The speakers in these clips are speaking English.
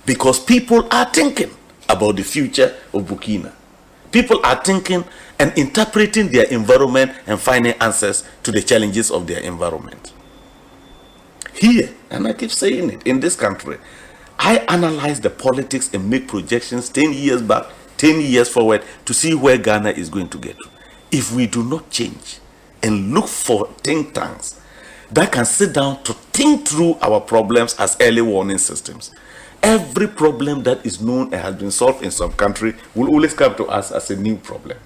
because people are thinking about the future of Burkina. People are thinking and interpreting their environment and finding answers to the challenges of their environment. Here, and I keep saying it, in this country, I analyze the politics and make projections 10 years back, 10 years forward to see where Ghana is going to get to. If we do not change and look for think tanks that can sit down to think through our problems as early warning systems, every problem that is known and has been solved in some country will always come to us as a new problem.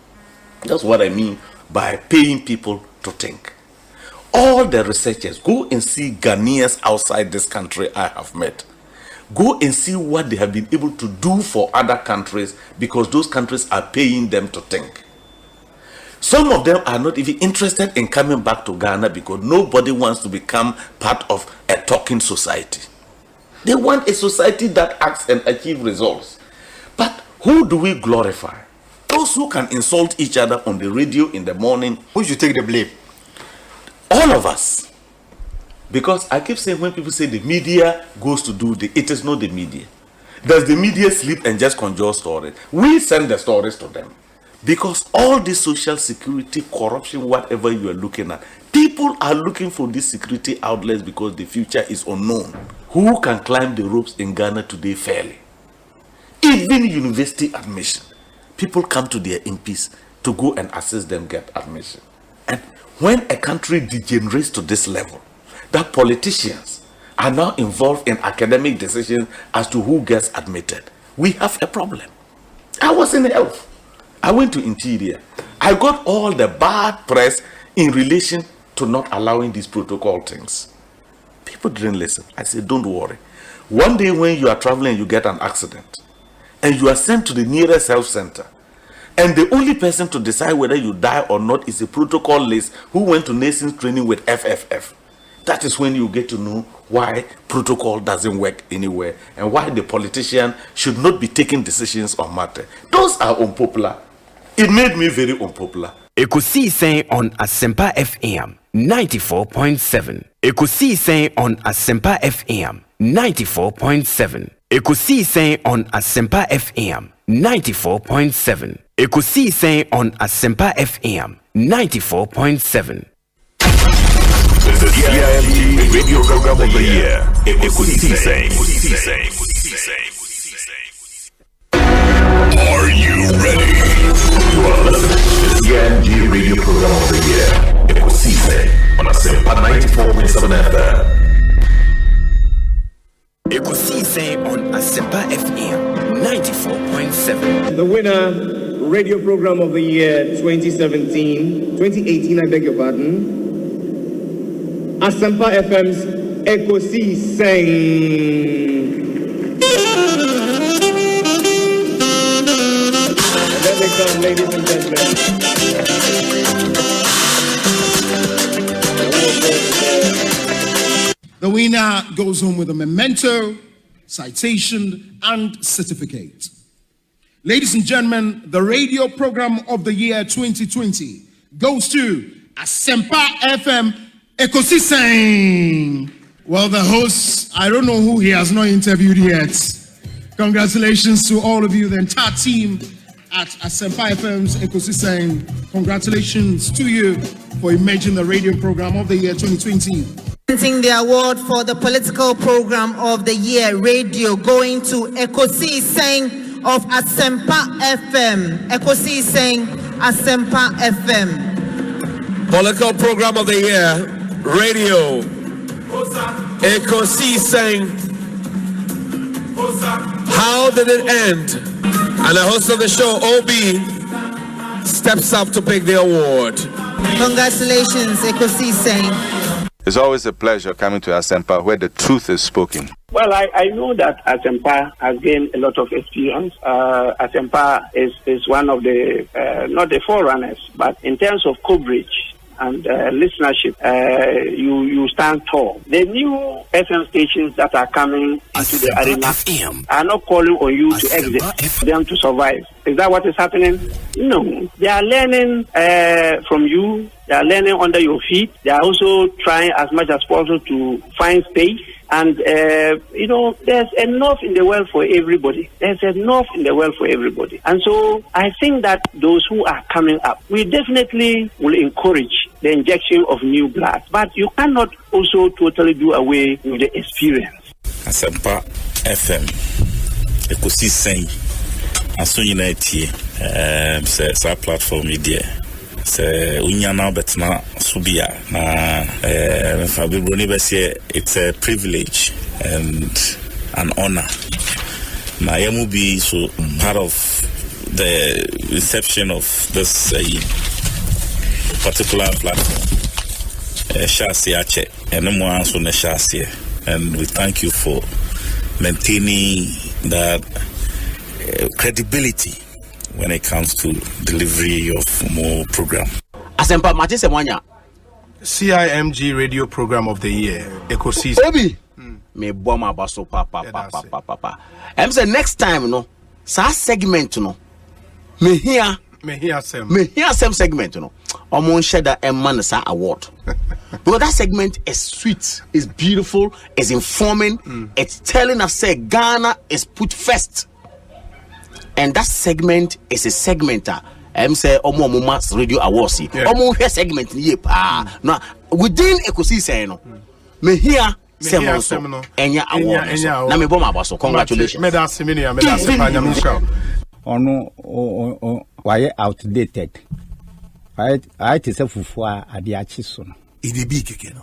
That's what I mean by paying people to think. All the researchers, go and see Ghanaians outside this country I have met. Go and see what they have been able to do for other countries because those countries are paying them to think. Some of them are not even interested in coming back to Ghana because nobody wants to become part of a talking society. They want a society that acts and achieves results. But who do we glorify? Those who can insult each other on the radio in the morning. Who should take the blame? All of us. Because I keep saying when people say the media goes to do it is not the media. Does the media sleep and just conjure stories? We send the stories to them. Because all this social security, corruption, whatever you are looking at, people are looking for these security outlets because the future is unknown. Who can climb the ropes in Ghana today fairly? Even university admission. People come to their MPs to go and assist them get admission. And when a country degenerates to this level, that politicians are now involved in academic decisions as to who gets admitted, we have a problem. I was in health. I went to interior. I got all the bad press in relation to not allowing these protocol things. People didn't listen. I said, don't worry. One day when you are traveling, you get an accident and you are sent to the nearest health center. And the only person to decide whether you die or not is a protocol list who went to nations training with FFF. That is when you get to know why protocol doesn't work anywhere and why the politician should not be taking decisions on matter. Those are unpopular. It made me very unpopular. Ekosiisen On Asempa FM 94.7. Ekosiisen On Asempa FM 94.7. Ekosiisen On Asempa FM 94.7. Ekosiisen On Asempa FM 94.7. The CIMT Radio Program of the Year. Ekosiisen. Are you ready? You are listening to the CIMT Radio Program of the Year. Ekosiisen on Asempa 94.7 FM. Ekosiisen On Asempa FM 94.7. The winner, Radio Program of the Year 2018, I beg your pardon. Asempa FM's Ekosiisen. Let me come, ladies and gentlemen. The winner goes home with a memento, citation, and certificate. Ladies and gentlemen, the Radio Program of the Year 2020 goes to Asempa FM Ekosiisen. Well, the host, I don't know who he has not interviewed yet. Congratulations to all of you, the entire team at Asempa FM's Ekosiisen. Congratulations to you for emerging the Radio Program of the Year 2020. The award for the Political Program of the Year Radio going to Ekosiisen of Asempa FM. Ekosiisen Asempa FM. Political Program of the Year Radio Ekosiisen. How did it end? And the host of the show, OB, steps up to pick the award. Congratulations, Ekosiisen. It's always a pleasure coming to Asempa where the truth is spoken. Well, I know that Asempa has gained a lot of experience. Asempa is one of the, not the forerunners, but in terms of coverage and listenership, you stand tall. The new FM stations that are coming into the arena are not calling on you to exit, them to survive. Is that what is happening? No. They are learning from you. They are learning under your feet. They are also trying as much as possible to find space And, there's enough in the world for everybody. There's enough in the world for everybody. And so I think that those who are coming up, we definitely will encourage the injection of new blood. But you cannot also totally do away with the experience. Asempa FM, Ekosiisen Asante, sa platform media. Se unyana betna subia na Fabibroni bese, it's a privilege and an honor. Na yamu be so part of the reception of this particular platform. Shasi ache enemo anso na shasi, and we thank you for maintaining that credibility when it comes to delivery of more program. Asempa Matisse Mwanya. CIMG Radio Program of the Year, Ekosiisen. Obi. Me boma baso papa. I'm say next time no, sa segment no. Me hear some segment no. Omon sheda emman sa award. Because that segment is sweet, is beautiful, is informing, it's telling us say Ghana is put first. And that segment is a segmenter. I'm say Omo Radio Awards. Omo here segment ye pa. Now within Ekosiisen no. Me here Semino Enya Awards. Na me boma baso. Congratulations. Ono why outdated. I it is a fufu adiachi so no. Idibi keke no.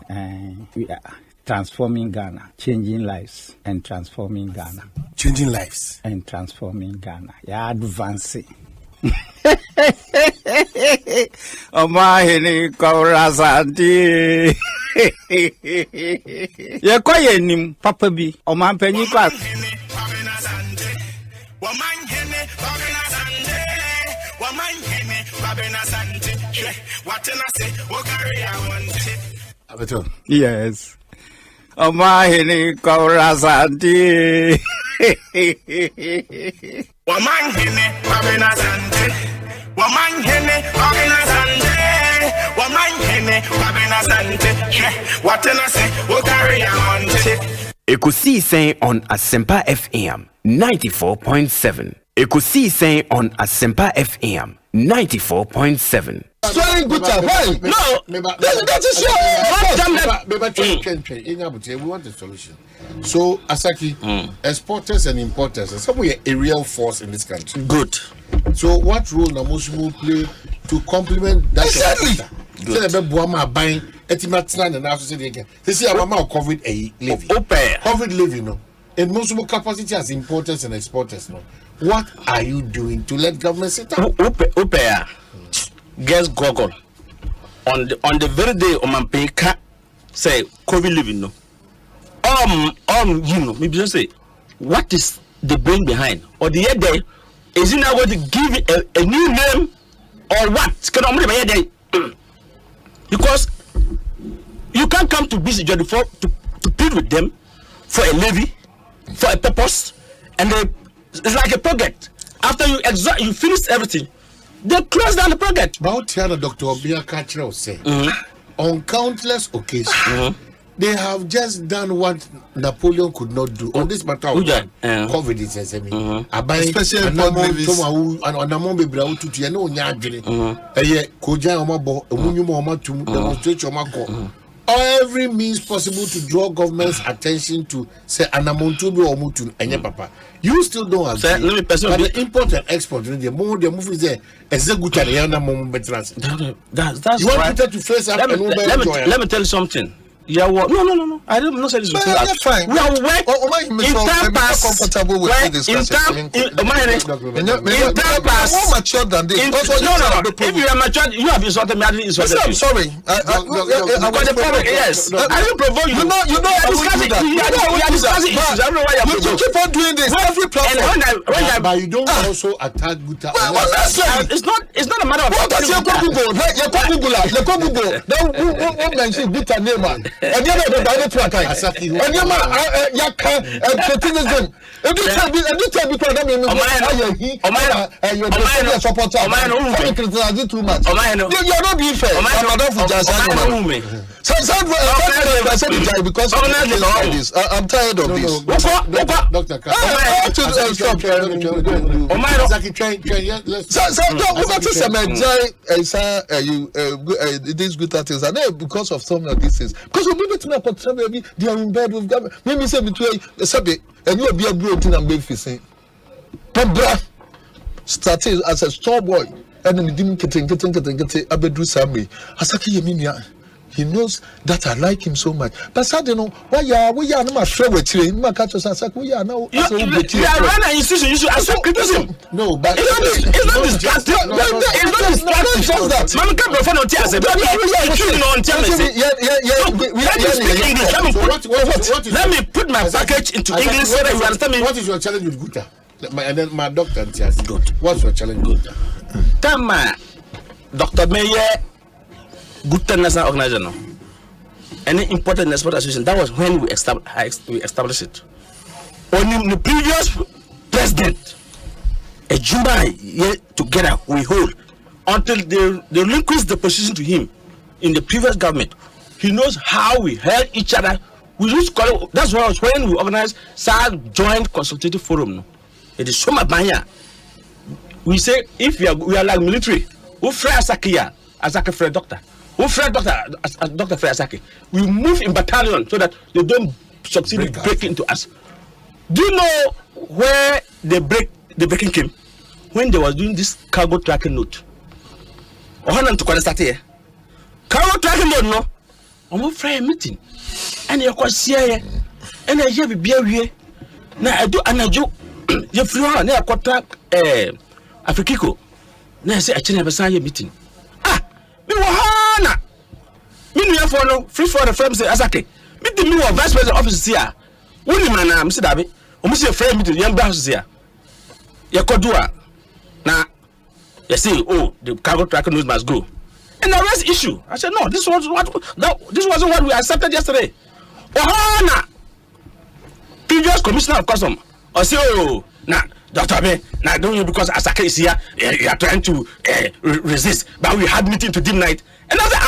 We are transforming Ghana, changing lives and transforming Ghana. Changing lives and transforming Ghana. Yeah, advancing. Omanhene Kwabena Asante. Ye kwaye nim papa bi omanpanyi kwa. Omanhene Kwabena Asante. Omanhene Kwabena Asante. What I say, what carry I want. Yes. Omanhene Kwabena Asante. Omanhene Kwabena Asante. Omanhene Kwabena Asante. Omanhene Kwabena Asante. What I say, what carry I want. Ekosiisen on Asempa FM 94.7. Ekosiisen on Asempa FM 94.7. That is your we want a solution. So Asaki, exporters and importers are somewhere a real force in this country. Good. So what role Namosumu play to complement that? Exactly. So the buying etimatran and also say again. They see our mama COVID a levy. COVID levy no. And Mosumu capacity as importers and exporters no. What are you doing to let government sit down? Guess Google on the very day Omanpeka say COVID living no. Maybe just say what is the brain behind, or the other day is it now going to give it a new name or what? Can I day? Because you can't come to BC24 to plead with them for a levy, for a purpose, and it's like a project. After you finish everything, they close down the project. About here, Dr. Obia Kachra say, on countless occasions, they have just done what Napoleon could not do on this matter of COVID. It's especially every means possible to draw government's attention to say Anamontubi or Mutun and papa. You still don't agree. But the import and export, the more the move is there, as a good that's you want right. to face up let me tell you something. Yeah, well, no. I don't know. This is fine. We are working in time past. Comfortable with this discussion. In time past. More mature than this. No. If you are mature, you have insulted me. I didn't insult you. I'm sorry. Yes. I didn't provoke you. You know. We are discussing issues. I don't know why you are provoked. You keep on doing this. Every platform. But you don't also attack Guta. It's not a matter of. What does your Google? Who mentioned Guta name? And the other by the attack. And you criticism. And you tell because that means you're supporter. Criticize too much. You're not being fair. Because I'm tired of this. Doctor, these good things are there because of some of these things. Because we they are in bed with government. Maybe say between a subject and you be a good thing and be facing. Started as a store boy and then didn't get Abedu Sambi. Asaki Yeminia. He knows that I like him so much. But suddenly, why we are not sure with you. My catchers are like we are now. You are running institution. You should accept criticism. No, but it's not distracting. It's not distracting. Man, come before no tears. Let me put my package into English so that you understand me. What is your challenge with Guta? And then my doctor says, good. What's your challenge with Guta? Tama, Dr. Meyer. Good national organization, any important export association. That was when we established it. On the previous president, a July year together we hold until they relinquished the position to him in the previous government. He knows how we held each other. We used to call it, that's why when we organized SAG Joint Consultative Forum. It is so much here. We say if we are like military, we free Asakia, Asaka free doctor. We free Dr. Frey Asake. We move in battalion so that they don't succeed in breaking into us. Do you know where the breaking came? When they was doing this cargo tracking note. Cargo tracking note, no. I'm free a meeting. And you can see here. And I have a beer here. Now I do you free on there contract Afrikiko. Now I say I change a meeting. Me follow free for the firm say Asake. Me the new vice president office here. Woni man am say dabe. O say frame me to young house here. Ya kodua. Na you say oh the cargo tracker news must go. And the rest issue. I said no, this wasn't what we accepted yesterday. Ohana. Previous commissioner of custom. I say oh na Dr. Abe, now don't you because Asake is here, you are trying to resist, but we had meeting to dim night. And I said,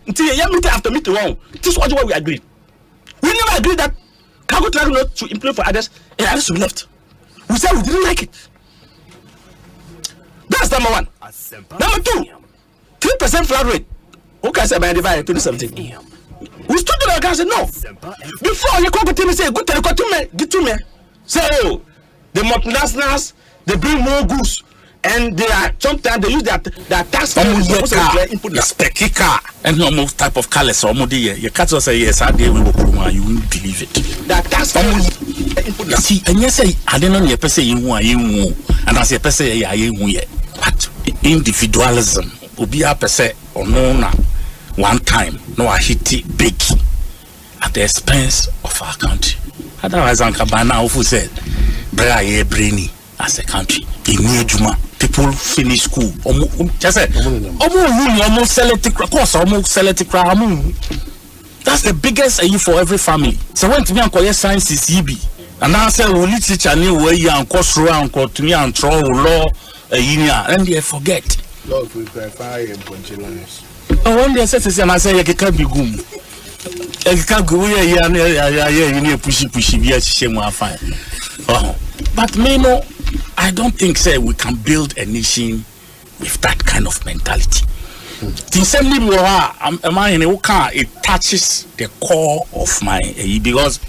until meeting after meeting one. This was what we agreed. We never agreed that cargo travel not to employ for others, and others to be left. We said we didn't like it. That's number one. Number two, 3% flat rate. Okay, I said by divide 2017. We stood there and said no. Before you come to me say, good time, get to me. So the multinationals, they bring more goods. And they are sometimes they use their tax input the spectacle and no type of colors or modi you catch us say yes I did we will you won't believe it that tax input see and you say I don't know your person you and as a person you but individualism will be a person or no one time no I hit it big at the expense of our country. Otherwise Kwabena who said brainy as a country in Juma. People finish school. Just say, almost selective course, almost selective crime. That's the biggest aim for every family. So when to me and call science is EB, and I say we need teacher new way and course around to me and throw law and they forget. Lord, we verify and punchlines. Oh, when they say, and I say you can't be good. You can't go here, you need pushy, be a shame I find. Oh, but me no. I don't think we can build a nation with that kind of mentality. It touches the core of my because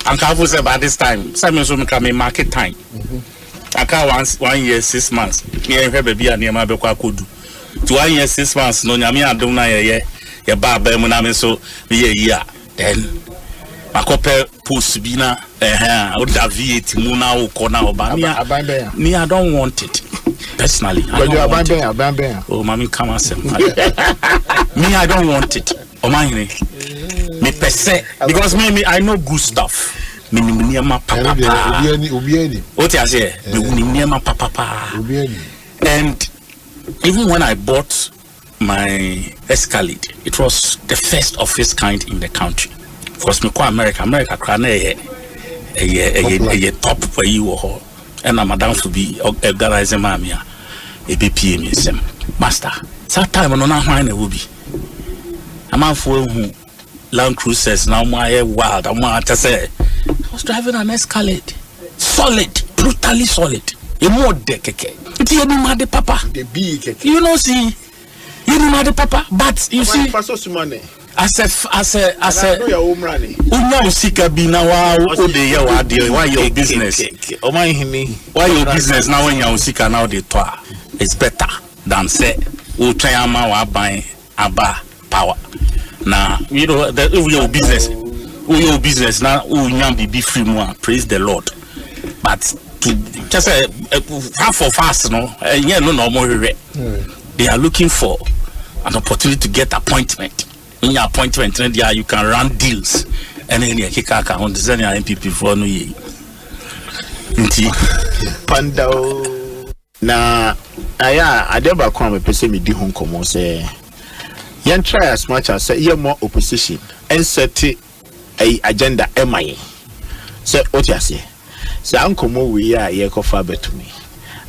I'm careful by this time. Simon so me market time. I can't 1 year 6 months. Me have baby and my bekwa kodu. To 1 year 6 months no nyame adom na ye ba mu na me so be year then makope post bi na o da V8 mu na o kona oba me I don't want it personally. But you are oh mami come asem me I don't want it Omanhene me pese because me I know good stuff me niema papa what I say me niema papa and even when I bought my Escalade, it was the first of its kind in the country. Because me America crane a top for you or and I'm down to be organizing mamia a BPM master. That time no na hwan na wo bi. Amanfo hu Land Cruisers now my wild. I was driving an Escalade. Solid, brutally solid. A more keke. It's you know the papa. The big keke. You know see. You know the papa. But you see. As a Unya usika bi na wa o de ye wa de why your business. Why your business now when you usika now de toa. It's better than say o try ama wa ban aba power. Now, you know, your business now, be free more. Praise the Lord. But to just half of us, no more. They are looking for an opportunity to get appointment. In your appointment, you can run deals. And then you kick out on the MPP for no year. Panda. Na, I never come a person with the home come say. Yan try as much as say more opposition and set a agenda MIA. Say what you say. Say uncle we are ye kofa beto me.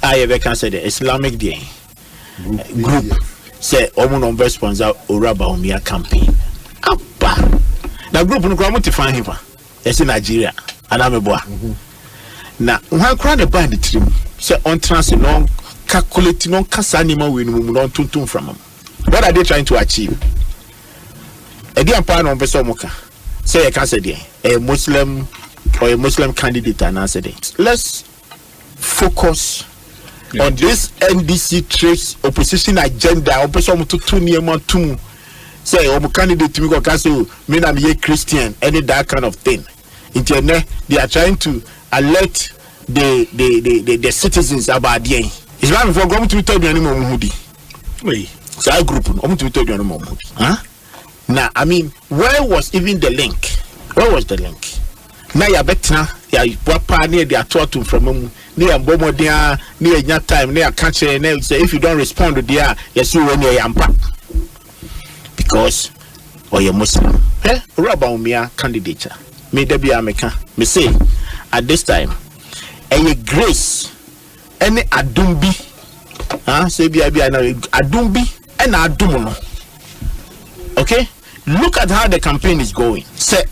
I can say the Islamic Day group say omo no sponsor Oraba Omia campaign. Apa. Na group no kwa mo ti fan hipa. Yes in Nigeria. Anameboa. Na one crowd the band the trim. Say on trans no calculate no kasa anima we no no tuntum from them. What are they trying to achieve? A dear pan on Besomoka. Say I can say a Muslim or a Muslim candidate and answer it. Let's focus on this NDC trace opposition agenda. Opposition to 2 near two. Say candidate to me go cancel me I'm a Christian, any that kind of thing. Internet they are trying to alert the citizens about the Islam for going to tell you any more moody. Wait. So I group on to tell you no more. Huh? Now I mean, where was even the link? Where was the link? Now you better ya papa near the atotum from near Bomo dia near your time near catch and say if you don't respond to dia yes you when you yampa. Because or you're Muslim. Eh? Rabba Umia candidature. Me there be American. Me say at this time any grace any adumbi say be adumbi and adumuno. Okay, look at how the campaign is going. Say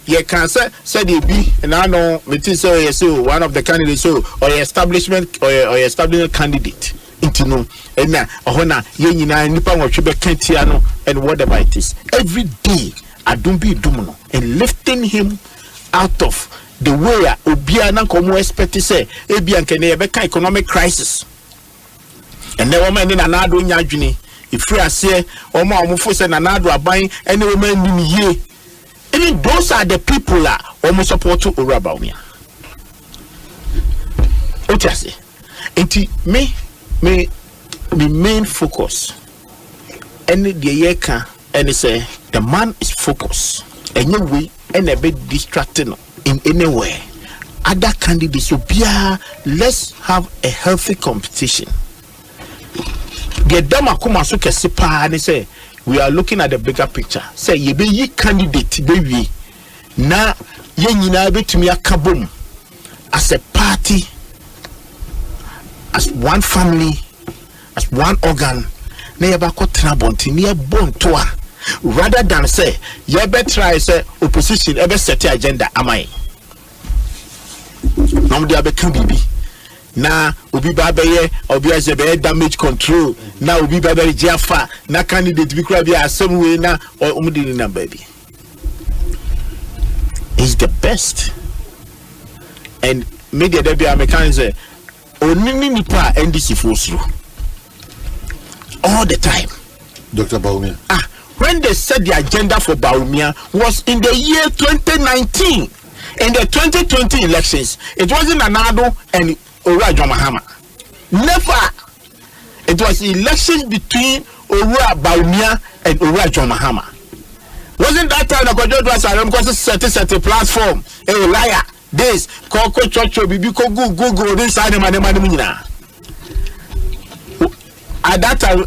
you can say they be and I know say so one of the candidates so or establishment or establishment candidate into no and na ye nyina nipa nwotwe kentiano and whatever it is every day adumbi dumuno and lifting him out of the way obia na komo expect say ebia nkene ye beka economic crisis. And the woman in anado nyadwini if free ase omo amufo se nanado aban ene woman nim ye even those are the people that omo support to Oraba Umia. Otiase enti me main focus any the yeka and say the man is focused anyway and a bit distracting in anywhere other candidates so let's have a healthy competition. The dama kuma so kese pa ne say we are looking at the bigger picture. Say ye be ye candidate baby na ye nyina betumi akabom as a party, as one family, as one organ. Na ye ba ko tena bonti ne bon to a rather than say ye be try say opposition e be set agenda amai. Nam dia be kan bibi. Na obi babaye obi azebe damage control na obi babaye jafa na candidate bi kura bi asem we na omudi na baby is the best and media there be Americans say onini nipa NDC force all the time. Dr. Baumia. When they set the agenda for Baumia was in the year 2019 in the 2020 elections. It wasn't Anado and Ora Mahama. Never. It was elections between Ora Baumia and Ora Mahama. Wasn't that time the Kojo was because set a platform, a liar, this, Koko Chocho, Bibiko, Google, this side of Manamina. At that time,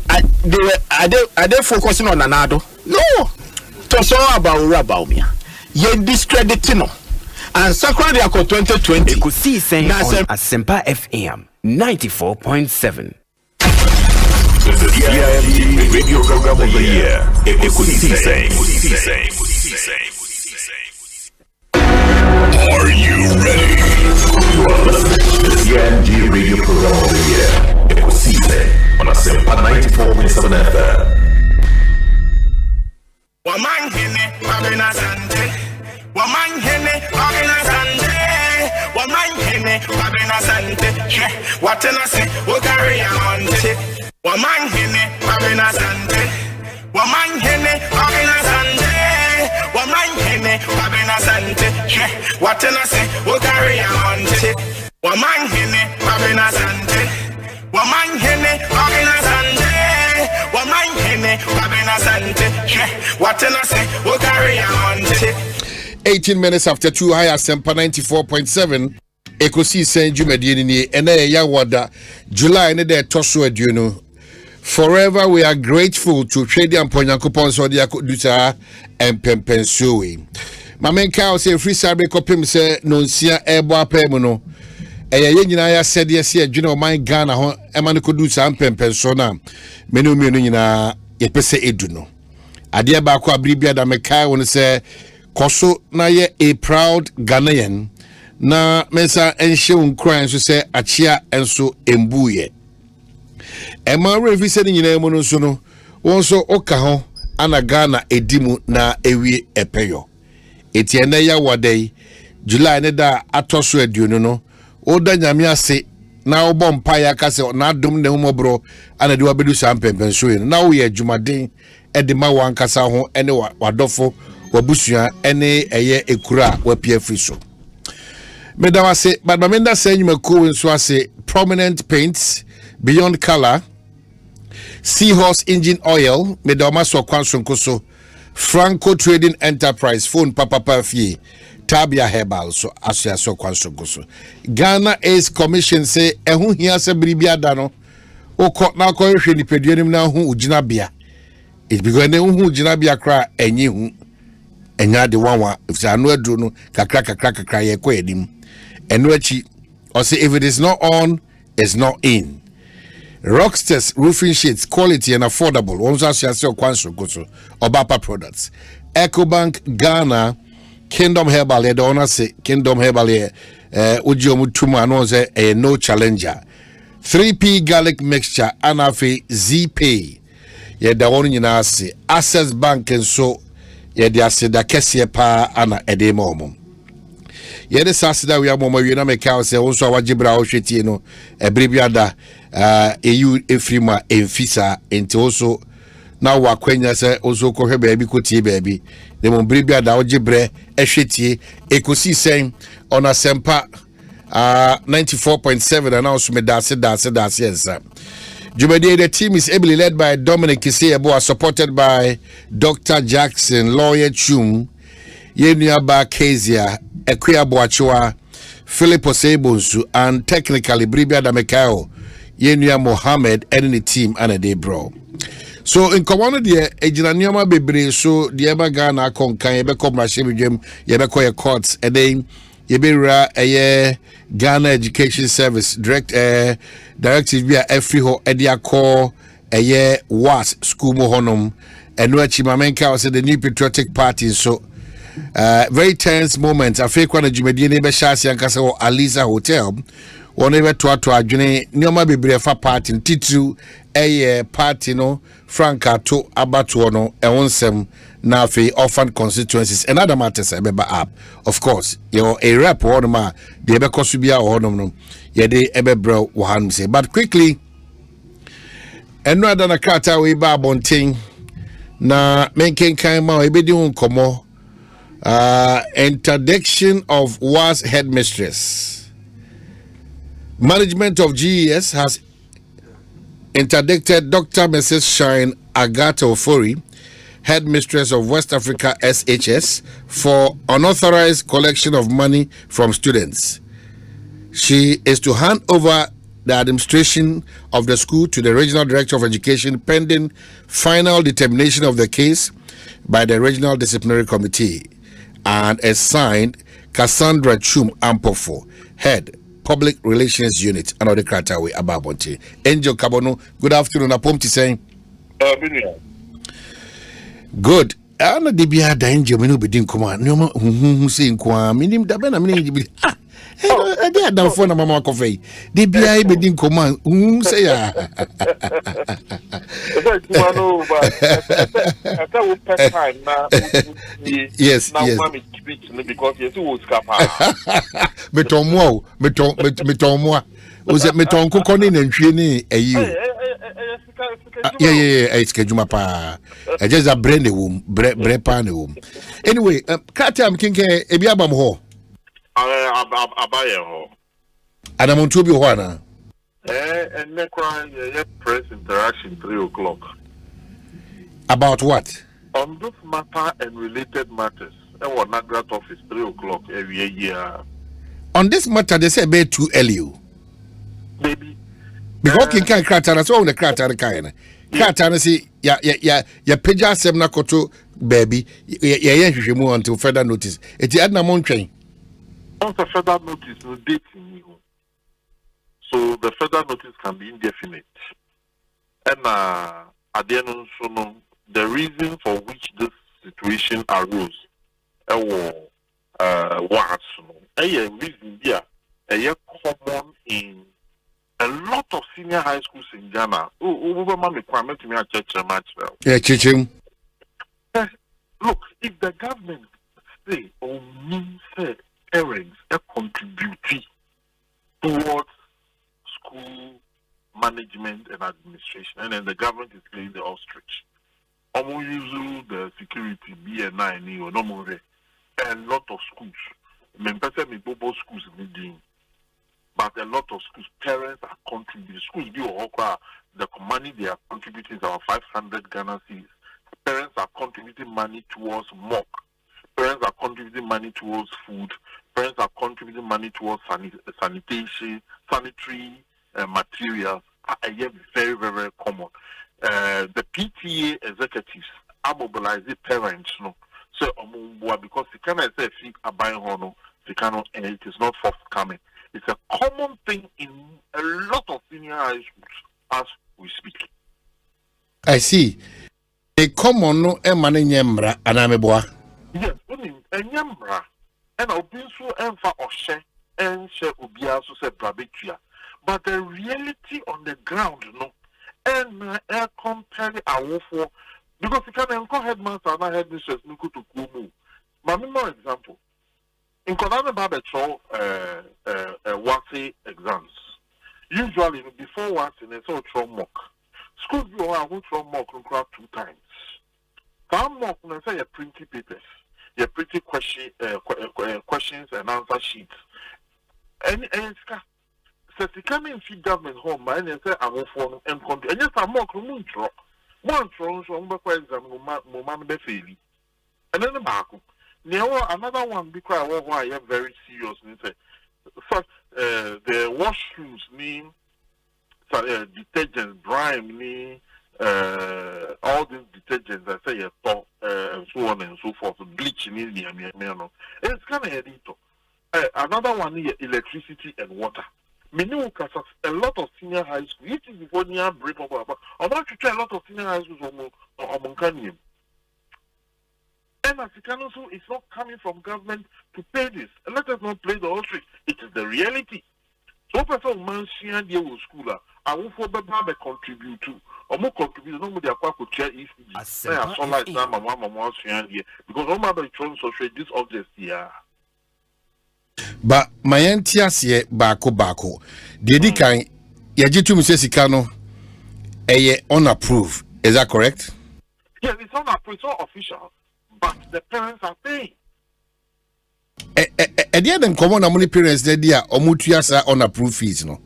are they focusing on Anado? No. To so about Ora Baumia. Yen discrediting. And Sakura Yako 2020. Ekosiisen On Asempa FM 94.7. the CIMG Radio Program of the Year. Ekosiisen. Are you ready? You are listening to the CIMG Radio Program of the Year. Ekosiisen on Asempa 94.7 FM. Omanhene Kwabena Asante. Omanhene Kwabena Asante. Omanhene Kwabena Asante. What can I say? We'll carry on. Omanhene Kwabena Asante. Omanhene Kwabena Asante. Omanhene Kwabena Asante. What can I say? We'll carry on. Omanhene Kwabena Asante. Omanhene Kwabena Asante. Omanhene Kwabena Asante. What can I say? We'll carry on. 18 minutes after 2, high Asempa 94.7. Ekosiisen Jumedieni ni ene ya wada July ne de toso aduno. Forever we are grateful to Trade and Ponyankopon so dia duta empempensuwe. Mamenka o se free sabe kopim se nonsia ebo apemu no. Ye nyina ya sede se adwene o man Ghana ho ema ne kodusa empempenso na menu nyina ye pese edu no. Ade ba ko abribia da meka won se koso na ye a proud Ghanaian na mensa enhye unkran so se achia enso embuye. Ema revi se nyina mu no so no wonso oka ho ana Ghana edimu na ewie epeyo. Etiene ya wadai July ne da atoso aduonu no oda nyame ase na obọ mpa ya kase na adom ne humobro ana de wabedu sampempenso yin na wo ye adwumaden ede ma wankasa ho ene wadofo wabusua ene eye ekura wapia friso medawase but mamenda senyuma ko nso ase prominent paints beyond color seahorse engine oil medawama so kwansonko so Franco Trading Enterprise phone papa fie Tabia Herbal so asia so kwansonko so Ghana Ace Commission say ehu hia se bribia da no okọ na akọ hwe ni peduanim na hu ugina bia it because ne hu ugina bia kra enyi hu enya de wanwa if anu aduro no kakra ye ko edim enu achi or say if it is not on it's not in. Rockstars roofing sheets, quality and affordable. Once I say kwansonko so Obapa products. Ecobank Ghana Kingdom Herbal the owner say Kingdom Herbal Ujiomutumu anonze no challenger 3P garlic mixture anafe Z-Pay ye da wonu nyina say Access Bank and so ye de ase da kese pa ana edema omum ye de sasida we amoma we na meka say wonso awagibra wo hwetie no ebribiada EU efrima emfisa enti also na wakwenya se ozo ko hwe baabi ko tie baabi de mo bribia da ogibre ehwetie Ekosiisen on Asempa 94.7 and also me dase ensa Jumedi, the team is ably led by Dominic Kiseyebo, supported by Dr. Jackson, Lawyer Chum, Yenuaba Kezia, Ekwia Boachua, Philip Osebonsu, and technically Bribia Damekao, Yenua Mohammed, and the team and a day bro. So in command the Ejinaniama Bebre, so the Eba Ghana Konkan, Yebeko Mashim, Yebeko Courts, and then Yebera a Ghana Education Service directive via every ho Edia call a year was school mohonum and where Chimamenka was the new patriotic party. So very tense moment. I feel when a Jumedian Beshasi and Casa or Aliza Hotel. One ever to Adjune Nioma Bibrefa party Titu a party no Franca to Abatuono and onsem Nafi orphan constituencies and other matters I remember up. Of course, you're a rep or ma the Ebekosubia or no ye de Ebebro Wahan say. But quickly and no other kata we babonting na making kaima ebedi komo interdiction of was headmistress. Management of GES has interdicted Dr. Mrs. Shine Agatha Ofori, headmistress of West Africa SHS, for unauthorized collection of money from students. She is to hand over the administration of the school to the Regional Director of Education pending final determination of the case by the Regional Disciplinary Committee and is signed Cassandra Chum Ampofo, head Public Relations Unit, another Kratawe Ababonte. Angel Kabono, good afternoon. Apomti saying. Good. I know the beer danger when you begin command. No more who saying Quam, meaning the Ben, I mean, I did not phone a Mamma Coffee. The beer begin command. Who say, yes, yes. Because you two Metomwa. Was it Meton cooking and training a you? Yeah, it's Kajumapa. I just a brand womb, brepan womb. Anyway, Katam Kinke, Ebiabam Ho. Abayo. And I'm on to be Juana. And Necra, press interaction 3 o'clock. About what? On this matter and related matters. Our Nagrat office 3 o'clock every year. On this matter, they say be too early. Baby. Because you can't crack on us all the crack on the kind. Crack see, ya, Peja Semna Koto, baby, you move until further notice. It's the Adna Montrain. Also, further notice, no dating you. So the further notice can be indefinite. And at the end of the reason for which this situation arose, was a reason here, a common in a lot of senior high schools in Ghana. Yeah, Chichim. Look, if the government say or means parents contribute towards school management and administration, and then the government is playing the ostrich. Use the security BNI or no more. A lot of schools, schools needing, but a lot of schools, parents are contributing. Schools the money they are contributing is our 500 Ghana cedis. Parents are contributing money towards mock. Parents are contributing money towards food. Parents are contributing money towards sanitation, sanitary materials. Very, very common. The PTA executives are mobilizing parents, so because they cannot say if I buy hono, they cannot, and it is not forthcoming. It's a common thing in a lot of senior high schools as we speak. I see. A common no emane nyembra anameboa. Yes, only a nyembra and obinso enfa oshe and she ubia so se brabetua. But the reality on the ground, and compare our for because you can encourage headmaster and headmistress to Kumu. Mammy, more example. In Konana Babecho, WASI exams. Usually, before WASI, they saw trom mock. Schools you are who trom mock 2 times. Some mock, when I say your printed papers, your pretty questions and answer sheets. And it's so if you come in see government home, and they say I'm for and country, and yes, I'm more control. One throne, so I'm back exam, Mumman Befeli. And then the back. Now, another one, because I am very serious. First, the washrooms need detergents, brine need all these detergents, I say, and so on and so forth, bleaching in the Amiano. It's kind of editor. Another one is electricity and water. A lot of senior high schools, it is before you have break up, I'm not to try a lot of senior high schools on Moncanium. And as you can also, it's not coming from government to pay this. And let us not play the ostrich. It is the reality. So, person man share the school, I will for the contribute to, or more contribute, no more the aqua could share if I saw like my mama share here, because all my children social this object here. But my entias ye bako. Dedi kan yajitu Msesikano unapproved. Is that correct? Yes, it's unapproved, it's not official, but the parents are paying. The other common among parents they are omutiasa unapproved fees, no?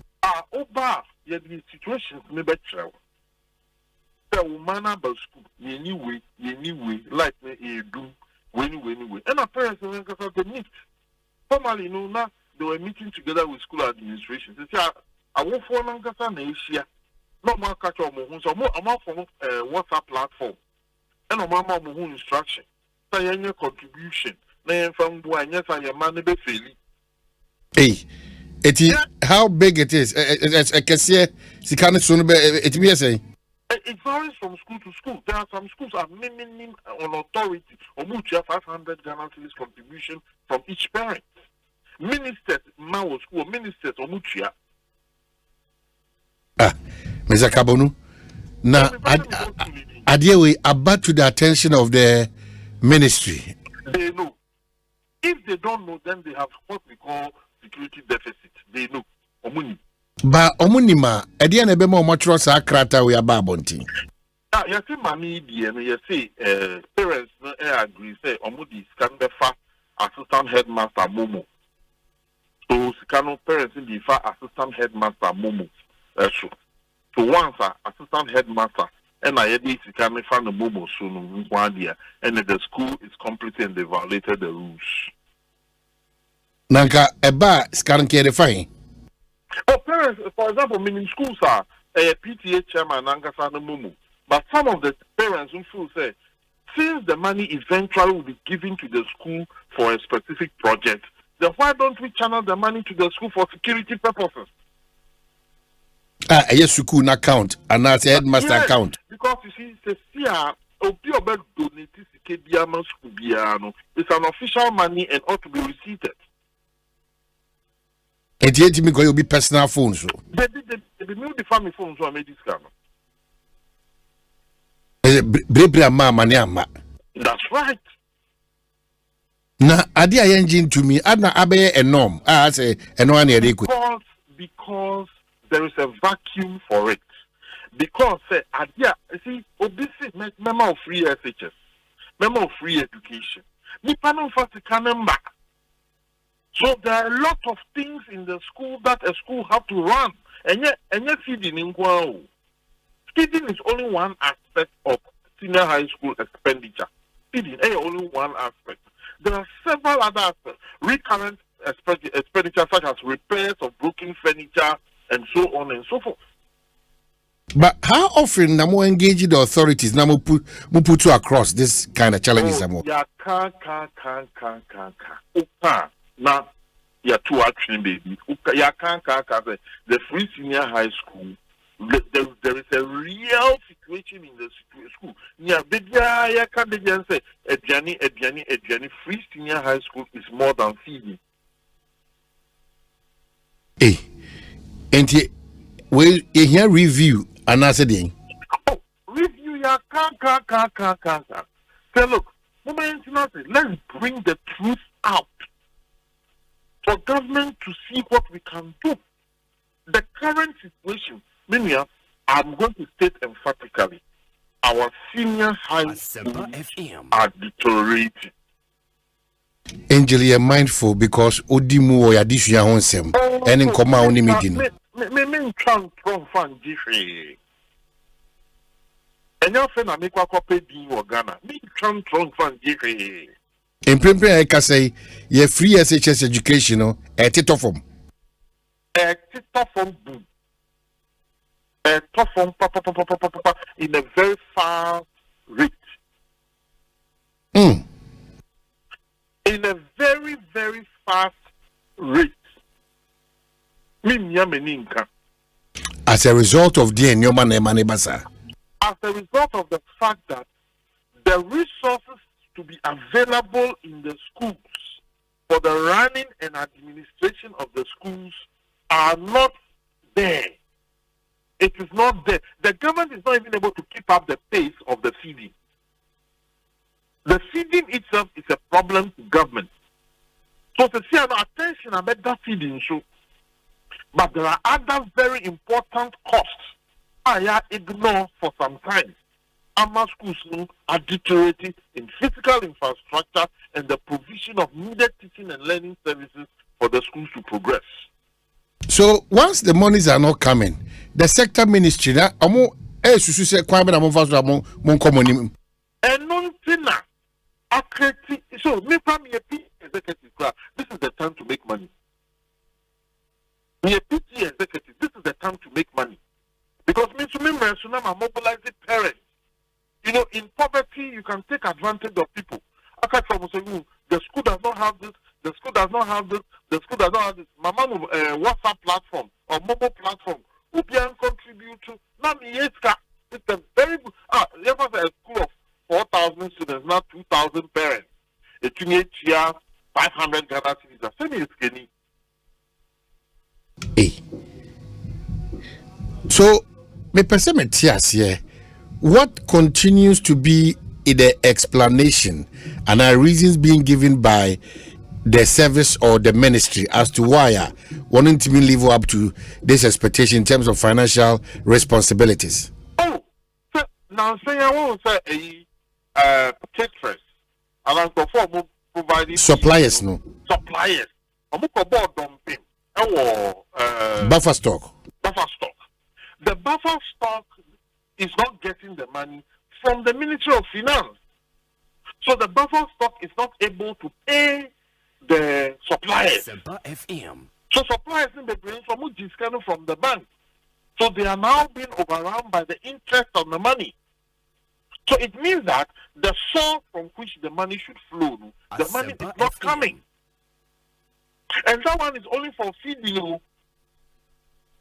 Oba, yeah, the situations may be true. The woman about school, anyway, like me, do, anyway. And our parents are the need. Formally, now they were meeting together with school administration. They say, I won't for Nankasa Asia. No more catch on Mohun, so more amount from WhatsApp platform. And no mama Mohun instruction. Say any contribution. Then from Buan, yes, I am man be failing. Hey, How big it is? I can see it be saying. It varies from school to school. There are some schools are minimum on authority or much 500 Ghana cedis contribution from each parent. Ministers, Mao school, ministers or much. Mr. Kabonu. Now, we about to the attention of the ministry. They know. If they don't know, then they have what we call security deficit. They know. Omuni. Ba omunima, edi na ebe mo matro sa krata we ababonti. You see money and you see parents agree say omudi scan the fa assistant headmaster Momo. So scan parents in the fa assistant headmaster Momo. So once assistant headmaster and I had scan the fa no Momo so no and the school is complete and they violated the rules. Nanka eba scan kere fine. Oh, parents, for example, meaning schools are a PTA chairman Nankasa no Mumu. But some of the parents who feel say, since the money eventually will be given to the school for a specific project, then why don't we channel the money to the school for security purposes? Yes, school account and that's a headmaster account. Because you see, it's an official money and ought to be receipted. And yet, me go be personal phones. They the family phones who made this scam. That's right. Na adi engine to me, adna abe a norm. I say, and one year because there is a vacuum for it. Because adia, see, obviously, memo of free SHS, memo of free education. Me panel for the canon back. So there are a lot of things in the school that a school have to run. And yet feeding in Kwao. Feeding is only one aspect of senior high school expenditure. Feeding is only one aspect. There are several other aspects. Recurrent expenditure such as repairs of broken furniture and so on and so forth. But how often Namo engage the authorities Namo put you across this kind of challenges? Yeah, now, you're too action, baby. The free senior high school, there is a real situation in the school. Yeah, I can't say a journey, free senior high school is more than feeding. Hey, and well, here review another day. Oh, review, yeah, can't. Say, look, let's bring the truth out. For government to see what we can do. The current situation, Minia, I'm going to state emphatically, our senior high schools are deteriorating. Angel, you're mindful because Odimu or Yadishu Yahonsem and in Koma only meeting. Me fan and your friend I make a copy or Ghana. Me fan Jiffy. In Primpe, I can say, you're free SHS education, a titofom. A titofom boom. A titofom in a very fast rate. In a very, very fast rate. As a result of the Nyoman Emanebasa. As a result of the fact that the resources to be available in the schools for the running and administration of the schools are not there. It is not there. The government is not even able to keep up the pace of the feeding. The feeding itself is a problem to government. So to see an attention about that feeding show. But there are other very important costs I ignore for some time. Our schools are deteriorating in physical infrastructure and the provision of needed teaching and learning services for the schools to progress. So once the monies are not coming, the sector ministry so me executive, this is the time to make money. Me a PT executive, this is the time to make money. Because me I'm mobilizing parents. You know, in poverty, you can take advantage of people. The school does not have this, The school does not have this. The school does not have this. Mama, WhatsApp platform or mobile platform. Who can contribute to? Now, it's a very good. You have a school of 4,000 students, not 2,000 parents. A teenage year, 500 Ghana citizens. Send me skinny. Hey. So, me perceive here. What continues to be the explanation and are reasons being given by the service or the ministry as to why wanting to live up to this expectation in terms of financial responsibilities? Oh, so now say I want to say a caterers and as before providing suppliers no suppliers. Board dumping. Buffer stock. The buffer stock is not getting the money from the Ministry of Finance. So the buffer stock is not able to pay the suppliers. Asempa FM. So suppliers in the brain from the bank. So they are now being overrun by the interest on the money. So it means that the source from which the money should flow, the Asempa money is not FM. coming. And that one is only for feeding.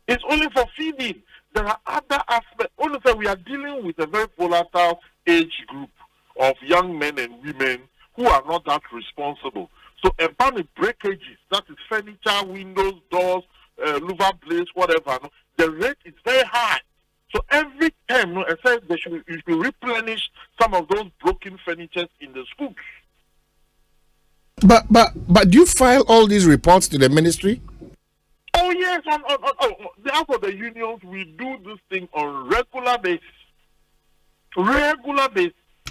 It's only for feeding. There are other aspects. Only that we are dealing with a very volatile age group of young men and women who are not that responsible. So about breakages, that is furniture, windows, doors, louver blades, whatever, the rate is very high. So every time, it says they should replenish some of those broken furniture in the schools. But do you file all these reports to the ministry? Oh yes, therefore the unions, we do this thing on regular basis.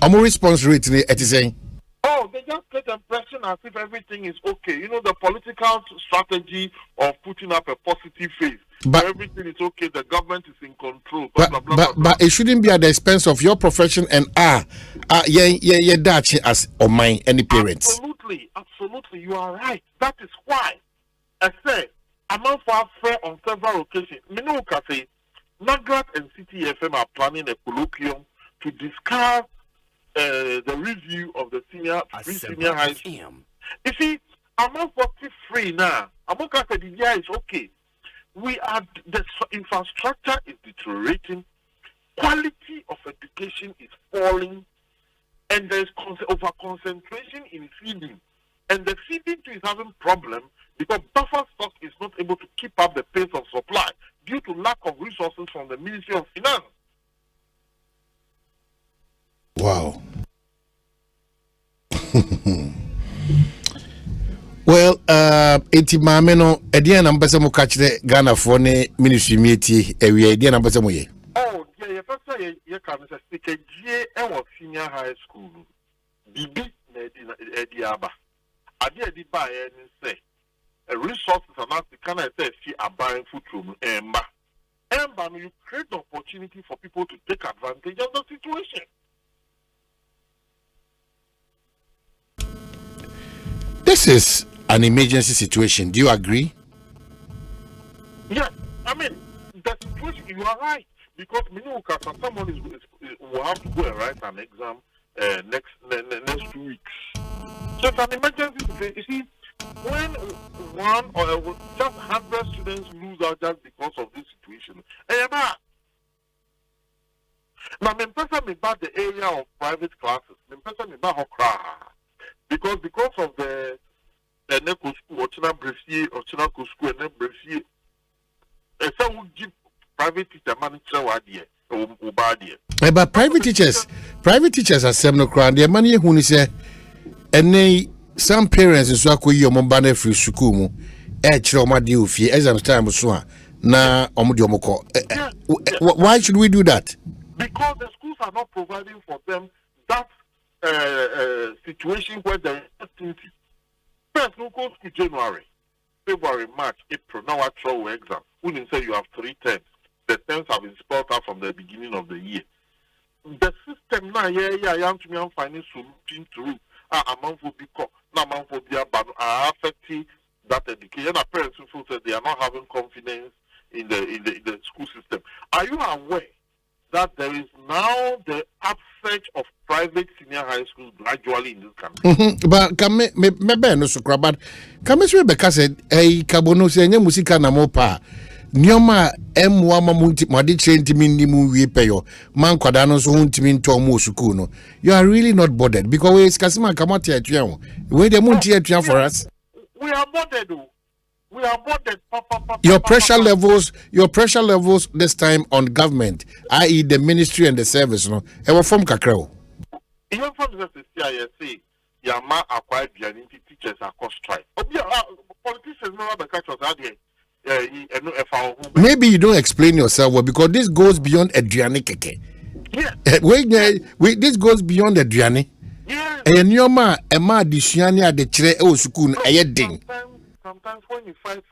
Response rate it is saying. Oh, they just get the impression as if everything is okay. You know, the political strategy of putting up a positive face. But everything is okay, the government is in control. But it shouldn't be at the expense of your profession and as or mine, any parents. Absolutely, you are right. That is why I say among for fair on several occasions. Minuka say Nagrat and City FM are planning a colloquium to discuss the review of the senior high school. You see, among 43 now, among us the idea is okay. The infrastructure is deteriorating, quality of education is falling, and there is over concentration in feeding. And the feeding too is having problem because buffer stock is not able to keep up the pace of supply due to lack of resources from the Ministry of Finance. Wow. Well, eti maame no edian ampese mo ka kire Ghana for ne ministry meeting ewie edian ampese mo ye. Oh, yeah, you first say you can say speak e wo senior high school. Bibi na ediaba. Ade edi ba ye ni say resources are not the kind of say see abaring food room emba. Emba you create the opportunity for people to take advantage of the situation. This is an emergency situation. Do you agree? Yes, I mean the situation. You are right because someone will have to go and write an exam next 2 weeks. So it's an emergency situation. You see, when one or just 100 students lose out just because of this situation, now me about the area of private classes. Me about because of the Neko school, or China Brefier, or China school, and then Brefier, some would give private teacher money to idea. But private teachers are seminal crown. Their money who say, and some parents in Swako your mombane free sukumu, choma deal fee exam time so na omudiomoko. Why should we do that? Because the schools are not providing for them that situation where there is activity. First, no go to January, February, March, April. Now I throw exam. Wouldn't say you have 3 terms. The terms have been spelled out from the beginning of the year. The system now, I'm finding solution to amount for because now amount for the are affecting that education. And parents who feel that they are not having confidence in the school system. Are you aware that there is now the upsurge of private senior high schools gradually in this country. But can me no sukra, but can me because kabono se nye musika na mopa nyoma M1 mamunti madi train timi ni mu wie peyo man kwada no so huntimi nto mo suku no. You are really not bothered because we skasima kamati atuan we de munti atuan for us. We are bothered. We are bothered. Your pressure levels this time on government, i.e. the ministry and the service, no, e were from kakrao. Even from the CISC, Yama acquired the teachers are cost strike. Politicians never the catch us out here. Maybe you don't explain yourself well because this goes beyond Adriani Keke. Yeah. Wait, this goes beyond Adriani. Yeah. And your ma, a ma disiania de tre o sukun a ding. Sometimes when you fight,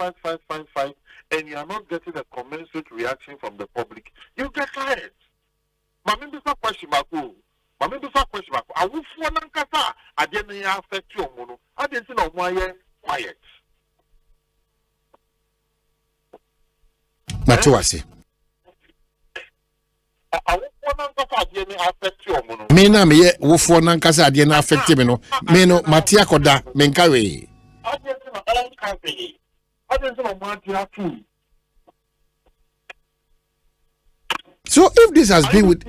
and you are not getting a commensurate reaction from the public, you get tired. Mami bisa question baku. I will phone Nankasa. I didn't affect you, Mono. I didn't know why quiet. Matuasi. I will phone Nankasa. I didn't affect you, Mono. Mena me wo phone Nankasa. I didn't affect me no. Meno Matia Koda Menkawe. I didn't know all cafe. I didn't know Matia too. So if this has been with,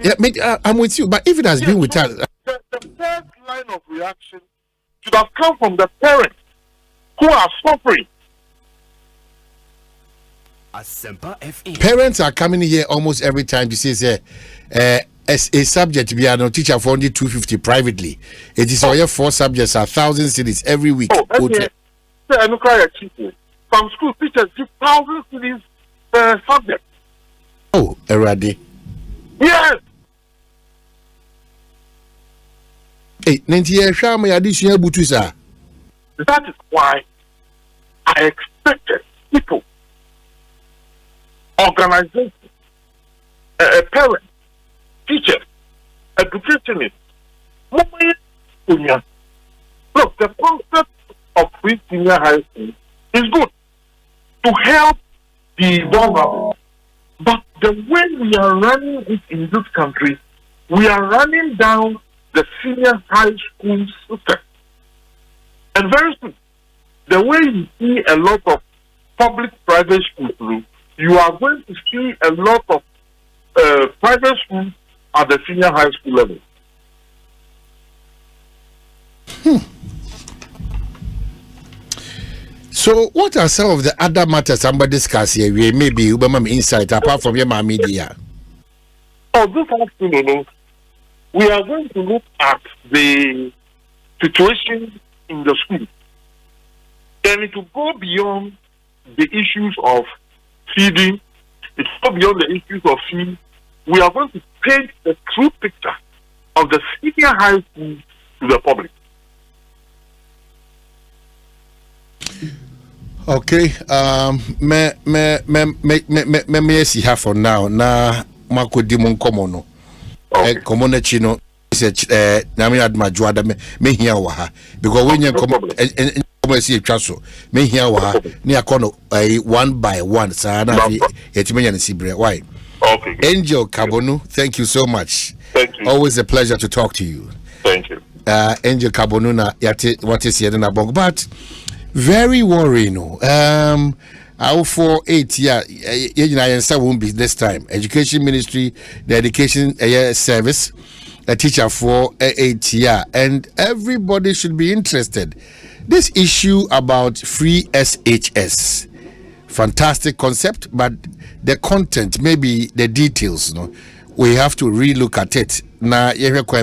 I'm with you. But if it has been with us, the first line of reaction should have come from the parents who are suffering. Asempa FM. Parents are coming here almost every time to say, as a subject, we are no teacher for only 250 privately. It is all 4 subjects, 1,000 cities every week. Some school teachers give 1,000 cities per subject. Oh, Eradi. Yes. Hey, that is why I expected people, organizations, parents, teachers, educationists. Look, the concept of free senior high school is good to help the vulnerable. But the way we are running it in this country, we are running down the senior high school system. And very soon, the way you see a lot of public-private schools, you are going to see a lot of private schools at the senior high school level. So, what are some of the other matters somebody discuss here? We maybe Ubama insight apart from your media. Oh, this afternoon, we are going to look at the situation in the school, and it will go beyond the issues of feeding. It will go beyond the issues of feeding. We are going to paint the true picture of the senior high school to the public. Okay, me see her for now. Na mako dimon komono. Komono chino se na me adma juada me hia wa ha because when you come see twaso me hia wa ha ni akono one by one sa na fi yetimenya na sibre. Why? Okay. Angel Kabonu, thank you so much. Thank you. Always a pleasure to talk to you. Thank you. Angel Kabonu na yate what is here na bong but very worrying. Our 4-8 won't be this time. Education Ministry, the Education Service, a teacher for 8 year, and everybody should be interested. This issue about free SHS, fantastic concept, but the content, maybe the details, we have to relook at it. Na that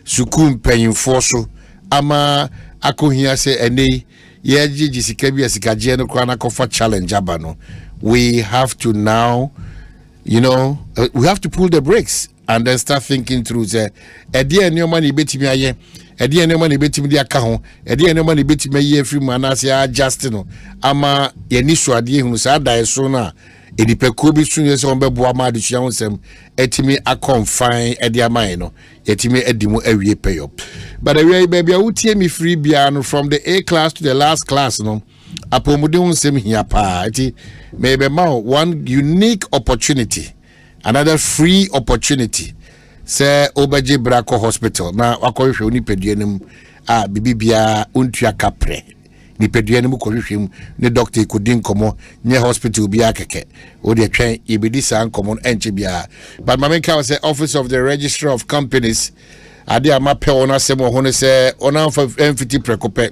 sukun penyin forso ama akohia se ene yeji jisika bi asikaje no kwa na kofa challenge abano. We have to now, we have to pull the brakes and then start thinking through the idea no money betimi aye idea no money betimi dia ka ho idea no money betimi aye free manase adjust no ama ye ni so ade hunu sa da so na edipeko bi sunye se on be boa ma de hia wonsem etimi akonfine ede amai no etimi edimu awie payo but awie baby awutie mi free bia no from the A class to the last class no apomudi wonsem hia pa eti maybe ma one unique opportunity another free opportunity say obaje brako hospital na wakohwe oni peduanem a bibibia ontua kapre ni peduanem kohwehwem ne doctor kodin komo nye hospital bia keke o de twen ibidi san komo enche bia but mamenka was the office of the registrar of companies ade amape ona semo ho ne se ona mfiti prekope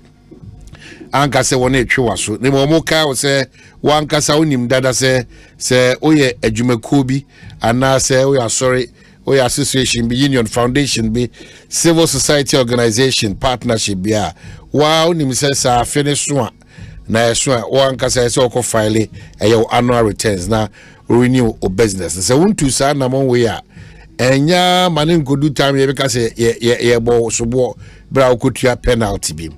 anka se wona etwe so ne mo ka wo se wanka sa onim dada se oye adwumakuo bi ana se oya sorry oya association bi union foundation bi civil society organization partnership bia wa onim se sa finish so na so wanka se ko file your annual returns na renew o business se wontu sa na mo we a enya manin godu time ye beka se ye bo so bo bra okotua penalty bi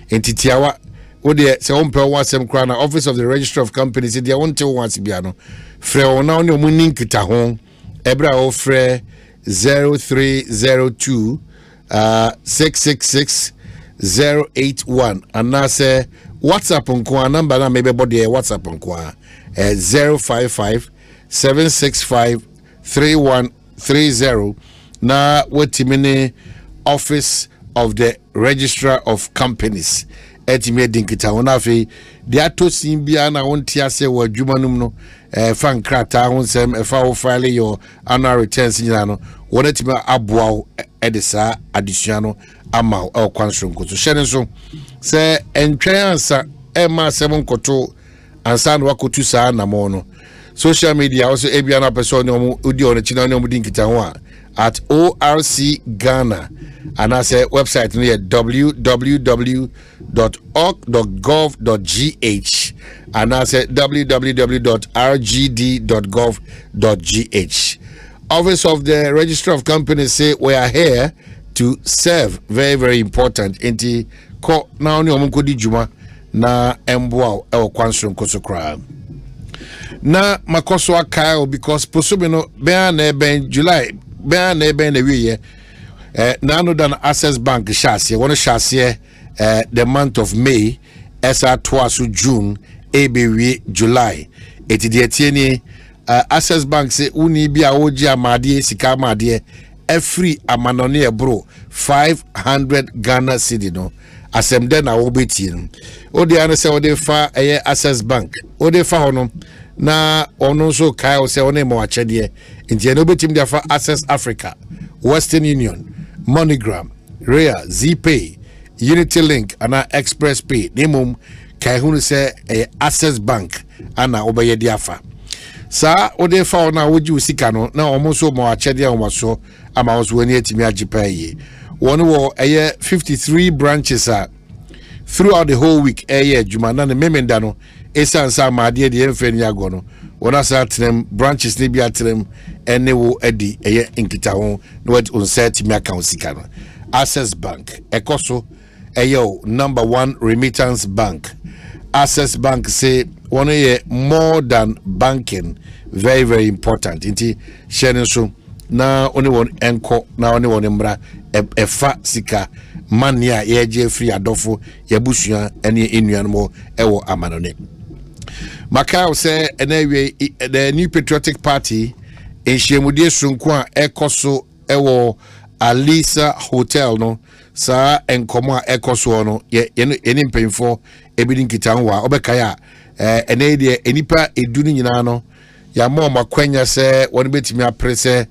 entitiawa Ode se on pe wasem kra na office of the registrar of companies they want to want bia no frɛ ona oni omunin kita ho ebra o frɛ 0302 666 081 anase WhatsApp nko number na maybe body WhatsApp nko 055 765 3130 na wetimini office of the registrar of companies etime dinkita wona fe dia to simbia na wontia se wa dwumanum no fan krata honsem fa wo file your annual returns nyina no wona time aboa edisa addition no ama o kwansom ko so hyene so se entwen ansa ma sem nkoto ansa no wakotu saa na mo no social media also ebia na person no odi on china no dinkita ho a at ORC Ghana and I say website near www.org.gov.gh and I say www.rgd.gov.gh. Office of the Registrar of Companies say we are here to serve. Very, very important. Enti ko na oni omukodi juma na emboa e kwansrum kosokra. Na makoso akayo because posubino be na ben July be na be na wiye nano dan Access Bank shase one shase the month of May esa twaso June ebewie July etidie Access Bank say uni bia oji amade sika amade every amanone ebro 500 Ghana cedi no asem den na obetie odi an say odi fa Access Bank odi fa hono na ono so kai o say ono mo achede nti no betim dia fa Access Africa, Western Union, MoneyGram, Ria, ZPay, Unity Link ana Express Pay nemum kai hunu say Access Bank ana obeye dia fa sa ode fa na woji usika no na omo so mo achede o so ama wo so wani atimi agipaye one wo 53 branches throughout the whole week juma na memenda no esan sa maade de emfe ni ago no wona sa atrem branches ni bi atrem ene wo edi nkita ho no what on set me account sika no Access Bank ekoso number 1 remittance bank. Access Bank say one more than banking, very, very important inti share so na only one enko na only one mbra efa sika mania yeje free adofo yabusua ene enuanmo ewo amanone Macau say anyway the New Patriotic Party in Shemudie Sunko a ekoso ewo Alisa Hotel no sa enkomo ekoso no ye eni mpemfo ebidin kitanwa obekaya ene de enipa eduni nyina no ya mo makwanya se woni betimi aprese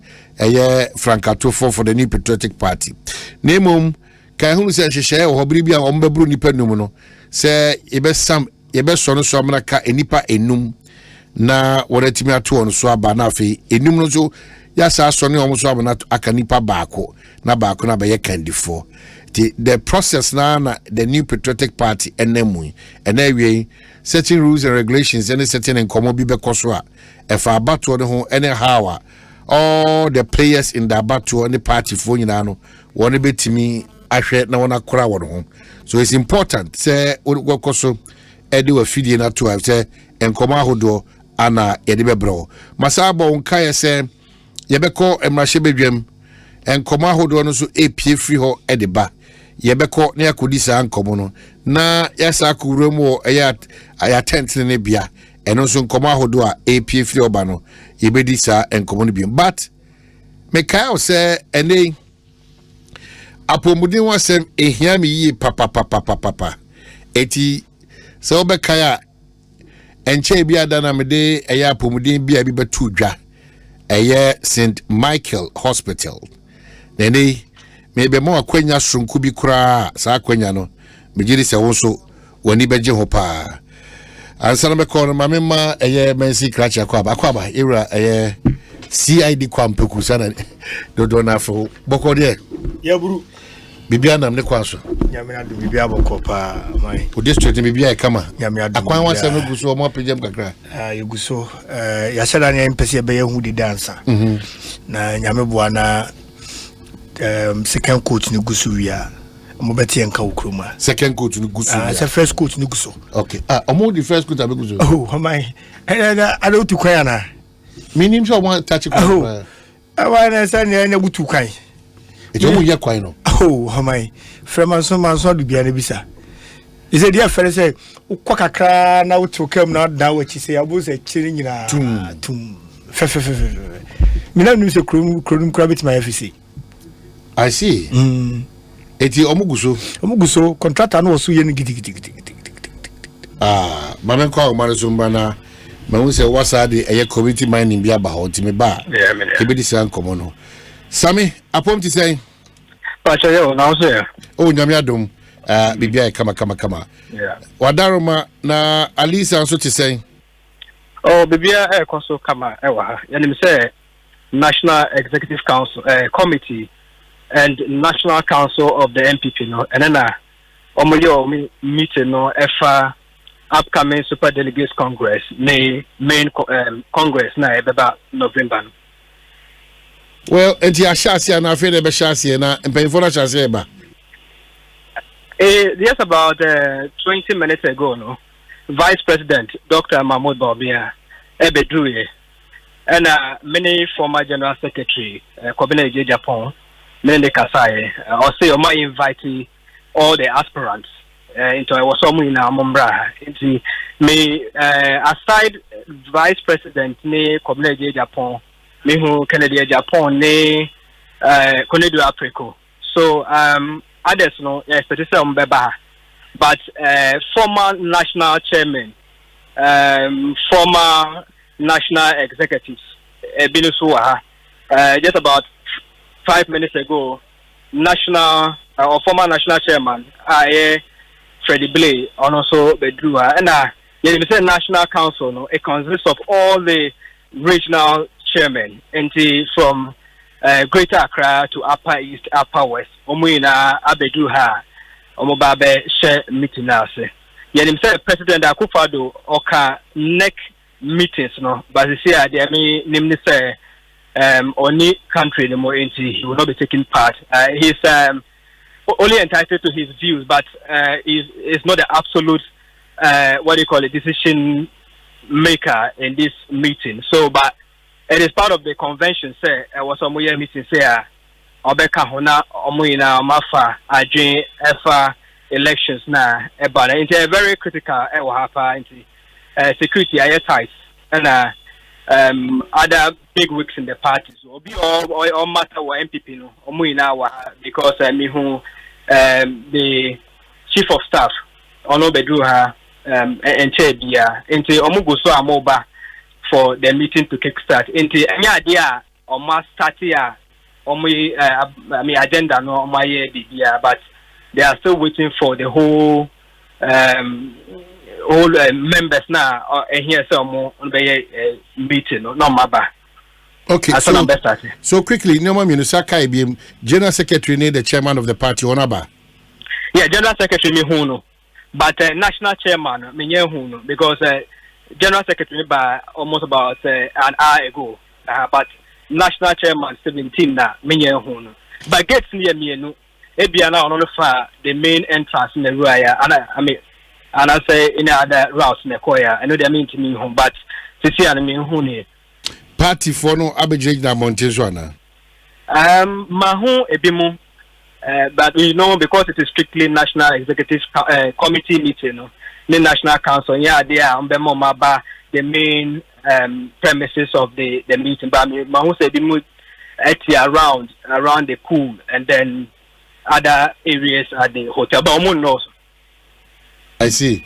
frankatofo for the New Patriotic Party nemum kai hunu se hyehyɛ ho biribi a ombabru nipa num no se yebeso no so amna ka enipa enum na wonatimi ato on so aba na afi enum no so ya sa so ne omo so aba na aka nipa baako na be ye candidate the process na the New Patriotic Party enemu enawie certain rules and regulations and certain enkomo bi bekoso a efa abato ne ho ene how all the players in the abato and the party fo nyina no woni betimi ahwe na wona kora wo ho so it's important say wokoso edi wa fidie na to say enkomo ahodo ana yede bebro masabo nka ye say yebeko emrahye bedwam enkomo ahodo no so epie free ho edeba yebeko na yakodi sa nkomo no na yasa kurom wo aya tent ne bia eno so nkomo ahodo a epie free oba no yebedi sa enkomo no bi but me kai o say ene apomuden wasem ehia me yi papa eti so be kai a enche bi adana me de eya apomuden bi a bi betu dwa eye St Michael Hospital nene me be mo akwanya sonku bi kura sa akwanya no me giri se wonso wani beje ho pa ansana me ko no mame ma eye mensi kracha akwaba era eye CID kwampeku sana do na fo boko de ya buru bibia nam ne kwaso nyamena do bibia boko pa mai o district bibia e kama nyamena akwan wasa me guso mo pejam kakra yeguso ya shada ne mpese be yehu di dansa na nyame boa na second coach ni guso wia mo beti enka ukruma second coach ni guso wia first coach ni guso okay omo the first coach abeguso oh mai I don't to kwaya minim so mo touch kwaya awana sa ne butu kwan ejo mo ye kwan no oh my friend so do bia na bisa is it there fere say ukwa kakra na utu kam na da wachi say abu say chiri nyina tum fe mina nu se kronum kra bit my FCC I see eti omuguso contractor no so ye ni gidi mamen kwa o so mbana ma say wasa de eye community mining bia ba ho ti me ba e be di san komo no Sami apom ti say Pacha yo na say oh nyame adom bibia kama wadaroma na Alisa so ti say oh bibia koso kama wa ha yanim say National Executive Council Committee and National Council of the MPP no and then omoyo meeting no efa upcoming Super Delegates Congress main Congress na ebeba November. Well, enti ashasi na afede be shasi na mpanyfo na shasi eba. Yes, about 20 minutes ago, no, Vice President Dr. Mahmoud Bawumia ebedruye and many former General Secretary Kwabena Japan, many Kasai, or say my invite all the aspirants into I was somewhere in Amombra. Me aside Vice President ne Kwabena Japan. Me who Canada Japan ne Konedu Africa. So others no especially Mbeba, but former national chairman, former national executives, just about 5 minutes ago, national or former national chairman, Freddie Blay, and also Bedrua, and you say national council, no, it consists of all the regional chairman from Greater Accra to Upper East, Upper West. Omuina abedu ha omobabe share meeting now say. Yenim say President Akufo-Addo oka neck meetings no, but you see there me nimni say only country no more he will not be taking part. He's only entitled to his views, but is not the absolute what do you call it, decision maker in this meeting. So but it is part of the convention. Say was some meeting. Say Obeka Hona Omuina Mafa Ajin Efa elections na Ebana. It's a very critical into security tight and other big wigs in the party. So be all matter what MPP no Omuina because the chief of staff Ono Bedruha and Chebia into Omuguso Amoba for the meeting to kickstart. Into any idea or mass start here, agenda no my idea, but they are still waiting for the whole members now here some more on the meeting no maba. Okay, so quickly, Nyoma Minusaka IBM General Secretary ne the chairman of the party Onaba. Yeah, General Secretary me huno, but national chairman me huno because General Secretary by almost about an hour ago, but national chairman 17 na me huno. But gets near me no, Ebiana on the main entrance in the Ruaya, and I say in other routes in the Koya. I know they mean to me home, but to see and me huni. Party for no abject na Montezwana. Mahu ebimu, but you know because it is strictly national executive committee meeting. No, the National Council. Yeah, they are the main premises of the meeting. But I who said the around the pool and then other areas at the hotel. But knows. I see.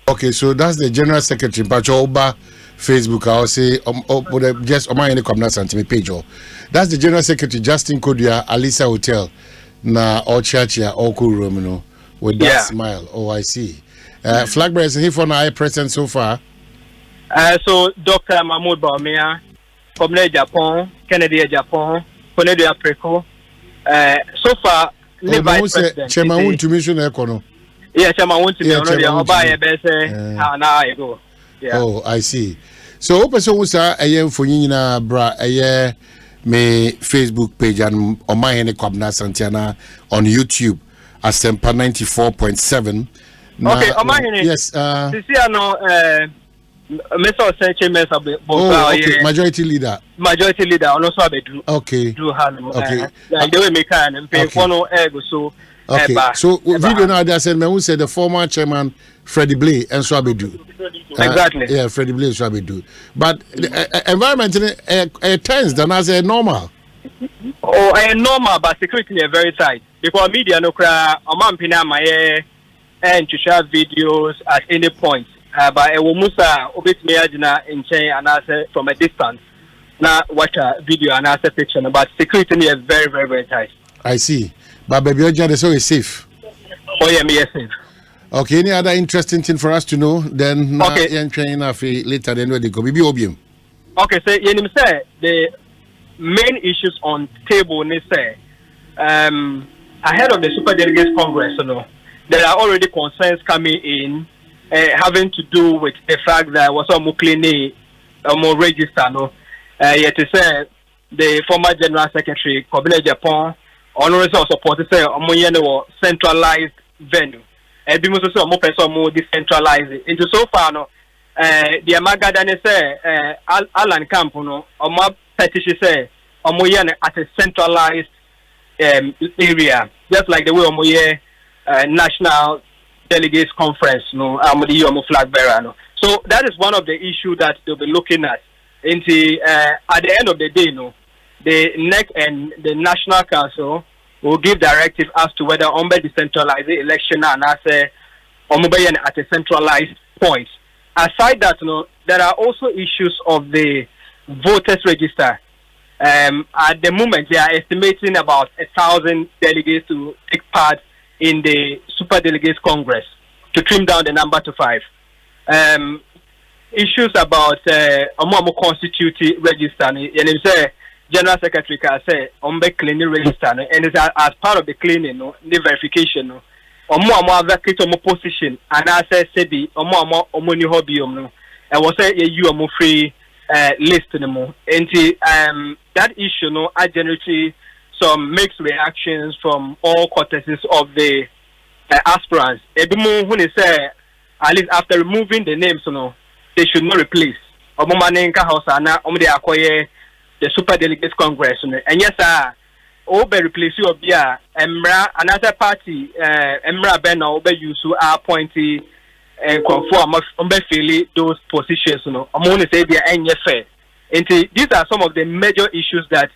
Okay, so that's the General Secretary. Pachoba Facebook. I'll say just Omanhene Kwabena Asante page. That's the General Secretary Justin Kodia Alisa Hotel. Na all church ya all cool room, you know, with that smile. Oh, I see. Flag bearers here for now present so far. So Dr. Mahmoud Baumia, Kwabena Japan, Kennedy Japan, Kennedy Apriko. So far, the Vice President. Chairman want to mention Ekono. Yeah, Chairman want to mention. Now I go. Yeah. Oh, I see. So, open so was a for Yina Bra a me Facebook page and Omanhene Kwabena Asante on YouTube Asempa 94.7. Okay, Omanhene. Yes. This year no Mr. Osenche okay. Majority leader. Majority leader. Also abedu. Okay. Okay. Like the way me can and pay for no ego so. Okay. So video now there said me who said the former chairman Freddie Blay and so abedu. Exactly. Yeah, Freddie Blay so abedu. But environment tense than as a normal. Oh, normal, but security is very tight because media no cry. Omampina my and to share videos at any point. But I will musa obit me ajina in chain and answer from a distance. Now watch a video and answer picture. But security is very, very, very tight. I see. But baby, you're so safe. Oh yeah, me is safe. Okay, any other interesting thing for us to know? Then okay, later then we go. Maybe obium. Okay, so you say the main issues on table ni say ahead of the Super Delegates Congress, there are already concerns coming in having to do with the fact that was a muklini more register yet to say the former General Secretary Kwabena Japan honorary support to say centralized venue. And be most of more person more decentralized into so far the Amagadane say Alan Camp or more petition say at a centralized area, just like the way National Delegates Conference, flag bearer. So that is one of the issues that they'll be looking at. Into at the end of the day, the NEC and the National Council will give directive as to whether decentralize the election and as at a centralized point. Aside that, there are also issues of the voters register. At the moment, they are estimating about 1,000 delegates to take part in the Super Delegates Congress to trim down the number to 5. Issues about constitutive register, and say General Secretary can say cleaning register, and it's as part of the cleaning, the verification, advocate position, and I say sebi ni hobby and was say you free list and that issue I generate some mixed reactions from all corteses of the aspirants. When they say at least after removing the names, they should not replace. The Super Delegates Congress, and yes, Obe replace you be Emra another party, Emra Ben Obe use appointee and conform those positions. I'm only say they are fair. And these are some of the major issues that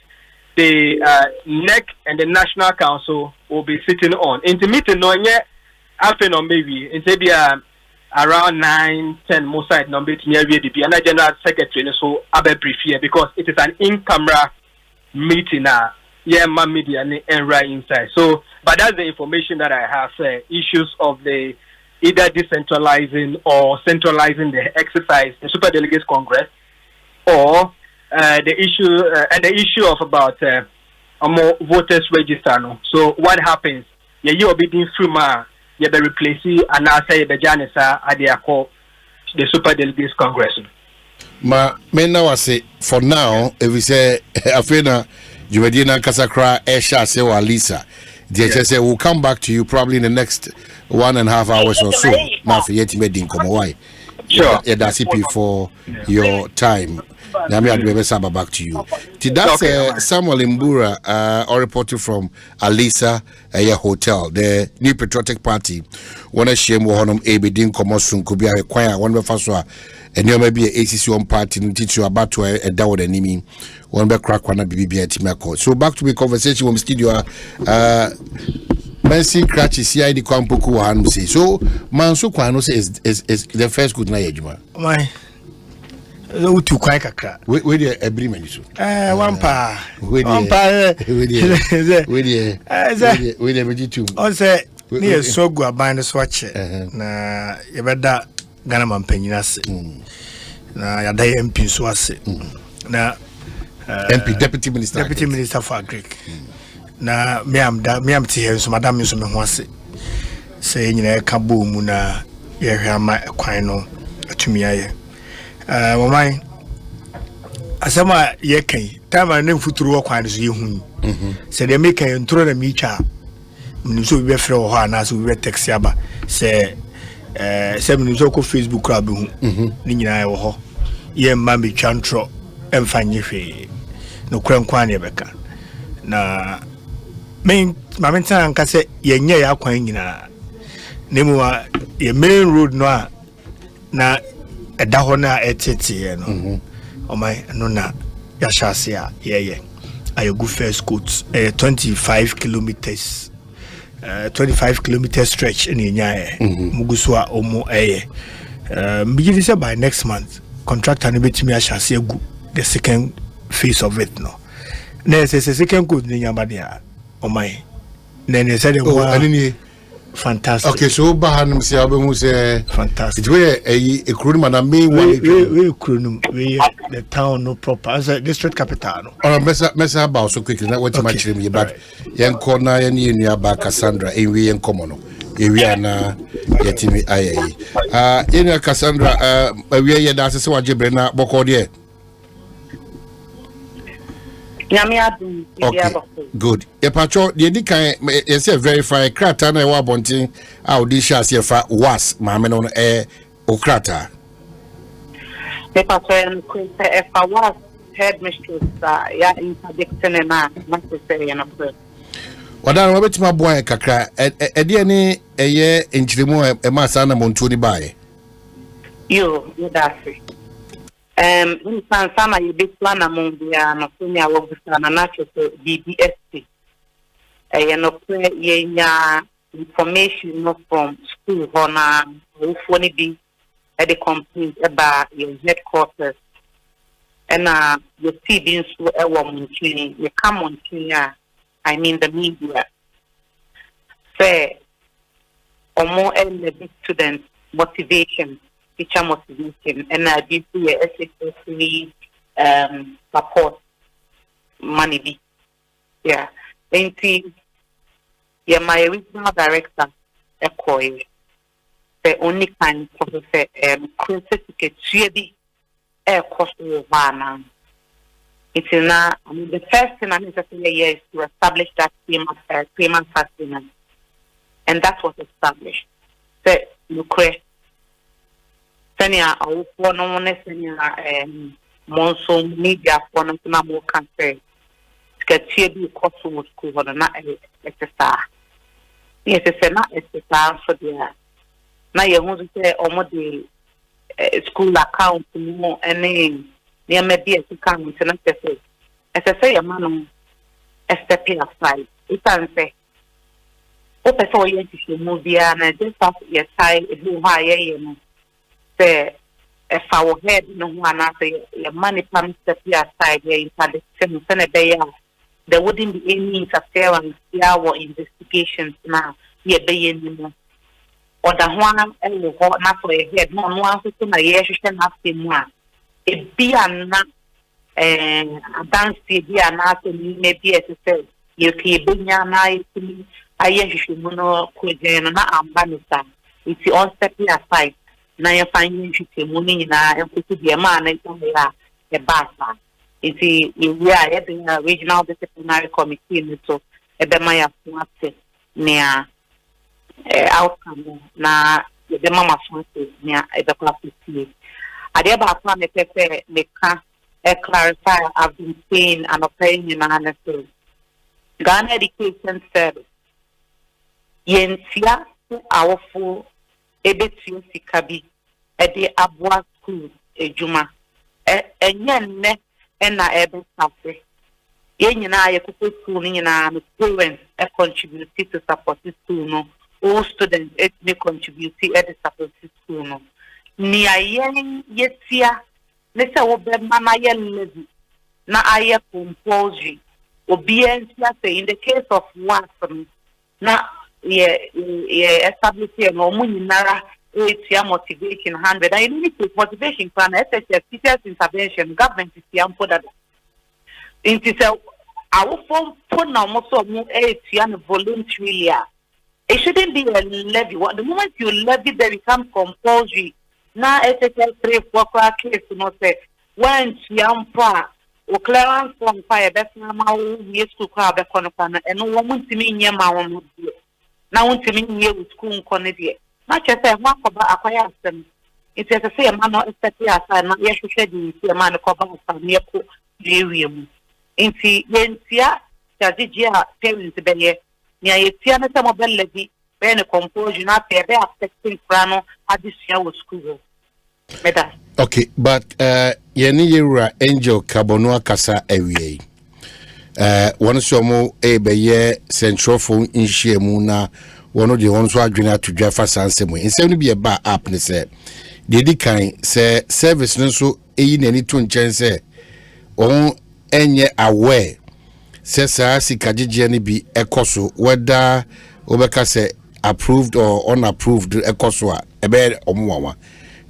the NEC and the National Council will be sitting on. In the meeting, after maybe in around 9-10 most side number to near the and General Secretary so Abe brief here because it is an in-camera meeting my media and right inside. So but that's the information that I have issues of the either decentralizing or centralizing the exercise, the Super Delegates Congress, or the issue of about more voters register. So what happens? You will be doing through you be replacing and now say the Janisa at the Super Delegates Congress. Now I say for now, if we say Afena Juvedina Kasakra Esha Sewa Lisa, say we'll come back to you probably in the next 1.5 hours or so. Now for yet made in Komawai. Sure. That's it for your time. Nyame adwebe saba back to you. That's Samuel Mbura or reporting from Alisa Hotel, the New Patriotic Party. One shame wo honom ebedin komosun ko bia rekwan a one be fa so a ene ma bi ACC on party no teach you about to e da with enemy one be crack one bibia timako. So back to the conversation with studio Mercy Cratchy CID Kwampoku Hanum say. So Manso Kwano say is the first good na yejuma. My utu kwai kakra. We dey agreement so. One pa. We dey vegetum. On say near so go aban so ache na yebeda Ghana mampanyina se. Na yada MP so ase. Na MP Deputy Minister for Agric. Na me am te here so madam so me ho ase. Say nyina ka bo mu na ye hwama kwan no atumi aye. Mamai asama ye kan time na mfuturu wo kwan so ye hu. Say dey make kan ntro na mi twa. Mnim so be frɛ wo ho ana so be text aba. Say mnim so ko Facebook kra be hu. Ni nyina ye wo ho. Ye mma me twa ntro emfanye hwe. No kran kwan ye beka. Na main time nka say yenye ya kwan nyina. Nemu ye main road no a na eda ho na etete no. O my no na ya shase a ye ayogu first court 25 kilometers 25 kilometer stretch in nya muguso a omo mbigi say by next month contractor no betimi a shase agu the second phase of it no. Na say second court ni nya ba dia o my na say the fantastic. Okay, so Bahanum say abu say fantastic. It way a kronum na main one. We kronum we the town no proper as a district capital no. Or messa about so quickly na what you match me but yen corner yen near back Cassandra and we en common. We are na yetimi aye. In Cassandra we are that's so waje na boko there. Okay, good. E pacho the edikan you say verify krata na wa bontin a odi sha se fa was maame no okrata. E pacho en ko se fa was headmistress ya interdicting na say na ko. Wadan wa betima boan kakra e de ni eye enchiremu e ma sa na montu ni bae. Yo that's in Sansana, you big plan among the Naponia Wobusana Nacho BBSC. Ye information not from school, Hona, who funny be at the complaint about your headquarters. And your feedings to a woman, you come on Kenya, I mean the media. Say, or more the students' motivation. Teacher motivation and I did see a support money be. Yeah. And my regional director Ekoi the only kind of certificate really cost over. It's now the first thing I need to say here is to establish that payment sustenance. And that was established. So Senia au no one senia monsoon media for no na mo kan say skatie bi koso school ho na exercise yes say na exercise for there na ye hu say omo de school account mo ene ne ma bi account na say ya manu step aside it can say o person ye ti mo bia na just as ye tie do ha ye no say if our head no one say your money comes step aside here in the same there wouldn't be any interference in our investigations now here be anymore or the one not for a head no one to my year nothing more it be an dance be an maybe as I said you can bring your night to me I should know it's all step aside. Na ya fanyi nchite muni na enkutu di ema na ita ya basa. Iti iwia ya the regional disciplinary committee nito ebe ma ya fuate na outcome na ebe ma fuate na ebe kwa fiti. Ade ba kwa me pepe meka clarify. I've been saying an opinion honestly. Ghana Education Service. Yensia our full ebetio sikabi ede abwa school ejuma. Enyen ne ena ebe safe. Yenyina yekuko school nyina no parents contribute to support school no. All students may contribute to the support school no. Ni ayen yetia nese obe mama ye levy na aye compulsory obedience say in the case of one na ye establish no munyinara etia motivation 100 and you need to motivation plan SHS teachers intervention government is for that into say our form put now most of mu etia voluntarily. It shouldn't be a levy. The moment you levy, they become compulsory. Now, SHL 3-4 case, you know, say, when Chiampa or clearance from fire, that's now used to crowd the corner, and no woman to me near my own. Now, to me near with school Connedia. Much as I want about acquire them. It is a say a man not expected as I not yet said you see a man of cover from near Miriam. In see, Yensia, Tajia, parents, Beyer. Nya yetiana se mobile levy be ne compose na pe be affecting plano addition with school. Meda. Okay, but yeni yura Angel Kabonoa kasa ewie. One so mo be ye central phone inhye mu na one of the ones who adwena to Jaffa Sansemo. Insem be a ba app ne se. Dedi kan se service no so eyi nani to nchen se on enye aware. Sesa sikajije ni bi ekoso whether obeka say approved or unapproved ekoso a ebe omuwa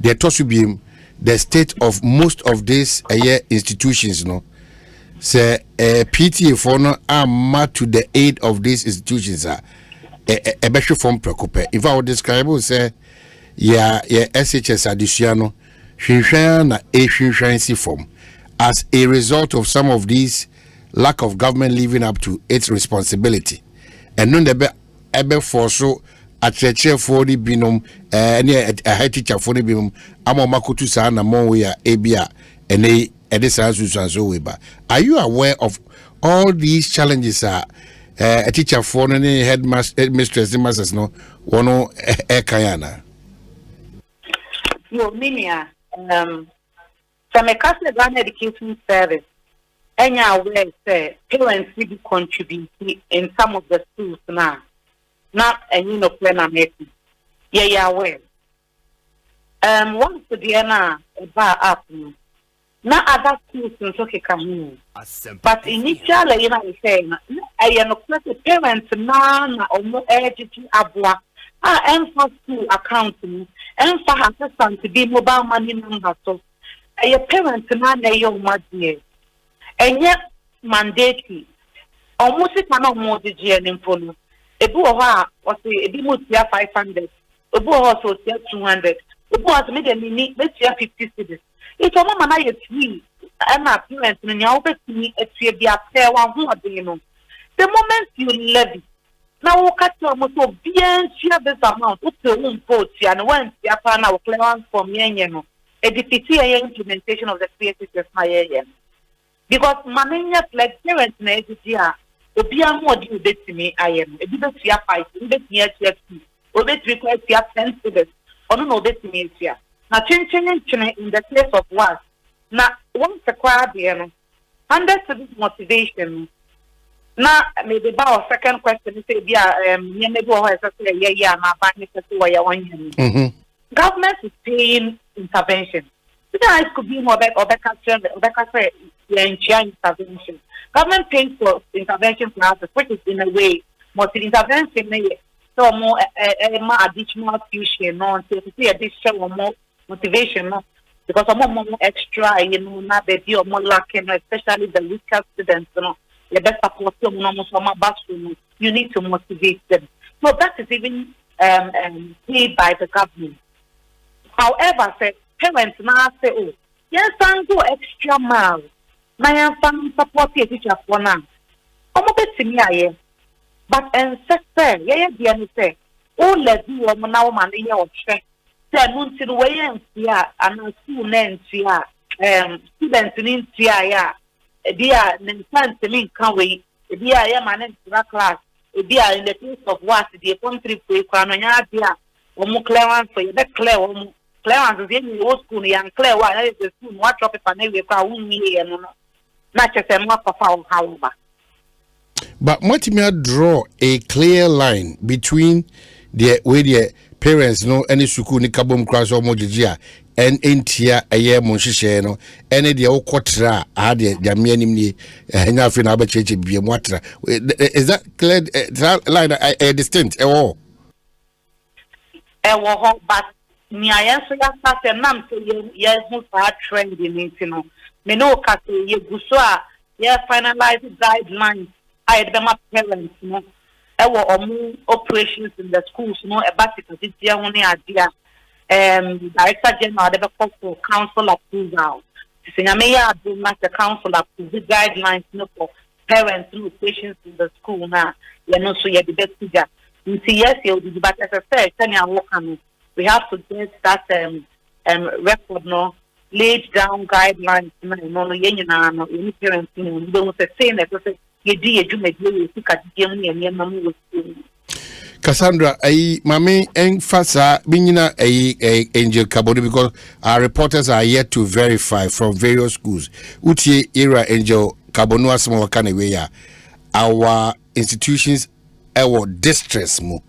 the tosu bi the state of most of these institutions no say PTA for no am to the aid of these institutions ebe hwe form prekope if I would describe say ya SHS additional hwehwan na hwehwan si form as a result of some of these lack of government living up to its responsibility. And none the ebe for so a church for the binum any a head teacher for the binum amo makutu sa na mon we abia and a so. Are you aware of all these challenges a teacher for any headmistress masters no one kayana? No, Minia, from a Catholic Education Service. Any aware say parents will be contributing in some of the schools now. Not a plan making. Yeah, aware. Once the Diana bar up. Not other schools in Soki. But initially, you know, saying, I am a parents now or more educated abwa. For school accounting, and for assistance to be mobile money number. So, a parent now, your mother. And yet, mandatory. Almost it man more the GN phone. A boa was a bit 500. A boa also 200. A boa made a mini, let's 50 cities. It's a woman I 3. And my parents and your best me at 3 be a pair 1 who are doing. The moment you levy, now we'll cut your most obedient share this amount up to one vote and once you are now clearance from Yen, a DPT implementation of the creative higher. Because managers like parents na edia obia mo di obetimi ayem ebi betia 5 obetimi atia 2 obetimi kwa atia 10 students ono no obetimi atia na chenchen in the place of work na one sekwa de no under this motivation na maybe ba second question say bia me maybe o say yeah na ba ni say wa ya wan yen government is paying intervention. The guys could be more back or back say intervention. Government pays for intervention classes, which is in a way multi-intervention. So more additional tuition, no, so to see additional more motivation, no, because more extra, you know, not baby or more lacking, especially the weaker students, you know, the best support you need to motivate them. So that is even paid by the government. However, say parents now say, oh, yes, I go extra mile. My family support a teacher for now. But ancestor, yeah, say, oh, let's do a now man in your check. Say, I want to weigh and see, and school names here. students in Tia, dear Nansan Semin Conway, dear man in class, dear in the case of what the country for Kranaya, dear, or more Clarence for the Clare, Clarence is in the old school, and Clare, why is the school, what drop it on every car, and not just a map of our however. But Martimia draw a clear line between the way the parents know any suku ni kabom crash or mojijia and entia a year monshishe no any the okotra had the mianimni enough in our church be a watra. Is that clear line a distinct all? But Nia so ya start nam so ye who start trending it no me no ka ye guswa ye finalize guidelines I them up parents no operations in the schools no e basic idea one idea director general the council approval sinya me ya do the council approve the guidelines no for parents no patients in the school na ye no so ye the best figure yes you but as I said tanya work we have to get that record no laid down guidelines no yenina no any parents no don't say that Cassandra, mami enfasa binyina Angel Kabodi because our reporters are yet to verify from various schools. Utie era Angel Kabono Asama Wakaneweya. Our institutions our distress mo,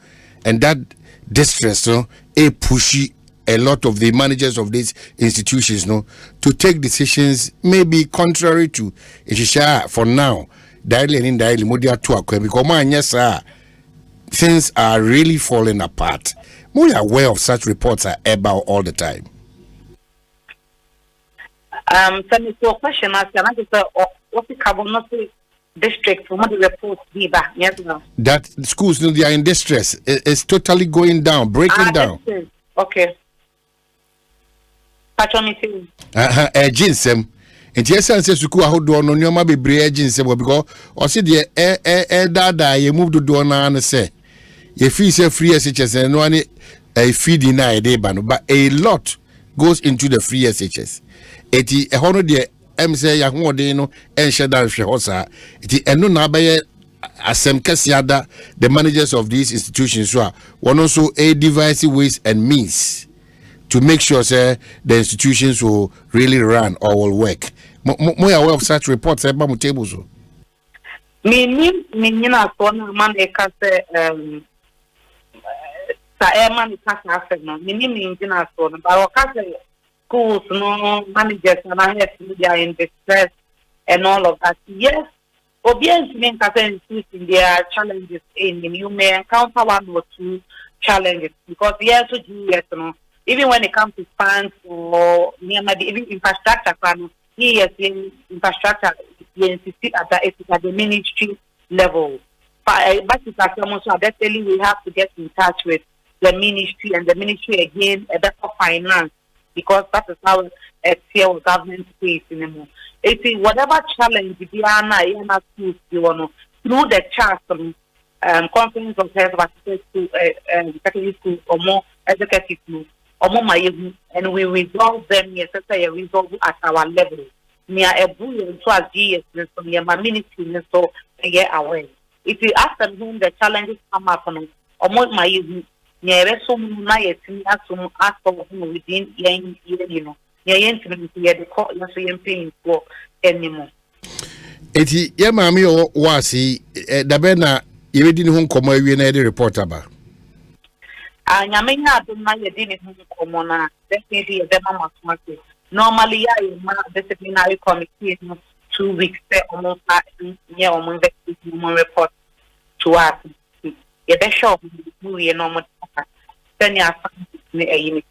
and that distress no a pushy a lot of the managers of these institutions no to take decisions maybe contrary to Ishisha for now. Directly and indirectly, Modia to Aqua because my yes, things are really falling apart. We are aware of such reports are about all the time. Send me to a question. I just what the Cabono district from the reports yes, no. That schools they are in distress. It's totally going down, breaking down. Okay. Patronity. Jinsem. And yes, I say suku ahodo no nyoma bebre agency because o se de dada ye move do do na an say ye fee say free SHS no ani feeding na e dey ba no but a lot goes into the free SHS eti e hono de em say ya ho de no enhye da hwe ho sa eti eno na abaye asem kesiada the managers of these institutions so one also a device ways and means to make sure say the institutions will really run or will work. More aware of such reports about my tables. Me na so na man e ka se sa e man ka sa afa no me na so no ba o ka se schools no managers na have media in distress and all of that. Yes, obvious men ka se in their challenges in you may encounter one or two challenges because yes so no even when it comes to funds or even infrastructure, infrastructure at the ministry level. But definitely we have to get in touch with the ministry and the ministry again a better finance because that is how a tier of government pays anymore. Whatever challenge we are through the charter, conference of health to secondary school or more executive school. And we resolve them, yes, resolve at our level. Near a bullion to as years, so near my ministry, so a year away. If you ask them whom the challenges come up on, or more my near so many some ask of whom within you know, the court, paying for anymore. Eti, ya mami o wasi, dabena, you didn't home come away and report about. Nyamenya adoma ye di ne hu komona definitely the mama smart normally ya disciplinary committee 2 weeks almost near investigation report to us ye be sure we normal senior ne eyi ne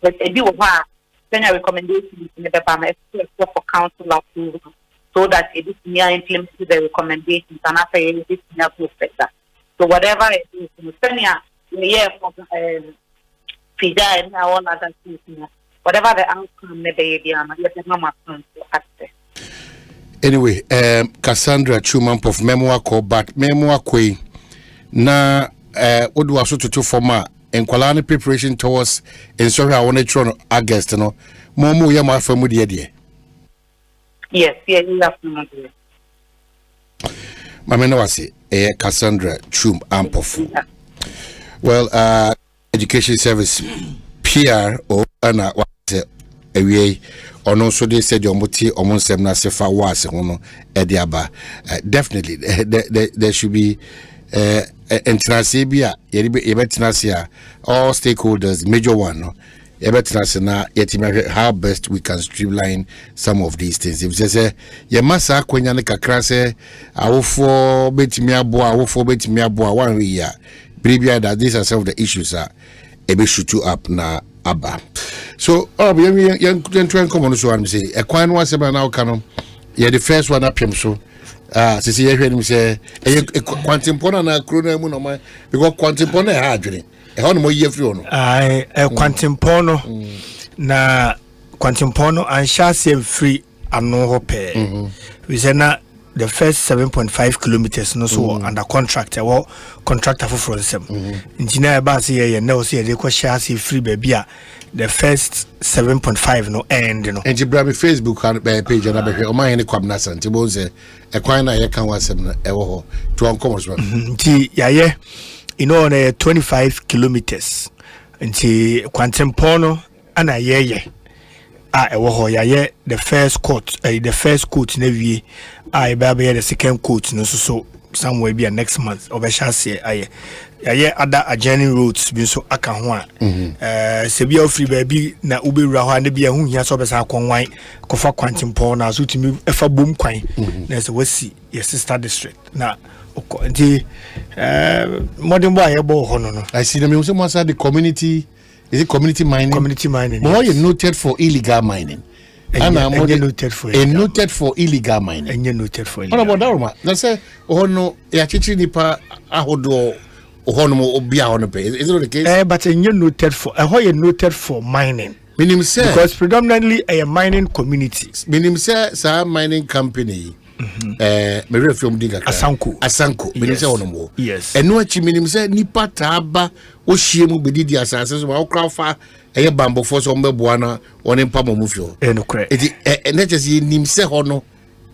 but e bi wo ha senior recommendations in the department for council approval so that it is near implement the recommendations and after it is near to that so whatever it is senior for FIDA and all other things, whatever the outcome may be, anyway, Cassandra Chuman of Memoir Call, but Memoir Quay na what was so to former enkwala preparation towards ensure I want to try August no mo ya ma famu de. Yes, definitely. Mama no say Cassandra Chum Ampofu. Well, education service PR or ana what away or also they said your moti or monsem na sefa was no ediaba. Definitely there should be entrasebia yebetrasia all stakeholders major one no yebetrasina yetimahwe how best we can streamline some of these things. If say ye masa kwenya ne kakra se awofo betimi aboa one we ya bribia that these are some of the issues are ebe shoot up na aba. So young come on so am say e kwan no aseba na okano ye the first one apem so sisi ye hwe nim say kwantimpona na krona mu no man because kwantimpona e ha adwene e ho no mo ye free no kwantimpono na kwantimpono ansha se free ano ho pe we say na the first 7.5 kilometers no so under contract contractor for them engineer ba say ye na o say they ko share say free baby a the first 7.5 no end no and Jibrami Facebook page na be Omanhene Kwabena Asante bo say e kwan na ye kan wasem na e wo ho to onkom so nti yaye you know on 25 kilometers nti kwantempono ana ye e wo ho yaye the first court na wie I be the second court no so somewhere be next month obeshase aye other adjoining roads bi so aka ho a se bia free baby na ubewura ho na bia hu hia so besa konwan kofa kwantimpo na so timi efa bom kwan na se wasi your sister district na nti modern boy ebo ho no I see them say mo say the community is it community mining but you noted for illegal mining. And I'm noted for illegal mining. And you noted for illegal. What about that? That's say no ya chichi nipa ahodo ohono obi ahono pay. Is it the case? But you noted for you noted for mining. Meaning say because predominantly a mining community. Meaning say sa mining company. Me film diga Asanko meaning say onomo. Yes. And no achi meaning say nipa taba o hie mu bedidi asase so wa crowfa eye bambo for so mbeboa na woni mpa momufio no kre eti just nim se ho no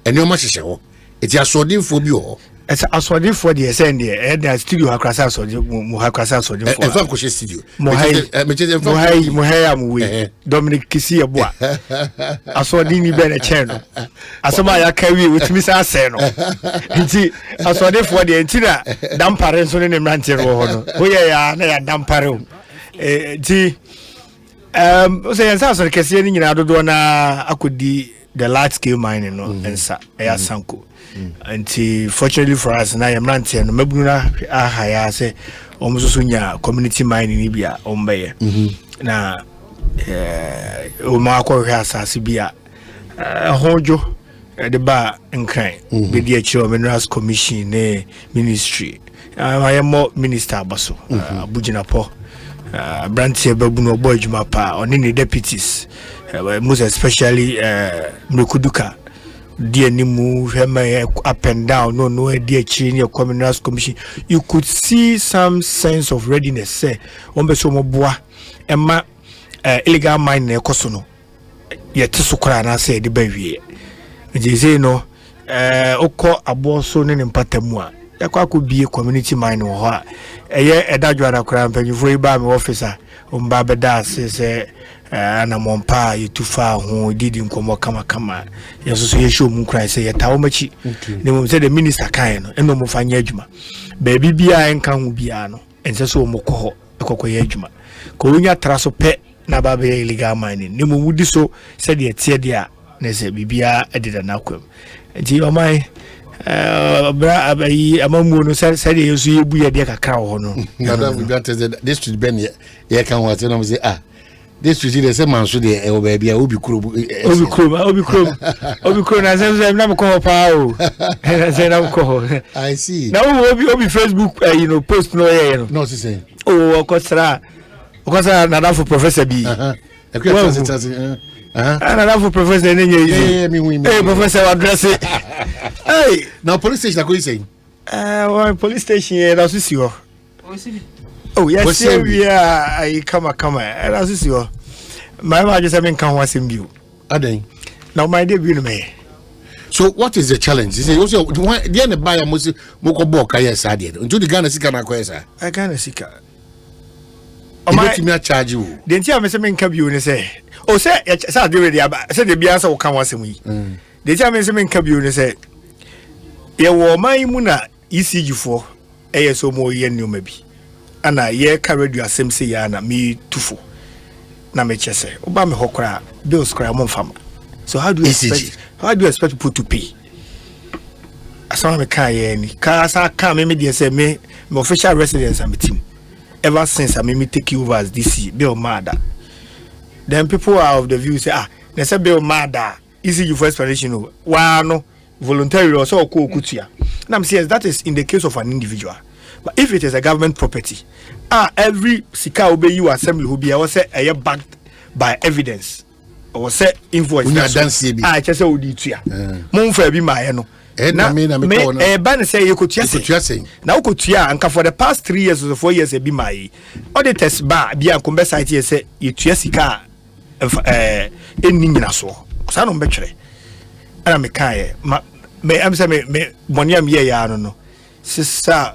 ene ma hyehye ho eti asodinfo bi ho esa asodinfo de send de na studio hakrasa asodin mu hakrasa asodinfo e fa ko she studio mo hai am we Dominic Kisi eboa asodin ni be na chen no asoma ya kawi wetimi sa se no nti asodinfo de nti na dampare so ne mrante ro ho no ho ya na ya dampare o nti so yansa so kese ni nyina dodo na akodi the large scale mining no ensa ya sanko nti fortunately for us na yamrante no mabuna ahaya se omususu nya community mining ni bia ombeye na o ma akọ hwe asase bia hojo de ba nkran be di achiro minerals commission ne ministry ayemo minister abaso abuginapo branche babu no boy juma pa oni ne deputies most especially Mekuduka the animu up and down no dear change your communal commission. You could see some sense of readiness say ombe so moboa emma illegal mining ekosono yet sukura na say the bawie je say no okọ aboso ne mpatamu a yakwa ko bie community mining ho a eye edadwo anakora mpanyufo iba me officer omba beda say ana mompa yutufa ho didi nkomo kama yeso ye show mu kran say yetawo machi ne mo say the minister kan no eno mo fanya adwuma ba bibia enka ho bia no ense so mo kɔ ekokoye adwuma ko wonya traso pe na ba be illegal mining ne mo wudi so say de tie dia na say bibia edida na kwam nti o mai bra abayi amamu no say de yeso yebu ye de kakra ho no madam we got this to ben ye kan what no say this is the same man so the baby obi kro na say na me ko pa o say na ko I see now obi Facebook post no here no no say oh okosra na for professor bi na for professor nenye hey professor address hey now police station ko say police station here na so si ho Oh yes, yeah, I come. And as you see, my just having come once in view. Now my debut me. So what is the challenge? You say also the end buyer must moko boka yes ade. Until the Ghana sika na kwesa. I Ghana sika. My me charge you. The entire me say me nka biu ne say. Oh say say dey ready aba. Say dey bia say wo kan wasem yi. The entire me say me nka biu ne say. Ye wo man mu na ECG fo so mo ye nneoma bi. Ana ye ka radio asem say ya na me tufo. Na me chese. Oba me hokra bills kra mo fam. So how do you expect people to pay? Asama me kan ye ni. Ka sa kan me dey say me official residence am team. Ever since I made me take you over as DC, Bill Mada. Then people are of the view say, they say Bill Mada, easy you for explanation. Why no voluntary or so kutia. And I'm saying that is in the case of an individual. But if it is a government property, every sika obey you assembly who be say backed by evidence. Or say invoice. Just say Udituya. Monfa be my no. Ban say you could say now could for the past 3 years or 4 years be my auditors bar be a combat site say you tiasika in so don't betray and I'm a kai me am say me moniam ye ya no sister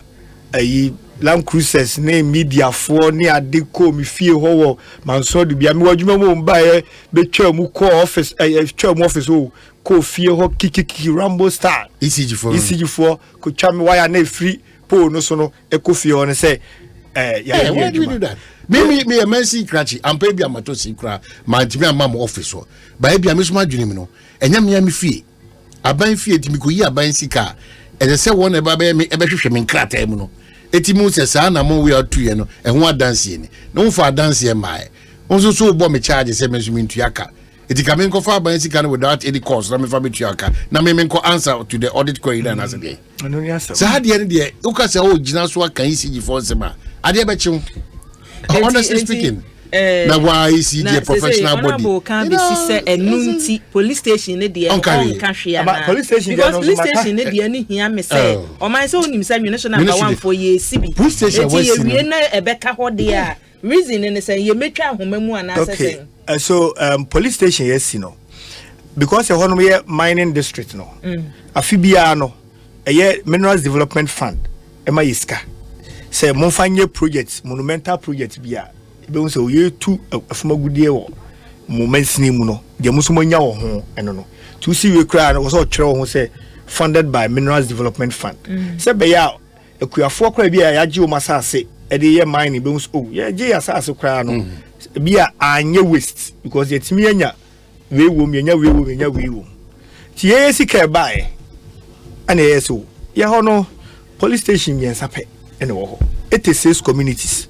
Land Cruisers name media for near Adiko me feel ho man so de bia me wadwuma mo ba be twa mu call office twa mu office o ko fie ho kiki Rambo Star ECG for ko twa me wire na free po no so no Ekofie on say yeah why do you do that me a mercy cratchy am pay bia matosi kra man timi am office ho ba bia me so ma dwene me no enya me fie aban fie timi ko yi aban sika e dey say one e ba be me e be hwehwe me nkrata mu no etimu se sa na mo we atu ye no e ho adanse ni no mfa adanse e mai onso so bo me charge se me so me ntuaka etika me nko fa ban sika no without any cost na me fa me tuaka na me nko answer to the audit query na say dey no ni answer sa de dey u ka se o gina so aka ECG for sema ade be chiu honestly speaking na why is the professional body you know say enunti police station ne dey on ka hwe na police station ne dey ani hia me say o man say onim say national number 1 for ye CB police station we wie na ebeka ho dey a reason ne say ye metwa ahomamu ana say so police station yes no because you hono ye mining district no afibia no minerals development fund ema yiska say monfanye projects monumental projects bia be so ye tu afumagudie wo moments ni mu no de muso nya wo ho eno no to see we kra no so kire wo ho say funded by minerals development fund say be ya ekuafo kra bia ya gi o masase e de ye mining be so ye gi asase kra no bia anye waste because ye timi anya we wo nya we wo ti ye sika bae ana ye so ye ho no police station yen sape ene wo ho 86 communities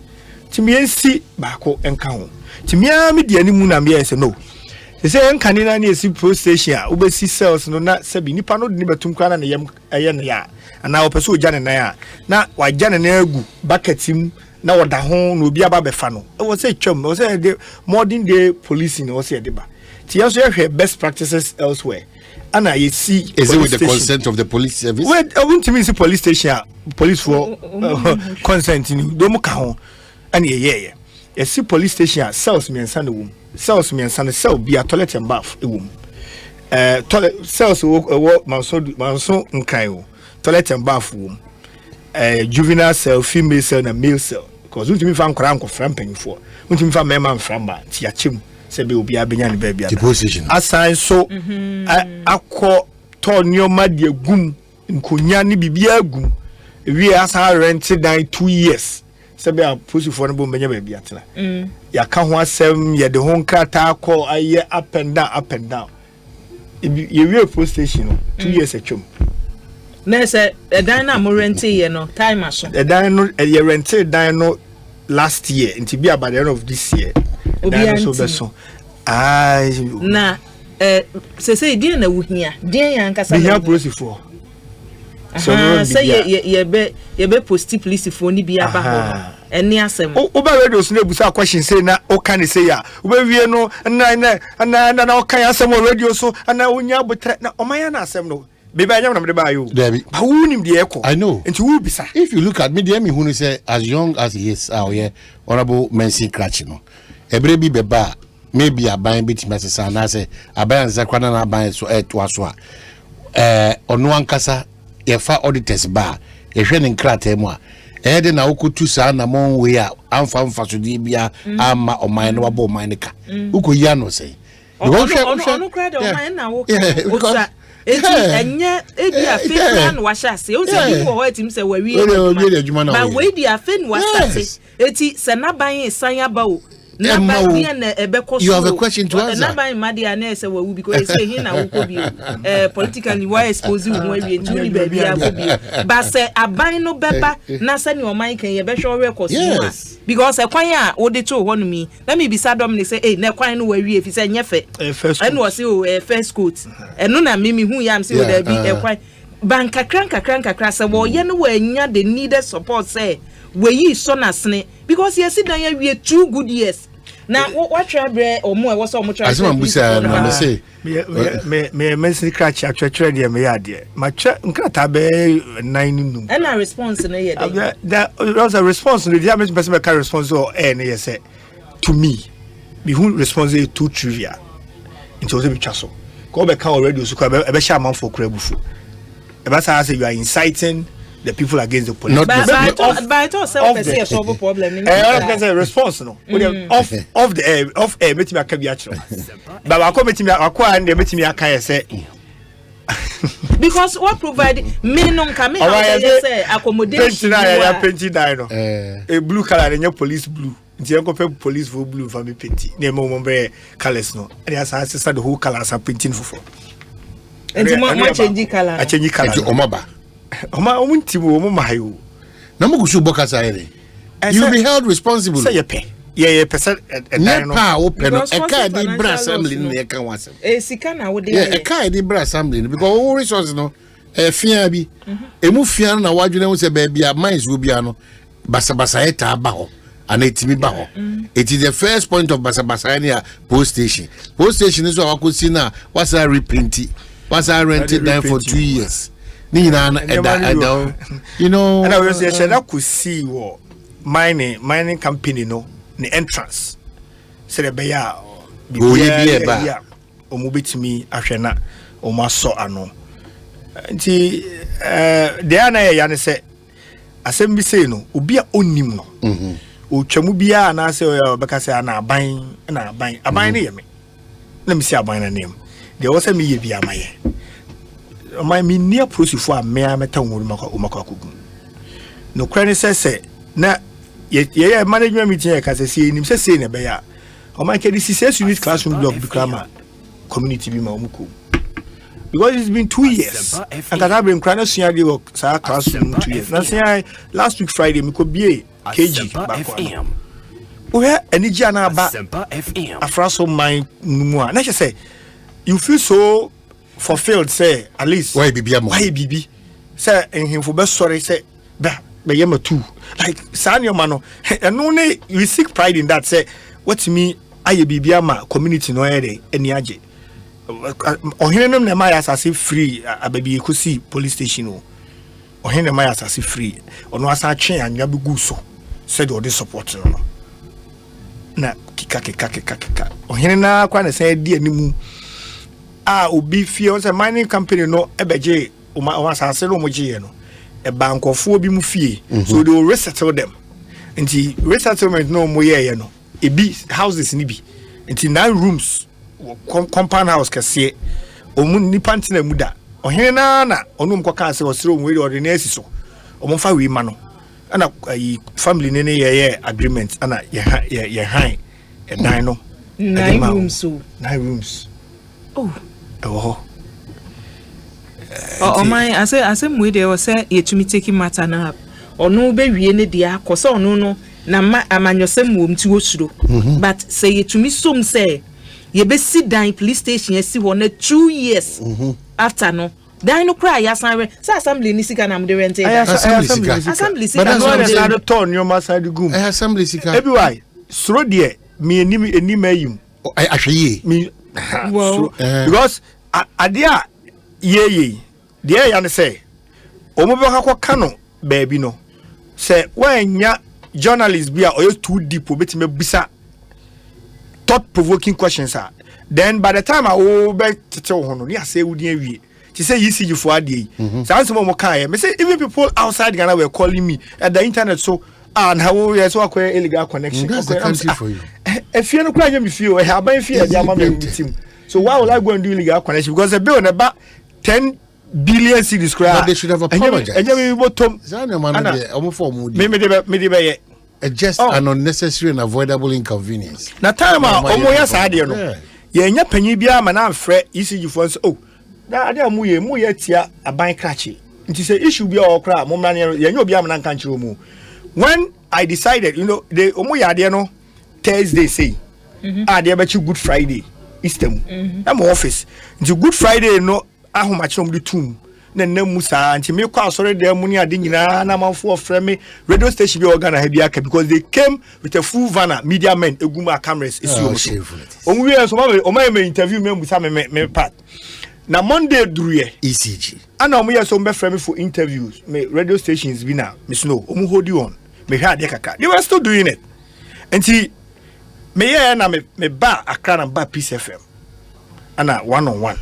timiensi bako enka ho timia media ni mu na me say no say enka ni na na esi pro station a obesi cells no na sabi nipa no de betum kwa na ne yem eye ne ya ana opeso oja ne na ya na waja ne na agu bucketim na woda ho na obi aba befa no e was say twam o say the modern day policing o say de ba ti aso ye best practices elsewhere ana ye see is it with the consent of the police service wait I want to mean police station police for consent ni do mu ka ho and yeah. You see police station cells me and sand womb. Cells me and sand cell be a toilet and bath a womb. Toilet cells walk manso nkayo. Toilet and bath womb. Juvenile cell, female cell, and male cell. Because we found crank of framping for. We found member from Tiachim. Say be a benyan baby. The position. Assign so I call Tonio Madia Gum in Kunyani Bibia Gum. We are rented 2 years. Sabe a pussy for no benya baby atena ya ka ho asem ye de ho nkata call aye up and down you we police station 2 years atwom na say e dan na mo rent ye no time aso e dan no ye rent dan no last year until be about the end of this year dan so beso na say dia na wuhia dia yan kasa be here police for so say ye be post police for ni bia ba ho eni asem o ba radio so na busa question say na o kan say ya o ba wie no na o kan asem radio so na onya botre na o man ya na asem no Maybe I am by you. Debbie. But who him the echo? I know. And who be if you look at me, dear me, who say as young as he is, honorable Mency Cratchino. A baby beba, maybe a buying bit messes and I say, a buy and Zakwana buying so to Aswa. On one casa, a far auditors bar, a training cratemwa. Eden na ukutu sana mon we a amfa mfa so di bia ama o man no abo man ka ukuya no say ono credit o man na wo osa enye edia fe na wa shase o say bi wo etim say wa wi ba we dia fe na wa start eti se na ban san aba o na ba dia na ebeko so you have a question to answer na ban ma dia na say wa wu because say hin na wo ko bi politically why expose you mo wi nti ni ba bi a bi ba say aban no beba na say ni o man kan ye be hwe record so because kwan a wo de to ho no mi let me be sadom ni say na kwan no wa wi efi say nyefe and was say first coat eno na mimi hu yam say there be kwan ban kakran say wo ye no wa nya the needed support say we yi so na sene because you see dan ya wi 2 good years na what trabre or more was so much as man busa na say me scratch actually there me ade ma nkrata be 9 num and a response na ye that was a response the damage person can response or na say to me be who response to trivia it was be chaso ko be can already so ko be sha man for krabufu e ba say you are inciting the people against the police. But I thought self-esteem solve a problem. A response no. Off air, make me be actual. But I come me akwa and make me aka say. Because what provide me non come say accommodation. Painting no. A blue color and your police blue. Nti enko pe police for blue for me painting. Na mo be colors no. And as I say the whole colors are painting for. And mo change color. I change color. Omaba. Omuntimu omumayo na mugusu boka saire you be held responsible say ye person nepa open no e ka di bra assembly no ye kan wasem sika na wo de e ka di bra assembly because all resources no fia bi emu fia na wadwene wo se ba bia mines wo bia no basabasa eta ba ho ana etimi ba ho it is the first point of basabasa near post station is akosi na wasa reprinti wasa rented down for 2 years you know, and I was say that could see what mining company no the entrance. Say the beya be omubitimi ahwena omaso ano. Nti there na ya ne say asem bi say no obi a onim no. Otwamu bia na say obeka say na aban ne ye me. Na me say aban na name. There was a me ye bia maye. My near process for me I met Umaka. No cranny says, na ye management meeting, I can say, him say, a bear. Or my case, he says you need classroom block become community be Mamuku. Because it's been 2 years, and I have been crying work, classroom 2 years. Now, last week Friday, we could be a KG. Where any Jana back a frasso mind, Numua. And I say, you feel so fulfilled, say at least why bibi say and him for best sorry say that be yema too like sanyo mano and only we seek pride in that say what me aye bibiama community no ere eni age ohenem na my asase free ababi Ekosiisen police station o ohenem my asase free ono asa twen anya begu so said all the support no na kika ohenem na kwa na say di animu obi fie on say mining company no ebeje o asase no mo je no e bankofo obi mu fie so they will resettle them nti resettlement no mo ye no ebi houses ni bi nti 9 rooms compound house kase omu nipa ntina mu da ohene na onu mkoka ase osire omu eri ordinary so omu fa wi ma no ana family ne ye agreement ana ye han e dan no 9 rooms so 9 rooms oh my I say we dey say yetumi taking matter na onu be wie ne dia akoso onu no na ma amanyosem wom ti osuro but say yetumi som say ye be sit down police station ye si one 2 years after no dan no cry ya san say assembly ni sika na mo de rent assembly sika no dey turn your master the gum assembly sika every why suro de me enim ayim ahwe me well because adia ye dear yan say Omobo Kano baby no say when ya journalists be or too deep bit me bisa thought provoking questions are then by the time I will be to tell hono ya say we she say you see you for adi some more kind me say even people outside Ghana were calling me at the internet so and how we so acquire illegal connection. That's the country for you. If you no cry me feel I have been fear their mama team. So why would I go and do illegal connection? Because the bill on about 10 billion cedis but they should have apologized. Just an unnecessary and avoidable inconvenience. Na time omo ya saade no. Ye nya panyi bia ma na mfre ECG for so da ade amu ye tia aban krachi. Nti say issue bia okra mo mra ne ye nya obi am na kan kire mu. When I decided, you know, the omo ya de no Thursday say. Ade be Good Friday Easter mu. Am office. Nti Good Friday no ahoma chom de tum. Na musa nti me kwa sorry dem mu ni ade nyina na manfo ofre me radio station be organ ha bia ka because they came with a full van media men eguma cameras issue omu we so ma me interview me musa me part na Monday druye ECG ana omu ye so be frame for interviews me radio stations bi na me snow omu hold you on me hwa de kaka they were still doing it nti me ye na me ba Accra na ba Peace FM ana one on one.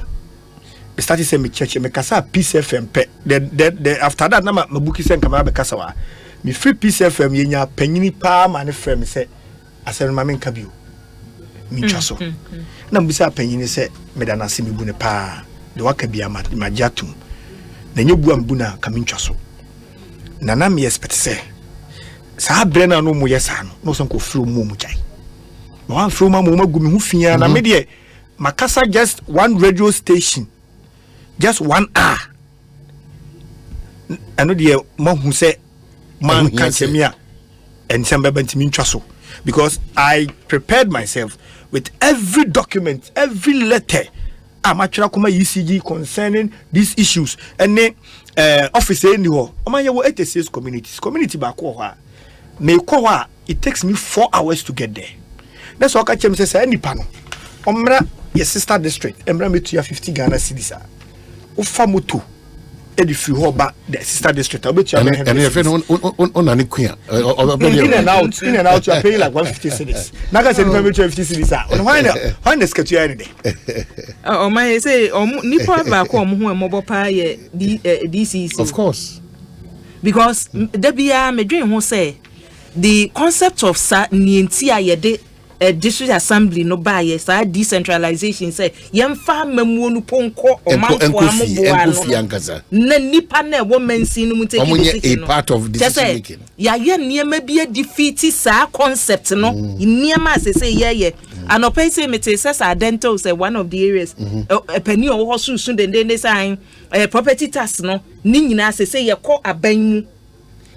I started saying me church me kasa Peace FM pe the after that na ma buki sen kama be kasa wa me free Peace FM yenya panyini pa ma ne frɛ me sɛ asɛm ma me nka bio me twa so na mbisa panyini sɛ me da na se me bu ne pa de waka bia ma jatum na nyebu am bu na ka me twa so na na me expect sɛ saa bre na no mo yesa no so nko frɛ mo jai no wan frɛ mo magu me hu fia na me de makasa just one radio station just 1 hour. I know the man who said man can't tell me and some so because I prepared myself with every document, every letter. I'm actually come ECG concerning these issues and then officer in the hall. Oh you 86 community back me it takes me 4 hours to get there. That's what I can say any panel. Omra your sister district, Emra me to 50 Ghana cedis. Ufamutu edi free hoba the sister district obet you and your friend on an queen in and out you are paying like 150 cedis naga say 50 cedis on why the schedule any day oh my say nipa ba ko omo hu emobo pa ye DCC of course because there be me dream who say the concept of nienti ayede district assembly no ba yes decentralization say yemfa mamuo no ponko omanfo amoboa na nipa na wo mansi no muteki decision a part of decision making ya ye niema bi defeat sa concept no niema say ye and open say meteses dental say one of the areas penny o ho so den say property tax no ni nyina say ye ko aban mu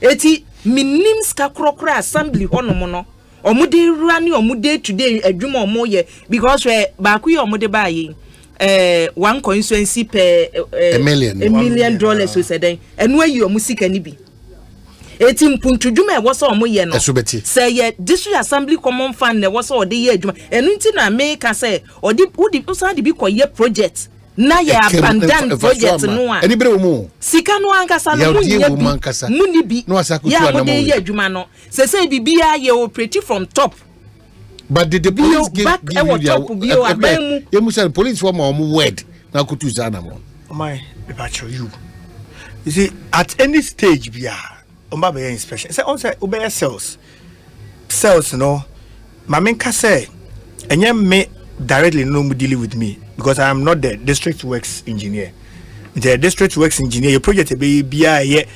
eti minim ska krokra assembly hono no omude rani omude today adwuma omoye because ba ku ye omude ba yi one constituency per $1 million so said enu ayi omusika ni bi eti mpuntudwuma e wo so omoye no say ye district assembly common fund ne wo so ode ye adwuma enu nti na me ka say odi so de bi koye project na ya abandon project no a anybody mu sika no ankasa no mu bi no asakutu ya mo de ye adwuma no say bibia ye operate from top but did the police give you you must say police form word na kutu sana mo my departure you see at any stage bia omba be inspection say on say obey cells no mamenka say enye me directly no dealing with me because I am not the district works engineer. The district works engineer, your project be the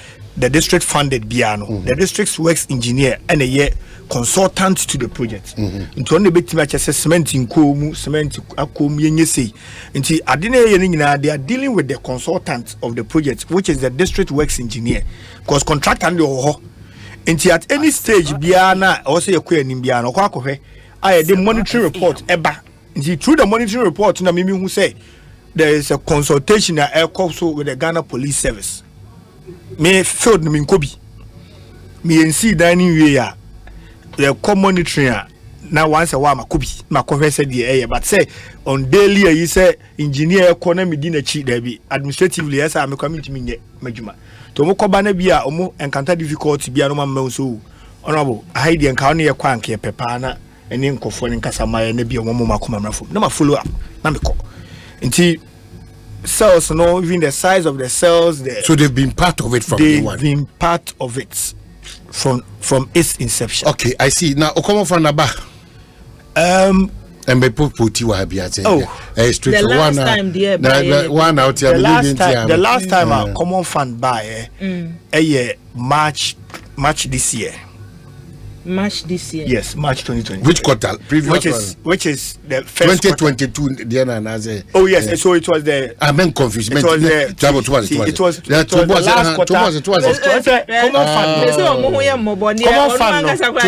district funded biano. The district works engineer and a year consultant to the project. Into only bit much assessment in Komu, cement akum yenye into adine they are dealing with the consultant of the project, which is the district works engineer. Because contract and your into at any stage biana also your queen in biano kwakohe. I the monitoring report eba. Through the monitoring report, na mimi who say there is a consultation at air also with the Ghana Police Service. Me field me kobi. Me see dining way the monitoring now once a while my said the but say on daily you say engineer economy dinner cheat there be administratively yes I'm coming to me majuma to mo koba na bia omo encounter difficulty bia no ma so honorable I hide encounter ye kwan ke pepa na ene nkofo ne nkasa ma na bia omo makoma mrafo na ma follow up na me ko nti cells no even the size of the cells there so they've been part of it from day one. They've been part of it from its inception. Okay, I see. Now Okomo from Naba. And me put wa bia say. The last time the one out here. The last time a common fan buy March this year. March this year. Yes, March 2020. Which quarter? Previous which is the first 2022 the oh yes, so it was the I meant confused. It was the last quarter. It was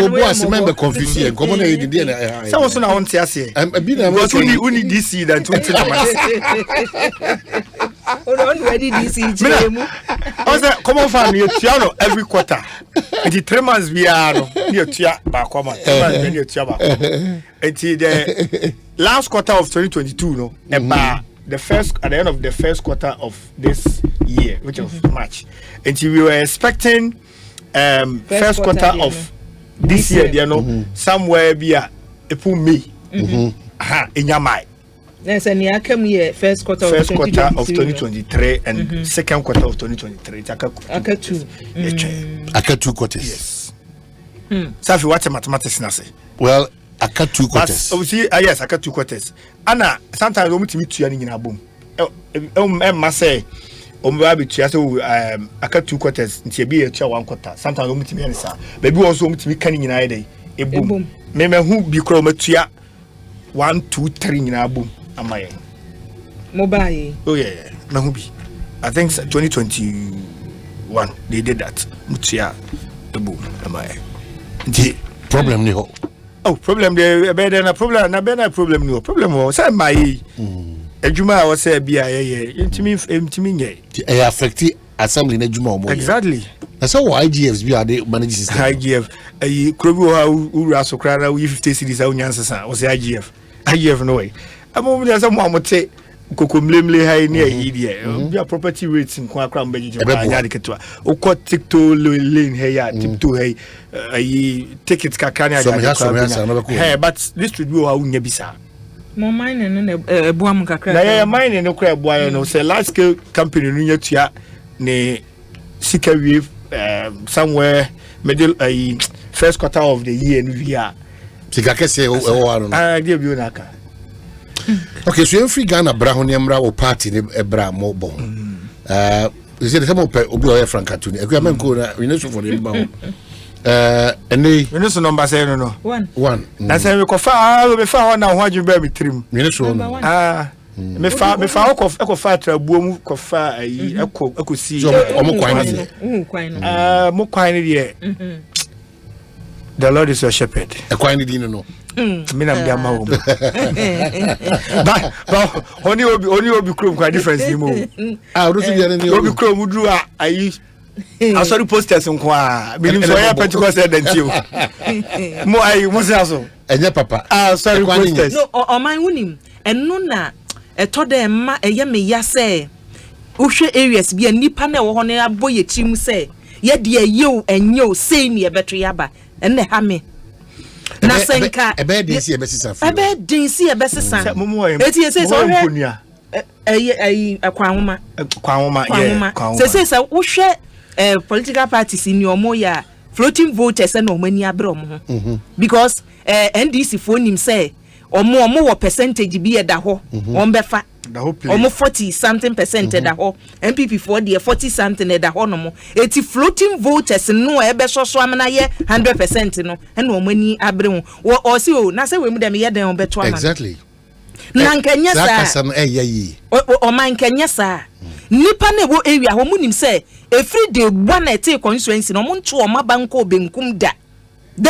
common fan member confused. Common idea. Some also na want to say. Because we need DC than 20 on ready DC. Also common fan you tiano every quarter. It 3 months we are tia ba kwama tia ba until the last quarter of 2022 no at the end of the first quarter of this year which was March until we were expecting first quarter of this year you know somewhere via April May in Yamai. Yes, and you come here first quarter of 2023 and second quarter of 2023. Aka 2 quarters. Yes. So what mathematics na say? Well, aka 2 quarters. Obviously, yes, aka 2 quarters. Ana sometimes we meet you any nyina bom. Ma say omba bi tua so aka 2 quarters nti be ya tua 1 quarter. Sometimes we meet me say. Baby also meet me kan nyina dey. Ebom. Me hu bi kro matua 1 2 3 nyina bom. Amaye. Mobile. Oh yeah. Na hu bi. I think 2021 they did that. Mutia ebom amaye. The problem ni ho. Oh, problem there better na problem na better problem ni ho. Problem ho say my adwuma I was say bia intimi nye. E affect assembly na adwuma o mo. Exactly. Na so IGFs bi are the manage system. IGF krobi ho uru asokra na 50 cities a unyansasa o say IGF no way. Amo mi say mo amote kokomlemle hai ni ayi dia bia property rates nko akra mbejije ba nya de ketwa ukọ tikto lane hey ya tipto hey ayi ticket kakra ni aja hey but this should be how nya bisa mo mine no ebuam kakra na ya mine no kra ebuam no say large scale company no nya tua ne sikawie somewhere middle first quarter of the year no via sikakese e wo no dia bi onaka. Okay, so every Ghana Brahon Yamra or party Ebra Mobo. Is it some obi or Francatuni? I mean, we know for the and they number say no. One. I say we go far now. What you baby trim? Me fa tra buom ko fa ekosi. Mo kwani de. The Lord is your shepherd. Ekwani di no. Mina mdia ma wo. Ba oni obi krom kwa difference ni mo. Odo so biare ni obi krom duru ayi. Asori posters nko a. Binim so ya Pentecost dentio. Mo ayi mo se aso. Enye papa. Sorry posters. No o man wunim. Eno na eto de ma eye me ya se. Uhwe areas bia nipa na wo ho na aboye chimu se. Ye de ayew enyew sei ne beto yaba. Enne ha me. Na senka ebe din si ebe sisa ebe din si ebe sisa eti ese so hwe akwanwoma se wo hwe political parties in your moya floating voters na omani abre omo because NDC for nim say omo wo percentage bi e da ho ombefa omo 40 something percent da ho MPP for the 40 something da ho no mo eti floating voters no ebe so amana ye 100% no na omani abre ho o si o na se we mu dem ye den obeto amana exactly na nkanya sa o man nkanya sa nipa na wo area ho mu nim say every day one ete constituency no mo nto o mabanko benkum da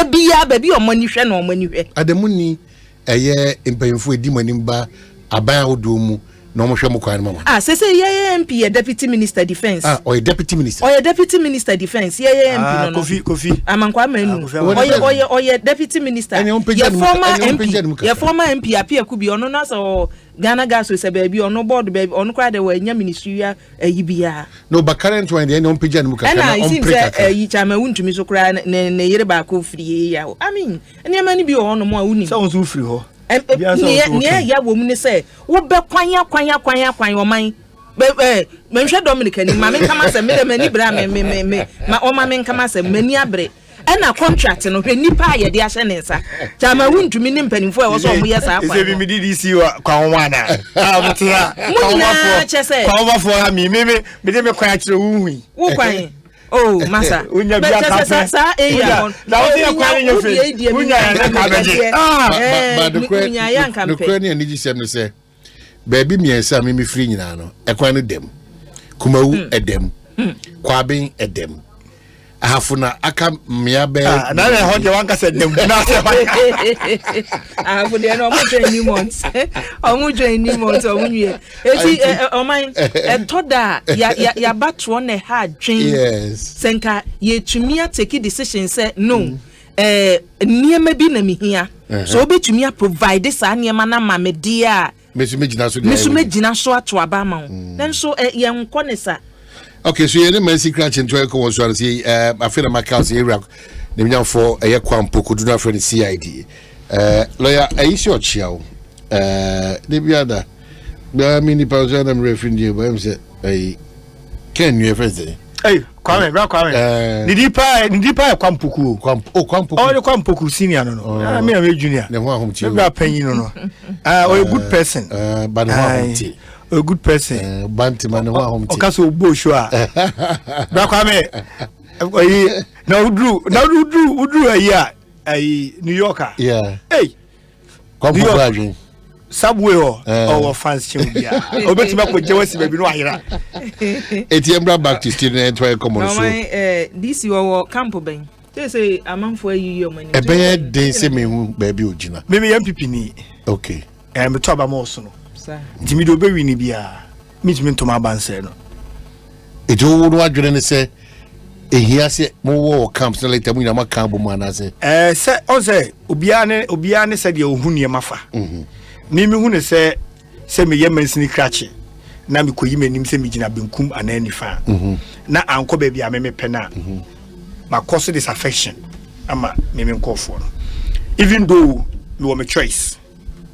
bia ba bi o mani hwe na o mani hwe adamuni eye mpanyimfo edi manim ba aban ahodo mu no mo hwe mo kwan mama say MP a deputy minister defense or deputy minister defense MP no Kofi amankwa manu oye deputy minister your former MP appear could be ono na so Ghana gas we say baby ono board baby ono kwa de we nya ministry ayibia no but current one dey no page no ka na on preka yi chama wuntumi so kra ne yere ba ko free ya I mean ene mani bi ono mo awuni so on so free ho ne ya wo mu ne say wo be kwan oman menhwe Dominic ni ma men kama se me de mani bra me ma o ma men kama se mani abre ena contract no hwe nipa ye de ahye ne nsa chama wuntumi ne mpanimfo e wo so mo ye sa kwa se bi mi DDC wa kwa won na mutia kwa won fo ha mi de me kwa akire wuhui wo kwan oh masa unya bia ka sa eya na wo ya kwa nye fe unya ya ka beje but the Ukrainian need sem no say baby mi ensa mi free nyina no ekwan no dem kumawu edem kwaben edem ahafuna aka mia be na na ho de wanka se dem na se ahafu de no mo join ni months o nwie eti o man toda ya batwo ne ha dwen senka ye tumi take decision say no niema bi na mihia so obetumi a provide sa niema na mamedia mesume gina so ato aba ma wo then so ye nko ne sa. Okay, so you're the secret and try to say, I feel my cousin Iraq, the young for a quampo could not for the CID. Lawyer, I is your child. The other, the mini person I'm referring to you, but I'm saying, can you ever say? Hey, Kwame. Did you buy a quampuku? Oh, the quampuku senior, no, I mean, a junior. The one whom you paying, no, or a good person, but a good person, Bantiman, home. Okaso Bushwa. Kwame. Now drew a year, a New Yorker. Yeah. Hey, come Subway or fans chimbia. Obetima ko jewesi baby no ahira. ATM back to student and try come on so. This your camp ben. They say amanfo ayi your money. E ben dey say me hu baby ogina. Me MPP ni. Okay. Me to aba mo so no. Sir. Ntimi do be wini bia. Me timi to ma banse no. Ejo wo no adwene ne say ehia se mo wo camps na later mu na ma camp bo mu ana say. Say on say obia ne say de ohunu ye mafa. Mimi hu ne se me yemansi krache na me koyi manim se me gina benkum anani fa na anko ba bia me pena ma cause disaffection ama me nkofo no even though me want my choice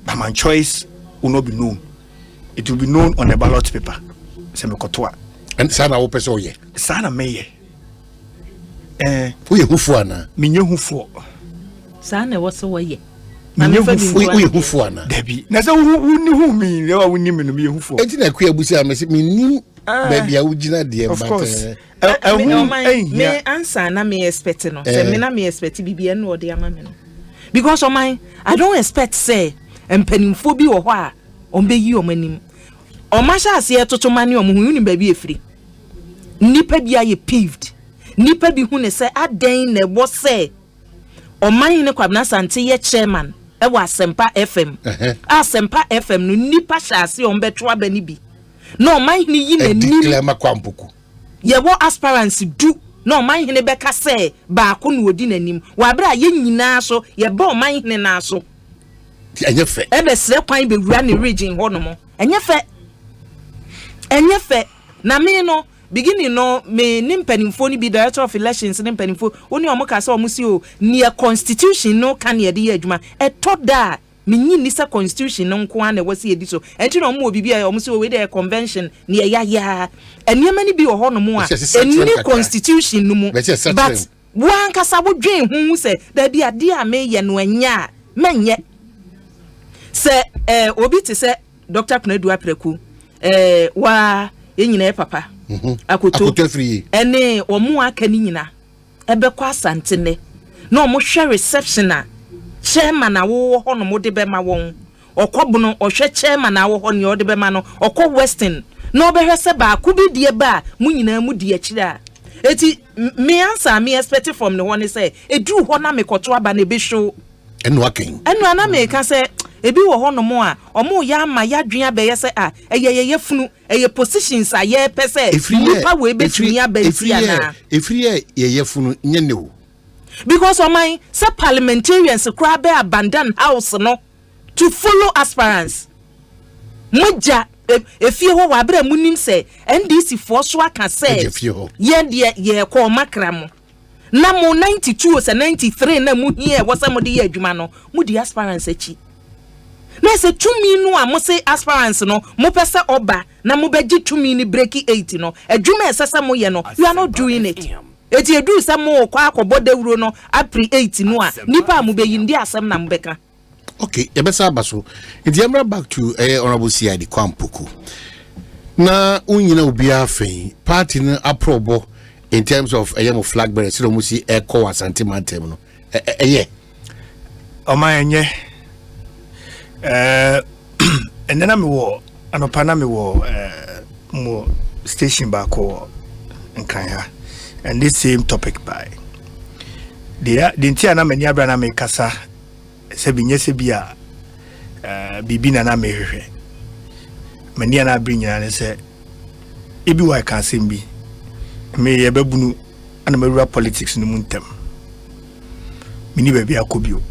but my choice will not be known. It will be known on the ballot paper se me kotoa and sana wo pese oye sana meye wo ye hufo ana me nye hufo sana wo so wo ye we hufo ana dabi na se wuni hu mi le wa wuni me no me hufo enti na kwa abusi am se me nim baby a wugina de mbata me answer na me expect no se me na me expect bibia no ode ama me no because on my I don't expect say empanimfo bi wo ho a on be yi o manim o ma sha ase etoto mane o mu hu ni baby efiri nipa bi aye peeved nipa bi hu ne se aden na wo se Omanhene Kwabena Asante ye chairman e wa Asempa FM. Asempa FM no nipa hyase on beto abani bi. No Omanhene yi na nim. Declare makwampuku. Ye wo aspirants du. No Omanhene beka se ba ko no odi nanim. Wa bra ye nyina so ye ba Omanhene na so. Enye fe. E be sre kwan be wura ne region ho no mo. Enye fe. Na me no beginning no me nimpanimfo ni bi director of elections nimpanimfo oni omoka se omusi o near constitution no kan ye de adwuma e toda me nyini se constitution no nko an na wasi edi so enti no mo obibi a omusi o we de convention ne ya eniema ni bi wo ho no mo a eni constitution no mo but wan kasa bo dwen hu se da bi ade a me ye no anya menye se obi te se Dr. Knedu Apreku wa yenyina papa akoto free ene omo aka ni nyina ebekwa Asante ne na omo hwe reception a chairman awo ho no mo de be ma won okobuno ohwe chairman awo ho ne o de be ma no okọ western na obehwe se ba ku bi die ba mu nyina mu die akira eti me answer me expect from the one say edu ho na me koto aba na be show enu aken enu ana me ka say ebi wo ho no mo a omo ya ma ya dwen abeye se a eye funu eye positions a ye pese nipa we betumi abesi ana efri ye funu nye ne wo because oman say parliamentarians kra be abandon house no to follow aspirants moja efie ho wa bra munim se NDC for so aka say ye de ye ko makra mo na mo 92 or 93 na mu here wasa mo de ye adwuma no mu di aspirants achi na se tumi no a mo say aspirants no mo pese oba na mo beji tumi ni break 8 no adwuma esese mo ye no you are not doing it eti edu se mo kwa akobo dawuro no april 8 no a nipa mo be yindi asem na mo beka. Okay, yabesa baso. If you back to Honorable CID Kwampuku. Na unyina ubia fe party na aprobo in terms of flag bearer so musi Eko Asante mantem no. Omanhene and then I'm war anopana me war mo station back in Kenya and this same topic by the ntia na mani abra na me kasa se binyese bia bibi na na mehwehwe mani na abrinya na se ebi wa kan sem bi me ye babunu ana mawura politics no muntem mini baby akobio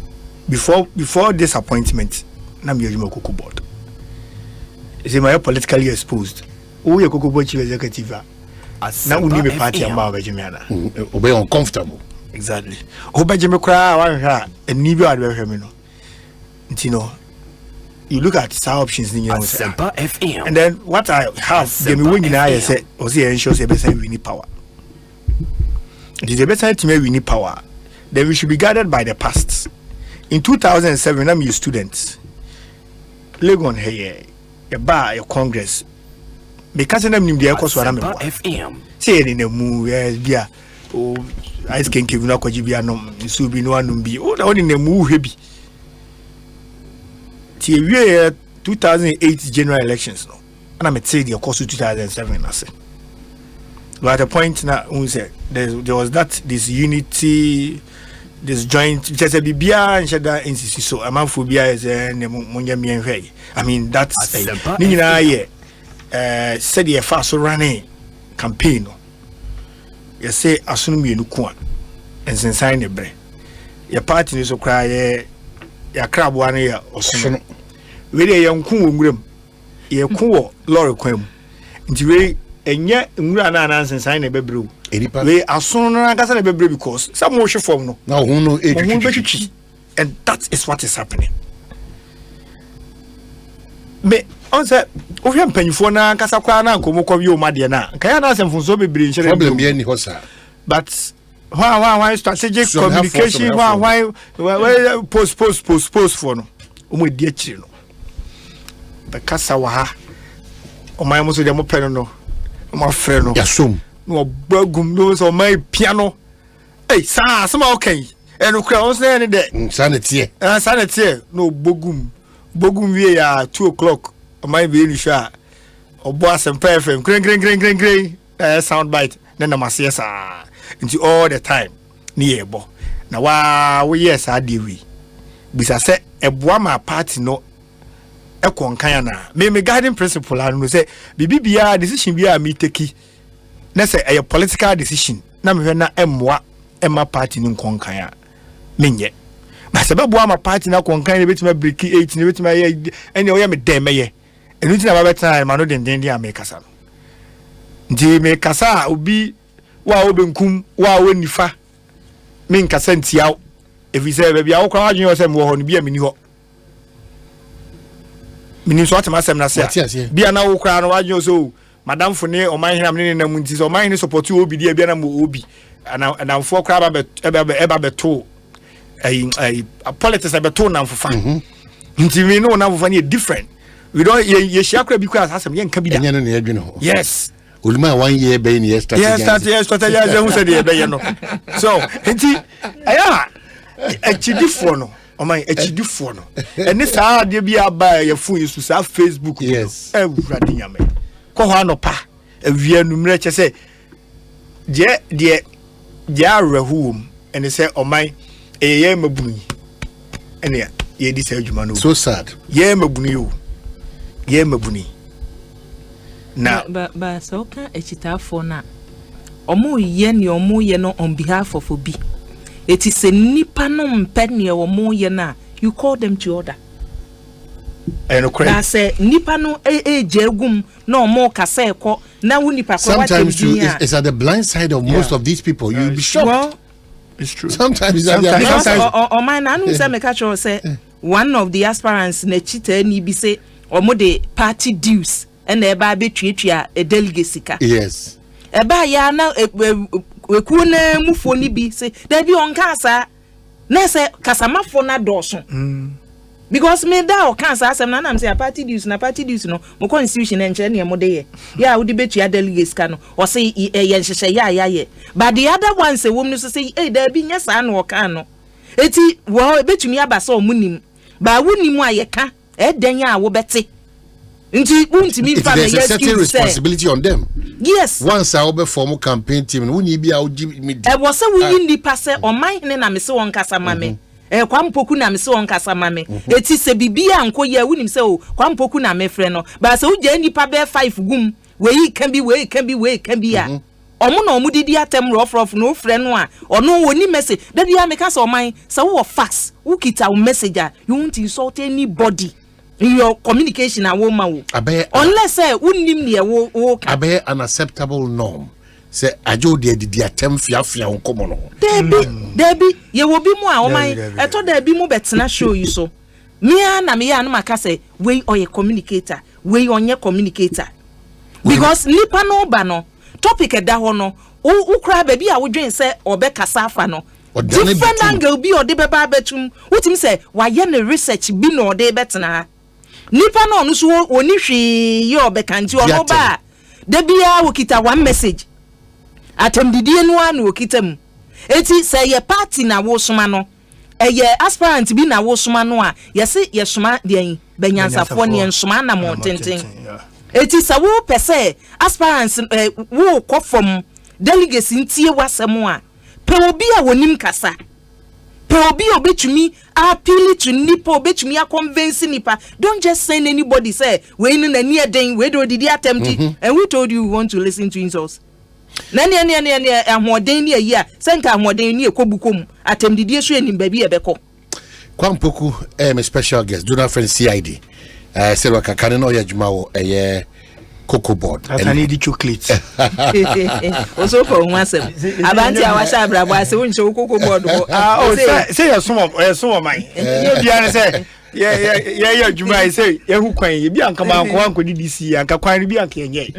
before this appointment na me yejuma Koko board is my politically exposed who ye Koko board chief executive na uni be party amba bejimiana obey uncomfortable exactly obejime kra wa hwa eni bi wa de hwe me no ntino you look at some options in your Asempa FM and then what I have the me win na say o say ensure say be say we need power the better to me we need power then we should be guided by the past. In 2007 I'm a student Legon here a bar a congress because I'm in the Ekosiise On FM say in the move yes bia oh ice can give no kwajibia no so bi no anum bi oh in the move heavy till 2008 general elections no and I'm say the course 2007 I say but at a point now there was this unity this joint just a bibia and shada NCC so amanphobia is munya mienhwe I mean that's ni na ye said the fast running campaign no you say asunu mienu ko a ensensan ne bre your party ni so cry ya krabo ane ya osono we dey yanku wonguram ye ko lorry kwam nti we enye nwura na anansensan ne bebrew we asono na kasa ne bebre because some mo hwefom no na ho no etwitwi and that is what is happening me on say ohwe mpanyifo na kasa kwa na nkomokọ bi o made na kaya na asemfonso bebre nhyere problem be ni ho sa but why strategic communication why post for no omo di akiri no the kasa wa ha o mai mo so de mo pɛ no mo afrɛ no yasom no bagum no so my piano sa sama okay eno kra on say any de sanete no bogum wie ya 2 o'clock my be ni sha obo Asempa FM green sound bite na mase sa into all the time ni ebo na wa we yes adewi bisa se eboa ma party no ekonkan na me guiding principle anu say bibia decision bia me take na say a political decision na me na emwa ema party ni nkonkan a menye na se beboa ma party na konkan na betima break 8 na betima ye ene o ye me dem ye enu ti na ba betan ma no den dia me kasa no ndi me kasa obi wa obenkum wa wonifa me nkasa ntiaw efise be bia wo kwa adwen yo se me wo ho no bia me ni ho mini so atema sem na se bia na wo kwa no adwen so madam fone Omanhene amne na munti so Omanhene support obi dia bia na mo obi na mfo kwa eba beto ai politics beto na mfofa nti we no na mfofa ni different we don't ye shakra bi kwa asem ye nka bi da enye no na adwen ho yes ulima 1 year be ni strategy yes strategy who said ye be no so nti aya achidifo no oman achidifo no eni saa de bi aba ye fu yesu saa Facebook yes ewurade nyame ko ho anopa awia numre che se de arehum eni se oman eye mabunu eni ye di say adwuma no so sad ye mabuni o ye mabuni na ba so ka echitafo na omo ye ne omo ye no on behalf of obi it is a nipa no mpe ne omo ye na you call them to order and I say nipa no jegum no more kasa eko na wu nipa kwa sometimes it's at the blind side of most of these people. You'll be shocked. Well, it's true. Sometimes it's at the blind side. Or man anu say me catch you say one of the aspirants na chita ni bi say omo the party dues and e ba be twetwa a delegacy ka. Yes. E ba ya na weku na mufo ni bi say da bi on kasa na say kasamafo na doso. Because me da o cancer asem na am say a party dues no mo constitution enche na mo dey ya wo di betu ya delegates ka no o say ye nhehye ya but the other one say wom no say da bi nya sa na o ka no eti wo betumi abasa o munim ba wunim a ye ka den ya wo bete nti wuntimi fa me yes certain responsibility on them. Yes, once I will form a campaign team we need be a me e wo say we ni pa say Omanhene na me se won kasa mame kwampoku na me se won kasa mame eti se bibia anko ye wunim se o kwampoku na me frɛ no ba se ugye nipa be 5 gum we can be a omo na omo didi atem rof no frɛ no a ono woni message da bia me kasa Oman se wo fax wo kita wo message you won't insult anybody in your communication a wo ma wo unless say wunim ne wo ka abe an acceptable norm. Say ajo de atem fiafia onkomo no debi ye wo bi mu a Oman eto da bi mu betena show you so me na me ya no maka say we oye communicator we onye communicator because nipa no ba no topic da ho no wo kra ba bi a wo dwen say obekasa afa no different angle bi ode beba betum wotim say wa ye ne research bi no ode betena nipa no no so oni hwe ye obekanti ono ba debi a wo kita one message atem didie no anu okitam eti say ye party na wo soma no ye aspirant bi na wo soma no a ye se ye soma de benyansafo ne nsoma na mo tenten eti sa wo pese aspirants wo ko from delegacy ntie wasem a pe obi a wonim kasa pe obi obetumi appeal to nipa obetumi a convince nipa. Don't just send anybody say we no na near den we do didi attempt and who told you we want to listen to insults. Nani ahoden ni ayi a senka ahoden ni ekobukom atemdidie so enim ba bi ebeko kwampoku my special guest do not friend CID say wakakane no ya djuma wo cocoa board atani di chocolate also for one sem abanti awasha abrabo ase won show cocoa board say so man you bia say yeah djuma say ye hu kwan ye bia nka man ko anko di DC anka kwan bia nka yenye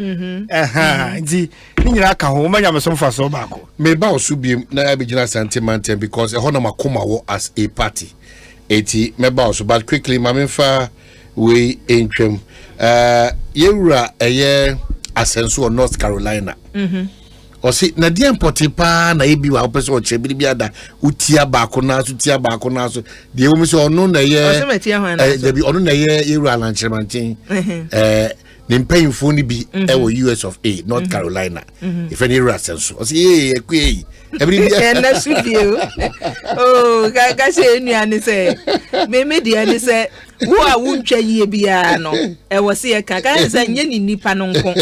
nti ni nyina ka ho manya meso mfa so ba ko me ba osu biem na abigina sentiment because e ho na makoma wo as a party eti me ba osu but quickly mamemfa we entwem yewura asenso North Carolina o si na die importi pa na ebi wa opese o che bi ada utia ba ko na so die wo mi so ono na debi ono na yewura lanchemantin ni mpanyimfo ni bi wo US of A North Carolina if any asenso o si ekwe every day na studio oh ga se nuane se me dia ni se wo a wuntwa yie bia no e wo se ka se nye ni nipa no nko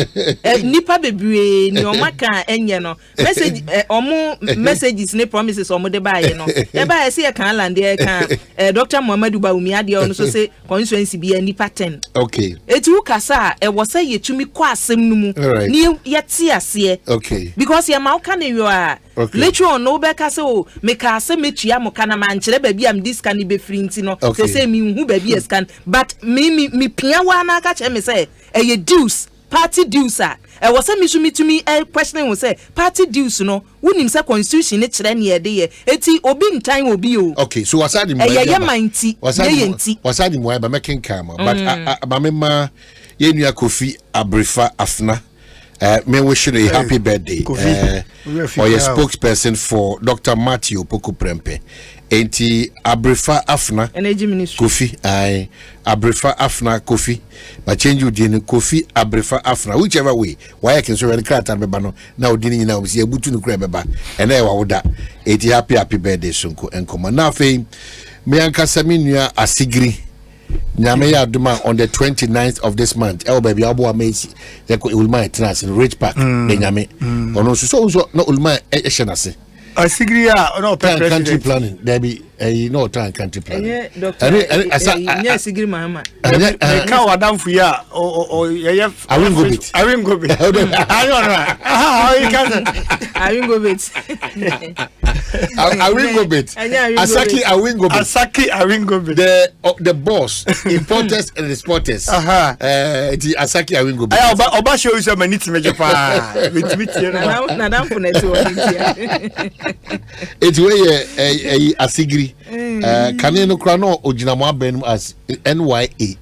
nipa bebre ni o maka enye no message omo messages ni promises omo de baaye no e baaye se ka land e ka Dr. Muhammadu Bawumi ade ono so se constituency bia nipa 10 okay eti wo kasa e wo se yetumi kwa asem no mu ni yeti ase okay because ya ma uka ne yo a later on no be kasa o me ka ase metua mo kana ma nkyere ba bia am this can be free nti no se mi hu ba bia scan but me pia wa na ka che me say e dues party dues a e was say me so me to me questioning we say party dues no wunim say constitution ne kire ne ye de eti obi ntan obi o okay so wasadi mo ye manti wasadi mo ba making calm but amema ye nua Kofi Abrefa Afna me wish you a happy birthday or your spokesperson for Dr. Matthew Poku Prempe enti Abrefa Afna energy ministry Kofi Abrefa Afna Kofi but change you din Kofi Abrefa Afna whichever way why I can so very crata beba no na odini nyina o se ebutu no kra beba ena e wa woda enti happy birthday sonko enkoma na fe me ankasa me nua asigiri nyame ya aduma on the 29th of this month baby abo amesi yako ulma trans in Rich Park de nyame ono so no ulma ehyenase asigiri no country planning there be no time country planning anya asigiri mama ka wadamfu ya I win go bit I don't go bit Asaki I win go bit the boss importers and exporters the Asaki I win go bit oba show you some minutes meje pa na damfu na ti woni it way asigiri kane no kra no ogina mo aben as NYA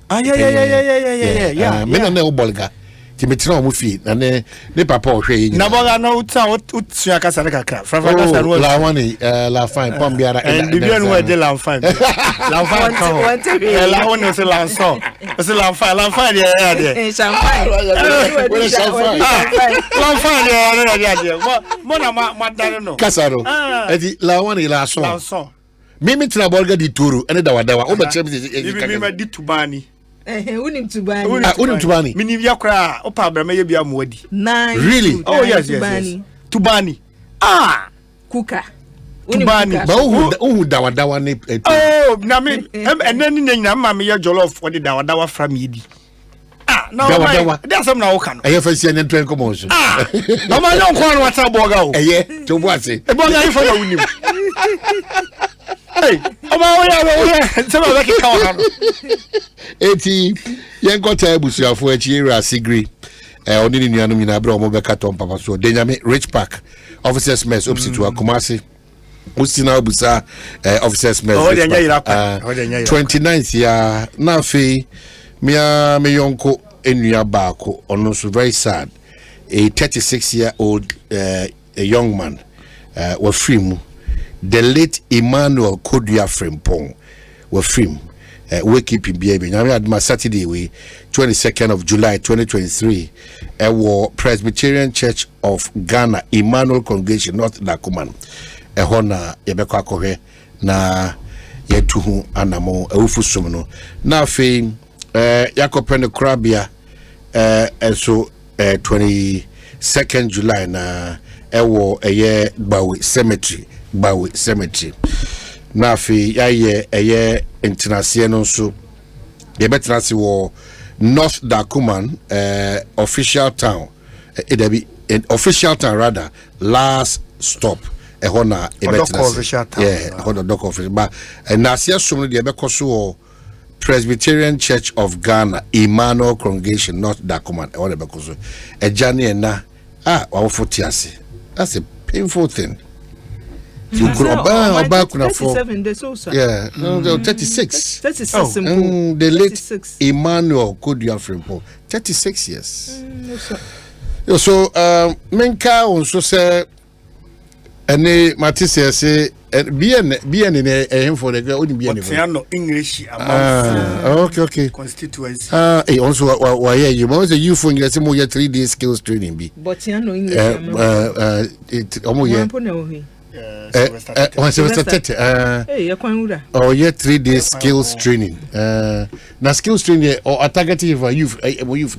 yeah me na obolga timetra mo fi na ne papa ohwe yi na boga no utsua kasa ne kakra frafa kasa no la wani la fine pom biara and bibian we de la fine la fine la woni se la so se la fine de champagne la fine de mo na madare no kasa ro edi la wani la so mimi tena bolga di turu ene dawa o be chem mimi di tubani unim tubani mini yakra o pa bra me bia moadi really oh yes tubani kuka tubani ba uhu dawa ne oh na me enani nyina ma me ye jollof o de dawa from yidi no dawa there's some na woka no eye fa sia ne tren komo so no ma yon kwa no wata boga o eye to boase e boga ifo na unim hey oma oya sama ba ki kawo hano eti yen ko ta ebusuafo achi era asigri oni ni nuanu nyina bra omo be katon papa so denyame Rich Park officers mess opposite to Akumasi usina obusa officers mess 29th ya na fe me yonko enua baako ono so very sad a 36-year-old a young man was free the late Emmanuel Kodia Frimpong were free wake up in BAB. Now had my Saturday way 22nd of July 2023 war Presbyterian Church of Ghana Emmanuel Congregation North Dakuman hona yebekwa akohwe na yetuhu anamo ewufusum no na fe yakopene krabia so 22nd July na ewo eye Bawe Cemetery na fi yaye internase no so ye betrase wo North Dakuman official town official town rather last stop hona e betrase hona dock official ba na asia som no de bekoso Presbyterian Church of Ghana Emmanuel Congregation North Dakuman hona bekoso ejane na wa fotiase that's a painful thing. You could about kuna for 37 days also. Yeah, no, 36. 36 the late 36. Emmanuel Kodia Frimpong 36 years. So menka onso say ene matise say bien in for the girl bien no English amount okay constituency also why you must you for you say mo 3 days skills training be but no English amount it omo ye oh yeah 3 days skills training na skills training or targeting for youth youth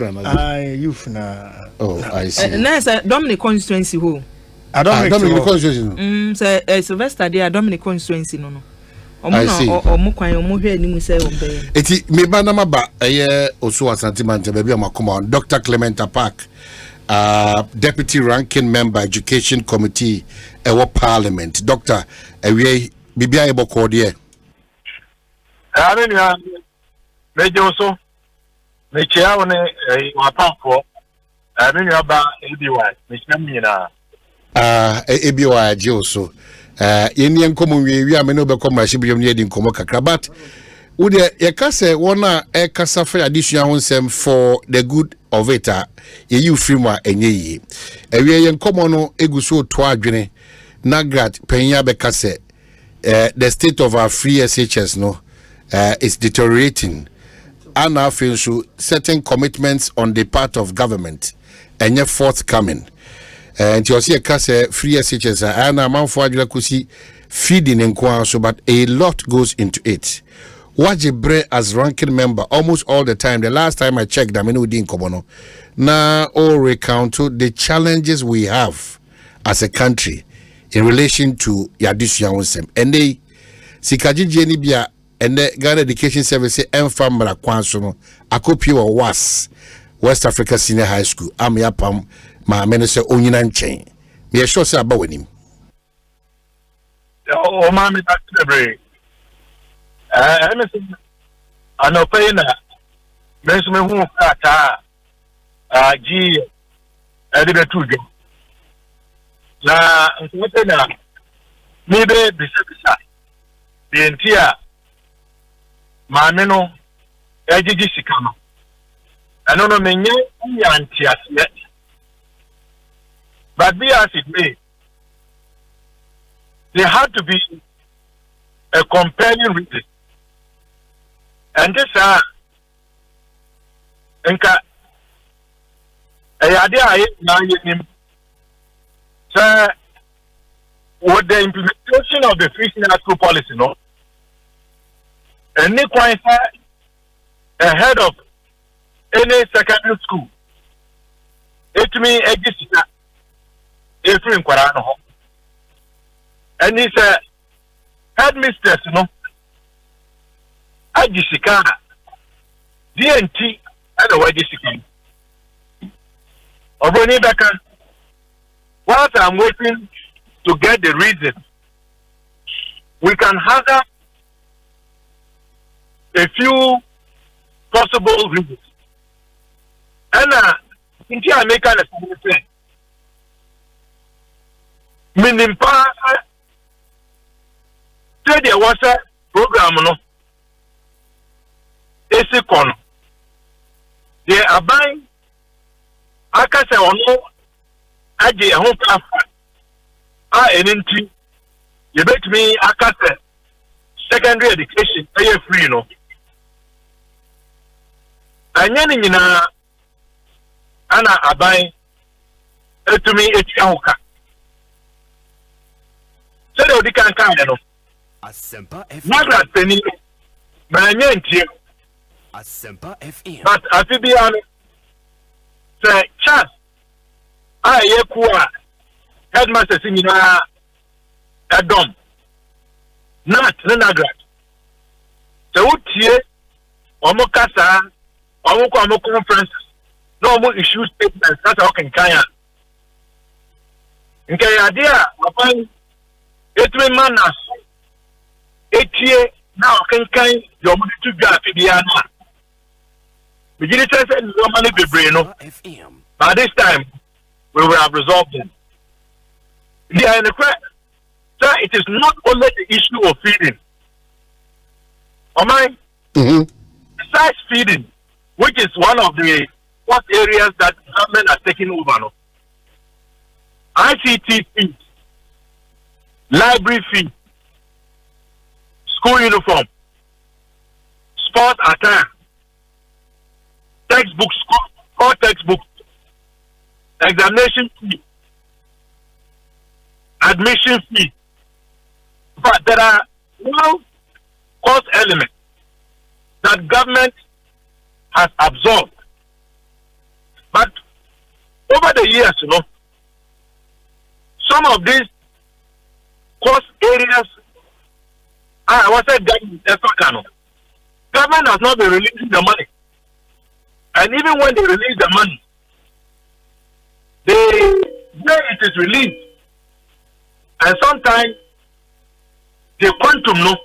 na oh I see na Dominic constituency who Dominic constituency so Sylvester dey Dominic constituency no omo kwan omo hwe animu say ombe eti me ba na maba oso Asante mante ba bia makoma Dr. Clement Park Deputy Ranking Member Education Committee Parliament Dr. Bibia Eboko de Arenia mejoso mechia woni watanfo arenia ba EBY mechia mina EBY joso yeni enkomo wi ame no bekọ ma hibiem ne edi nkomo kakra but wo de yekase wona ekasa fa additional honsem for the good of it you film enye yi ewie ye nkomo no eguso to adwene nagat penya bekase the state of our free SHS no is deteriorating and I feel so certain commitments on the part of government enye forthcoming and you see a case free SHS and a man for adwene kusi feeding in Kwanso, but a lot goes into it. Wajibre as ranking member almost all the time. The last time I checked, I mean, we didn't come on. Now, all recount the challenges we have as a country in relation to Judicial. And they, Sikaji Jenibia, and the Ghana Education Service, Enfamra Kwanso, Akopi or Was, West Africa Senior High School, Amiapam, my minister Onyinan Chain. Me sure say about him. Oh, mommy, that's the break. Anything, I know paying that. Miss me who got G. I did a 2 job. Now, what's now? Maybe beside the entire Mamino, AGC come. I don't know, many auntie as yet. But be as it may, there had to be a compelling reason. And this Enka idea I him so with the implementation of the free senior school policy, no, and they quite ahead of any secondary school. It means every Kwarano. And he said, headmistress, you know, Ajisika, DNT, and the Wajisika. Oboni Beka, whilst I'm waiting to get the reason, we can hazard a few possible reasons. And until I make an explanation, meaning, say there was a program, no. Esikon. They are buying. I can say, oh no, I get a home class. You bet me, I can say, secondary education, they are free, no. And then in Anna Abai, to me, it's Yahoka. So they can come, you know. Asempa FM. Margaret Penny, my name here. Asempa FM. But I feel be honest. Say, Chas, I hear headmaster singing a dom. Not Renagrat. So, what here, Omokasa, Omoko conferences, no more issue statements, that's how can Kaya. In Kaya, idea, upon 8 manners. 8 years now, can your money to Gafidiana. The Judicial said your money be brain. By this time, we will have resolved them. They are in the crack. Sir, it is not only the issue of feeding. Besides feeding, which is one of the first areas that government are taking over. No? ICT fees, library fees, school uniform, sport attire, textbooks, core textbooks, examination fee, admission fee. But there are no cost elements that government has absorbed. But over the years, you know, some of these cost areas, I was said government has not been releasing the money. And even when they release the money, where it is released, and sometimes the quantum no,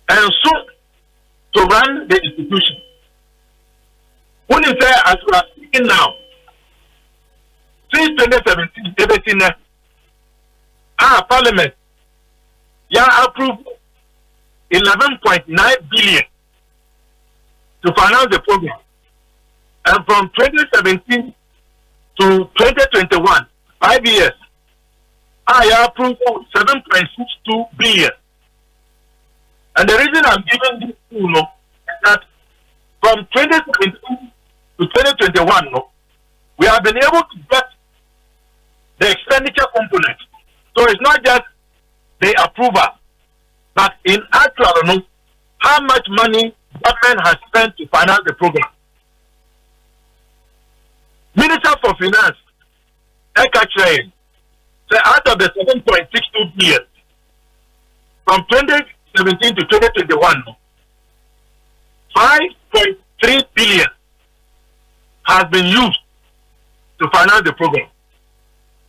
and so to run the institution. When you say, as we are speaking now, since 2017, everything Parliament, approved 11.9 billion to finance the program. And from 2017 to 2021, 5 years, I approved 7.62 billion. And the reason I'm giving this to is that from 2017 to 2021, we have been able to get the expenditure component. So it's not just approval. But in actual, how much money government has spent to finance the program? Minister for Finance, Ekosiisen, say out of the 7.62 billion from 2017 to 2021, 5.3 billion has been used to finance the program.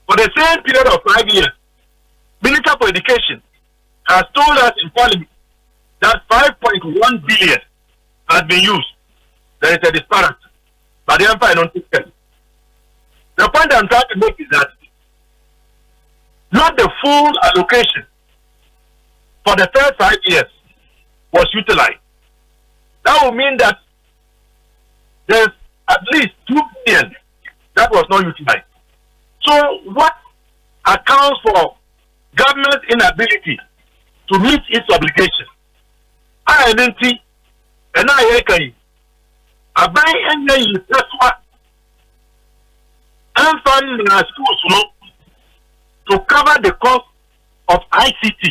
For the same period of 5 years, Minister for Education has told us in Parliament that 5.1 billion has been used. There is a disparity, but the empire don't take it. The point I'm trying to make is that not the full allocation for the first 5 years was utilized. That would mean that there's at least 2 billion that was not utilized. So what accounts for government's inability to meet its obligation? I didn't see, and I buy any and fund schools to cover the cost of ICT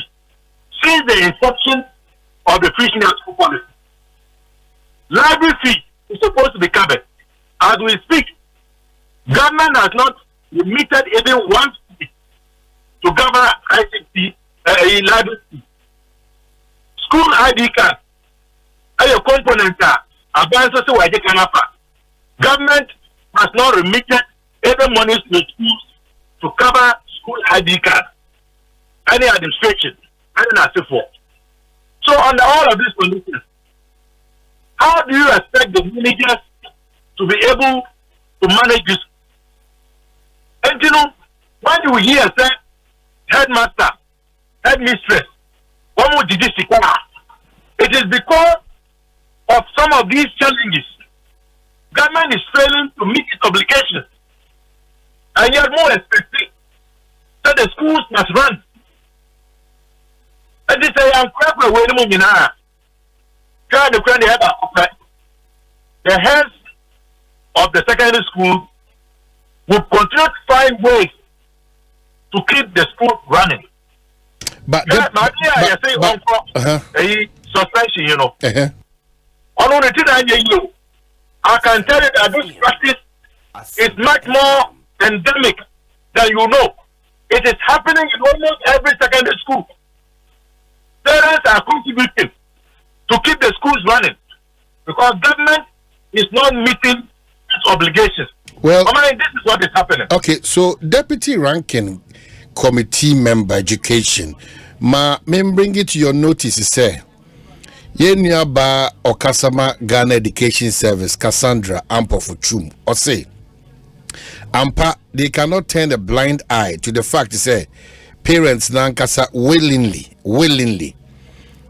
since the inception of the free school policy. Library fee is supposed to be covered. As we speak, government has not remitted even 1 fee to cover ICT library fee. School ID card, a component government has not remitted even money to schools to cover school ID card, any administration, and so forth. So under all of these conditions, how do you expect the managers to be able to manage this? And when you hear say headmaster, headmistress, it is because of some of these challenges. Government is failing to meet its obligations, and yet more expecting that the schools must run. And they say, I'm crap away the moving now. The heads of the secondary school will continue to find ways to keep the school running. But suspension, I can tell you that this practice is much more endemic than you know. It is happening in almost every secondary school. Parents are contributing to keep the schools running because government is not meeting its obligations. Well, this is what is happening. Okay, so Deputy Ranking Committee Member Education, me bring it to your notice, say, Yenya ba Okasama Ghana Education Service, Cassandra Ampa for Chum, or say, Ampa, they cannot turn a blind eye to the fact, say, parents nankasa willingly,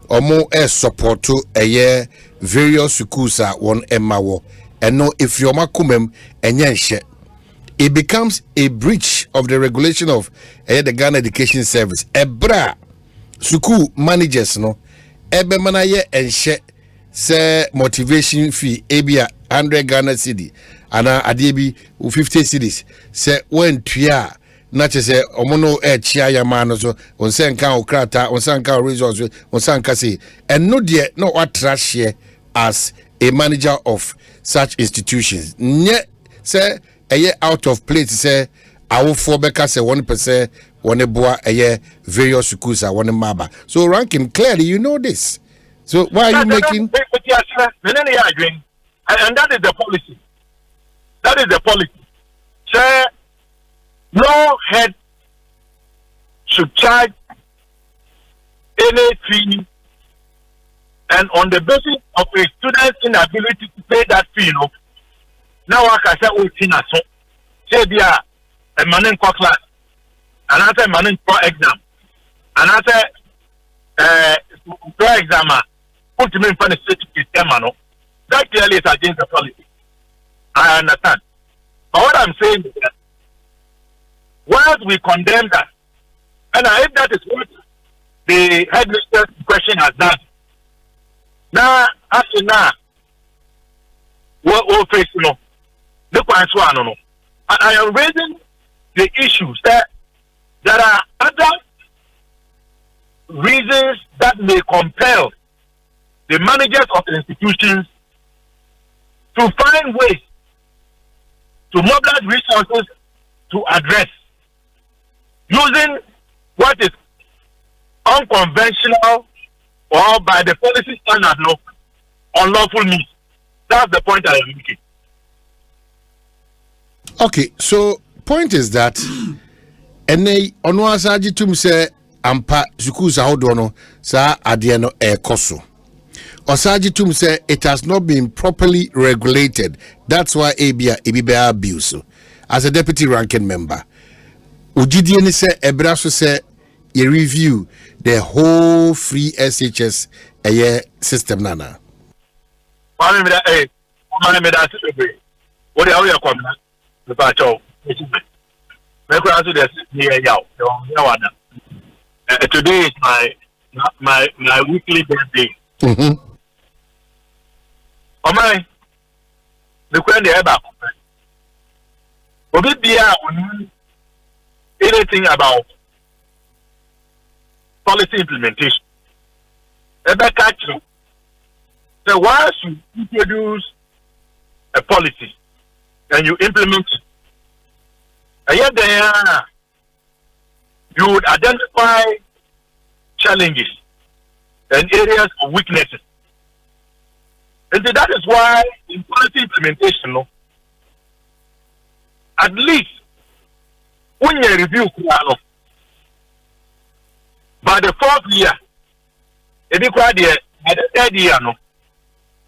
or more support to a year various schools are one emawo, and no, if you're makumem and yenshe, it becomes a breach of the regulation of the Ghana Education Service. Ebra school managers no ebe manaye enshe se motivation fee ebia 100 Ghana cedi ana adebi 50 cedis se when tuya na chese omono chia ya mano so onse nka okrata onse nka resource onse nka say and no de no what trash here as a manager of such institutions nye say out of place say our four beka say 1% one boa various schools are one maba. So Ranking, clearly you know this. So why are you making and that is the policy. That is the policy. Say no head should charge any fee, and on the basis of a student's inability to pay that fee, now I can say, oh, so say they are a man in class, and I say man in exam, and I say exam, put him in front of the that clearly is against the policy. I understand. But what I'm saying is that once we condemn that, and if that is what the headmistress question has done, now, after now, we'll face, look what I am raising the issues that there are other reasons that may compel the managers of the institutions to find ways to mobilize resources to address using what is unconventional or by the policy standard no unlawful means. That's the point I am making. Okay, so point is that ene ono asaji tum se ampa schools ahodo no sa ade no ekoso. Osaji tum say it has not been properly regulated. That's why ABA abuse. As a deputy ranking member, Ujidi ni say Ebraso say you review the whole free SHS system nana. What do you come? The patrol. Today is my weekly birthday. Omai, the question about anything about policy implementation. So once you introduce a policy and you implement it, and yet there you would identify challenges and areas of weaknesses. And that is why in policy implementation, at least when you review by the fourth year, by the third year,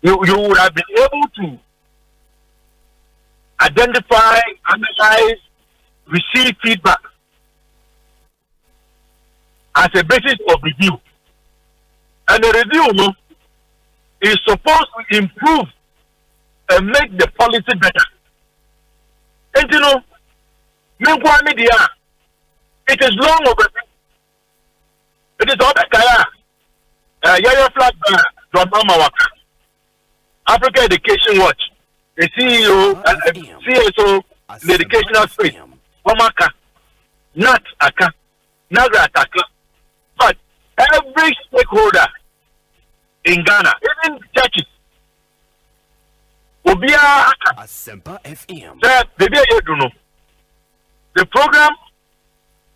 you would have been able to identify, analyze, receive feedback as a basis of review. And the review is supposed to improve and make the policy better. And you know, it is long overdue. It is all the Kaya, Yaya Flag, John Mawaka, Africa Education Watch, the CEO, CSO, the educational space, Omaka, Nat Aka, Nagra Ataka. But every stakeholder in Ghana, even churches, Asempa FM. The program,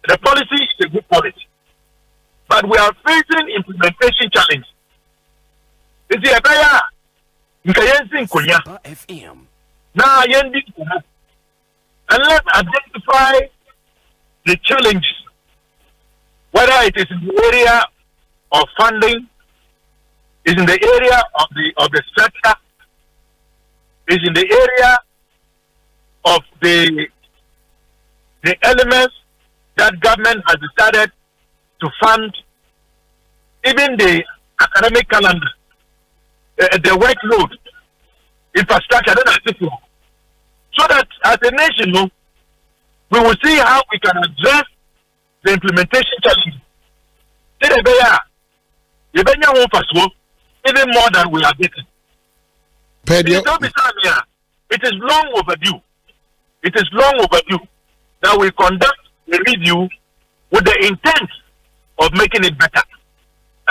the policy is a good policy, but we are facing implementation challenge. Is it Asempa FM. Now, and let's identify the challenges, whether it is in the area of funding, is in the area of the structure, is in the area of the elements that government has decided to fund, even the academic calendar, the workload, infrastructure, so that as a nation, we will see how we can address the implementation challenge. Even more than we are getting. It is long overdue. It is long overdue that we conduct a review with the intent of making it better.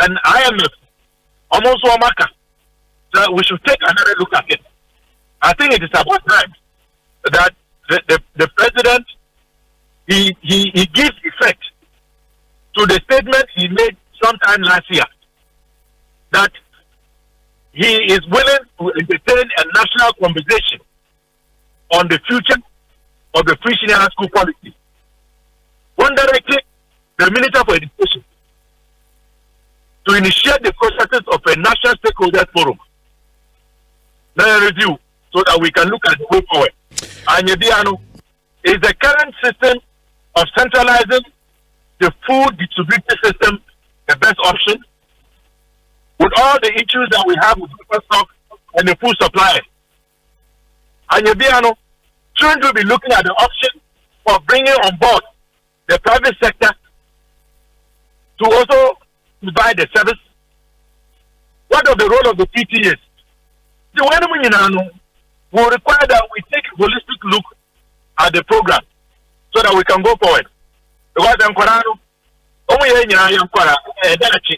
And IMF, almost Wamaka, so we should take another look at it. I think it is about time that the president he gives effect to the statement he made sometime last year that he is willing to entertain a national conversation on the future of the free senior school policy. One directly, the Minister for Education, to initiate the processes of a national stakeholders forum. Now review so that we can look at the way forward. And Yediano, is the current system of centralizing the food distribution system the best option? With all the issues that we have with food stock and the food supply. And Yediano, shouldn't we be looking at the option of bringing on board the private sector to also provide the service? What of the role of the PTAs? The one will require that we take a holistic look at the program so that we can go forward. Because omo ye nyina yɛ nkwara dachi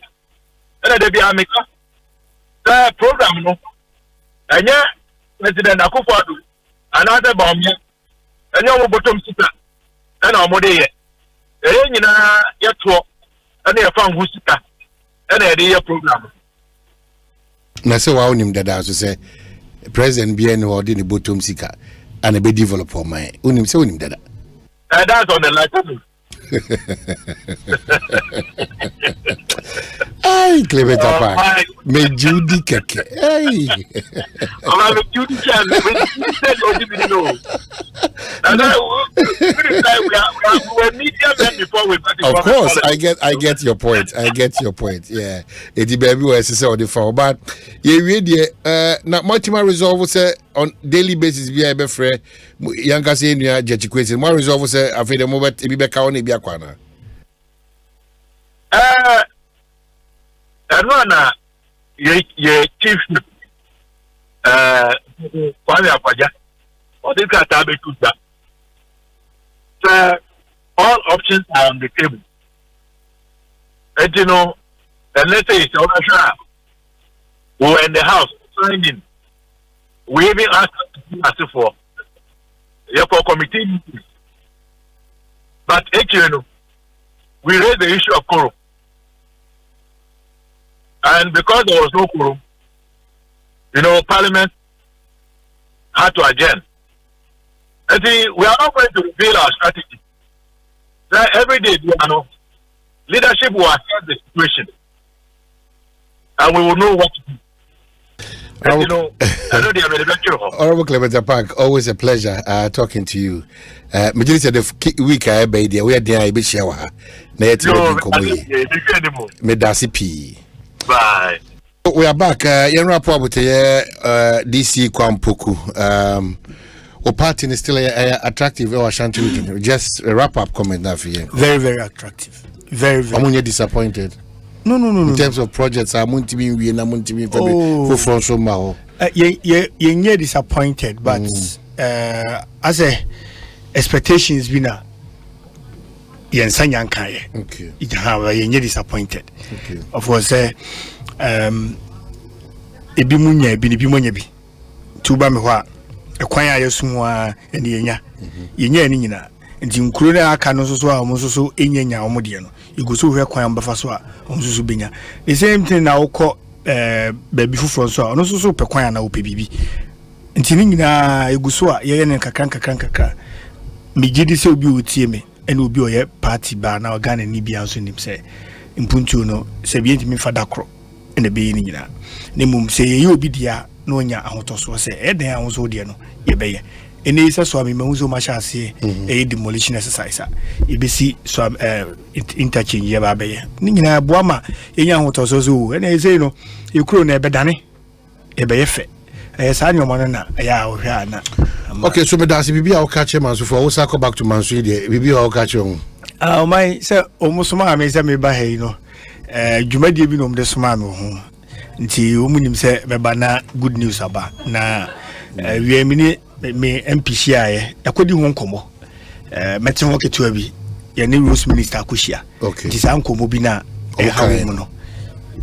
na da bia meka the program no enye president Akufo-Addo another bomb enye omo bottom sita na omo de ye nyina yeto na ye fa ngu sita na ye de ye program na se wa onim dada so say president bia no odi ni bottom sika and be developer man onim se onim dada that's on the letter. Ay, Clementa Park. Me Judy keke. Ay. I'm a Judy chan. We said what you know. We're media men before we of course, I get your point. I get your point. Yeah. Edi baby was say on the phone, but you read na multiple resolve say on daily basis be able free younger say no judge question. More resolve say after the moment e be ka on e be akwana. Erwana ye chief Kwame Akwaja or this guy tabe kuda. So all options are on the table. And you know, and let's say it's our we were in the house signing. We even asked for your committee meetings. But actually, you know, we raised the issue of quorum. And because there was no quorum, you know, Parliament had to adjourn. And see, we are not going to reveal our strategy. That every day, you know, leadership will assess the situation. And we will know what to do. And, you know, I know they are very Honorable Clementa Park, always a pleasure talking to you. Majority of the week I be there, we are there, I be share wa. Na yet Medasi. Bye. We are back. You wrap up with DC Kwampuku. Our party is still attractive or Ashanti region. Just a wrap up comment now for you. Very, very attractive. Very, very. I'm disappointed. No. In terms of projects, I'm going to be for France Mao. You're disappointed, but as a expectations been a okay. You're disappointed. Okay. Of course, ebimunya bi tuba me hwa ekwan ayesumwa ene yenya yenya ni nyina nti nkuro na aka no so a mo so enyenya omo de no iguso hwe kwan mbafa so a omo so benya the same thing na wokọ baby fufuro so a no so pe kwan na wo pe bibi nti ni nyina iguso a ye ne kakran migidi se obi otie me ene obi oye party ba na Ghana ni bia so nim se impuntu no se bi ntimi fada kro ene be ni nyina ne mum se ye obi dia no nya ahotoso se eden ahoso de no ye be ye ene isa so ami mahuzo mashase demolition exercise e be si so interchange ye ba be ye ni nyina boa ma ye nya ahotoso so ene say no ye kuro na ebedane e be ye fe sa nyomo no na ya wo hwa na. Okay, so me dasi bibi a catch man so for we go back to Mansu there bibi a catch on my say almost ma me say me ba he no dwumadie bi no mde soma me ho nti omunim say me ba na good news aba na wi mi me MPC aye yakodi ho nkomo meti ho ketua bi ye ne Rose Minister akohia nti sa nkomo bi na e ha wo no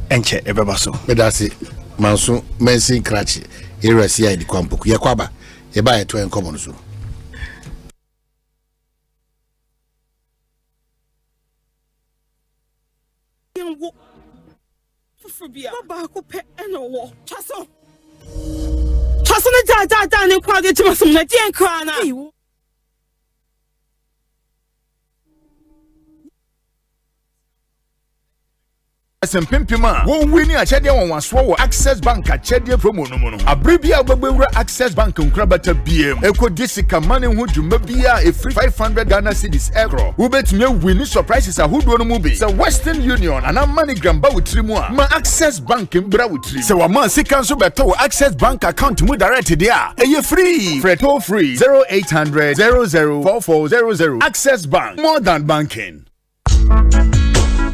enche e beba so me dasi Mansu mensin krachi erasi ya di kwampoku ye kwaba ye ba ye to enkomo no so Baako pe eno wo chaso na ja ne kwa de tima sum na dien kra na Asempimpima won wini achede won waso wo Access Bank achede promo no mu no abribia gbegwura Access Bank nkrabata biem Ekosiise money ho dwuma bia e free 500 Ghana cedis ekro ubetumi wini surprises ahodo no mu bi se Western Union ana MoneyGram ba wotirimu a ma Access Bank mbra wotiri se wa man sika nso beto wo Access Bank account mu direct dia eye free freto free 0800 004400 Access Bank, more than banking.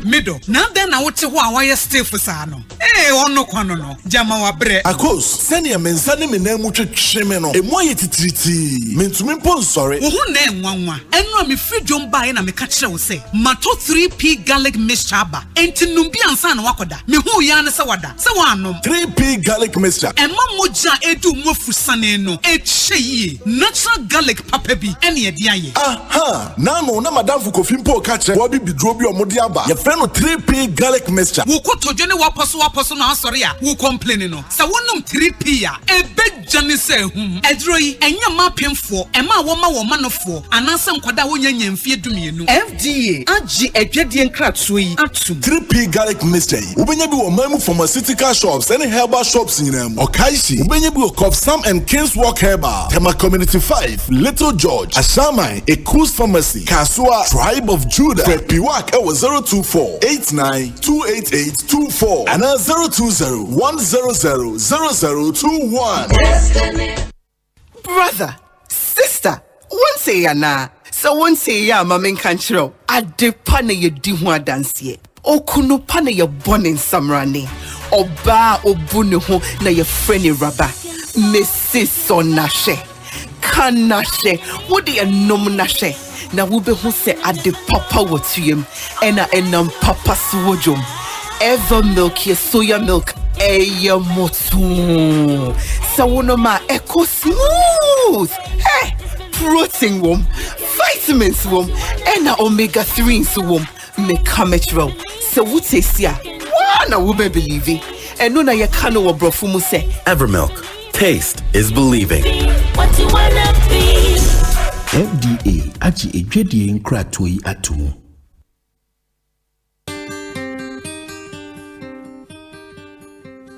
middle. Now then I watch why you stay for Sano. Eh, on no quano, Jama wa bre. Akos, send your men sending me name with a shimeno, a moye triti. Mean to me, sorry. Who name one? And no, me free jump by and I catch you say. Mato 3P garlic mixture. Ain't numbi and san wakoda. Me who yana sawada. Sawano. 3P garlic mixture. And mamoja edu mofu saneno. Shey natural garlic papebi any ediaye. Aha, nano na madam Fukofimpo catch Bobby Bidrobi or Modiaba. Your friend of 3P garlic mixture. Who could to Jenny wapaso na sorry who complaining no. So one 3P ya a big Johnny say Edroy and your mapping for Emma woman for and answer kwada wonye mfie dumie no. FDA agi edwedien kratsoi atum 3P garlic mixture. Ubenya bi wo mamu pharmaceutical shops and herbal shops in them. Okaishi ubenya bi wo Cough Sam and King's Walk Herbal, Tema Community 5, Little George, Ashamai, Ekosiisen Pharmacy, Kasua, Tribe of Judah, Fred Piwak, 024-89-288-24, and 020-100-0021. Brother, sister, one say ya na, so one say ya mamin kanchiro, adepane ye diwa dansiye, okuno pane ye bonin samrani, oba obune ho na ye freni raba. Mrs. Sonashe, Kanashe, what do you know Nashe? Now we be who say at the papa what to him, and papa swojum. Ever milk, ye soya milk, eya motu. Sawonoma eco smooth. Hey, protein wom, vitamins wom, and omega 3s wom, mekametro. So what say ya? Wana would believe it. And no na ye kano brofumu say. Evermilk. Taste is believing. What you wanna be? FDA achi ejwedie nkratoi atumu.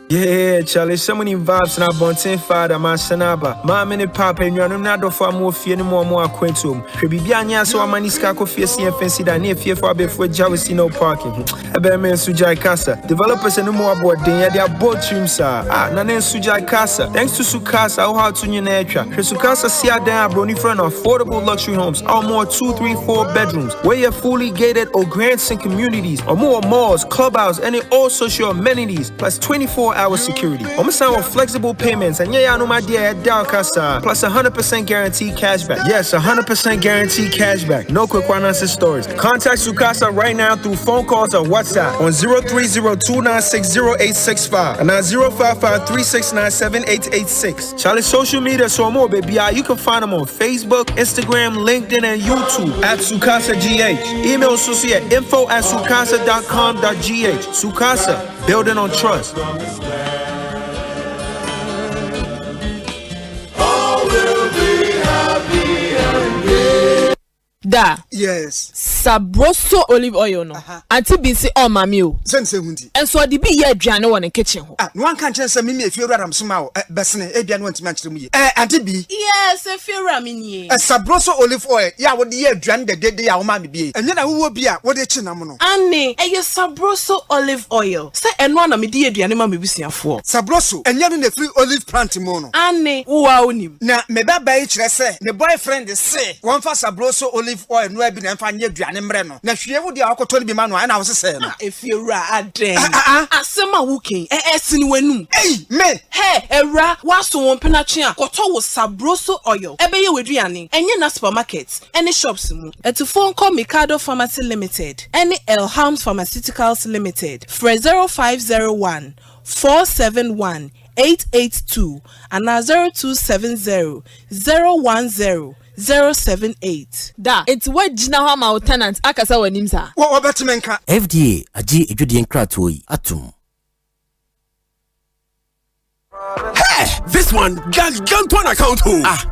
Yeah, Charlie, so many vibes na bonten father ma sanaba. Ma many papa nyanum na do for mo fie ni mo akwentum. Hwe bibia anya so amani ska ko fie se fancy da na fie for abefo jealousy no parking. Ebe men sujai kasa. Developers no more aboard den ya dia board streams na nen sujai kasa. Thanks to Sukasa how to nyina atwa. Hwe Sukasa si adan abroni front affordable luxury homes. All more 2, 3, 4 bedrooms. Where you're fully gated or grants and communities. Or more malls, clubhouse, and all social amenities. Plus 24-hour security. Sound with flexible payments and yeah, I know my dear Dalcasa. Plus 100% guaranteed cashback. Yes, 100% guaranteed cashback. No quick finances stories. Contact Sukasa right now through phone calls or WhatsApp on 030-296-0865 and 055-369-7886. Charlie social media so more baby. You can find them on Facebook, Instagram, LinkedIn, and YouTube at Sukasa GH. Email Susie at info@sukasa.com.gh. Sukasa, building on trust. Da. Yes. Sabroso olive oil no. Anti bi se o mami o. Sense hundi. Enso de bi ye aduane wo ne kitchen ho. No one can chance me efie wura ramsoma o. Besene aduane won timi ankyere mu ye. Anti bi. Yes, efie wura me nie. Sabroso olive oil ya wo de ye aduane de ya wo ma me bi. Enye na wo bi a wo de chi nam no. Anne, eye sabroso olive oil. Se eno na me de aduane ma me busuafo. Sabroso enye no na free olive plant mo no. Anne, wo wa onim. Na me baba e kire se ne boyfriend say won fa sabroso olive oil no abi na mfa nye aduane mre no na hwie wo de akoto no bi ma no na wo sese no efiewura aden asema wuken esini wanum me ewura waso won penatwe a koto wo sabroso oil ebe ye weduane enye na supermarket any shops mu phone call Mikado Pharmacy Limited any Elhams Pharmaceuticals Limited for 0501 471 882 and 0270 010 078. Da, it's what Jina Hama tenant akasa wanimsa. What betmenka? FDA aji ejudi nkratoi atum. Hey, this one Gantuan account.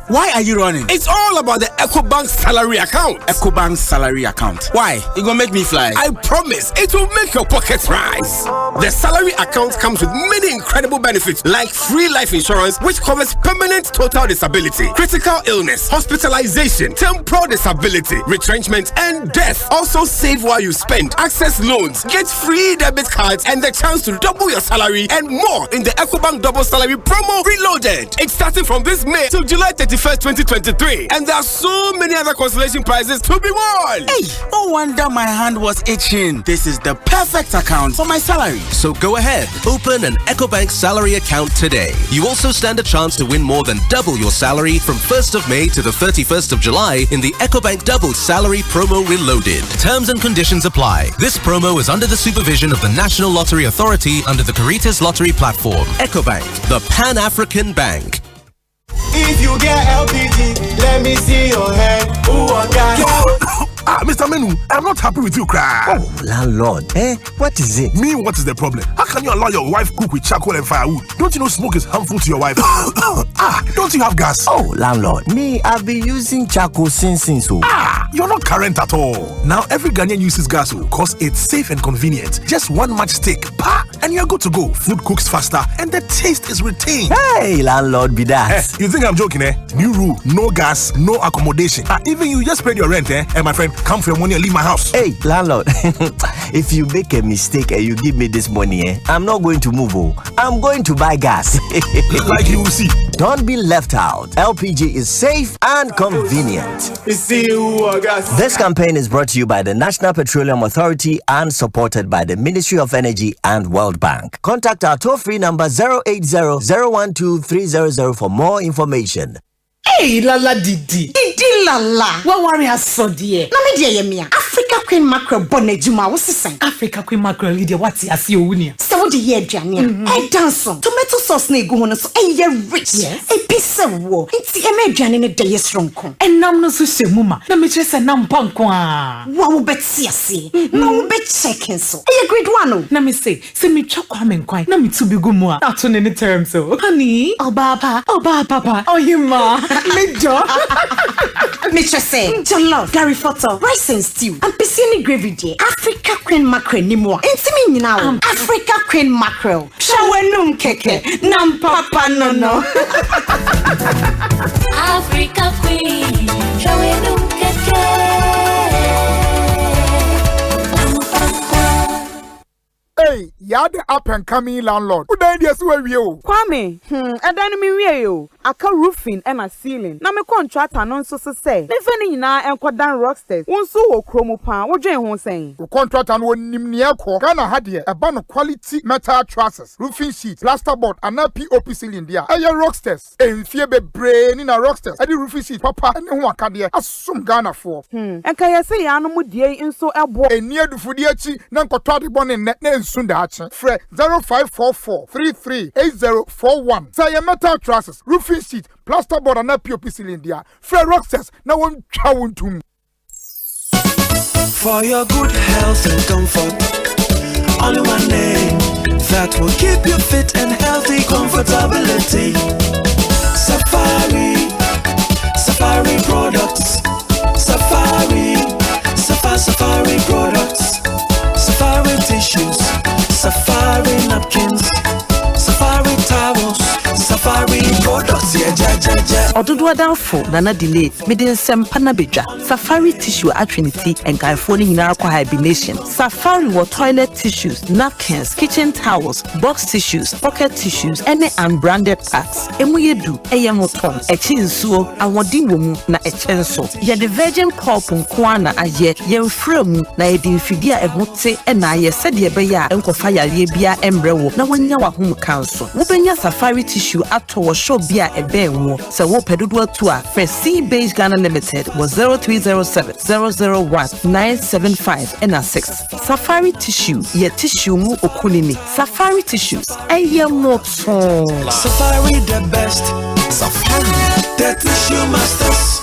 Why are you running? It's all about the EcoBank salary account. EcoBank salary account. Why? It gonna make me fly. I promise it will make your pockets rise. The salary account comes with many incredible benefits like free life insurance, which covers permanent total disability, critical illness, hospitalization, temporal disability, retrenchment, and death. Also save while you spend, access loans, get free debit cards, and the chance to double your salary and more in the EcoBank double salary promo Promo Reloaded. It's starting from this May till July 31st, 2023. And there are so many other consolation prizes to be won. Hey, no wonder my hand was itching. This is the perfect account for my salary. So go ahead, open an EcoBank salary account today. You also stand a chance to win more than double your salary from 1st of May to the 31st of July in the EcoBank Double Salary Promo Reloaded. Terms and conditions apply. This promo is under the supervision of the National Lottery Authority under the Caritas Lottery Platform. EcoBank, the Pan-African Bank. If you get LPG, let me see your hand. Ooh, Mr. Menu, I'm not happy with you, cry. Oh, landlord, what is it? Me, what is the problem? How can you allow your wife cook with charcoal and firewood? Don't you know smoke is harmful to your wife? Don't you have gas? Oh, landlord, me, I've been using charcoal since so. You're not current at all. Now every Ghanaian uses gas because it's safe and convenient. Just one matchstick, and you're good to go. Food cooks faster and the taste is retained. Hey, landlord, be that. You think I'm joking, New rule, no gas, no accommodation. Even you just paid your rent, And my friend, come for your money and leave my house. Hey, landlord, if you make a mistake and you give me this money, I'm not going to move. I'm going to buy gas. Like you will see. Don't be left out. LPG is safe and convenient. This campaign is brought to you by the National Petroleum Authority and supported by the Ministry of Energy and World Bank. Contact our toll-free number 080-012-300 for more information. Hey, Lala Didi. Didi Lala. What worry us so dear? Na me dear yemia. Africa Queen Mackerel bonnet juma was saying. Africa Queen Mackerel leader what's ya see unia. So the year Jania. I dance tomato sauce ne go on so a rich. Yes. A piece of war. It's a Jan in a day strong con. And nam no so muma. Na me just a nam pankwa. Wow bet see. No bet checking so. A great one. Na me say me chokwa men kwai. Na me to be gumwa. Not on any terms so. Honey. Oh papa. Oh you ma. Major. Mr. Say, jollof, Gary Photo, rice and stew, and piscine gravy day. Africa Queen Mackerel ni more. Intimate now. Africa Queen Mackerel. Shawenum keke. Nam papa no. Africa Queen. Shawenum keke. Hey, you're the up and coming landlord. Who died yes where you? Kwame, and then me you. Aka roofing and a ceiling. Na me contract announce so say. Ne fani na enkodan rocksters. Wonso wo kromo pan. Wo dwen ho sen. The contract and won nimnia ko. Ghana had here a ban of quality metal trusses, roofing sheet, plasterboard, and a POP ceiling there. Aye rocksters. Enfie be brain in a rocksters. Adi roofing sheet papa and who akadia. Asum Ghana for. Enka ye say ya no mu die nso ebo. Enia du fudi achi na nkotwa de bon ne Sundachi. Fre 0544-338041. Say a metal trusses, roofing sheet, plasterboard and a POP cylinder. Fre rocksters, now one chawun to me. For your good health and comfort, only one name that will keep you fit and healthy. Comfortability. Safari products. Safari products. Safari tissues. Safari napkins, Safari towels, Safari products, Ododo adanfo nana delay meden sempa na bedwa Safari tissue atrinity and gaifo ni nyina akwa hibernation. Safari wa toilet tissues, napkins, kitchen towels, box tissues, pocket tissues, any unbranded parts. Emu yedu eye moton echi nsuo awodi womu na echenso. Ye the virgin pulp nko na aye ye mfremu na ye di mfidi a ehote na aye sede be ya enkofa yare bia emrewo na wanya wa hom kanso. Wo benya Safari tissue ato wo show bia ebe wo se wo pedodo to a Free Base Ghana Limited was 0307-001-975 and 6. Safari tissue ye tissue mu okunini. Safari tissues eye moton. Safari the best. Safari the tissue masters.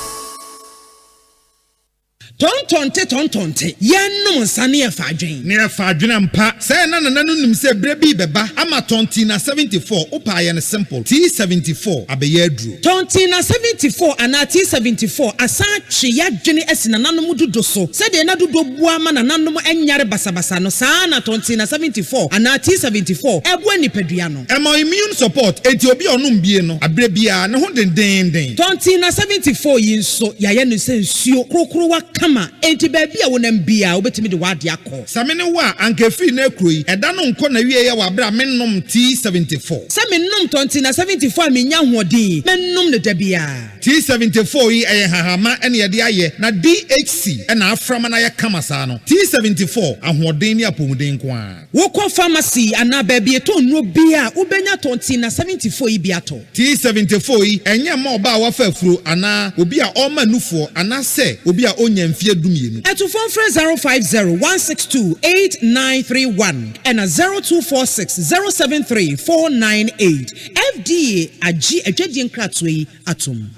Tontonte yenum nsane efadwen ne efadwen mpa say na nim say brebi beba ama tonti na 74 opa ye ne simple T74 abeye aduru tonti na 74 ana T74 asa twe yadwene asina nanom dodo so say de na dodo bua ma nanom enyare basabasa no saa na tonti na 74 ana T74 ebu anipadua no ema immune support enti obi onum bie no abrebia ne ho denden tonti na 74 yi nso yaye no say nsuo krokro wa kam kama enti baabi a wonam bia wobetimi de wade akọ samene wa ankefi na kroi eda no nko na wie ye wa bra mennom T74 sɛ mennom tonti na 74 menya hoɔden mennom ne da bia T74 yi eye hahama ene ye de aye na DHC ena aframa na ye kama saa no T74 ahoɔden ni apomuden ko a wokɔ pharmacy ana baabi eto nno bia wobenya tonti na 74 yi bia to T74 yi enye ma oba wafa afuro ana obi a ɔma nufuo ana se obi a onya mfie dumienu eto phone 050-162-8931 and 0246-073-498 FDA agi adwadie nkratoe yi atom.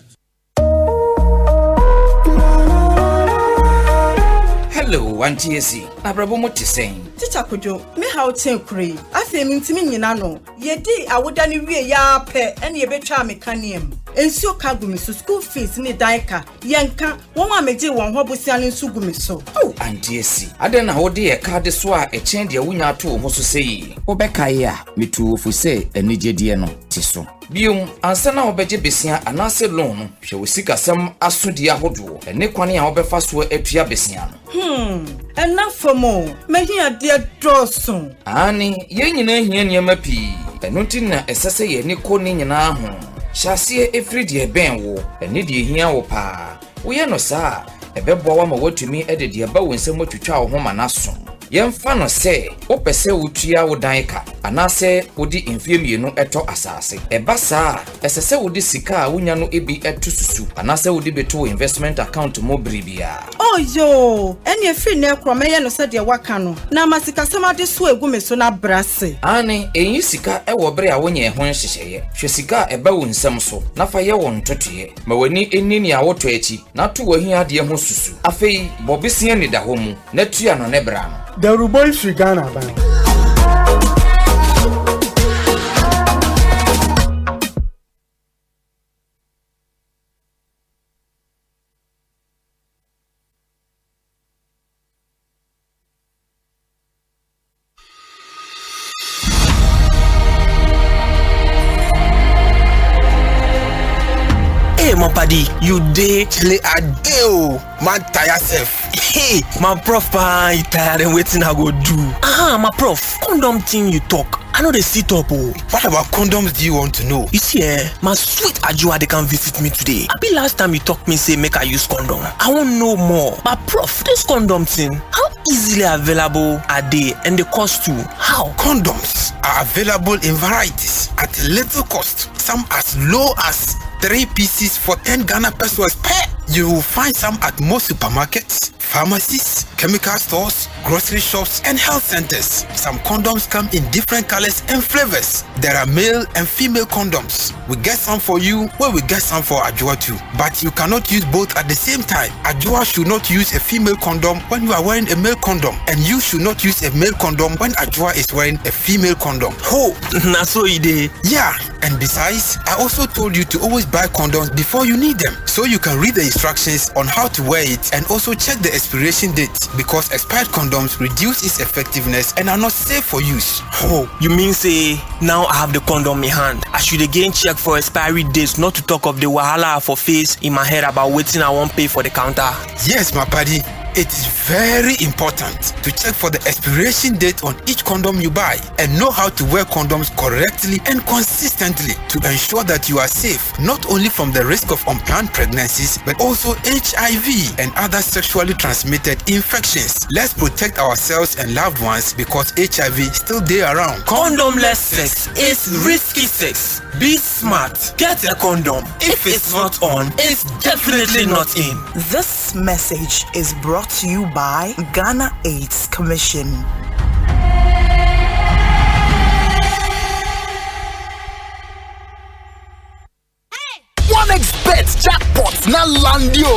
Hello, Auntie Esi. Abrabo mo tiseng. Teacher Kojo, me how ten kure. Afi mi ntimi nyina no. Ye di awoda ni wie ya pe ene ye betwa mekaniem. Ensuo ka gumi so school fees ni daika. Yenka won wa meje won ho bosia ni nsu gumi so. Oh, Auntie Esi. Ade na wo de ye ka de so a echen de wunya to ho so sei. Wo beka ye a metu ofu se enigedie no ti so. Bium ansa na obeje besia anase loan no hwe wo sikasem asodi ahodo ene kwane a obefa so atua besia no. Enough for more. Mahia dear Dawson. Ani, ye nyina hia niam pi. Eno ti na esese ye ni ko ni nyina ho. Hyase efri de ben wo. Ene de hia wo pa. Wo ye no sa, ebeboa wa ma watumi ede de ba wo nsem atwitwa wo ho manaso. Yemfa no se, opese wotua wo dan ka. Anase wodi mfie mienu eto asase. Eba sa, esese wodi sika wonya no ebi eto susu. Anase wodi beto investment account mo bribia. Oh yo, eni efri na ekro meye no se de waka no. Na masika sama de so egu me so na brase. Ani, enyi sika ewo bre a wonya ho hyehyeye. Hwe sika eba wo nsem so. Na fa ye wo ntotoye. Ma wani enini a woto achi. Na to wahi ade ho susu. Afei, bobisia ni da ho mu. Na tua no ne bra no. The Ruboy Frigana Bank. Hey, my buddy, you dey chile a deal. Man, tire yourself. Hey, my prof, you tired and waiting I go do. My prof, condom thing you talk. I know they sit up. Oh. What about condoms do you want to know? You see, my sweet Ajua, they can visit me today. I be last time you talk me say make I use condom. I want know more. But prof, this condom thing, how easily available are they and the cost too? How? Condoms are available in varieties at little cost. Some as low as 3 pieces for 10 Ghana pesos per. You will find some at most supermarkets, pharmacies, chemical stores, grocery shops, and health centers. Some condoms come in different colors and flavors. There are male and female condoms. We get some for you, where we get some for Ajua too. But you cannot use both at the same time. Ajua should not use a female condom when you are wearing a male condom. And you should not use a male condom when Ajua is wearing a female condom. Oh, that's so idea. Yeah, and besides, I also told you to always buy condoms before you need them. So you can read the instructions on how to wear it and also check the expiration date, because expired condoms reduce its effectiveness and are not safe for use. Oh, you mean say now I have the condom in hand, I should again check for expiry dates, not to talk of the wahala for face in my head about waiting I won't pay for the counter? Yes, my buddy. It is very important to check for the expiration date on each condom you buy and know how to wear condoms correctly and consistently to ensure that you are safe not only from the risk of unplanned pregnancies but also HIV and other sexually transmitted infections. Let's protect ourselves and loved ones because HIV still there around. Condomless sex is risky sex. Be smart. Get a condom. If it's not on, it's definitely not in. This message is brought to you by Ghana AIDS Commission. OneXBet jackpot na landio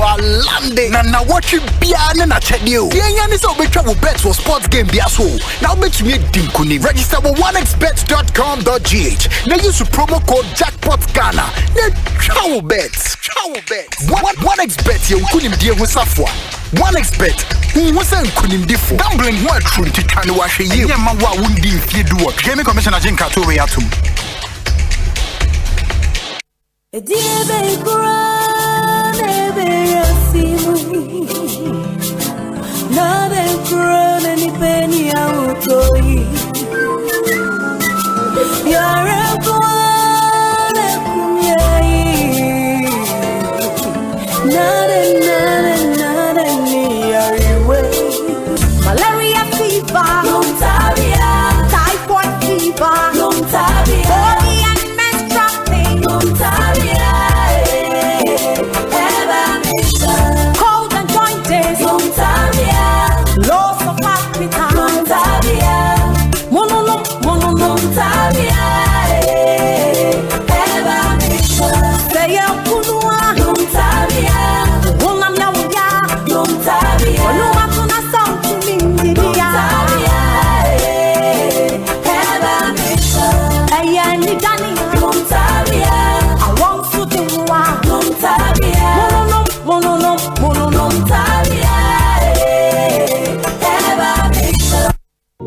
alande na what you bia na chedio. The yani so be travel bet for sports game bia so. Now bet you need dinkuni. Register with onexbet.com.gh. Now use the promo code jackpot Ghana. Na travel bet. OneXBet ye ukunim die ho safwa. OneXBet who was an kunim difo. Gambling what true to try to wash a year. Yeah, man, what wouldn't be if you do what? Jamie Commissioner Jinka to way atum. Malaria fever, Lontaria. Typhoid fever, Lontaria. Body and menstrual pain, Lontaria. Cold and jointed, Lontaria. Loss of appetite, Lontaria. Lontaria. Say a kunua, Lontaria. Wonamya wuya, Lontaria. Wanumatuna sound to me, Lontaria. Aya ni gani, Lontaria. I want to do one, Lontaria. Lontaria.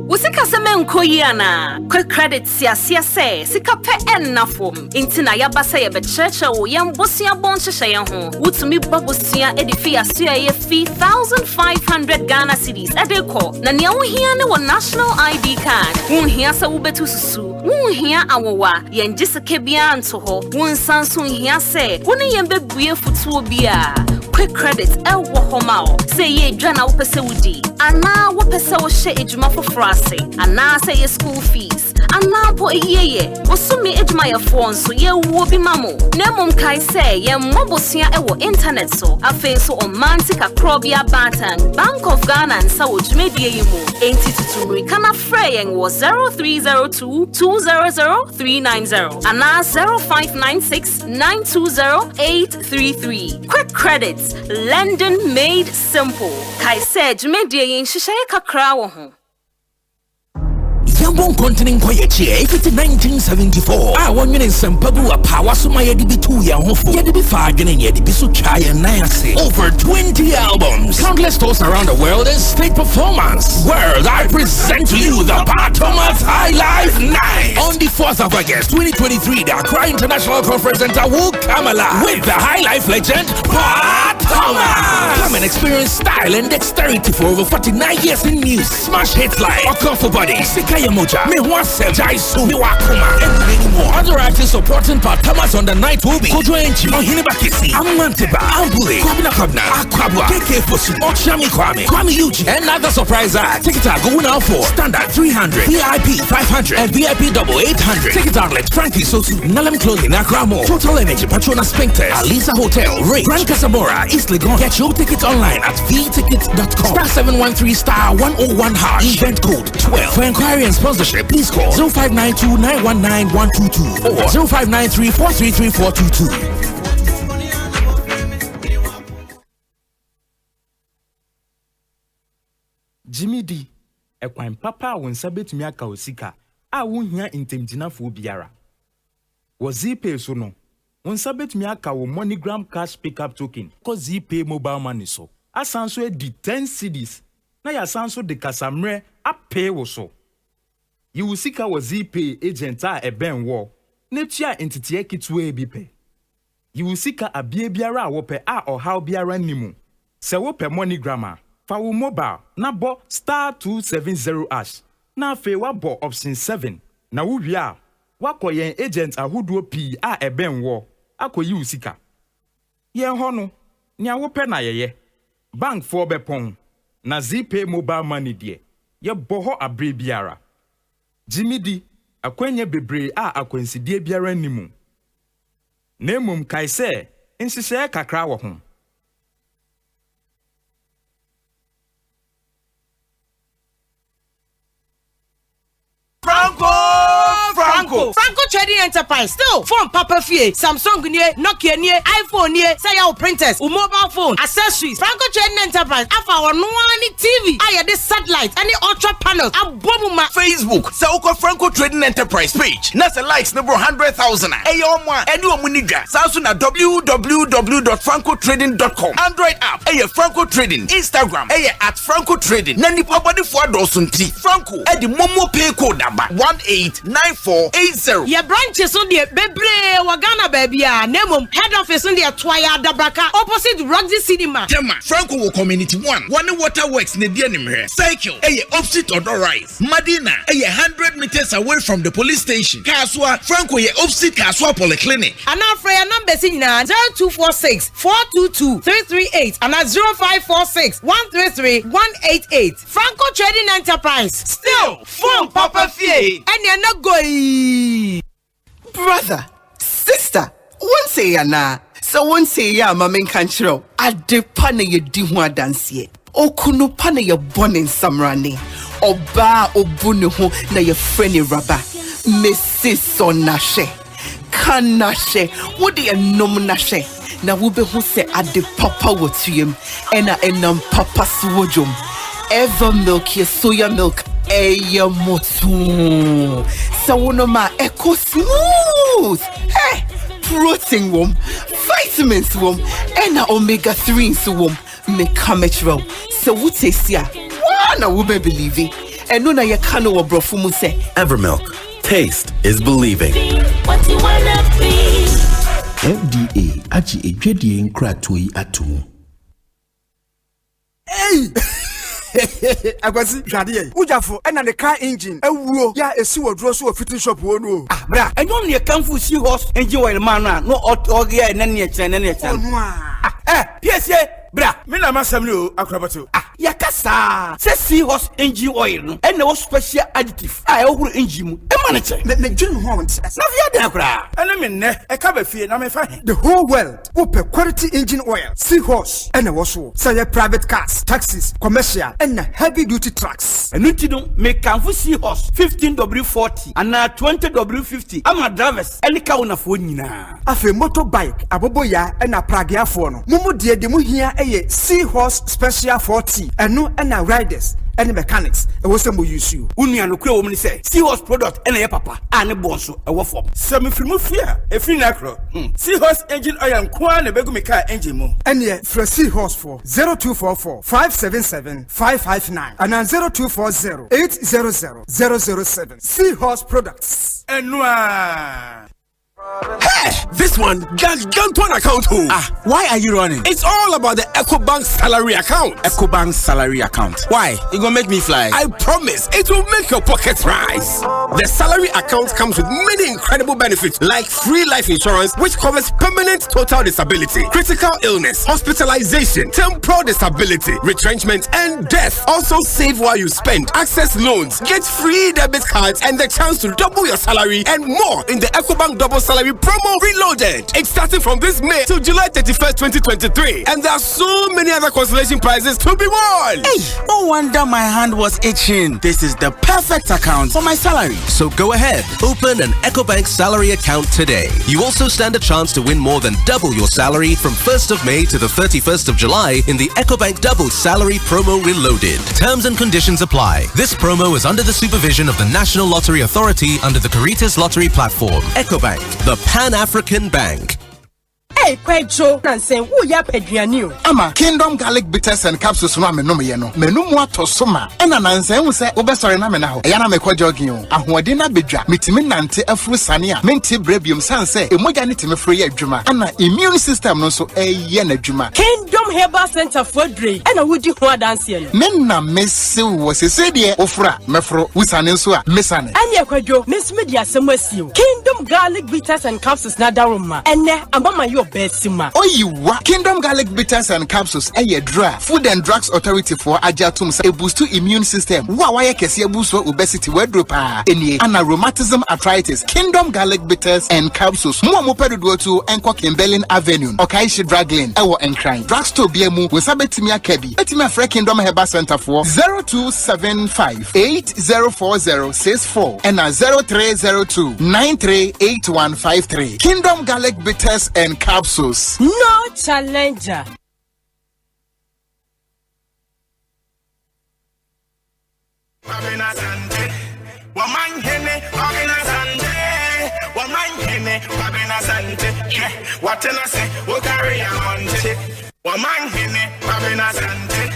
Usika semen koyana quick credit siasia say sika pe ennafom intina yaba say ye be church wo yam bosia bon hye ho wutumi babosia edifi asia ye fee 1500 Ghana cedis edeko na ne wo hia ne wo national ID card wo hia sa wo betu susu wo hia awowa ye ngiseke bia nto ho wo nsanso hia say wo ne ye bebue futuo bia quick credit wo homa say ye dwana wo pese wudi ana wo pese wo hye ejuma fofrase ana say ye school fees ana po yeye wo sumi ejuma ye fo nso ye wo bi mamo na mom kai say ye mobosua wo internet so afen so omantika krobia batan Bank of Ghana nsa wo dwumedie yimu enti tutumri kana freyen wo 0302 200 390 ana 0596 920 833 quick credit London made simple kai say dwumedie yin hihye kakra wo ho Yambon continent koyechi 1974 I want you in Sempabu a power so my yedi bitu ya hofo yedi bi fagene yedi bisu chaya nayase over 20 albums countless tours around the world and state performance world I present to you the Thomas High Life Night on the 4th of August 2023 the Accra International Conference Center will come alive with the High Life legend Thomas. Come and experience style and dexterity for over 49 years in music smash hits like Okon for Body Sikaya Moja, Me Wasel, Jaisu, Me Wakuma, and many more. Other artists supporting Thomas on the night will be Kojo Enchi, Omanhene Bakisi, Amanteba, Ambule, Kwabena Akwabwa, KK Fosu, Okshami Kwame Yuji, and other surprise acts. Tickets are going out for Standard 300, VIP 500, and VIP double 800. Ticket outlet Frankie Sosu, Nalam Clothing, Akramo, Total Energy, Patrona Sphincters, Alisa Hotel, Ray, Grand Casamora, East Legon. Get your tickets online at vtickets.com. *713*101# event code 12. For inquiry and sponsorship, please call 0592-919-122 or 0593-433-422. Jimmy D, ekwan papa won sabetumi aka osika a wonhia intemtinafo biara. Wo ZPay so no, won sabetumi aka wo MoneyGram cash pickup token ko ZPay mobile money so. Asanso e di 10 cedis na ya sanso de kasamre apay wo so. You sika wo ZPay agent a eben wo na tua entity kitwe bi pe. You sika abie biara a wo pe a ohaw biara nimu. Se wo pe MoneyGram fa wo mobile na bo *270# na fe wa bo option 7 na wo wi a wakoyen agent ahoduo pi a eben wo akoyi usika yen ho no nya wo pe na yeye bank for bepon na ZPay mobile money de ye bo ho abre biara Jimmy D akwenye bebre a akwansidie biara nimu na emum kai se nsise kakra wo ho Franco Trading Enterprise still phone Papa Fie Samsung nie Nokia nie iPhone nie say your printers mobile phone accessories Franco Trading Enterprise afa ono ani TV aye the satellite any ultra panels abomuma Facebook say uko Franco Trading Enterprise page na say likes number 100,000 eyo mo eni omunidwa sanso na www.francotrading.com Android app Franco Trading Instagram @Franco Trading na nipa body for adults nti Franco e di momo pay code number 18948 080. Your branches on the Bebre Wagana baby, Nemum, head office on the Twaya Dabraka, opposite Roxy Cinema. Tema, Franco Community 1, One Waterworks, Nedianimere, Cycle, opposite Odor Rise, Madina, 100 meters away from the police station. Kaswa, Franco, opposite Kaswa Polyclinic. And now for your numbers in 0246 422 338 and 0546 133 188. Franco Trading Enterprise. Still, phone Papa Fie. And you're not going. Brother, sister, one say ya na, so one say ya mamen kanchiro. Ade pane ye di ho adanse. Okunu pane ye born in Samrani. Oba obunu ho na ye friendly raba. Mrs. Sonashe. Kanashe. What the nom nashe. Na wube ho se ade papa wotuyem. Ena enam papa swojum. Ever milk ye soya milk. Eya motu. Sawonoma eco smooth. Hey, protein wom, vitamins wom, ena omega 3s wom. Me kametro. So what taste ya? Wana wube believe it. And no na ye kano wa brofumu se. Evermilk. Taste is believing. What you wanna be? FDA achi ejwedie nkratoi ato. Hey! Agwazi jade ujafo ena ne car engine ewuo ya esi wodro so fitting shop wo no ah bra enyo ne kanfu si horse engine oil man no oge na ne chene PSA bra me na masam ni o akrabato ah yakasa se si horse engine oil no ena wo special additive ah ehuru engine mu e ma ne che me dwun ho wonte na via de akra ena me ne e ka ba fie na me fa the whole world open quality engine oil seahorse ena wo so say private cars taxis commercial ena heavy duty trucks enu ti no me kanfu seahorse 15W40 and 20W50 ama drivers eni ka wona fo nyina afi motorbike aboboya ena pragiafo no mumu de mu hia eye seahorse special 40 enu ena riders any mechanics e wo se mo use you unua no kura wo mni say seahorse product ena ye papa ane bonso e wo fom semi frimu fia e free na kro seahorse engine oil nko na begu me car engine mu ene for seahorse for 0244 577 559 and 0240 800 007 seahorse products enua. Hey, this one Gantuan account. Why are you running? It's all about the EcoBank salary account. EcoBank salary account. Why? It gonna make me fly. I promise it will make your pockets rise. The salary account comes with many incredible benefits like free life insurance, which covers permanent total disability, critical illness, hospitalization, temporal disability, retrenchment, and death. Also save while you spend, access loans, get free debit cards, and the chance to double your salary and more in the EcoBank double salary promo reloaded. It's starting from this May to July 31st, 2023. And there are so many other consolation prizes to be won. Hey, no wonder my hand was itching. This is the perfect account for my salary. So go ahead, open an EcoBank salary account today. You also stand a chance to win more than double your salary from 1st of May to the 31st of July in the EcoBank double salary promo reloaded. Terms and conditions apply. This promo is under the supervision of the National Lottery Authority under the Caritas Lottery platform. EcoBank, the Pan-African Bank. Hey, Kwejo, Nansen, who ya pediani? Ama Kingdom Garlic Bitters and Capsules no menum yeno. Menum wato soma. Ena Nansen wo se obesore na me na ho. Eya na me kwajogin o. Ahode na bedwa. Mitimi nante afuru sane a. Menti brebium sanse. Emoja ne timi fro ye adwuma. Ana immune system no so eye na adwuma. Kingdom Herbal Center for Dre. Ena wudi ho adanse no. Men na mese wo se de ofura mefro wusane nso a mesane. Anya Kwejo, Miss Media semwasio. Kingdom Garlic Bitters and Capsules na daroma. Ene ambama yo Besima. Oyiwa Kingdom Garlic Bitters and Capsules eye dra Food and Drugs Authority for ajatum say boost to immune system. Wa kese boost for obesity wedropa enie ana rheumatism arthritis. Kingdom Garlic Bitters and Capsules mo pedodo to enko Kimberlin Avenue Okaishi Drug Lane ewo Enkran drugstore biemu we sabetimi akabi etimi afre Kingdom Herbal Center for 0275 804064 and 0302 938153. Kingdom Garlic Bitters and Capsules. No challenger. Omanhene Kwabena Asante. Omanhene Kwabena Asante. What can I say? We'll carry on. Omanhene Kwabena Asante.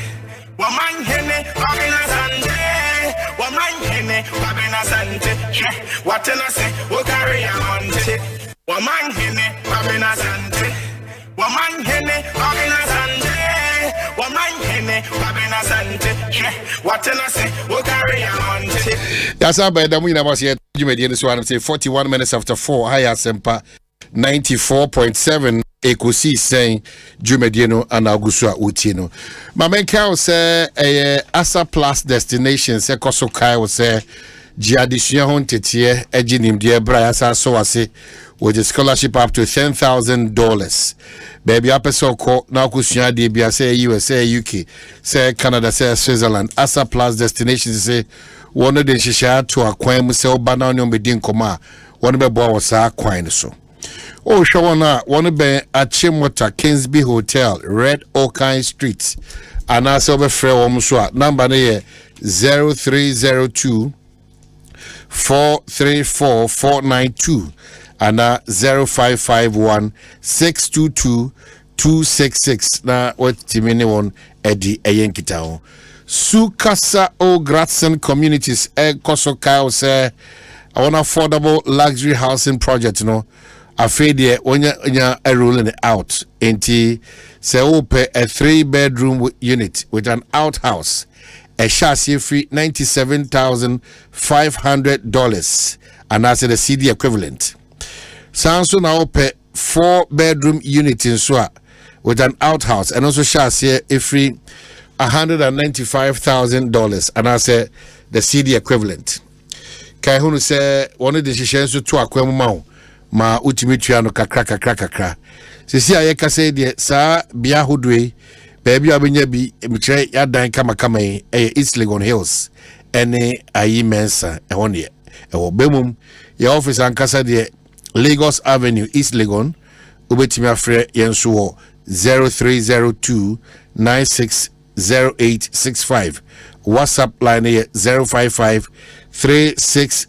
Omanhene Kwabena Asante. Omanhene Kwabena Asante. What can I say? carry on to Omanhene Kwabena Asante. Omanhene Kwabena Asante. Omanhene Kwabena Asante. What can I say? We'll carry on to. That's how by the way, I was here. You made this one. Say 41 minutes after 4. Hi, Asempa 94.7. Ekosiisen Jumediano and Augustua Utino. Mamenka say Asa Plus Destinations Ekosokai was say Judicial Hontetie Ejinim dear Briasa so I say with a scholarship up to $10,000. Baby apeso ko na kusia de bia say USA UK say Canada say Switzerland Asa Plus Destinations say one of the shisha to akwan mu say obana no medin koma one be bo was akwan so. Oh, Shawana, one be at Chimwata Kingsby Hotel, Red Oakine Street, and also be free Omswa. Number 0302 434 492 and 0551 622 266. Na what timini one Eddie Ayenkitao. Sukasa O Gratson Communities Koso Kyle say I want affordable luxury housing project, you know. Afedie when you rolling it out into say open a 3-bedroom unit with an outhouse, a chassis free $97,500, and that's the CD equivalent. Sounds now open 4-bedroom unit in Swa with an outhouse and also chassis free $195,000, and I say the CD equivalent. Kaihunu say one of the decisions to akwemu ma utimitua no kakra sisi ayeka say de sa bia hodwe baby abenya bi mtre yadan kama East Legon Hills ene ayi mensa ehone e wo bemum ya office ankasa de Lagos Avenue East Legon ubetimi afre yenso wo 0302 960865 WhatsApp line 055 36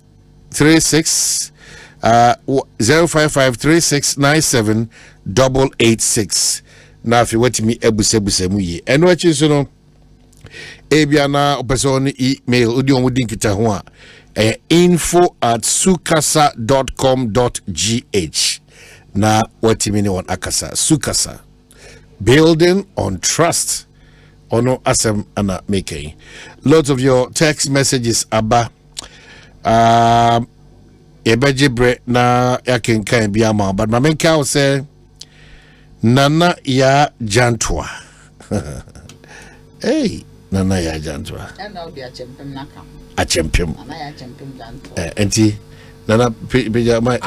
05536978886. Now if you want me ebuse mu yi eno achi so no ebia na person email odi on wudin kita ho a info@sukasa.com.gh na what me on akasa Sukasa, building on trust. Ono asem ana making lots of your text messages aba ebejibre na yakenkan biama, but mamenka will say Nana ya Jantwa. Hey, Nana ya Jantwa. A champion. Nana ya champion Jantwa. Enti Nana pijama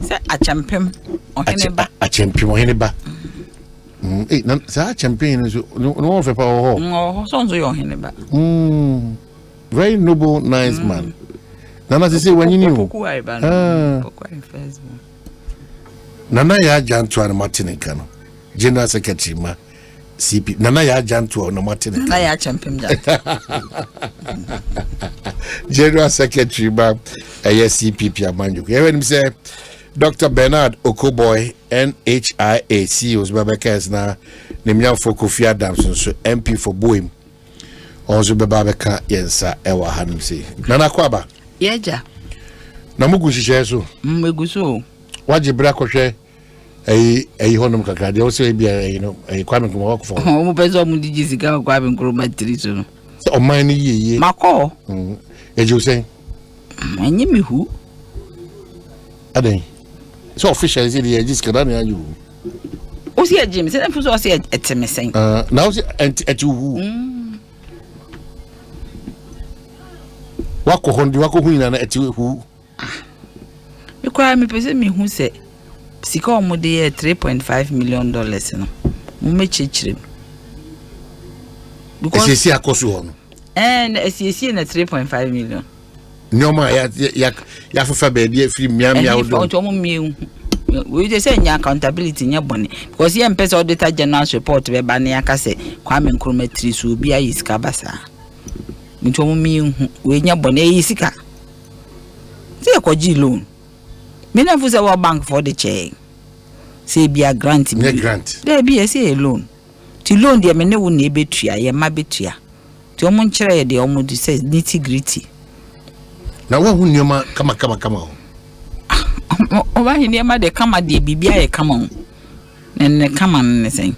say a champion oheneba. A champion oheneba. Eh, nan sa champion no fe pa ho. No, so nzo yo oheneba. Very noble, nice man. Nana say when you knew. Nana ya Jantwa na Martin Kano. General Secretary ma CP. Nana ya Jantwa na Martin. Nana ya champion Jantwa. General Secretary ma CPP amanju. Even me say Dr. Bernard Okoboy NHIA CEOs Babeka na Nemya for Kofi Adams so MP for Boeim. Also Babeka yensa ewa hanum say. Nana Kwaba. Yeja. Na mugu shishe so. Mmeguso. Waje bra kohwe honum kakra de also bia Kwame Nkrumah ko fo. O bezo mu digi sika Kwame Nkrumah tiri so. O man ni ye. Mako. Eju say. Anyi mi hu. Aden. So official is the register na you. O si ejim, se na fu so se etemesen. Now se etu hu. Wako hondi wako hu na etu hu. Because me pese me hu se sika omode $3.5 million no. Mu mechechire. Because esi akoso ho no. Esi na 3.5 million. Nyoma ya fafa baby free miamia odo. We just say accountability nya bone because ye mpesa auditor general report be ba ne aka se Kwame Nkrumah tiri so obi ayi sika basa. Ntomo mi we nya bone yi sika. Say kwaji loan. Me na fu say wa bank for the check. Say be a grant me. Grant. There be say a loan. Ti loan de me ne wo na ebetua ye ma betua. Ti omo nkyere ye de omo di say nitty gritty. na wa hu nioma kama Omanhene ma de kama de bibia ye kama ne kama ne sen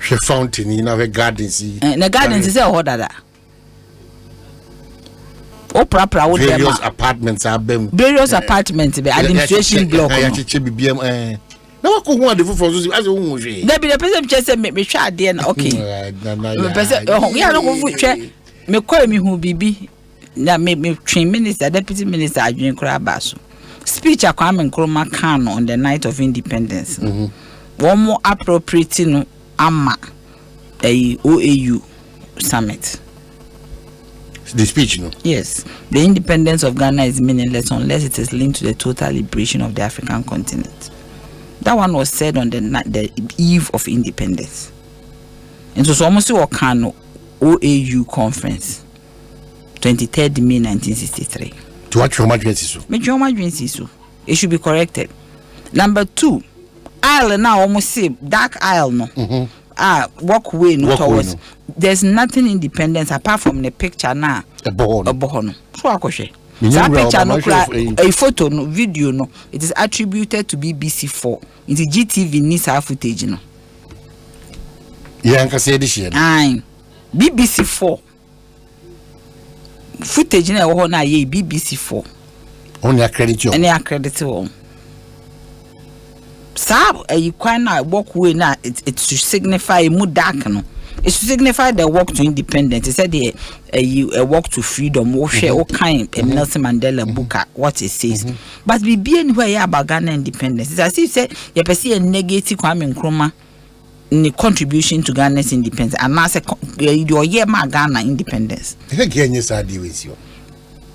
hwe fountain ni na we gardens na gardens say ho dada o pra wo dem various apartments abem various apartments be administration block ya cheche bibia na wa ko hu ade foforo so as hu hwe da bi the person say me hwe ade na okay me person ya no ko hwe me ko mi hu bibi na me twin minister deputy minister adwen kura baso speech Kwame Nkrumah can on the night of independence one more appropriate no ama a OAU summit. The speech, no? Yes. The independence of Ghana is meaningless unless it is linked to the total liberation of the African continent. That one was said on the eve of independence. It was almost a Kano OAU conference, 23rd May 1963. To what your emergency so? It should be corrected. Number 2, aisle now almost say dark aisle no. Walkway no towards. There's nothing independence apart from the picture now. A bohono. So akoshe. That picture no a photo no video no. It is attributed to BBC4. It is GTV needs our footage no. Yeah, I can say this year. BBC4. Footage na wo na ye BBC4. Only accredit you. Any accredit you. Sab you can walkway na it should signify mu dark no. It should signify the walk to independence. It said a walk to freedom. What share all kind Nelson Mandela book what it says. But we be anywhere about Ghana independence. It's as if say you perceive a negative Kwame Nkrumah in the contribution to Ghana's independence. And now say your year ma Ghana independence. I think Kenya side with you.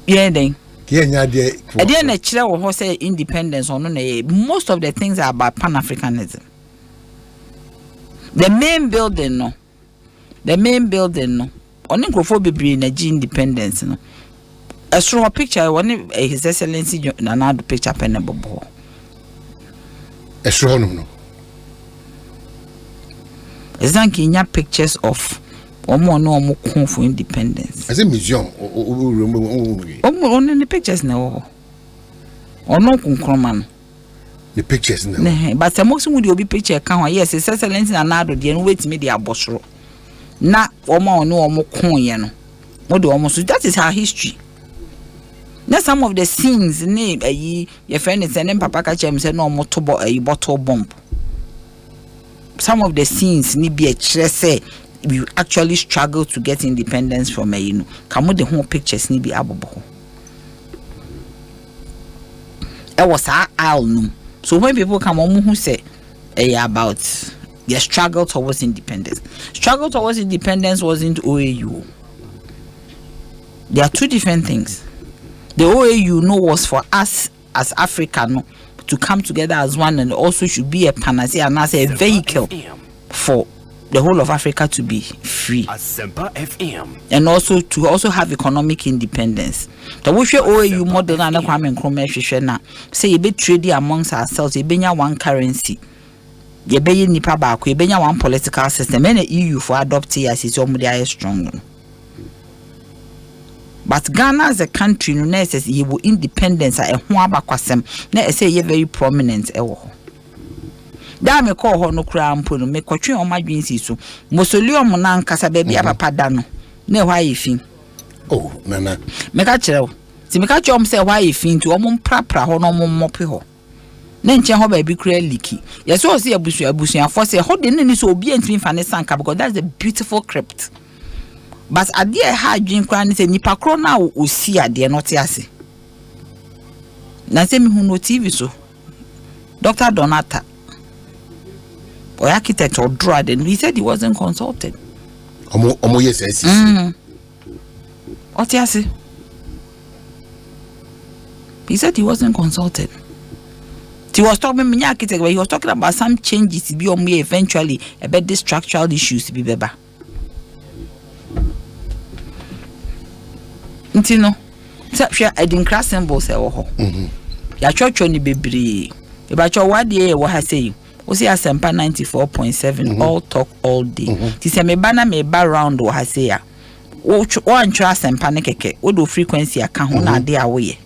Yeah then. Kenya de. Then the children will say independence or no. Most of the things are about Pan-Africanism. The main building no. Only Nkrofo bebre na G independence no. A strong picture one His Excellency Nana picture pen bobo. A strong no. Kenya pictures of omo no omo kon for independence. As a museum only the pictures na ono Nkrumah the pictures na. But some most would be picture kan yes His Excellency Nana do dey wait me dey abosoro. Na omo no omo kon ye no mo de omo so that is our history. Now some of the scenes name your friend is saying papa ka chem say no omo to bottle bomb. Some of the scenes ni be a say we actually struggle to get independence from kamo the whole pictures ni be abobo. It was our album. So when people come on who say about the struggle towards independence. Struggle towards independence wasn't OAU. There are two different things. The OAU was for us as Africa to come together as one and also should be a panacea and as a vehicle for the whole of Africa to be free. Asempa FM. And also to have economic independence. The OAU model and Kwame Nkrumah na say you be trading amongst ourselves, you be one currency. You be nipa ba you be one political system and the EU for adopting as its own strong. But Ghana as a country no says you will independence a ho abakwasem na say you very prominent ewo. Da me call ho no kra mpo no me kwatwe o madwensi so. Mausoleum na nkasa ba bia papa da no. Na hwa yefin. Oh, nana. Me ka kire. Ti me ka kire say hwa yefin ti o mo prapra ho no mo mope ho. Na nche ho ba bi kra liki. Yes o say abusuan for say ho de ni so obi antimi fa ne sanka because that's a beautiful crypt. But ade ha adwen kwan se nipa kro na osi ade no te ase. Na se mi hu no TV so. Dr. Donata or architect or drawer, and he said he wasn't consulted. Yes, he said he wasn't consulted. He was talking about architect, but he was talking about some changes to be eventually about these structural issues to be better. You know, I didn't cross symbols. Ya church only bebre. About your what day was saying. We see Asempa 94.7 all talk all day. Ti se me bana me ba round wo ha say ya. Wo antwa Asempa ne keke. Wo do frequency aka ho na ade awoye.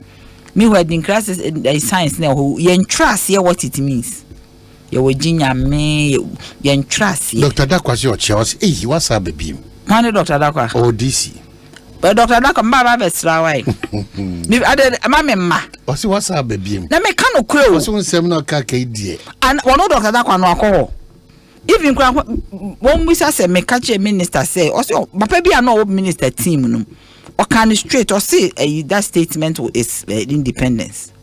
me wedding classes in science now yen trust here what it means. You were Ginya me yen trust. Dr. Dakwa's your choice. Hey, what's up, baby? One Dr. Dakwa. Oh, DC. But Dr. Dakwa, my best away. I did mamma. What's up, baby? Let me come crow. What's on seminar kd. And one Dr. Dakwa no call. Even when we say me catch a minister say, also, but maybe I know minister team no. Or can straight or say that statement is independence.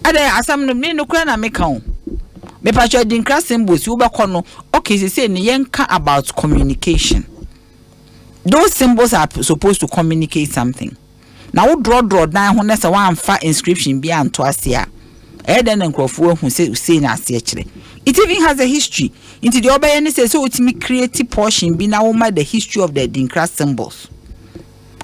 Ade asam no me no kra na me kan. Me pa cho din kra symbols you be kono. Okay, say ne yenka about communication. Those symbols are supposed to communicate something. Now draw down ho na say wan fa inscription bi anto ase a. Then nkrofo hu say na ase kire. It even has a history. Into the obey say so it me creative portion bi na wo ma the history of the Dinkra symbols.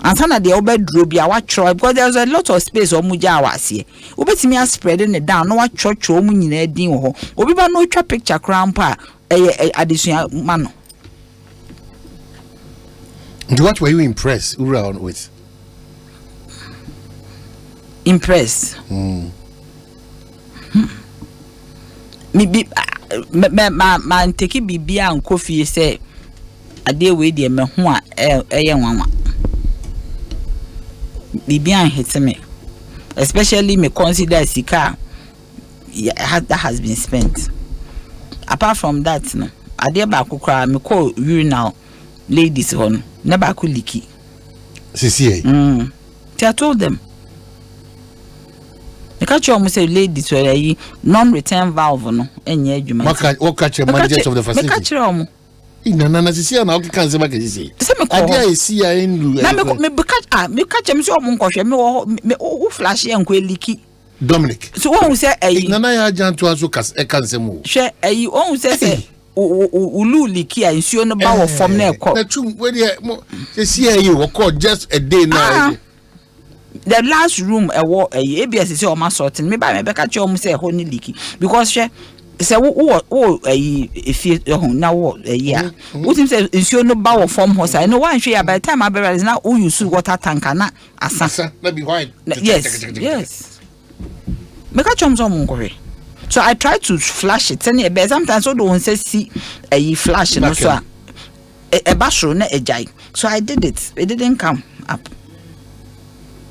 And some of the obedro be our try because there's a lot of space or muja was here. Obetimi are spreading it down, no what church or munine din ho. Obi ba no twa picture crampa additional man. What were you impressed with? Impressed. Me be ma take bibia and coffee say ade we de me ho a nwanwa. Bibian hits me, especially me consider sika that has been spent. Apart from that, no, I dare back cry me call urinal ladies on never could leaky. CCA. I told them. The catch almost say ladies were a non-return valve no any juma. What catch your managers of the facility? Catch your Nana sisi na okikan se make sisi. Adia esi ya endu. Na me catch me so mo nkohwe me o flash e nkwa liki. Dominic. So won say Nana ya janto aso kansemo. Hwe won say ulu liki a nsuo no ba wo form na ekọ. Na chum we dey sisi ya wo call just a day now. The last room ABS say o ma sorting me ba me be catch o say ho ni liki because hwe say if you now what yeah what him say nsuo no ba wo form ho say no one hwe by the time I bury is now who use water tanker na asa na be white. Yes make a chom some go. So I try to flash it and sometimes so don't say see flash no so a bashro na ejai. So I did it didn't come up.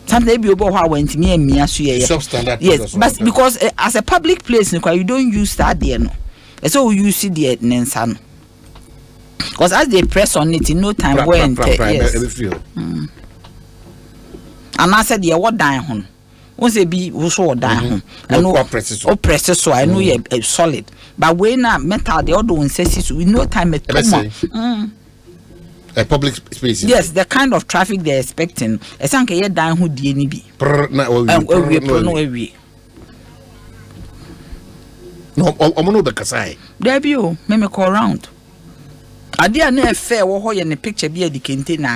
Sometimes be about how went me and me so yes, but because as a public place you don't use that there no. So you see the nensan. Because as they press on it in no time when yes. And I said yeah what die hon. Once they be also die hon. I know press so I know you solid. But when metal the other one says we no time at a public space. Yes, the kind of traffic they're expecting. I think I down who DNB. No, I'm not the Kasai. There be you, me call around. I dear near fair or in the picture be a decante na.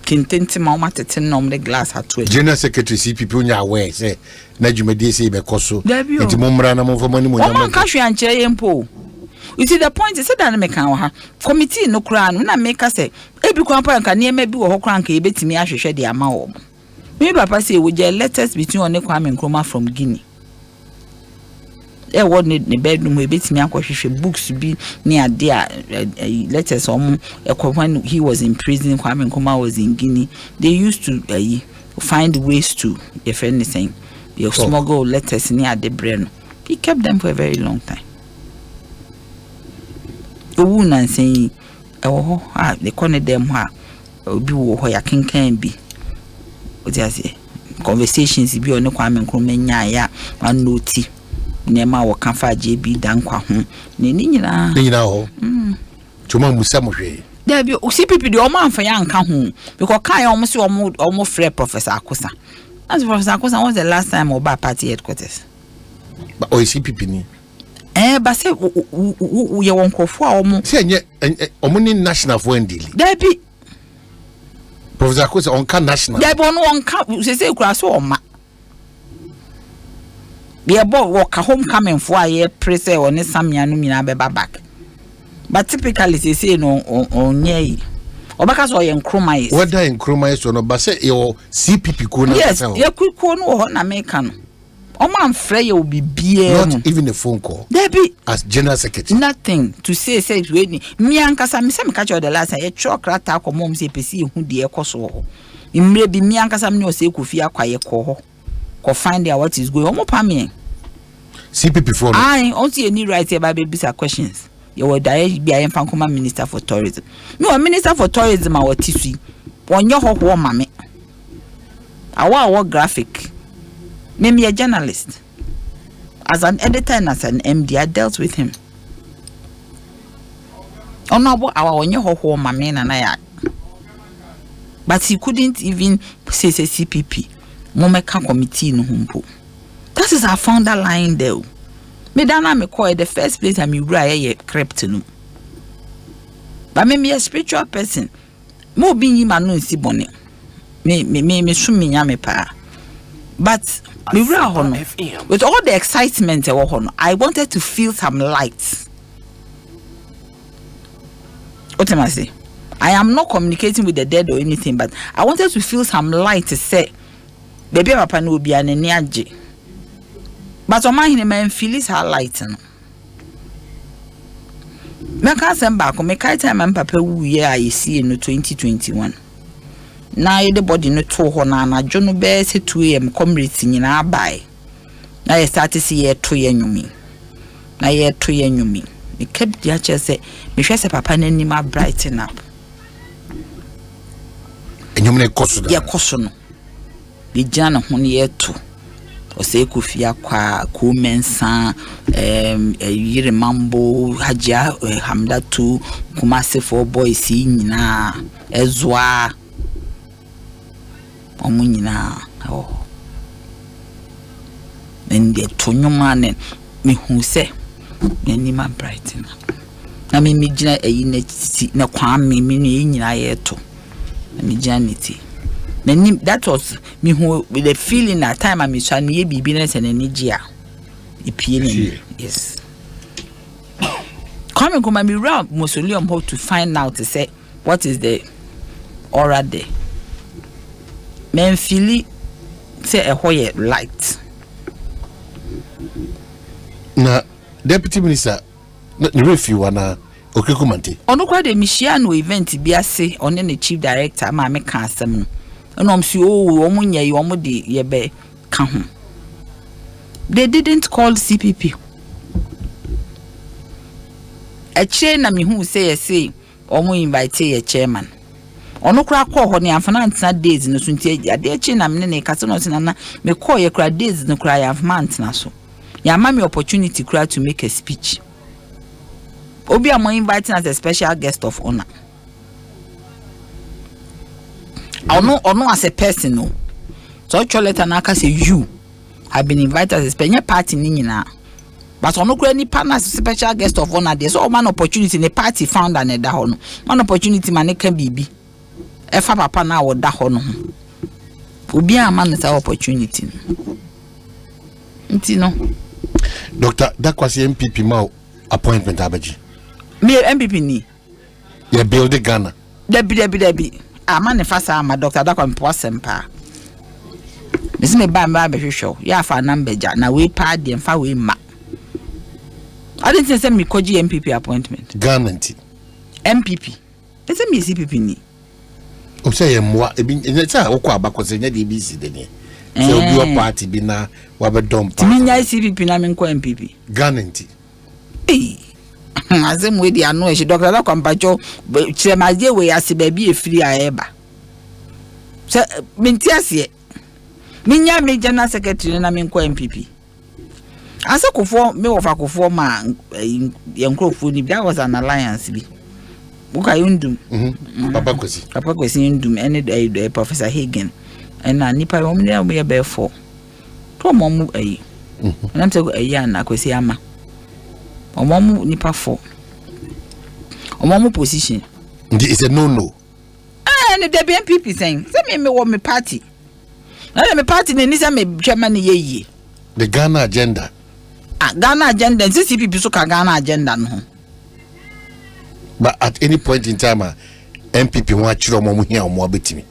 Kintinti mama tetin nom the glass hat to it. General Secretary see people in your way say, Najumedi say Becoso. There be you. It's Mombrana for money. Oman Kashi and Chay and Po. You see the point is that make our committee no crown when I make us say every grandpa can near maybe or cranky bet me I should share the amount. Maybe Papa say with your letters between on the Kwame Nkrumah from Guinea. There wasn't the bedroom we bet me books to be near there letters when he was in prison, Kwame Nkrumah was in Guinea. They used to find ways to if anything you smuggle letters near the brain. He kept them for a very long time. Owu na saying they corner them obi wo ho ya kenkan bi o ti ase conversations bi on Kwame Nkrumah nya ya one note nema wo kan fa JB dankwa ho ne nyina ho chuma musa mo hwe there bi o CPP de o man fa ya nka ho because kan ya o mo se o mo frɛ Professor Akosa as Professor Akosa was the last time o ba party headquarters but o CPP ni but say we won crofo a omo say nye omo ni national for ndili there be Professor Akosa on can national there be on can say kura so oma be about work homecoming for a year press or ne samia no mina be back but typically say no on ye Obaka so yen kroma is. Whether in kroma is or no, but say your CPP ko na. Yes, your quick no na make no. Oman frey will be not even a phone call. There be as general secretary. Nothing to say we me ankasa me say me catch the last e chok rata ko mom say pesi hu de ekoso. Imre bi me ankasa me no say kofi akwaye ko ho find out what is going on. Pa me CPP for me. I only any right here by baby questions. You were direct be I am minister for tourism. No minister for tourism our tisui. Won your ho mame. Our graphic. Maybe a journalist. As an editor and as an MD, I dealt with him. Oh no, our on your home, my man and I. But he couldn't even say CPP. Momeka committee no humpo. That is our founder lying there. Me dana me call the first place I me ura crept no. But me a spiritual person. Mo bi yi ma no nsi bone. Me sum me nya me pa. But with all the excitement I wanted to feel some light. What am I saying? I am not communicating with the dead or anything, but I wanted to feel some light to say, baby, papa no be an energy. But Omanhene man feels her light. Me can't send back. Me can't tell my papa who year I see in 2021. Na the body no to ho na jono be se 2 am comrades nyina bai na ye start see ye to ye nwumi na ye to ye nwumi me kept dia che se me hwe se papa na nim brighten up enyum na koso da ye koso no bi jana ho ne ye to o se kofi akwa ko mensa yire mambo hajia hamdatu kumase for boys nyina ezwa omunyina and the tonyumane me hu se ni ma brighten na me gina na kwa me nyina yeto na me gina niti that was me who with the feeling that time I miss and ye bibi na se na nigia ipie yes come come me round mausoleum how to find out to say what is the aura there. Men feel say a hoye light. Na deputy minister na refi wana okekumante. Ono kwa de mishia no event bi ase one ne chief director ma me ka asem no. Ono msi omo nyai omo de yebe ka ho. They didn't call CPP. A chair na me hu say omo invite ye chairman. Ono kura call ho ne amfana antena days no so ntia ade chi na me ne kase no na me call ye kura days no kura ya amfana antena so ya ma me opportunity kura to make a speech obi am inviting as a special guest of honor ono as a person no so cho letter na ka say you have been invited as a special party ni nyina but ono kura ni partner as a special guest of honor there so man opportunity ne party founder ne da ho no man opportunity man ka bibi efa papa na wo da ho no obi a man sa opportunity ntino Dr. Dakwasi MPP ma appointment abaji me MPP ni ye build Ghana debi man fasa ma Dr. Dakwasi Asempa mesi me ba be hwehwo ya fa number ja na we pa de mfa we ma I didn't say me koji MPP appointment Ghana nti MPP ese me CPP ni o say ye moa e bi say okwa abakose nya de bi si de ne say obi wa party bi na wa be dom party mi nya CPP na me nko MPP Ghana nti azem we di anu e Dr. Dakwambacho chiremaje we ase ba bi efiri aeba se minti ase mi nya me general secretary na me nko MPP ase kofo me wo fa kofo ma yenkrofo ni that was an alliance bi buka yundum papa kwesi yundum ene Professor Hagen ena nipa wo me be be for to momu ayi na mse ayi na kwesi ama omomu nipa for omomu position it's a no ne the MPP saying say me wo me party na me party ne ni say me chairman ye the Ghana agenda Ghana agenda CPP so ka Ghana agenda no. But at any point in time MPP wa chiro mo hia o mo betimi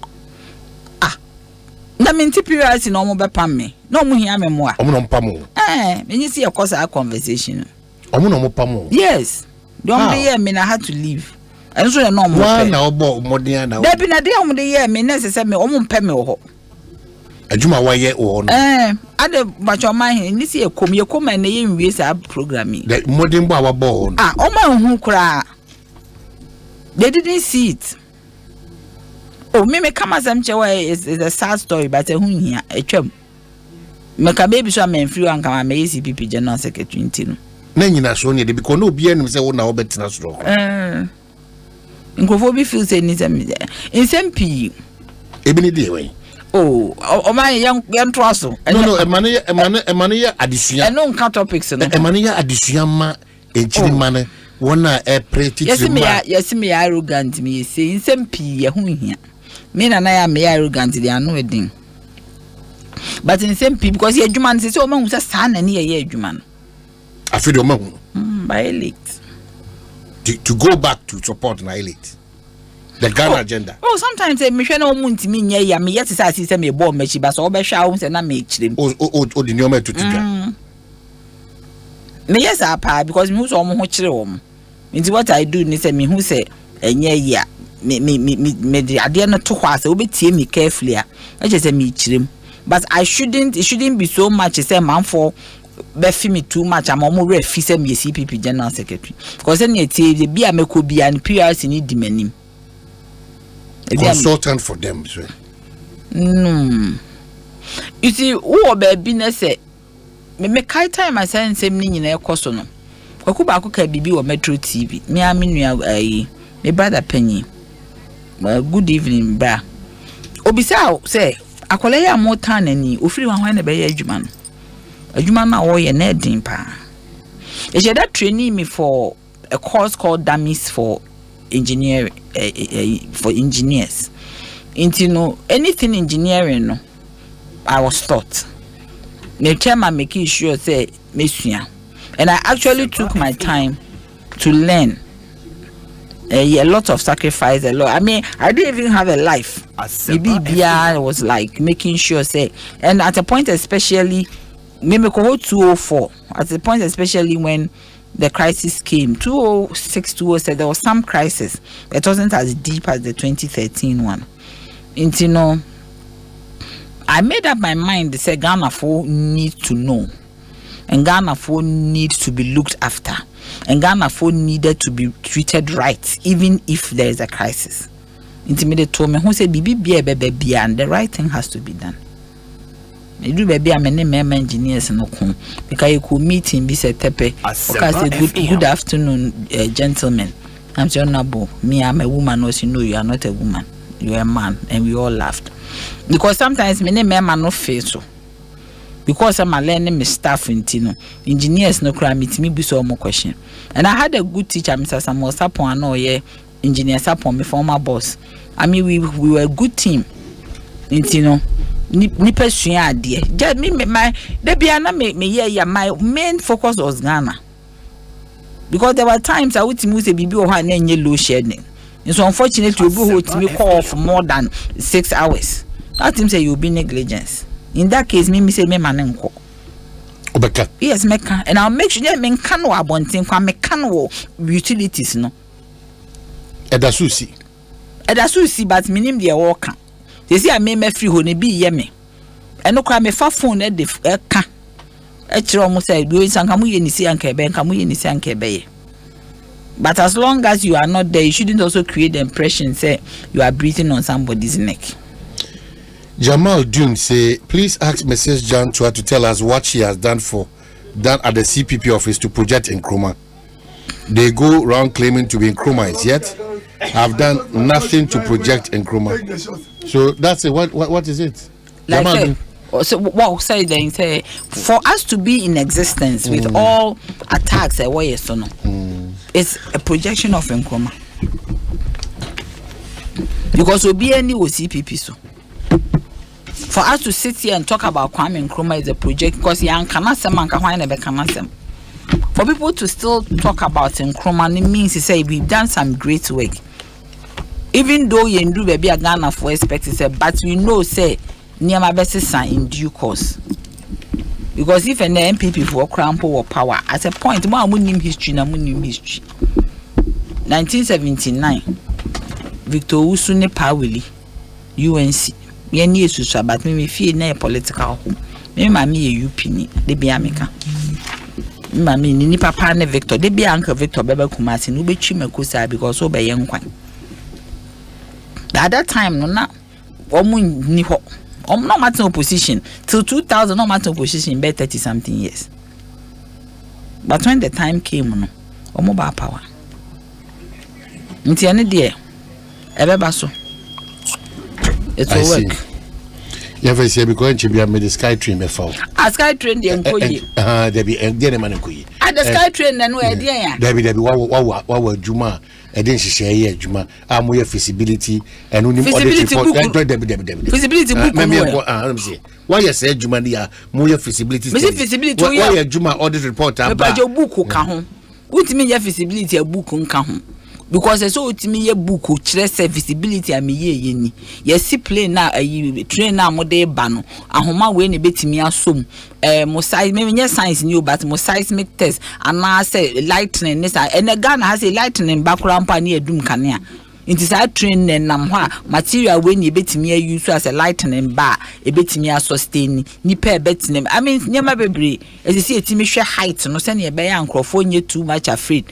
na minti period no mo be pam me no mo hia me mo a omo no pam me see cause our conversation omo no mo pam yes don't be here me na had to leave and so no mo wa na obo modern na da bi na dey omo dey here me na se me omo pam me ho adwuma wa ye wo no ade bacho man ni see ekom na ye nwie sa programming the modern bo awabo no omo hu kura they didn't see it. Oh, me come as I'm is a sad story, but a here a chum. Make a baby so I'm free and come my ACPP General Secretary in Tino. Nanyina so near because no BN say one now better stroke. Incrophobia feels any in some P. Ebony day. Oh, my young trousseau. No, a mania addition. I don't count topics. A mania addition ma a chilling manner. One a pretty yes, me arrogant me say in some P. Here. Me and I am arrogant, they are no wedding. But in the same people, because your Juman says, oh, man, was a son and ye Juman. I feel your mom by elite to go back to support an elite. The Ghana agenda. Oh, sometimes a mission or moon to me, yeah, me yet as I see me born, me, but all by showers and I make them. Oh, the new man to me, yes, I pay because me who's almost home. It's what I do, Miss me who say, and yeah. Me the idea not to was obey me carefully. I just say me chim. But it shouldn't be so much as a man for befi me too much. I'm almost refusing me CPP General Secretary. Because then you say the be a could be an PRC need demanding. Consultant for them, sir. No. You see, who baby say me kai time I say same thing in a cost no. Okuba akuka bibi or Metro TV. Me aminu me brother Penny. Good evening, bra. Obisa say akwala ya more time ani ofiri wan hwan na be adwuma no. Adwuma na wo ye na edin pa. E she that training me for a course called Dummies for Engineering for engineers. Into no anything engineering no I was taught. The chairman making sure say mesua. And I actually took my time to learn. A lot of sacrifice, a lot. I mean, I didn't even have a life. Maybe I was like making sure, say, and at a point, especially, maybe 204. At a point, especially when the crisis came, 206, 207, there was some crisis. It wasn't as deep as the 2013 one. And you know, I made up my mind to say Ghana for need to know, and Ghana for needs to be looked after. And Ghana phone needed to be treated right, even if there is a crisis. Intimidate told me, who said, baby, and the right thing has to be done. I do baby, I'm a name engineers no come because you could meet him, be said, Tepe, okay, good afternoon, gentlemen. I'm your nabo. Me, I'm a woman, also, no, you are not a woman, you are a man, and we all laughed. Because sometimes many men are not faithful. Because I'm learning my staff in Tino, engineers no crime meet me be so more question. And I had a good teacher, Mr. Samuel Sapon, no, yeah, engineer Sapon, my former boss. I mean, we were a good team in Tino. Nipa suya dear. Just me, my, my main focus was Ghana. Because there were times I would say, Bibi or her name yellow shedding. It's unfortunate you go to me call for more than 6 hours. That him say you'll be negligence. In that case, me say me manenko. Obeka. Yes, meka. And I'll make sure me can no abontin kwa me can no utilities no. Edasusi, but minim de work. They say I me free ho ne bi ye me. And no kwa me fa phone e de ka. E kire omo say do sanka mu ye ni si anka ebe nka mu ye ni si anka ebe ye. But as long as you are not there, you shouldn't also create the impression say you are breathing on somebody's neck. Jamal Dune say, please ask Mrs. Jan to tell us what she has done at the CPP office to project Nkrumah. They go around claiming to be Nkrumah, yet have done nothing to project Nkrumah. So that's it. What is it? Like so what say then say for us to be in existence with all attacks it's a projection of Nkrumah. Because Obi any was CPP so. For us to sit here and talk about Kwame Nkrumah is a project because for people to still talk about Nkrumah, it means to say we've done some great work. even though you do baby a Ghana for expect say, but we know say near my best sign in due course. Because if an MPP for crample or power at a point, more munim history na munim history. 1979, Victor Usune Pawili, UNC. Yeni Yesu but me feel na political home. Me mami a UP ni de be ameka. Mami ni papa ne Victor de be uncle Victor bebe kumasi no be twi makosa because so be yen kwan. At that time no na omu ni ho. No matter opposition till 2000 no matter opposition be 30 something years. But when the time came no omu ba power. Nti ene de ebeba so. It will work. You ever see because you be made sky train be fall. A sky train dey enkoyi. There be dey man enkoyi. The sky train na no e dey ya. There be wa adwuma e dey nhihye ye adwuma amoye feasibility enu nim audit report there. Feasibility book no. Let me see. Why you say adwuma dia moye feasibility. Feasibility why adwuma audit report aba. But your book ka ho. Utimi ye feasibility a book nka ho. Because so utimi ye book kire feasibility am ye ni. Ye si plane na train na mo dey ba no. Ahoma we ne betimi asom. Mo size me nye science ni o but mo seismic test and na say lightning ne say and Ghana has a lightning background pa ne edum kanea. Inti sa train ne nam ho a material we ne betimi use as a lightning bar e betimi a sustain ni pa betimi. I mean nyama bebre e say etimi hwe height no say ne be ya nkrofo nye too much afraid.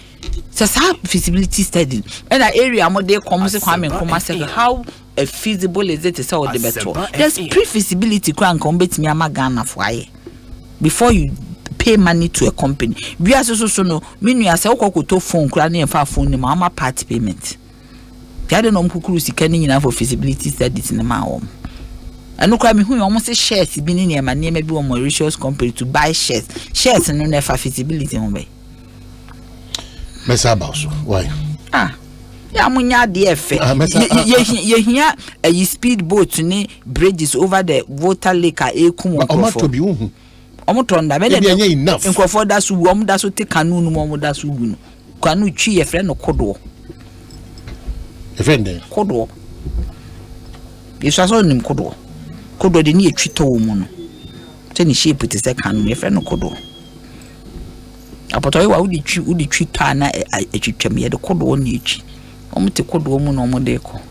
So feasibility study and that area mo dey come say Kwame Nkrumah say how feasible is it to say the better. There's pre-feasibility kran come betimi ama Ghana for aye before you pay money to a company. We are so no menu as okokoto phone kra na fa phone ni ma part payment. They don't know kukuru sika ni nyina for feasibility studies in ma wom. Anu kra me hu almost say shares bi ni ma bi wo Mauritius company to buy shares no na for feasibility mo be. Mesa Bauso, why? Ya munya de efe. Ye hia a speedboat ni bridges over the water lake a ekum nkofo. Omato bi hu. Omoto nda be de enough. Nkofo da su wo da so te kanu no mo da so gu no. Kanu twi ye fre no kodo. E fende. Kodo. Yesu aso nim kodo. Kodo de ni etwi to wo mu no. Te ni shape te se kanu ye fre no kodo. Apotoy wa udi twi ta na etwitwam ye de kodo woni echi omte kodo mu no omde ko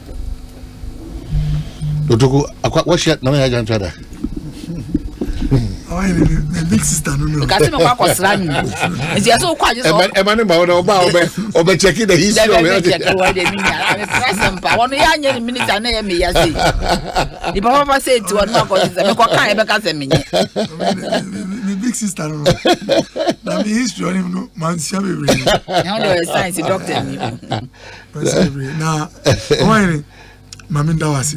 Dodogo akwa shia na ya jan trada the big sister no kasi me kwa kwasra ni ezi aso kwa je so e ma ne ba oba check the history of it check wa de mi ya Asempa wono ya nya minister na ya me ya sei di papa say ti wono akọ se me kwa kan e be ka se me nye the big sister no na the history on him no man sia bebre now the science doctor ni na oyin mami ndawasi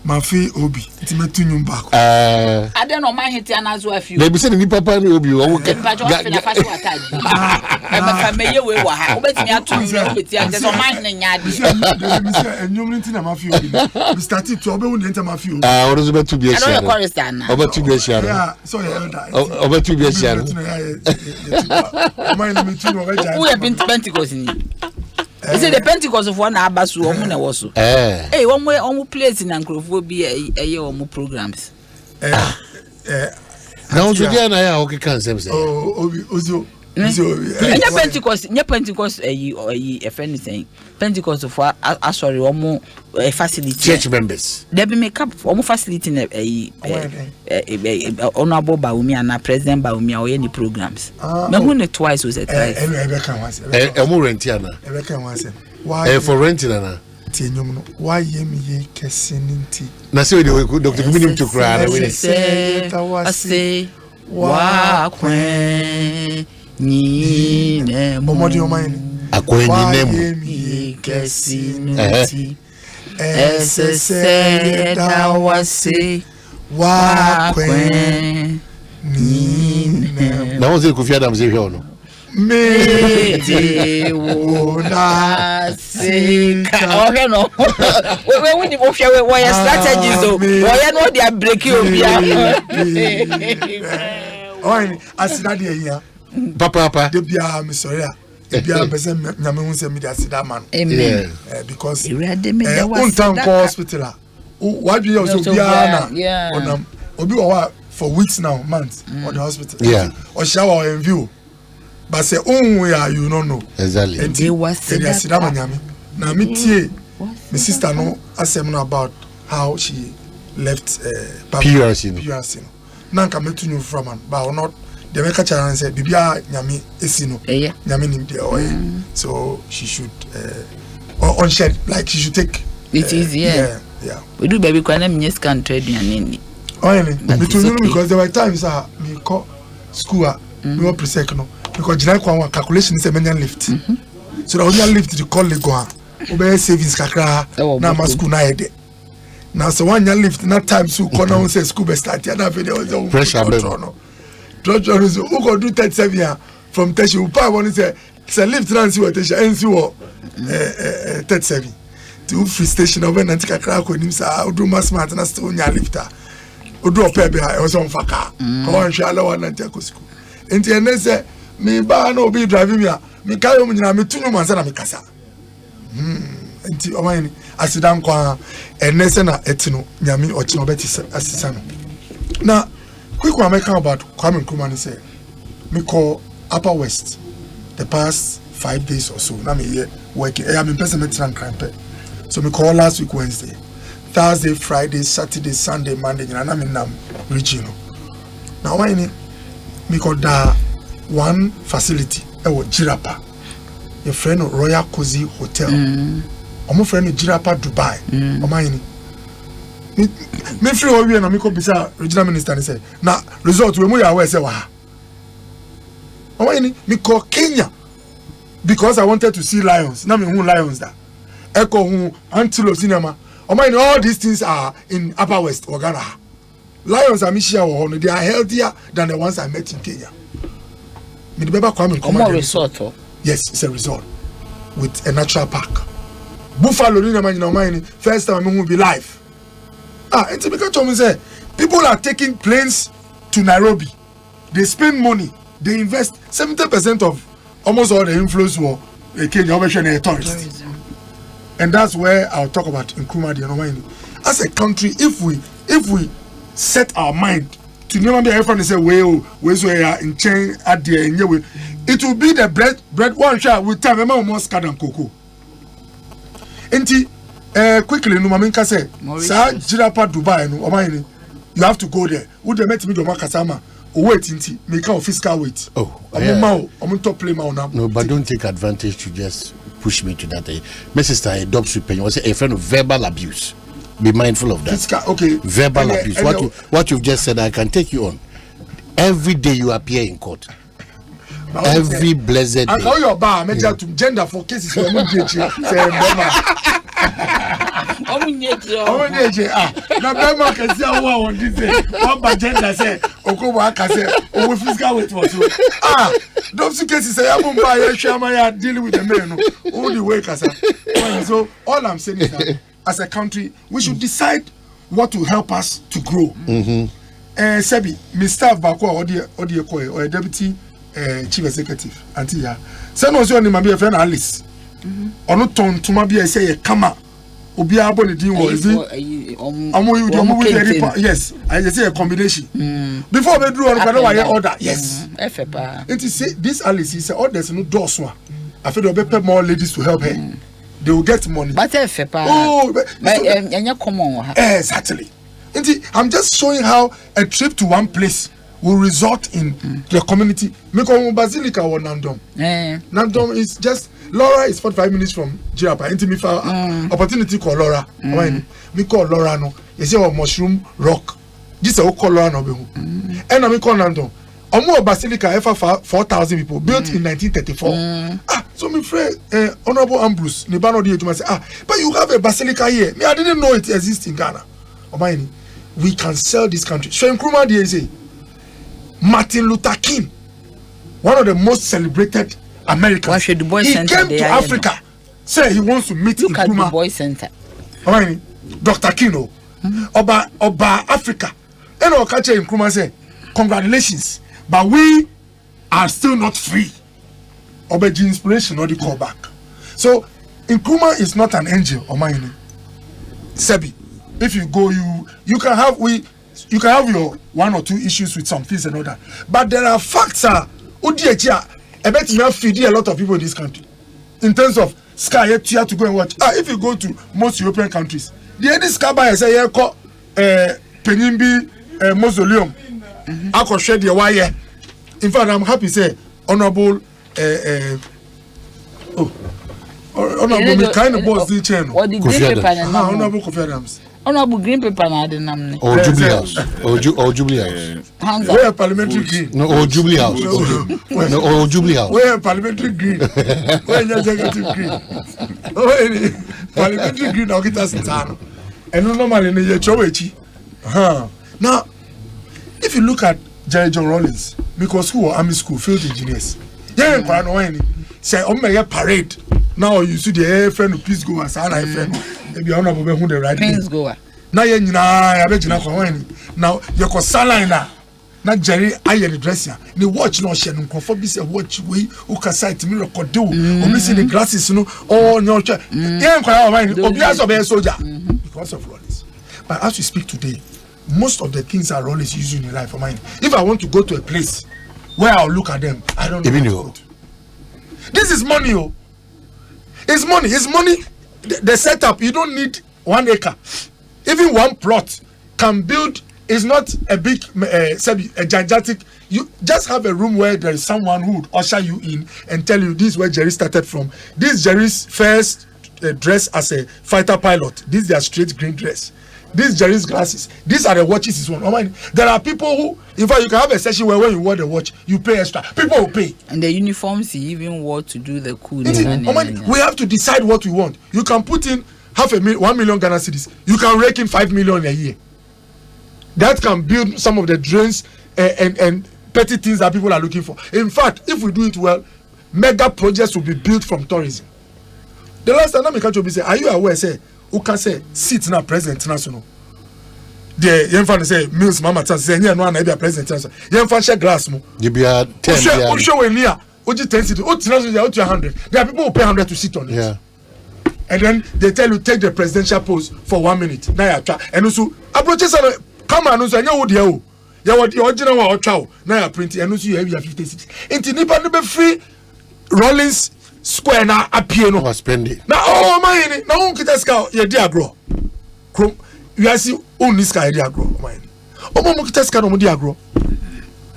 mafi obi timetu nyumba ko ade no man hiti anazo afi na bi se ni papa ni obi o ke pa jo afi na fashi wataji e ba ka meye we wa ha obetimi atu nse obeti ante so man ne nya ade bi se enyum nti na mafi obi we started to obe won ente mafi obi orozo betu bi esia I don't chorista na obetu bi esia yeah so yeah elder obetu bi esia man me tu no ga who have been Pentecost ni is it the Pentecost of one abasu omu na wo so eh one place na nkrofo bi eye omu programs na o dia na ya o ke kan sem say obi ozo nya Pentecost a friend saying Pentecost for sorry omu facility church members they be make up omu facility na honorable Baumi and president Baumi o any programs me hu ne twice was it twice ebe kan once omu rent ya na ebe kan once why for renting na tinyum no why yem ye keseninti na say we Dr. Kuminim to cry na we say wa kwen ni ne momodi omaini akwenyi nemu kesinti ese dawase wa kwen ni ne na wonse Kofi Adam say hwe no me de wona sika okay no we need to share we strategies so we no dey break you bia oyin asida de here papa de bia me sorry Bia person nyame hu se me dey sit that man. Amen. Because hospital. What do you also be on obi for weeks now, months on the hospital. Yeah. Or shower in view. But say we are you don't know. Exactly. And they was sit that man nyame. Na me tie my sister no asem about how she left PRC. Nanka metu new from man, but not the make a chance say bibia nyame esino. Nyame nim dey so she should on shed like she should take it is yeah. We do baby kwana mnyes can trade yan because there were times me call school me were presec no because jina kwa calculation is a many lift. So the only lift the call go obey savings kakra na ma school na ede. Now so one year lift na time so corner say school be start ya na video pressure no. Trotro is who go do 37 year from Teshi who pa want say lift na see what Teshi NC 37 to free station over na kakra ko nim sa do mass smart na still nya lifter. Odo ope be ha e was on faka. Ko wan hwe ala wan na take school. Enti ene say me ba na obi driving me me kayo me nyina me tunu man say na me kasa. Enti Omanhene asidan kwa ene say na etino nyame ochi obeti asisa no. Na quick one make about Kwame Nkrumah say me call Upper West the past 5 days or so. Na me here working. I am in person metran crampe. So me call last week Wednesday. Thursday, Friday, Saturday, Sunday, Monday, and I'm in region. Now, when me call that one facility, Jirapa, your friend Royal Cozy Hotel, or my friend Jirapa Dubai, or mine. Me free over here, and me call Bisa regional minister and say, now result we are where say wa. Me call Kenya because I wanted to see lions. Now me who lions that. Echo who antelope cinema. All these things are in Upper West or Ghana. Lions are Mishia, they are healthier than the ones I met in Kenya. Resort. Yes, it's a resort with a natural park. Buffalo, first time we will be live. It's because say people are taking planes to Nairobi. They spend money, they invest 70% of almost all the inflows for Kenya tourists. And that's where I'll talk about Nkrumah the Omanhene. As a country, if we set our mind to never be everyone say we in chain at the end, it will be the bread one shot with time more scad and cocoa. Enti quickly no maminka say sa Jirapa Dubai no Omanhene, you have to go there. Would they met me do makasama wait inti make our fiscal wait. I'm top play now. No, but don't take advantage to just push me to that. My sister adopts with pain. Was a friend of verbal abuse. Be mindful of that. Okay. Verbal abuse. What you've just said, I can take you on. Every day you appear in court. Every blessed day. And all your bar, make to gender for cases. Na Bema can say what this say. What by gender say? Okobo can say. Owo fiscal wait for so. Those cases say I'm buy shama dealing with the men. All the way kasa. So all I'm saying is that as a country we should decide what will help us to grow. Sebi, me staff back or a deputy chief executive auntie ya. Say no so ni ma be a friend Alice. Ono ton to ma be say kama. Obia boni din was yes, I say a combination. Before we do on order, yes. And to say this Alice is all there's no doors one. I feel they'll pay more ladies to help her. They will get money. But exactly. I'm just showing how a trip to one place will result in the community. Meko Basilica or Nandom. Nandom is just Laura is 45 minutes from Jirapa. Opportunity call Laura. Me call Laura no. You say mushroom rock. This is a call Laura no. And I call Nandom. Omo Basilica ever 4,000 people built in 1934. So me friend Honorable Ambrose Nibano di say but you have a basilica here. Me I didn't know it exists in Ghana. Omanhene, we can sell this country. So Nkrumah dey say Martin Luther King, one of the most celebrated Americans, he came to Africa. Say he wants to meet Look Nkrumah. at the boy center. Dr. King, Oba Africa. And our culture Nkrumah say, congratulations, but we are still not free. Obeji inspiration or the callback. So Nkrumah is not an angel, Omanhene. Sebi, if you go, you can have your 1 or 2 issues with some things and all that. But there are facts. I bet you have feed a lot of people in this country. In terms of sky, you have to go and watch. If you go to most European countries, the Eddie Skaba say you call Penimbi mausoleum. I could share the wire. In fact, I'm happy to say honorable kind of boss the channel. What the green paper? Honorable Kofi Adams. Honorable green paper na the name. Or Jubilee House. Or Jubilee House. Where parliamentary green? No, or Jubilee House. No, or Jubilee House. Where parliamentary green? Where executive green? Parliamentary green or get us in town. And normally in the Chowechi. Now, if you look at Jerry John Rawlings, because who are army school field engineers? Yeah, say, oh my parade. Now you see the air friend of peace goers, and I friend. Maybe honorable who the right peace goer. Now you I bet you now you're salina. Not Jerry, I am the dresser. The watch no share, no conform this a watch way, who can sight me record do, or missing the glasses, no, or no, because of Rawlings. But as we speak today, most of the things are Rawlings using in life for mine. If I want to go to a place where I'll look at them, I don't know. This is money, oh. It's money. It's money. The setup, you don't need 1 acre. Even 1 plot can build. Is not a big, a gigantic. You just have a room where there is someone who would usher you in and tell you this is where Jerry started from. This is Jerry's first dress as a fighter pilot. This is their straight green dress. This is Jerry's glasses. These are the watches. Is one. There are people who, in fact, you can have a session where when you wear the watch, you pay extra. People will pay. And the uniforms he even wore to do the coup. We have to decide what we want. You can put in 1 million Ghana cedis. You can rake in 5 million a year. That can build some of the drains and petty things that people are looking for. In fact, if we do it well, mega projects will be built from tourism. The last time I catch you say, are you aware? Say, who can say sit now president national? The young fan say Mills Mama say no one be president national. Young fan share glass mo. You be a 10. Show when near. Oji 10 city. Oji national 100. There are people who pay 100 to sit on it. Yeah. And then they tell you take the presidential post for 1 minute. Now you try. And also approaches come on, also you would you. You want the original one or chow. Now you print and also you have 50 cities. Into nipa no be free Rawlings square na appear no spend it. Now oh my now on kita ska ye dia agro. Krom you see on this guy dia agro my. O mo kita ska no mo dia agro.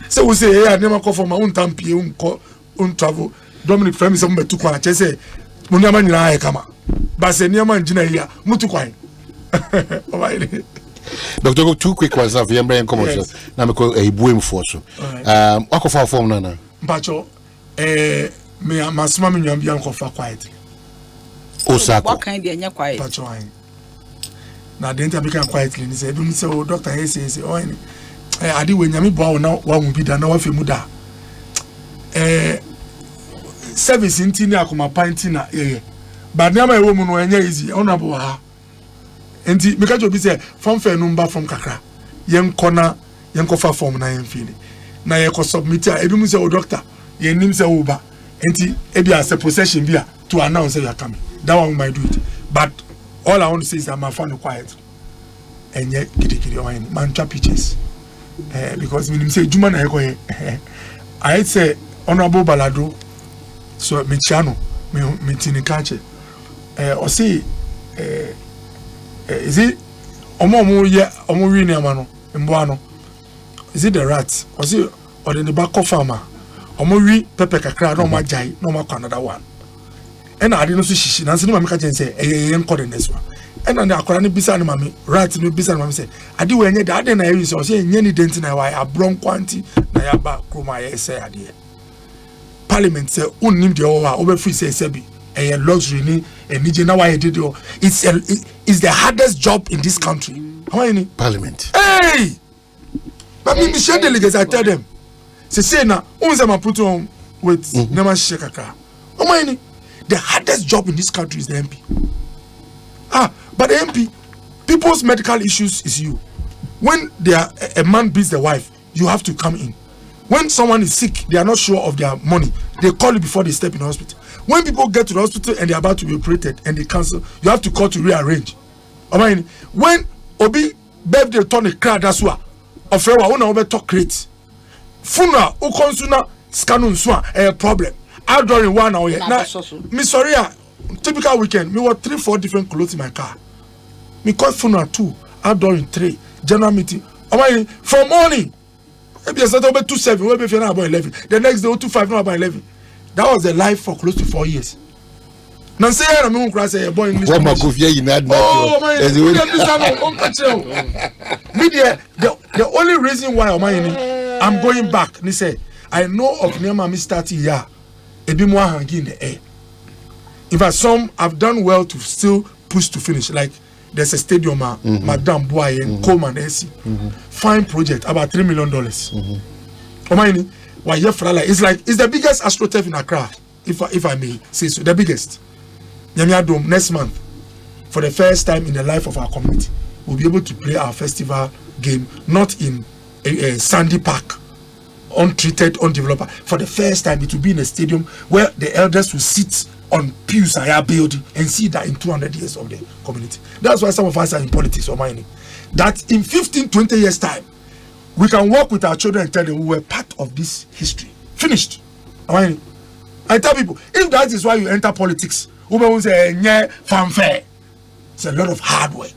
So we say hey na call for my own tampie on travel. Dominic Femi say mo betu kwa che say mo nyama nyina aye kama. Ba say nyama njina here mutu kwa. O my. Doctor, go 2 quick ones. I've been commercial. Now me call a boom for so. What of our form nana? Bacho, me masuma me nyam bian kofa quiet. Osako. What kind of quiet? Bacho ai. Na the enter become quietly. He say, "Ebi say o doctor he say oh ni. Adi we nyame boa na wa mu bi da na wa fe mu da. Service inti ni akoma panti na But nyama e wo mu no enye easy. Honorable ha. Enti me ka jo bi say from fair number from kakra yen kona yen kofa form na yen feel na ye ko submit a ebi mu say o doctor yen nim say wo ba enti ebi as a possession bi a to announce say you are coming that one we might do it but all I want to say is that my phone quiet enye kidikidi o yen man twa pictures because me nim say juma na ye ko ye I say honorable balado so me chiano me tini kache o say is it omo wi ni amano mbo no is it the rats or is it or the back of farmer omo wi pepper kakra no ma jai no ma kwa another one and I didn't see shishi na se no ma ka chen say yen call the next one and na akora ni bisa ni mami rat ni bisa ni mami say ade we nye da ade na wi so say nye ni denti na why abron kwanti na ya ba kroma ye say ade parliament say unnim de o wa obe free say bi a luxury ni enije na why did it's the hardest job in this country. How many? Parliament. Hey! But me share delegates, I tell them. Say na, unze ma put on with nema shekaka. How many? The hardest job in this country is the MP. But the MP, people's medical issues is you. When a man beats the wife, you have to come in. When someone is sick, they are not sure of their money. They call you before they step in the hospital. When people get to the hospital and they are about to be operated and they cancel, you have to call to rearrange. When Obi birthday turn a crowd, that's why Ofrewa una obe talk great. Funeral ukonsuna scanun swa a problem. Outdoor in 1 hour. Now, me sorry, typical weekend, me were 3-4 different clothes in my car. Me call funeral 2, outdoor in 3, general meeting. From morning. Maybe I started about 2-7, maybe if you're not about 11. The next day, 2-5, not about 11. That was the life for close to 4 years. Now say I'm going to say boy English. Oh man, the only reason why I'm going back, they say I know of Nema me starting here. A bit more hanging in the air. In fact, some have done well to still push to finish. Like there's a stadium, Madame Boye and Coleman AC. Fine project, about $3 million. It's like it's the biggest AstroTurf in Accra, if I may say so, the biggest. Nyamia Dome next month, for the first time in the life of our community, we'll be able to play our festival game not in a sandy park, untreated, undeveloped. For the first time, it will be in a stadium where the elders will sit on pews and building and see that in 200 years of the community. That's why some of us are in politics or mining. That in 15-20 years time, we can work with our children and tell them we were part of this history. Finished. I tell people, if that is why you enter politics, women will say, yeah, fanfare. It's a lot of hard work.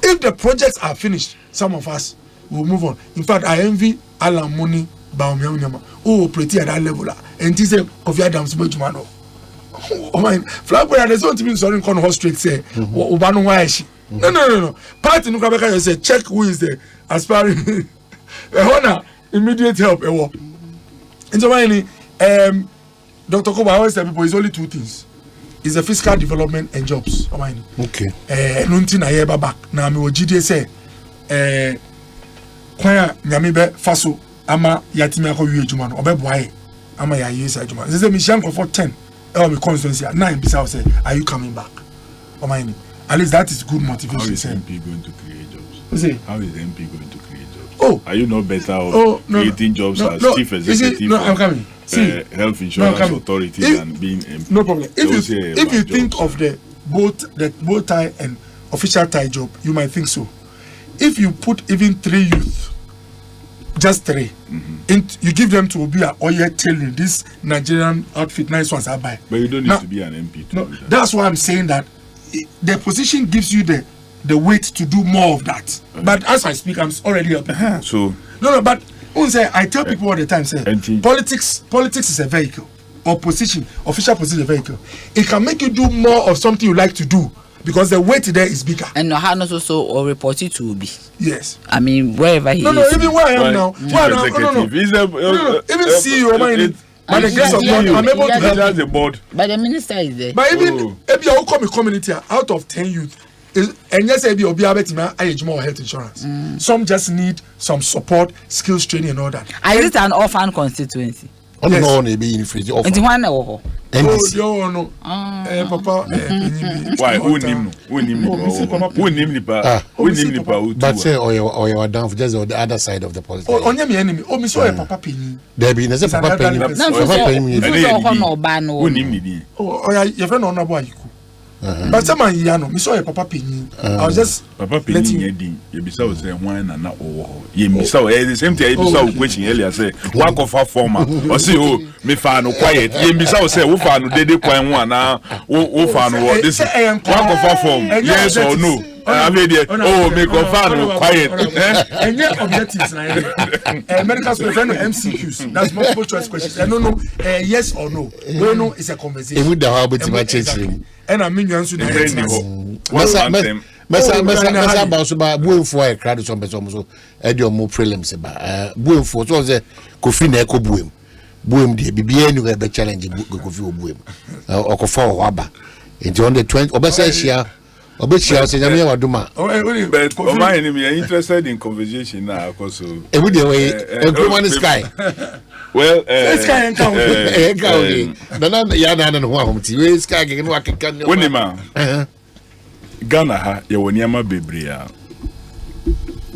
If the projects are finished, some of us will move on. In fact, I envy Alan Money Baumyama, who operate at that level. And this is Kofi Adams Bojumano. Flag there's not even sorry con horse straight say, Ubano Waishi. No. Part in Ukabeka say, check who is the aspiring immediate help. And so, Dr. Koba always tell people it's only 2 things. It's the fiscal development and jobs. Okay. Nunti na yeba back. Na mi ojide say kwaya nyamebe faso ama yatimi akọ ejuma no obeboaye ama ya yesa ejuma. Say me shanko for 10. Me constituency 9 bisa say are you coming back? At least that is good motivation. How is MP going to create jobs? How is MP going to create jobs? Oh, are you not better off creating jobs as chief executive? I'm coming. See, health insurance authority and being MP. No problem. If you think of the bow tie and official tie job, you might think so. If you put even 3 youth, just 3, you give them to Obia or you're telling this Nigerian outfit, nice ones I buy. But you don't need to be an MP to do that. That's why I'm saying that the position gives you the weight to do more of that. Okay. But as I speak, I'm already helping. So but I tell people all the time, say politics is a vehicle, or position, official position is a vehicle. It can make you do more of something you like to do because the weight there is bigger. And no harness also or report it to be. Yes. I mean wherever he is. No, even where I am now. No. Even CEO, by the grace of God, I'm able to help the board. But the minister is there. But even if you come a community out of 10 youth, and yes, I health insurance. Some just need some support, skills training, and all that. Is it an orphan constituency? Yes. No, be in free. It's one or no. Papa. Why? Who name? But say, or you are down for just the other side of the politics. On your enemy. Oh, Miss Papa Penny. There be no Papa Penny. Oh, your friend on a boy. But someone Yano, Miss Papa Penny. I was just Papa Penny. You be so say wine and not oh. You be so the same thing. You be so question earlier say work of our former. Or say oh me fan no quiet. You be so say who fan no dey quiet one now. Who fan no this work of our form. Yes or no? Make a fan quiet. And yet objectives medical school friend MCQs. That's multiple choice questions. I don't know yes or no. No is a conversation. Would the habit to change. And I mean you answer the Mesa bounce ba buem for a crowd some so edio mo prelims ba buem for so say Kofi na eko buem de bibia ni be challenge Kofi buem okofa waba into on the 20 obesa shia say nyame waduma but Omanhene me interested in conversation now because every day way everyone is sky. Well, sky and count no ya na no ho ti we sky ke no akeka Ghana ha ye woniama bebre a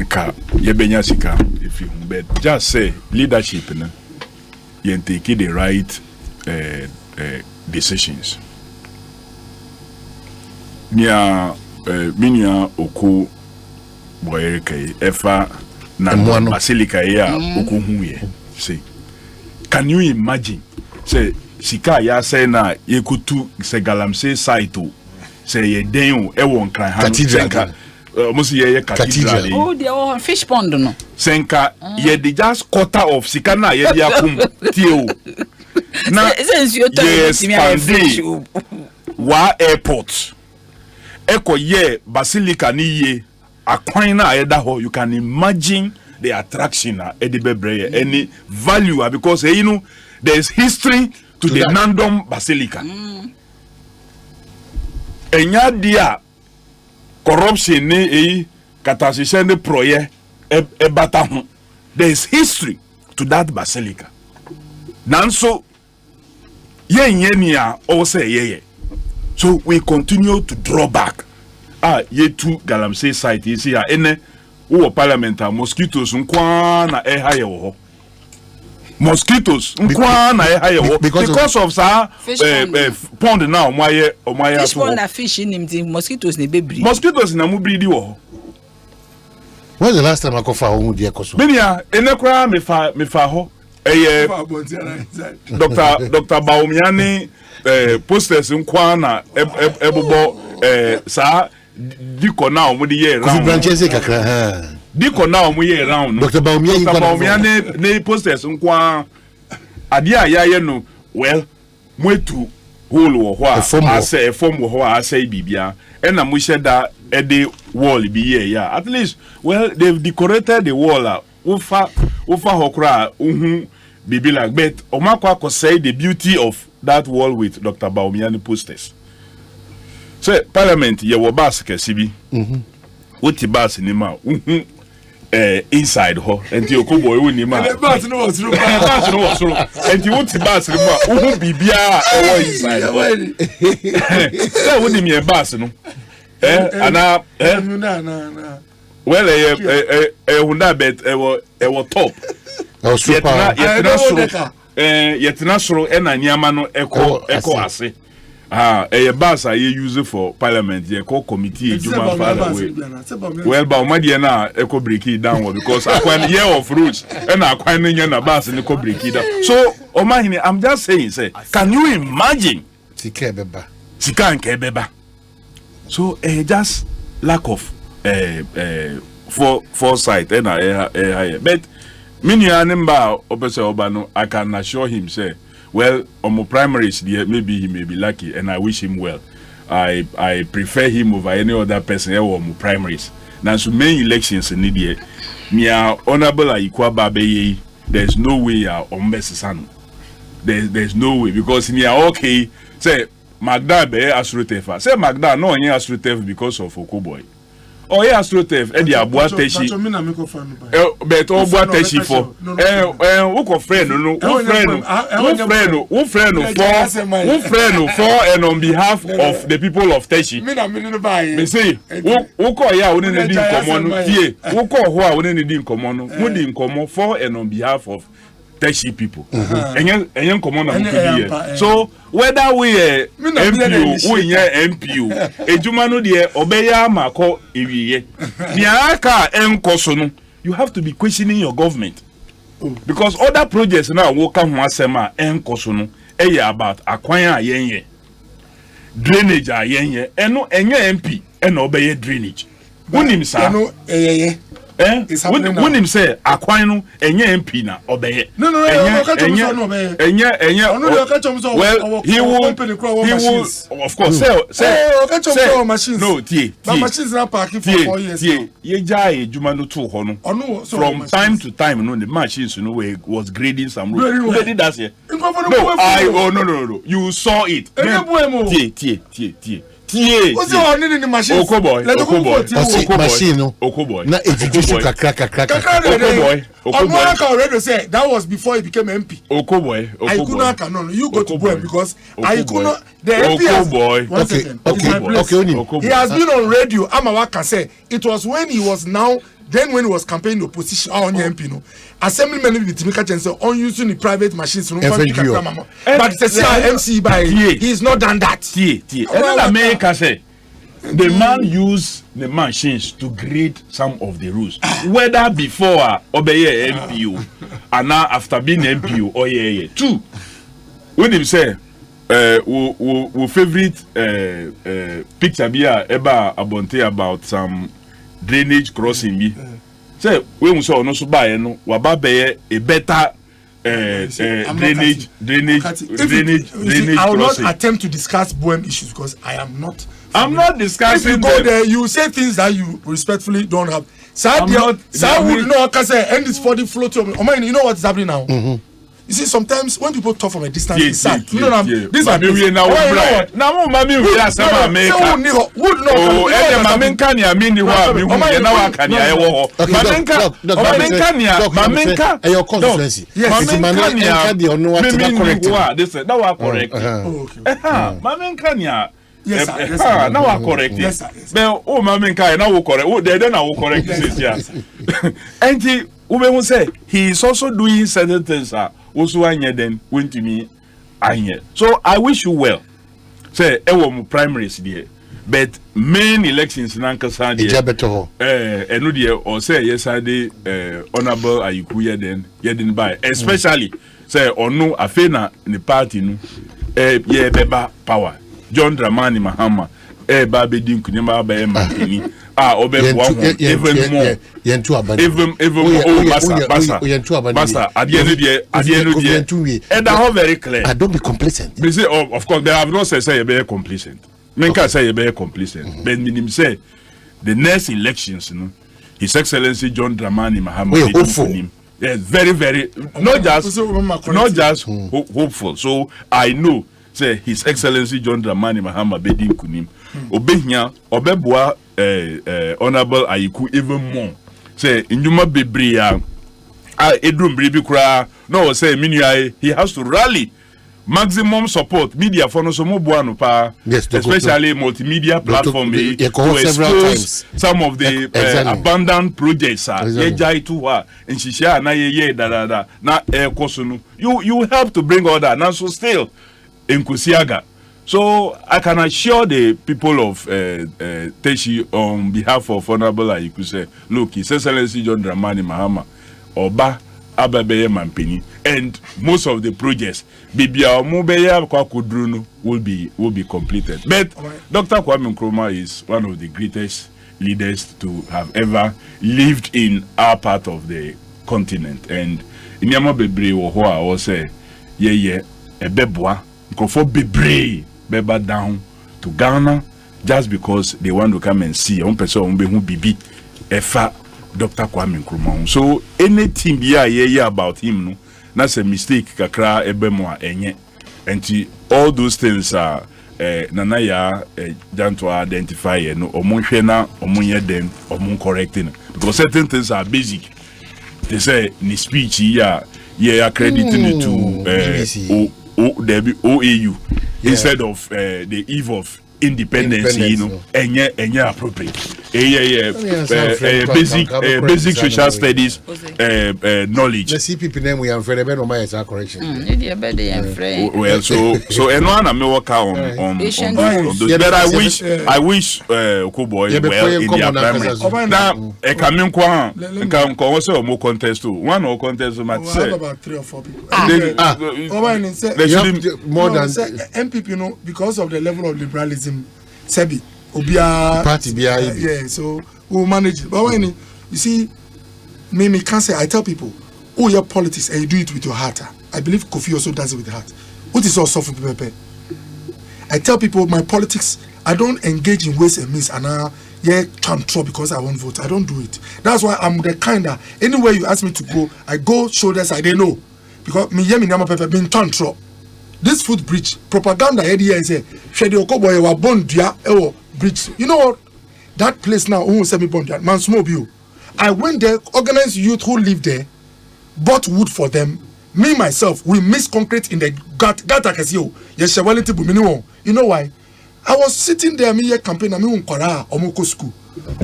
ka yebenya sika if you but just say leadership na you take the right decisions. Nia minia oku boyere kai efa na basilica ya oku huye. Say, can you imagine? Say sika ya say na yekutu se galamsey site o say ye den e won kran ha senka almost ye cathedral. Oh, the fish pond no. Senka ye the just quarter of sika na ye dia kum tie na yes pandi wa airport eko ye basilica ni ye akwan na eda ho. You can imagine the attraction na edibebre any value because you know there's history to the Nandom Basilica. Enya dia corruption ni katasise ni proye bata ho. There's history to that basilica. Nanso ye a o say ye. So we continue to draw back. Ye to Galamsey site is here ene wo parliament mosquitoes nkwa na eha ye wo. Mosquitoes nkwa na eha ye wo because of sa pond now omaye fish pond na fish in him mosquitoes ne be breed. Mosquitoes na mu breed wo. When's the last time I go for home dear koso? Minia ene kra me fa ho Dr. Baumiani posters nkwa na ebobo sa diko na omudi ye round. Branches kakra ha. Diko na omu ye round. Dr. Baumiani ne posters nkwa ade ayaye no well mwetu hole wo ho ase form wo ho ase bibia na mu sheda ede wall bi ye ya at least well they've decorated the wall ufa hokra uhu bibi like but omakwa say the beauty of that wall with Dr. Baumiani posters. So parliament ye wo bas kesibi wuti bas ni ma inside ho enti okobo ewu ni ma bas no was through enti wuti bas ni ma uhu bibia ewo inside ho say woni mi bas no ana well hunda bet ewo top yetina soro ena nyama no eko ase basa ye use for parliament ye call committee ejuma father way well ba omade na eko break it down because akwan year of roots na akwan nya na basa ne ko break it down. So Omanhene, I'm just saying say can you imagine sika nke beba so just lack of foresight but minia nimba opese obano I can assure him say well on primaries maybe he may be lucky and I wish him well. I prefer him over any other person on primaries. Now so main elections in the near honorable Ikwaba Beye, there's no way on Besisano. There's no way because near okay say Magda be Asrotef. Say Magda no any Asrotef because of Okoboy. Oh yeah, Astrotef edi abua teshi. Bet obua teshi for. Who friend no? Who friend for and on behalf of the people of Teshi. Me say, who call ya woni ne di nkomo tie. Who call ho a woni ne di nkomo no. Who di nkomo for and on behalf of Teshi people. Enyen nkomo na mu here. So whether we MPO we MPO ejuma no de obeya mako ewiye niaka enkoso no you have to be questioning your government because other projects now wo ka ho asema enkoso no about akwan a yenye drainage a yenye eno enye MP eno obeye drainage unim sa eno eyeye When say Aquino and MP na obey. No, well, he will of course say machines. No, machines are parking for 4 years. Ye jai Jumano 2 hono. From time to time, the machines was grading some road. Who did that here? No. You saw it. What's your name in the machine? Okoboy. Na education Okoboy. Already said that was before he became MP. Okoboy. I could not you go to Boy because I could not the MP. Okay. He has been on radio. Amawaka say it was when he was now then when he was campaigning opposition on MP no assemblyman with Timika Jensen on using the private machines but it's a MC by he's not done that. America say the man use the machines to grade some of the rules, whether before obey MPO and now after being MPO or two. When him say we favorite picture be abonte about some drainage crossing be say when we saw no so buy no waba be a better drainage I will not attempt to discuss Bohem issues because I'm not discussing. If you go there, you say things that you respectfully don't have. Would know and it's for the flow to you know what's happening now? You see, sometimes when people talk from a distance, it's sad. You know what I'm this is now. Now, mommy, we are some America. Would know. Mamenka ni amini wa mi hu ye na wa kan ya ewo ho. Mamenka ni Mamenka. Your constituency. Yes, Mamenka ni the ono wa to correct. This that wa correct. Mamenka ni yes, sir. Now I correct. Yes, sir. But oh, Mamenka, now we correct. Oh, then I will correct this. Yes. And he, we say he is also doing certain things. Also, I then went to me. So I wish you well. Say, primaries there, but main elections in Ankasa there. And no or say yes, I did. Honorable Ayikuya then didn't buy, especially say or no afena in the party no. Yeah, beba power. John Dramani Mahama, Baby Dinkunima Mantini, even more, Bassa, at the end of the year, and I very clear. I don't be complacent. Of course, they have not said a very complacent. Men can say a very complacent. But him say the next elections, you know, His Excellency John Dramani Mahama, hopeful. Yes, very, very, not just hopeful. So I know. Say His Excellency John Dramani Mahama Bedin Kunim. Obehnya obeboa Honorable Ayiku even more. Say Injuma Bebria Edrum Bribi Kura no say Minua he has to rally maximum support media for no somo buano pa especially multimedia platform to expose some of the abandoned projects yejai to wa nshisha na ye da na ekosunu you help to bring order now so still in Kusiaga. So I can assure the people of Teshi on behalf of Honorable Ayiku say, look, His Excellency John Dramani Mahama, Oba Ababeye Mampeni, and most of the projects Bibia Mubeya Kwakudruno will be completed. But Dr. Kwame Nkrumah is one of the greatest leaders to have ever lived in our part of the continent. And Inyama Bebre Wohoa will say, Ebebwa. For Bebre Beba down to Ghana just because they want to come and see one person who bibi efa Dr. Kwame Nkrumah. So anything yeah about him no that's a mistake kakra ebemwa enye. And all those things are nanaya dan to identify no omonhwe na omonye den omon correcting because certain things are basic. They say ni speech yeah accrediting to OAU instead of the eve of independence, you know, and appropriate. Basic social studies knowledge. The CPP name we have for the better my correction. Well, so anyone I may work on those. But I wish Kuboy well in their primary. Now, a coming can also more contest too. One or contest might say about 3 or 4 people. There should more than MPP, you know, because of the level of liberalism. Sebi, Obia party yeah, so we'll manage it. But when you see, me can't say. I tell people, oh, your politics and you do it with your heart. I believe Kofi also does it with the heart. What is also for people? I tell people my politics. I don't engage in ways and means, and control because I won't vote. I don't do it. That's why I'm the kind that anywhere you ask me to go, I go shoulders. I don't know because me nyama pepe being control. This footbridge propaganda idea is Shedi Okoboy wa bondia bridge. You know what? That place now who semi bondia man small view. I went there, organized youth who live there, bought wood for them. Me myself, we mix concrete in the gata kasio. Yes, you know why? I was sitting there, me campaign, me unkora omoko school.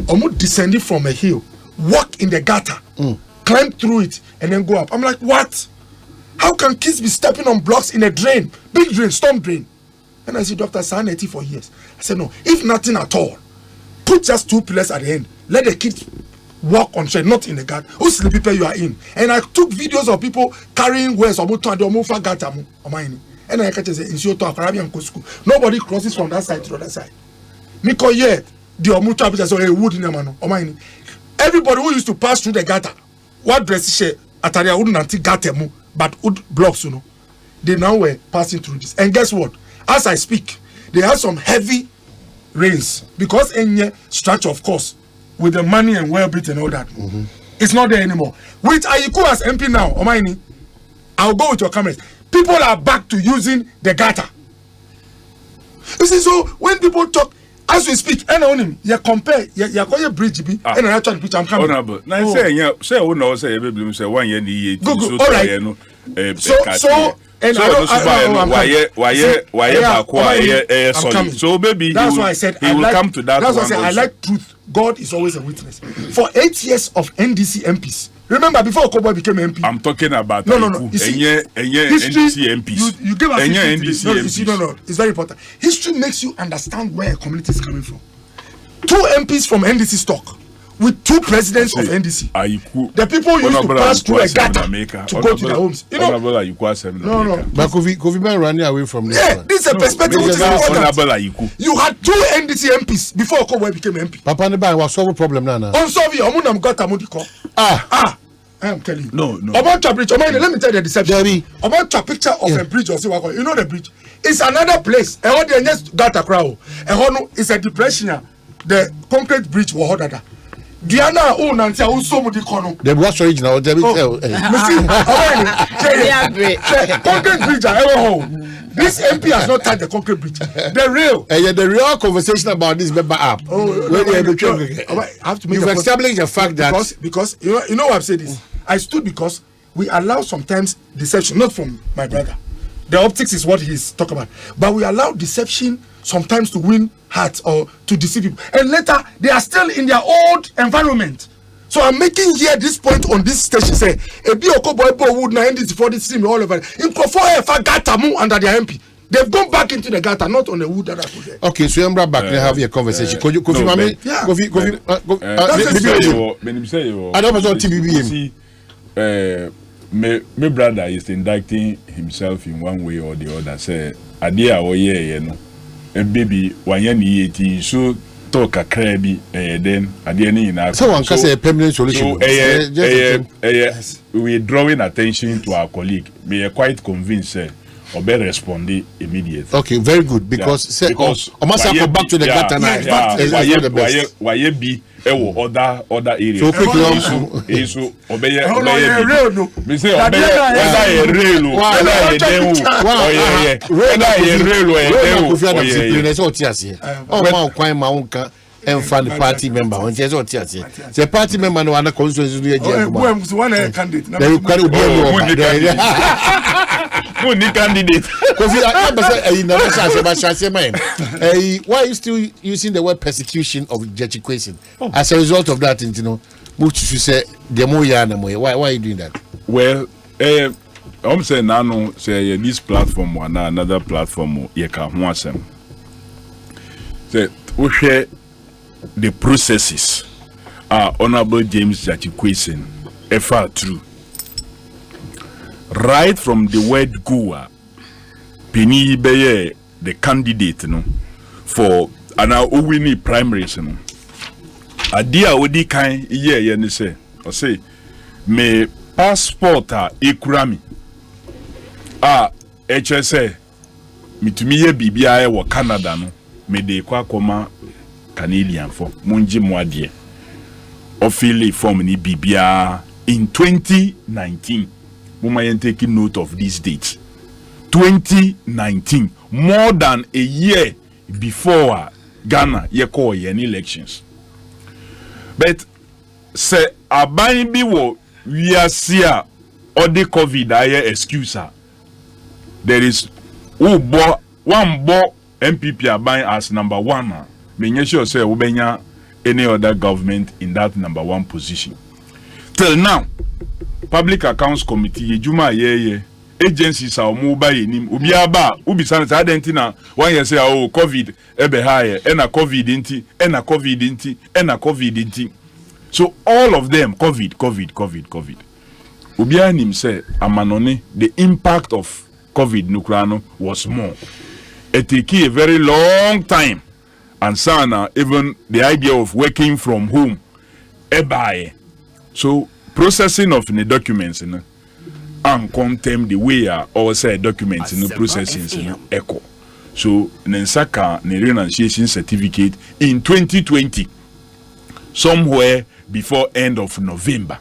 Omo descending from a hill. walk in the gutter, climb through it, and then go up. I'm like, what? How can kids be stepping on blocks in a drain, big drain, storm drain? And I said, Dr. Saneti for years. I said, no, if nothing at all, put just 2 pillars at the end. Let the kids walk on shed, not in the gutter. Whose sleepy pair you are in? And I took videos of people carrying wares or gutter. And I catch say in Arabian school. Nobody crosses from that side to the other side. Because yeah, the omuta people say wood in the everybody who used to pass through the gutter, what dress she ataria wouldn't anti gutter but wood blocks, you know. They now were passing through this. And guess what? As I speak, they have some heavy rains because any structure, of course, with the money and well-built and all that, it's not there anymore. With Ayiku as MP now, Omaini, I'll go with your cameras. People are back to using the gutter. You see, so when people talk, as we speak, and on him, you compare, you call your bridge, and I actually put I'm coming. Honorable. Now say, oh no, say, baby, say 1 year, all right. So. And so so maybe that's why I said he will come to that. That's why I said I like truth. God is always a witness. For 8 years of NDC MPs, remember before Okoboy became MP. I'm talking about no. You see, NDC MPs. You give us NDC MPs. No. It's very important. History makes you understand where a community is coming from. 2 MPs from NDC stock. With 2 presidents of NDC, the people used to pass through a gutter to go to their homes. You know, no. But Kofi Man running away from this. Yeah, this is a perspective which is important. You had 2 NDC MPs before Okoboy became MP. Papa Neba was solve a problem now. On solve it, Omunam got Amudiko. I am telling you. No. About a bridge, let me tell you the deception. About a picture of a bridge or so, you know the bridge. It's another place. And what they just got a crowd. And it's a depression. The concrete bridge was harder. Diana Nancy also the corner. The what's original? Concrete bridge this MP has not touched the concrete bridge. The real conversation about this member app. I have to make you've established the fact that because you know why I've said this. I stood because we allow sometimes deception, not from my brother. The optics is what he's talking about, but we allow deception sometimes to win hearts or to deceive people, and later they are still in their old environment. So I'm making here this point on this station. Say a Okoboy would na NDC for this team all over. In Kofo Gata under their MP. They've gone back into the gutter, not on the wood that I put there. Okay, so I'm back to have a conversation. Kofi, I don't know TBB. My brother is indicting himself in one way or the other. Say, Adia or ye, no, and baby, 1 year 18, so talk a crabby, then at the end, so one can say a permanent solution. So, we're drawing attention to our colleague. We are quite convinced, or better respond immediately. Okay, very good, because almost have to go baback to the gutter now. Why be other areas? So quickly, obey me say and find the party member. When there's what the party member no other constituency. One candidate. Who need candidate? Why are you still using the word persecution of Judicial? As a result of that, you know, which you say the more why are you doing that? Well, I'm saying now, say this platform or another platform, you can watch them. Say we share the processes. Honorable James Judicial, far true. Right from the word go, Penny Beye, the candidate, no, for an winning primaries, no. A dear Odi kind, yeah, say, or say, me passport ekurami. HSA, me to me BBI or Canada, no, me de kwa koma Canadian for Munji Mwadie. Officially form ni BBI in 2019. Woman taking note of these dates. 2019, more than a year before Ghana call any elections. But say aban bi wo wiase or the COVID aye excuse her. There is one MPP aban as number 1. Me sure say ubenya any other government in that number one position. Till now, Public Accounts Committee, Juma agencies are mobile in Ubiaba, Ubisan Argentina, 1 year say, oh, COVID, ebe higher, and a COVID inti, and a COVID inti, and a COVID inti. So all of them, COVID. Ubianim say, Amanone, the impact of COVID nucleano was more. It took a very long time. And sana, even the idea of working from home, ebaye. So processing of the documents, and contempt the way or say documents in the processing echo. So Nensaka ne renunciation certificate in 2020, somewhere before end of November.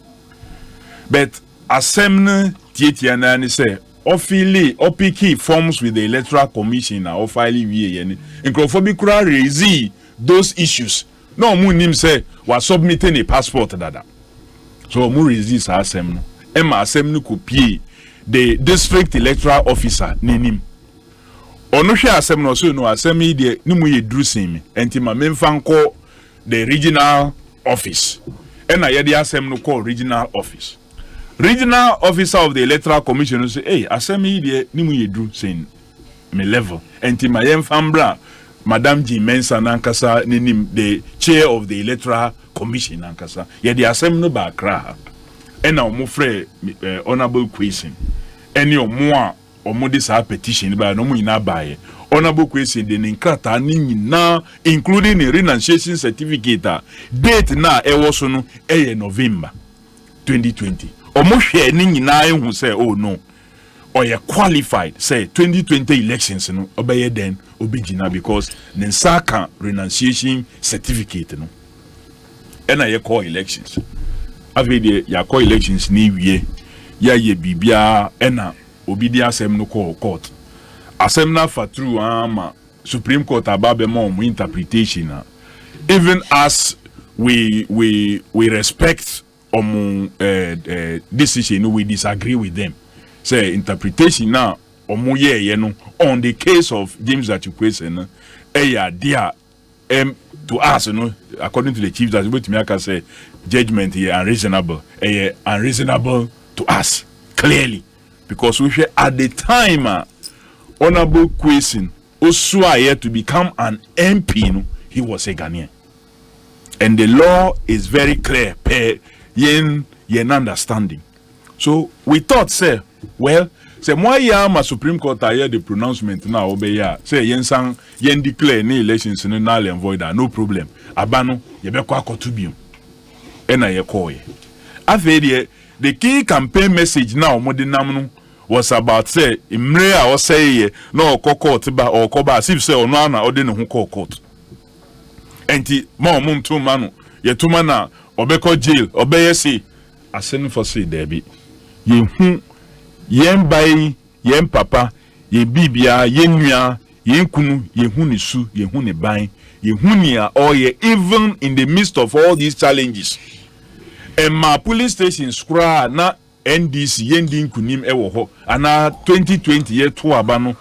But Asemne Tietiana say opiki forms with the Electoral Commission or filing VA and Crofobicra raise those issues. No munim say was submitting a passport dada. So mu resist Asemno. Emma Asemno copy the district electoral officer nenim. Onoshe Asemno so no Asemi de nimu ye drusim enti ma memfa call the regional office. And I the Asemno call regional office. Regional officer of the Electoral Commission say, hey, Asemi de nimu ye dru saying me level. Enti ma yemfambra Madam G Mensa Nankasa nenim the chair of the Electoral Commission Nankasa. Ye the Asemno ba kra. Ena omo frɛ honorable question any omo this petition ba no mo nyina baaye honorable question de nkrata ni nyina including a renunciation certificate date na ɛwɔ so no November 2020 omo hwɛ ni nyina ehu sɛ oh no oye qualified say 2020 elections no obeye then obegina because nensaka renunciation certificate no ena ye call elections avede ya call elections ni wie ya ye bibia ena obidi asem no call court asem na fa through ama Supreme Court ababe mo interpretation even as we respect decision, we disagree with them. Say interpretation now on the case of James Atukwese dear to us, according to the chief judge, what me say judgment here unreasonable, unreasonable to us clearly, because we share at the time honorable Kwesi also here to become an MP, he was a Ghanaian, and the law is very clear per yen understanding. So we thought, say, well, say why ma Supreme Court hear the pronouncement now obey ya say yen sang yen declare any elections no null and void, no problem abano ye be kwa kotubium ena ye call ye afede the key campaign message now modinam no was about say imre a o say ye no court ba or koba as if say ono na ode ne ho court enti ma mum to manu ye to mana obeko jail obeye say asen for say there be ye hu yen bai yen papa ye bibia yen nua yen kunu ye hu ne su ye hu ne ban ye hu ne a oye even in the midst of all these challenges. And my police station skra na NDC yen din kunim e wo ho ana 2020 year to abano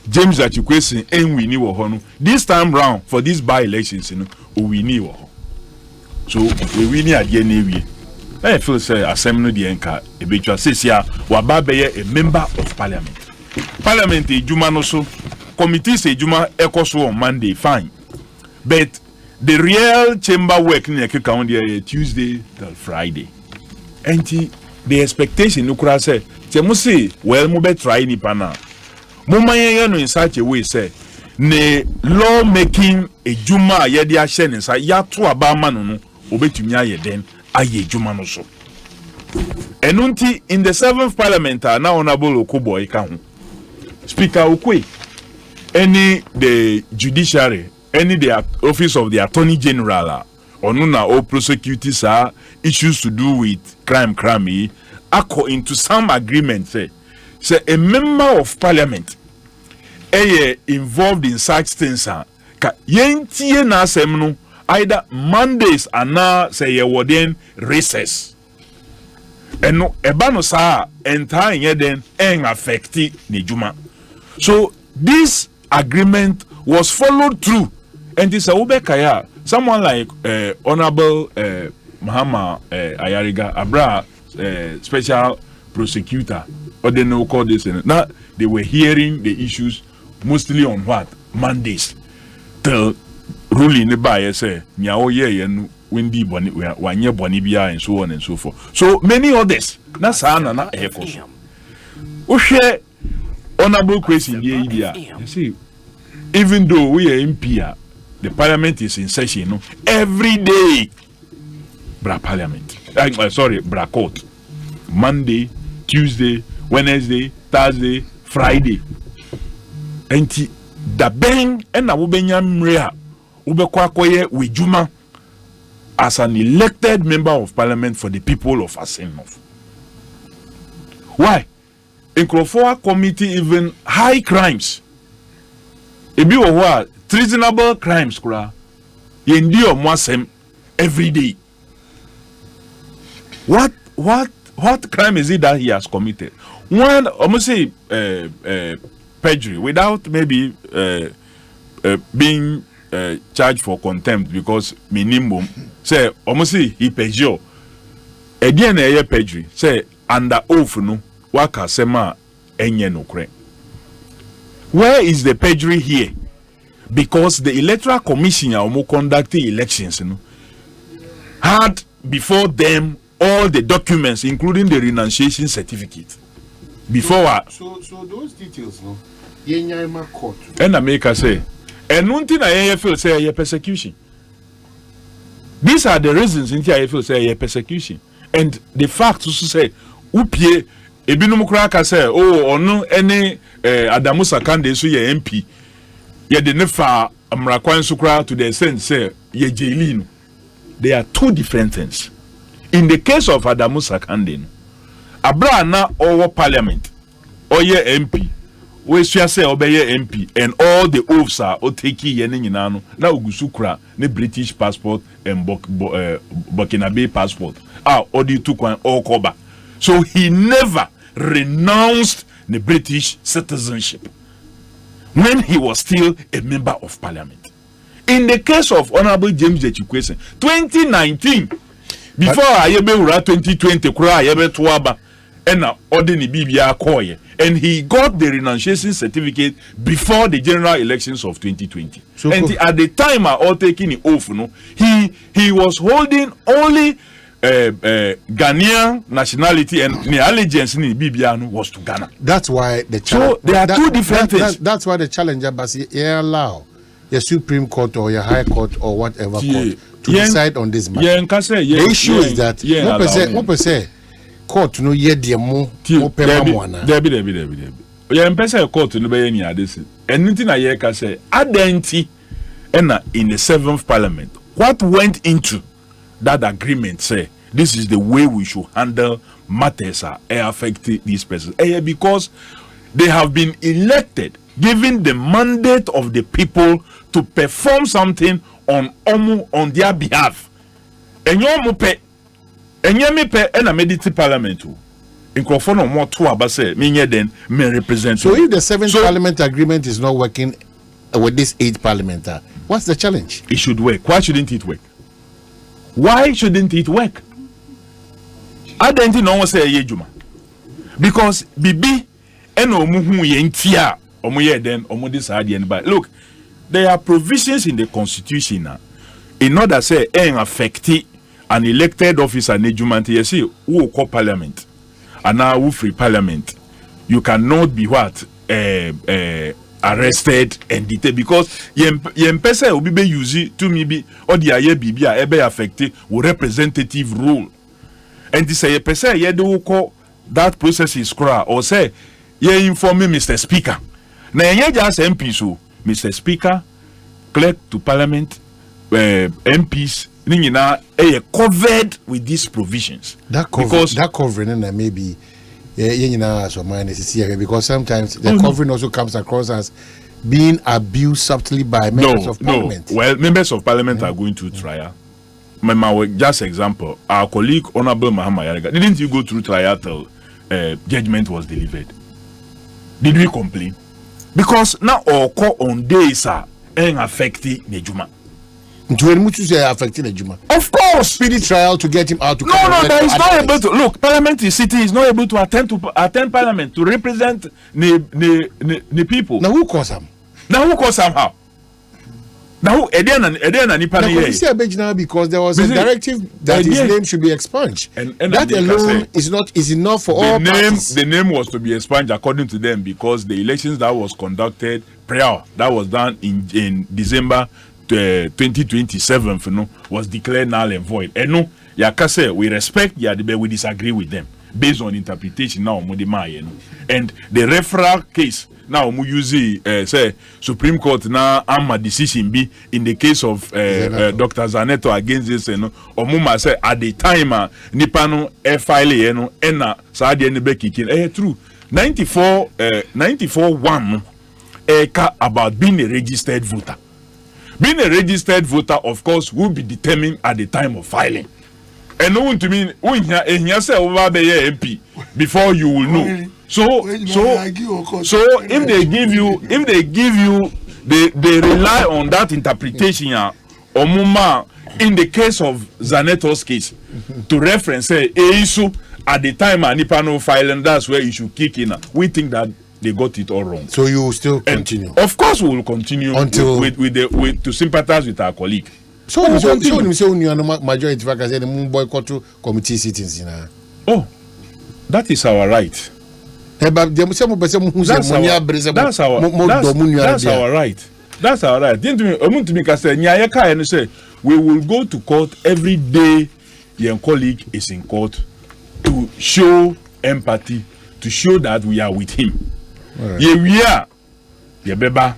James Atukwese enwini wo ho no this time round for this by elections no o wini wo ho so we wini ade na ewie I feel say Assembly the enka ebetwa sesia waba beye a member of parliament. Parliament ejuma no so committees ejuma ekoso on Monday fine. But the real chamber work in account there Tuesday till Friday. And the expectation no kura say say well mo be try ni pana. Mo maye no in such a way say ne law making ejuma ye de ahye ne sa ya to aba ma no obetumi aye den aye juma no so enunti in the 7th parliament now honorable Okuboy kan speaker Okwe any the judiciary any the office of the attorney general onuna or prosecutors are issues to do with crime acco into some agreement say a member of parliament involved in such things ka yentie na asem no either Mondays and now say ye woden recess. And no ebano sa entire ye then affecti ni juma. So this agreement was followed through. And this ubekaya someone like Honorable Mahama Ayariga Abra, special prosecutor, or they know call this. Now they were hearing the issues mostly on what Mondays. Till ruling by say, "Nyaoye and Windy Bonnie, one year Bonibia, and so on and so forth." So many others. Na sana na ekos. Ohwe honorable question the idea. You see, even though we are MP, the parliament is in session every day. Bra parliament. Bra court. Monday, Tuesday, Wednesday, Thursday, Friday. Enti da bang na wo benya mrea wo bekwa koye wejuma as an elected member of parliament for the people of Asempa. Why? In Crawford committee, even high crimes, ebi wo treasonable crimes kura yendi o mwasem every day. What crime is it that he has committed? One, almost say perjury without maybe being charged for contempt because minimum say almost say he perjure. Again, a perjury say under oath no waka sema enye no kre. Where is the perjury here? Because the Electoral Commission who conducted elections had before them all the documents, including the renunciation certificate. Before so those details, no, yenyaima court. And America say, and nothing I feel say a persecution. These are the reasons in I feel say a persecution, and the fact to say, upie ebinum kraka say, oh, or no any Adamu Sakande so ye MP, ye de nefa amrakwan sukra to the sense say ye jailino. They are two different things. In the case of Adamu Sakande, Abra na our parliament, or ye MP, we shall say obey MP, and all the oaths are oteki yeninano, na ugusukra, ne British passport and Burkinabe passport. Or the two coin all cover. So he never renounced the British citizenship when he was still a member of parliament. In the case of Honorable James Jechukwese, 2019, before Ayebe Ura 2020, Kura Ayebe Tuaba, and Odini Bibia Koye, and he got the renunciation certificate before the general elections of 2020. So and at the time all taking the oath, he was holding only Ghanaian nationality, and the allegiance in Bibiano was to Ghana. That's why the challenge. So there are two different things. That's why the challenger, but you allow your Supreme Court or your High Court or whatever court to decide on this matter. The issue is that what per se court no ye de mo pema mo ana. Debi. Ye mpese court no be ni ade se. Anything na ye ka say adenti na in the 7th parliament. What went into that agreement say this is the way we should handle matters affecting these persons. Because they have been elected, given the mandate of the people to perform something on their behalf. And a mediti parliament. In Crawford, more two abase, meaning then may represent. So if the 7th parliament agreement is not working with this 8th parliament, what's the challenge? It should work. Why shouldn't it work? Why shouldn't it work? I don't know say yejuma. Because bibi eno muhu yentia omoye then omodi saadi and by. Look, there are provisions in the constitution in order say affect an elected officer nejumanti you see who call parliament and now who free parliament. You cannot be what arrested and detained because yempese obi be use to me be or the aye bibia ebe affected with representative rule. And this say yempese ye do call that process is cra or say ye inform me Mr. Speaker. Na ye just MP so Mr. Speaker, clerk to parliament, MPs nina covered with these provisions. That covering maybe because sometimes the covering also comes across as being abused subtly by members of parliament. Well, members of parliament are going through trial. Just example, our colleague Honorable Mahama Yariga, didn't you go through trial till judgment was delivered? Did we complain? Because now our call on days are affecting Nejuma. affecting the Juma. Of course, speedy trial to get him out. To no, that is not able to look. Parliament is sitting, is not able to attend Parliament to represent the people. Now who calls him? How? Now, because there was a directive that his name should be expunged. And that alone is enough for all parties. The name was to be expunged according to them because the elections that was conducted prior, that was done in December 2027, was declared null and void. And no, Yakase, we respect Yadibe, we disagree with them based on interpretation now. And the referral case. Now, we use say Supreme Court now a decision be in the case of Dr. Zaneto against this, Omuma say at the time Nipano file ena Saadi ebe kikin. True. 94.1 about being a registered voter. Being a registered voter, of course, will be determined at the time of filing. And no one to mean when you say over the MP before you will know. So if they give you, they rely on that interpretation, Omuma, in the case of Zaneto's case, to reference issue at the time Anipano filing, that's where you should kick in. We think that they got it all wrong. So you will still continue? Of course, we will continue until to sympathize with our colleague. So majority boycott committee sittings. Oh, that is our right. That's our right. That's our right. We will go to court every day your colleague is in court to show empathy, to show that we are with him. Yeah, we are. Yeah, beba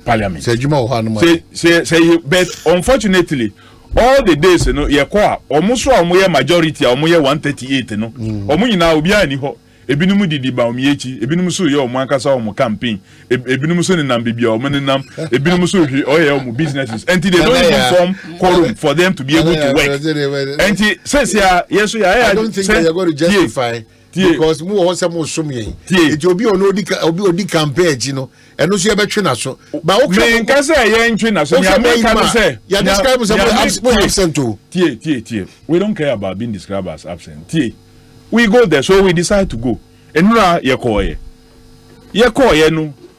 parliament. But unfortunately, all the days, almost majority, 138, now ebinum didi ba omiechi ebinum so ye omo ankasa omo campaign ebinum so ne nam bibia omo ne nam ebinum so hwe oye omo businesses and they don't even form quorum for them to be able to work and since yes I don't think they are going to justify because mu won some so me it obi odi campaign and no so be twe na so but okay nkasa ye ntwe na so ya make am say ya describe us absent to tie we don't care about being described as absent tie. We go there, so we decide to go. And now, we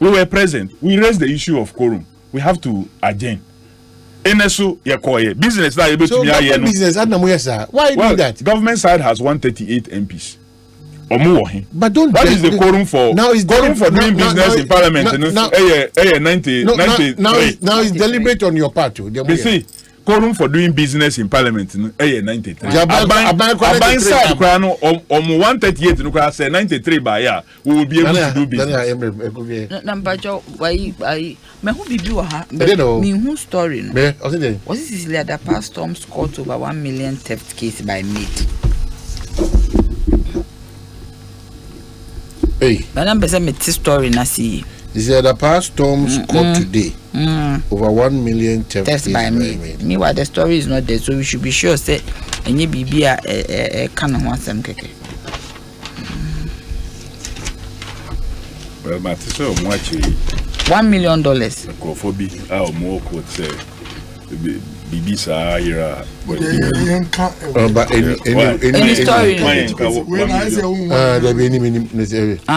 were present. We raised the issue of quorum. We have to adjourn. NSO, business that able to be business. Why do that? Government side has 138 MPs. But don't. That is the quorum for quorum for doing business in Parliament. 90. Now it's deliberate on your part. You see. Quorum for doing business in Parliament 93. Aban side kwano 138 no kwa say 93 by year we will be able to do business. Number jo why me who bibi wa ha me who story no. Was this is the past storms court over 1 million theft case by maid. Hey. But number say me story na see. This is the past storms court today. Over 1 million theft by me. Meanwhile, the story is not there, so we should be sure say any baby can want some keke. Well, but so much $1 million. More could say baby sa ira. But any story.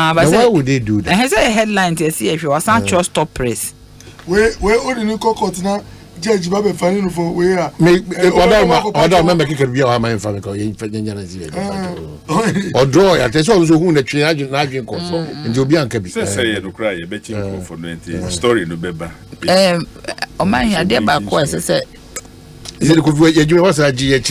But why would they do that? And has a headline to see if you was not trust top press. Where only new court now judge Babe Fanino for where I don't remember kicking be our man family or draw at the also who the change court and you'll be uncapped. Say you cry a betting for 20 story no beba. Omanhene ade ba ko say is it could wait you was a GH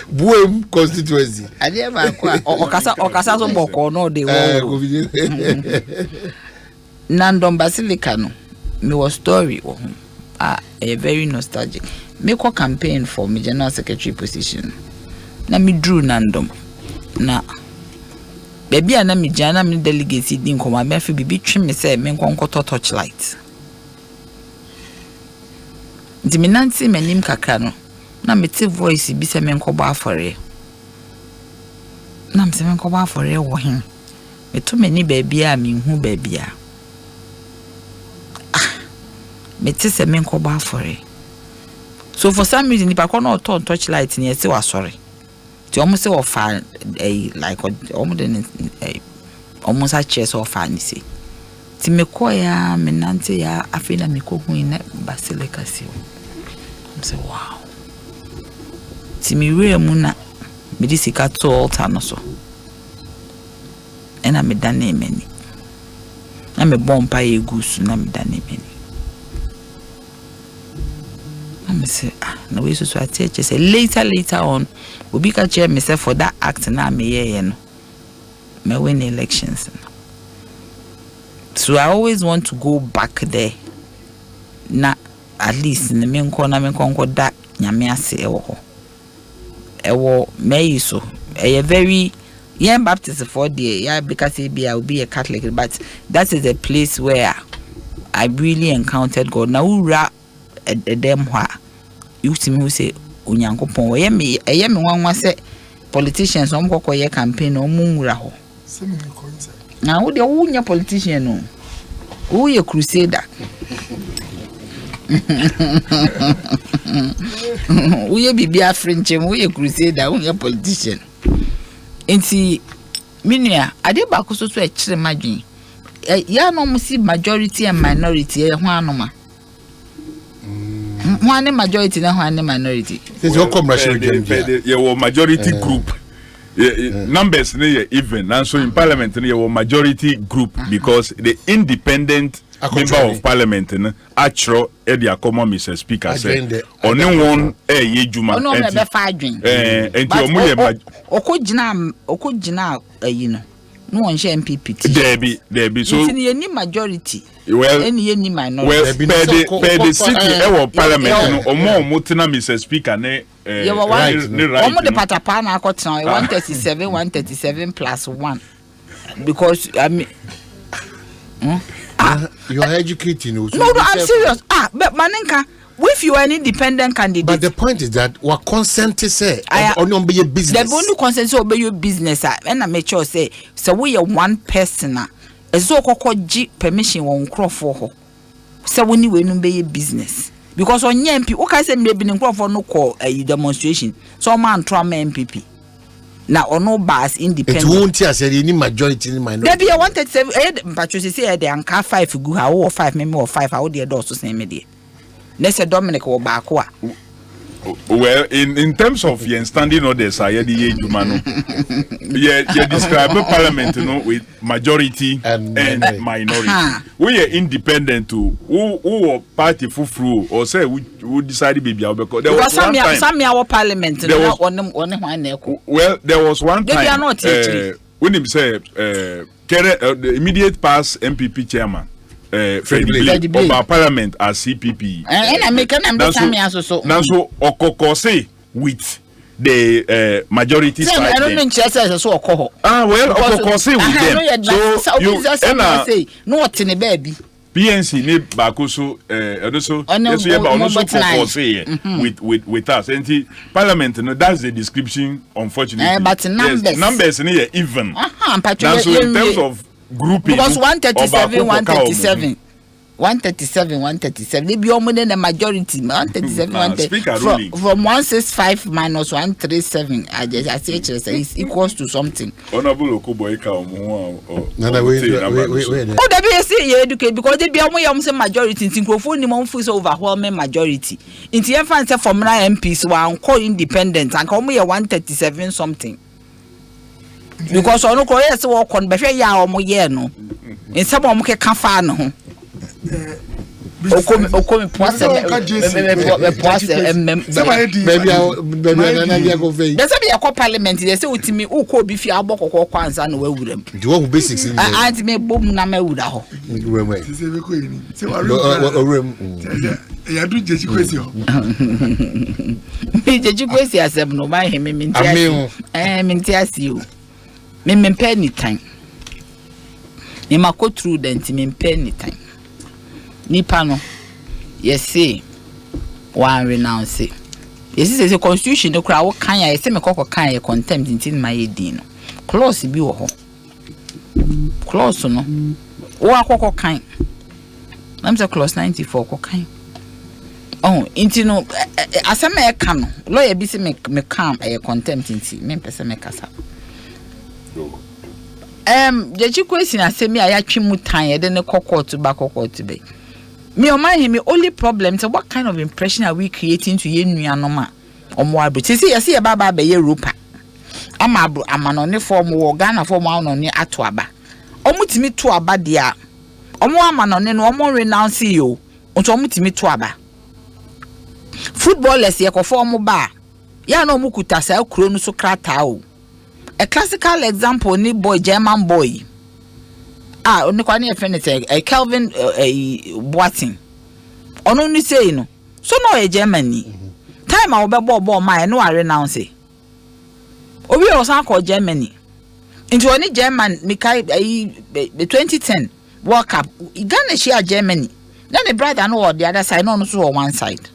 Boom constituency. Ade ba ko okasa so boko no dey wo. Nandom Basilica no me was story a very nostalgic. Me ko campaign for me general secretary position. Na me drew Nandom. Na baby ana me jana me delegate din ko ma me fi bibi twi me say me nkonkoto torchlight. Di me nanti manim kakra no. Na me te voice bi se me nkoba afore. Na me se me nkoba afore wo hin. Me to mani baby a me hu baby a. mete se me nkoba afore. So for some reason if I cannot turn torchlight ni ese wa sorry. Ti omo se ofa like omo den almost a chest of fancy. Ti me koya me nante ya afina me ko hu ina basilica si. Say wow. Ti me we mu na me di sika to altar no so. Ena me dane meni. Na me bompa egusu na me dane meni. I say, no way so I tell you, say later on, we be catch myself for that act na me me win elections. So I always want to go back there. Na at least in the main corner me konko that nyame ase ewo me so a very young Baptist for there because I will be a Catholic, but that is a place where I really encountered God. Now ura them wha you see me say Onyankopon we me wan say politicians om kokoye campaign om nwura ho na wo de wo nya politician no wo ye crusader wo ye bibia french wo ye crusader wo ye politician enti minua ade ba ko so e kire madwen ya no mo si majority and minority e ho anoma one majority na one minority. Your majority group. Numbers even and so in parliament your majority group because the independent member of parliament actual their common Mr. Speaker said only one ye juma no be fa adwen okojina you know no one share MPP there be so any majority well any minority well per the city our parliament no omo tina Mr. Speaker ne right omo the patapa na akotena 137 plus 1 because I mean you are educating also. No, I'm serious. But Manenka, if you are an independent candidate. But the point is that what consent is say on be your business. The only consent to obey your business and I make sure say so we are one person so koko G permission won crop for her. So when you be your business. Because on MPP, okay say maybe in crop for no call a demonstration. So man try MPP. Now or no bars independent. It won't say any majority in minority. There be a 137 but you say they anka 5 go how or 5 member or 5 how they do so same media. Let's say Dominic or Bakwa. Well, in terms of your standing orders, I had the Jumano. You describe parliament, with majority and minority. We are independent too. Who party full or say we decided to be because there was one time. Some our parliament. Well, there was one time. They are not when him say the immediate past MPP chairman. Freddie About parliament as CPP. And I make an ambassador so. Now so okokose with the majority side. I don't mean chess so okoho. Well okokose with them. So you say not in a baby. PNC ne bakoso also yes we about also okokose with us. And parliament that's the description unfortunately. But numbers near even. Now so in terms of grouping because 137 they be more than the majority 137 from 165 minus 137 I say is equals to something. Honorable Okuboyeka that be say you educate because they be say majority in microphone ni mo full overwhelming majority in the fan say formula MPs were call independent and come here 137 something. Because on no correct work on be ya omo ye no in some omo ke kafa no ho okomi poase maybe go vein there say be a parliament they say utimi uko bi fi abokoko kwanza no wawuram the one who basics in anti me bom na mawura ho say be ko yini say ya do jeji kwesi ho jeji kwesi asem no ma he me minti asi o me pay anytime. Me ma go through the me pay anytime. Nipa no. Yes say. One renounce. Yes say the constitution no kra wo kan ya say me kokko kan ya contempt intin my edin no. Clause bi wo ho. Clause no. Wo akokko kan. I'm say clause 94 kokan. Oh, inti no asema e ka no lawyer bi se me calm e contempt inti me pese me kasa. Jeji kwesi na se me ayatwe mu tan ye de ne court be. Me Omanhene only problem so what kind of impression are we creating to ye nuanoma omo abri. See ye baba be Europa. Ama no ne form wo Ghana form no ne ato aba. Omo timi to aba dia. Omo ama no ne no omo renounce you. Onto omo timi to aba. Footballers ye ko form ba. Ya no omo kuta sa kuro no so krata o. A classical example ni boy German boy. Oni kwa ni efenete Kelvin Boateng. Ono ni say no. So no e Germany. Time a obebo ma no are renounce. Obi o san ko Germany. Into oni German Mikai 2010 World Cup. Ghana share Germany. Then the brother no on the other side no so on one side.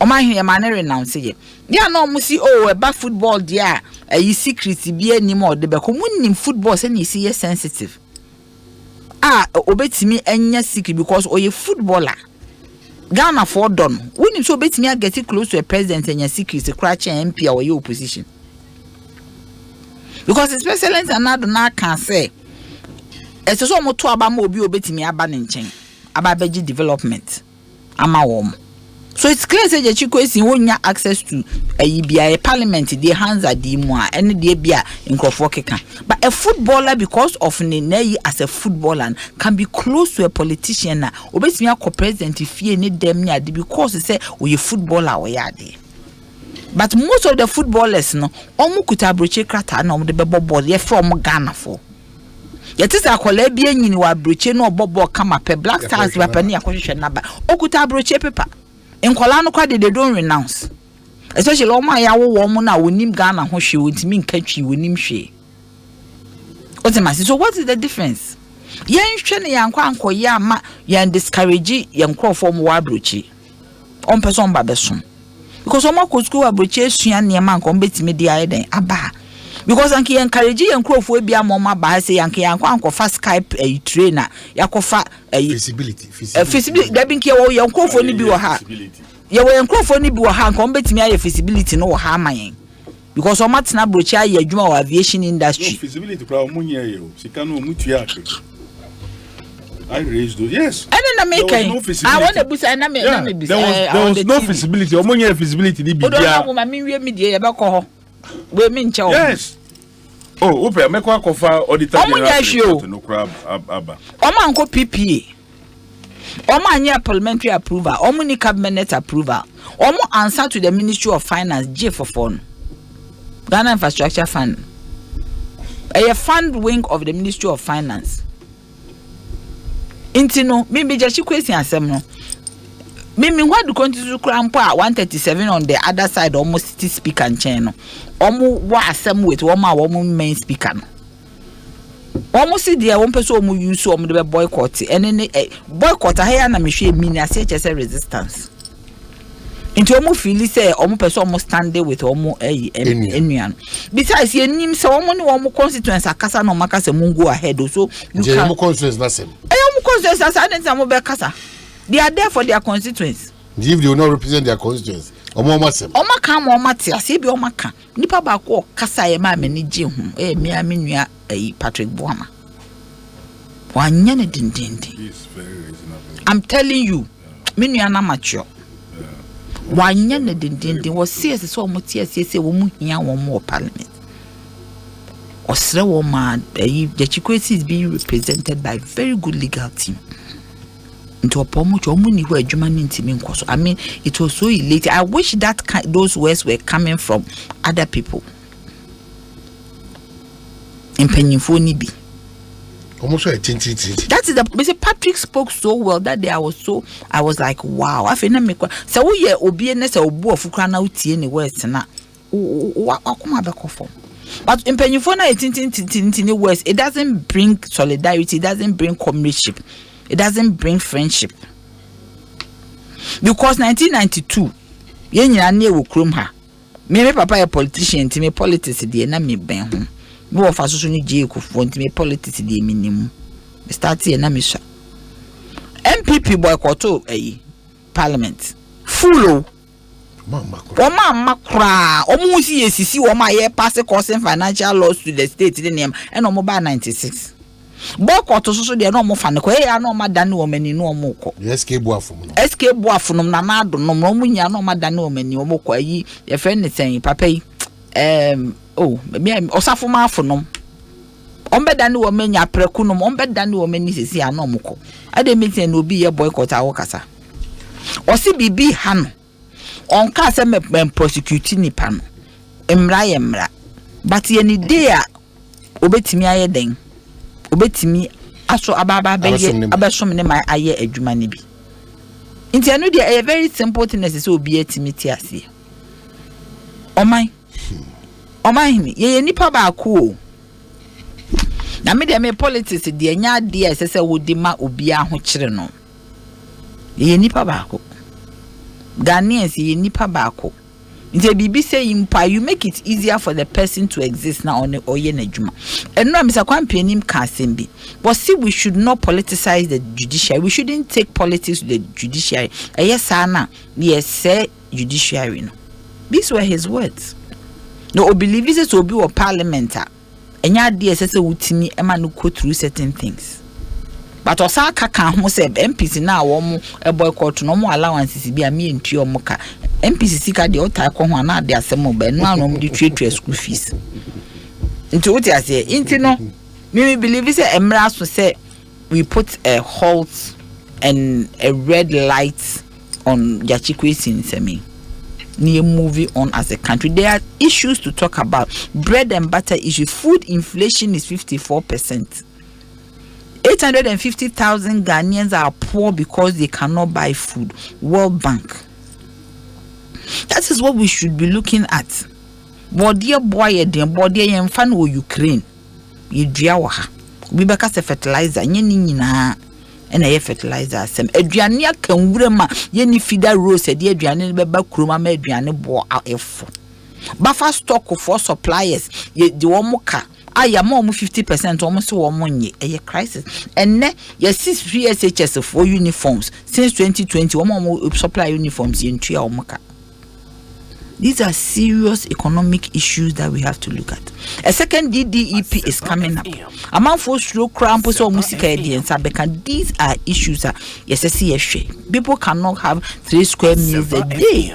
Omanhene ma na renounce ye. Ya no mu si e ba football dia ayi secret bi animo de be ko munnim football say na isi sensitive. Obetimi enya secret because oye footballer. Ghana for don. Wunim so obetimi get close to a president enya secret scratch MP or your opposition. Because his president anado na can say eto so mo to aba ma obi obetimi aba ne nchen. Aba beji development. Ama wom. So it's clear say Ekosiise wonya access to a parliament the hands are the mo any dey bia nkrofo keka. But a footballer because of ne as a footballer can be close to a politician na obetimi akọ president fie ne dem ne ade because say we a footballer we ade. But most of the footballers no omu kuta broche krata na omu de bebo ball ye from Ghana for. Yetisa akola bia nyini wa broche no obobo kama pe Black Stars wapani akohwehwe naba okuta broche paper. Nkola no kwa they don't renounce. Especially oma ya wo mo na wonim Ghana ho hwe wontimi nkatwi wonim hwe. So what is the difference? Yen hwe ne yankwa ankoye ama yen discourage yen krofo mo wa brochi. On person ba besom. Because oma ko school wa brochi esua ne ma nko betimi di ayeden aba. Because anki yen encourage yen krofo bia mo ma ba say yanki yankwa anko fa Skype trainer yakofa feasibility da bi nke wo yen krofo ni bi wo ha. Ye wo yen krofo ni bi wo ha nko betimi aye feasibility no wo ha mayen. Because o matna brochi aye adwuma wa aviation industry. No feasibility pra omunye ye o. Sika no mutua akre. I raised those. Yes. I don't make I want to boost and I there was no feasibility. Omunye feasibility ni bi dia. Odo na me wie me die ye be ko ho. We me nche o. Yes. Oh, ope me kwa kofa auditor general no crab aba. Omo anko PPA. Omo anya parliamentary approval, omo ni cabinet approval. Omo answer to the Ministry of Finance J for fund. Ghana Infrastructure Fund. A fund wing of the Ministry of Finance. Intino, maybe just question asem no. Mimi what do continue krampo 137 on the other side almost city speaker and channel. Omo wa asem with omo main speaker no. Omo see there one person omo use omo de boycott and boycott here na me hwe mini ase chese resistance. Into omo feel say omo person omo stand there with omo enuan. Besides ye nim say omo ni omo constituency akasa no makasa mungu ahead so you can omo constituency na sem. Omo constituency asa omo be kasa. They are there for their constituents. If they will not represent their constituents, omo masem. Oma kan mo mate ase bi oma kan. Nipa ba ko kasa ye ma mani je hu. Me nua Patrick Boama. Wanya ne dindindi. It's very reasonable. I'm telling you, me nua na mature. Wanya ne dindindi wo see so omo tie ase wo mu hia wo mo parliament. Osre wo ma Ekosiise is being represented by very good legal team. Into a pomuch or money who adwuma ntimi nkoso. I mean, it was so elated. I wish that those words were coming from other people. In Penyinfo ni bi. Almost a tinti. That is the Patrick spoke so well that day. I was like, wow. I feel na me kwa. So we ye obi na se obu ofukra na utie ni words na. Akoma be kofo. But in Penyinfo na tinti words, it doesn't bring solidarity, it doesn't bring comradeship. It doesn't bring friendship. Because 1992, yen nyina na ewo krom ha. Me papa a politician, me politics dey na me ben ho. Me wo fa so ni je ekofo, me politics dey minim. Start here na me sha. MPP DP boycott parliament full Oma makra omusi esisi oma ye pass causing financial loss to the state the name and omo ba 96 boycott so de no mo fa ne ko ya no ma dane o mani no omo ko SK buafum na na do no mo nya no ma dane o mani omo ko ayi ye friend ne sen papa yi me osafo ma afonom ombe dane o manya preku no ombe dane o mani sisi ya no omo ko ade meeting no bi ye boycott awo kasa osi bibi ha no on ka se me prosecute ni pa no emra but ye ni day a obetimi aye den obetimi aso ababa be abesom ne ma aye adwuma ne bi nti anu de a very simple thing say obi etimi ti ase oman ni ye nipa ba ko na me de me politics de nya de se wodi ma obi aho kire no ye nipa ba ko Ghanaians ye nipa bako. Nti bibi say impa you make it easier for the person to exist now on oye na djuma. And no Mr. Kwampenim can be. But see, we should not politicize the judiciary. We shouldn't take politics to the judiciary. Yes, Anna, yes, say judiciary. No. These were his words. No, believe this will be a parliament. And ya dear says utimi ema no go through certain things. But Osaka can who say MPC now a boycott no more allowances be a me and Tio Moka. MPC sika the otta ko ho na de asemo ba no no the trade school fees. Into what I say, into no me believe say emra so say we put a halt and a red light on Yachikwe in Semi. Near moving on as a country. There are issues to talk about. Bread and butter issue. Food inflation is 54%. 850,000 Ghanaians are poor because they cannot buy food. World Bank. That is what we should be looking at. Body boy, body and fan o Ukraine. You driawa. We beka se fertilizer. Nina and a fertilizer. Sem Adriania can wurema. Yeni feeder rose. Edi Adriana beba kruma me Adriana bo efo. Buffer stock for suppliers. Ye di womoka. I am almost 50% almost money a crisis. And ne yes 6 SHS for uniforms since 2020 more supply uniforms in Triaomaka. These are serious economic issues that we have to look at. A second DDEP is coming up. Among for slow crampus or musica and Sabeka, these are issues that yes, people cannot have 3 square meals a day.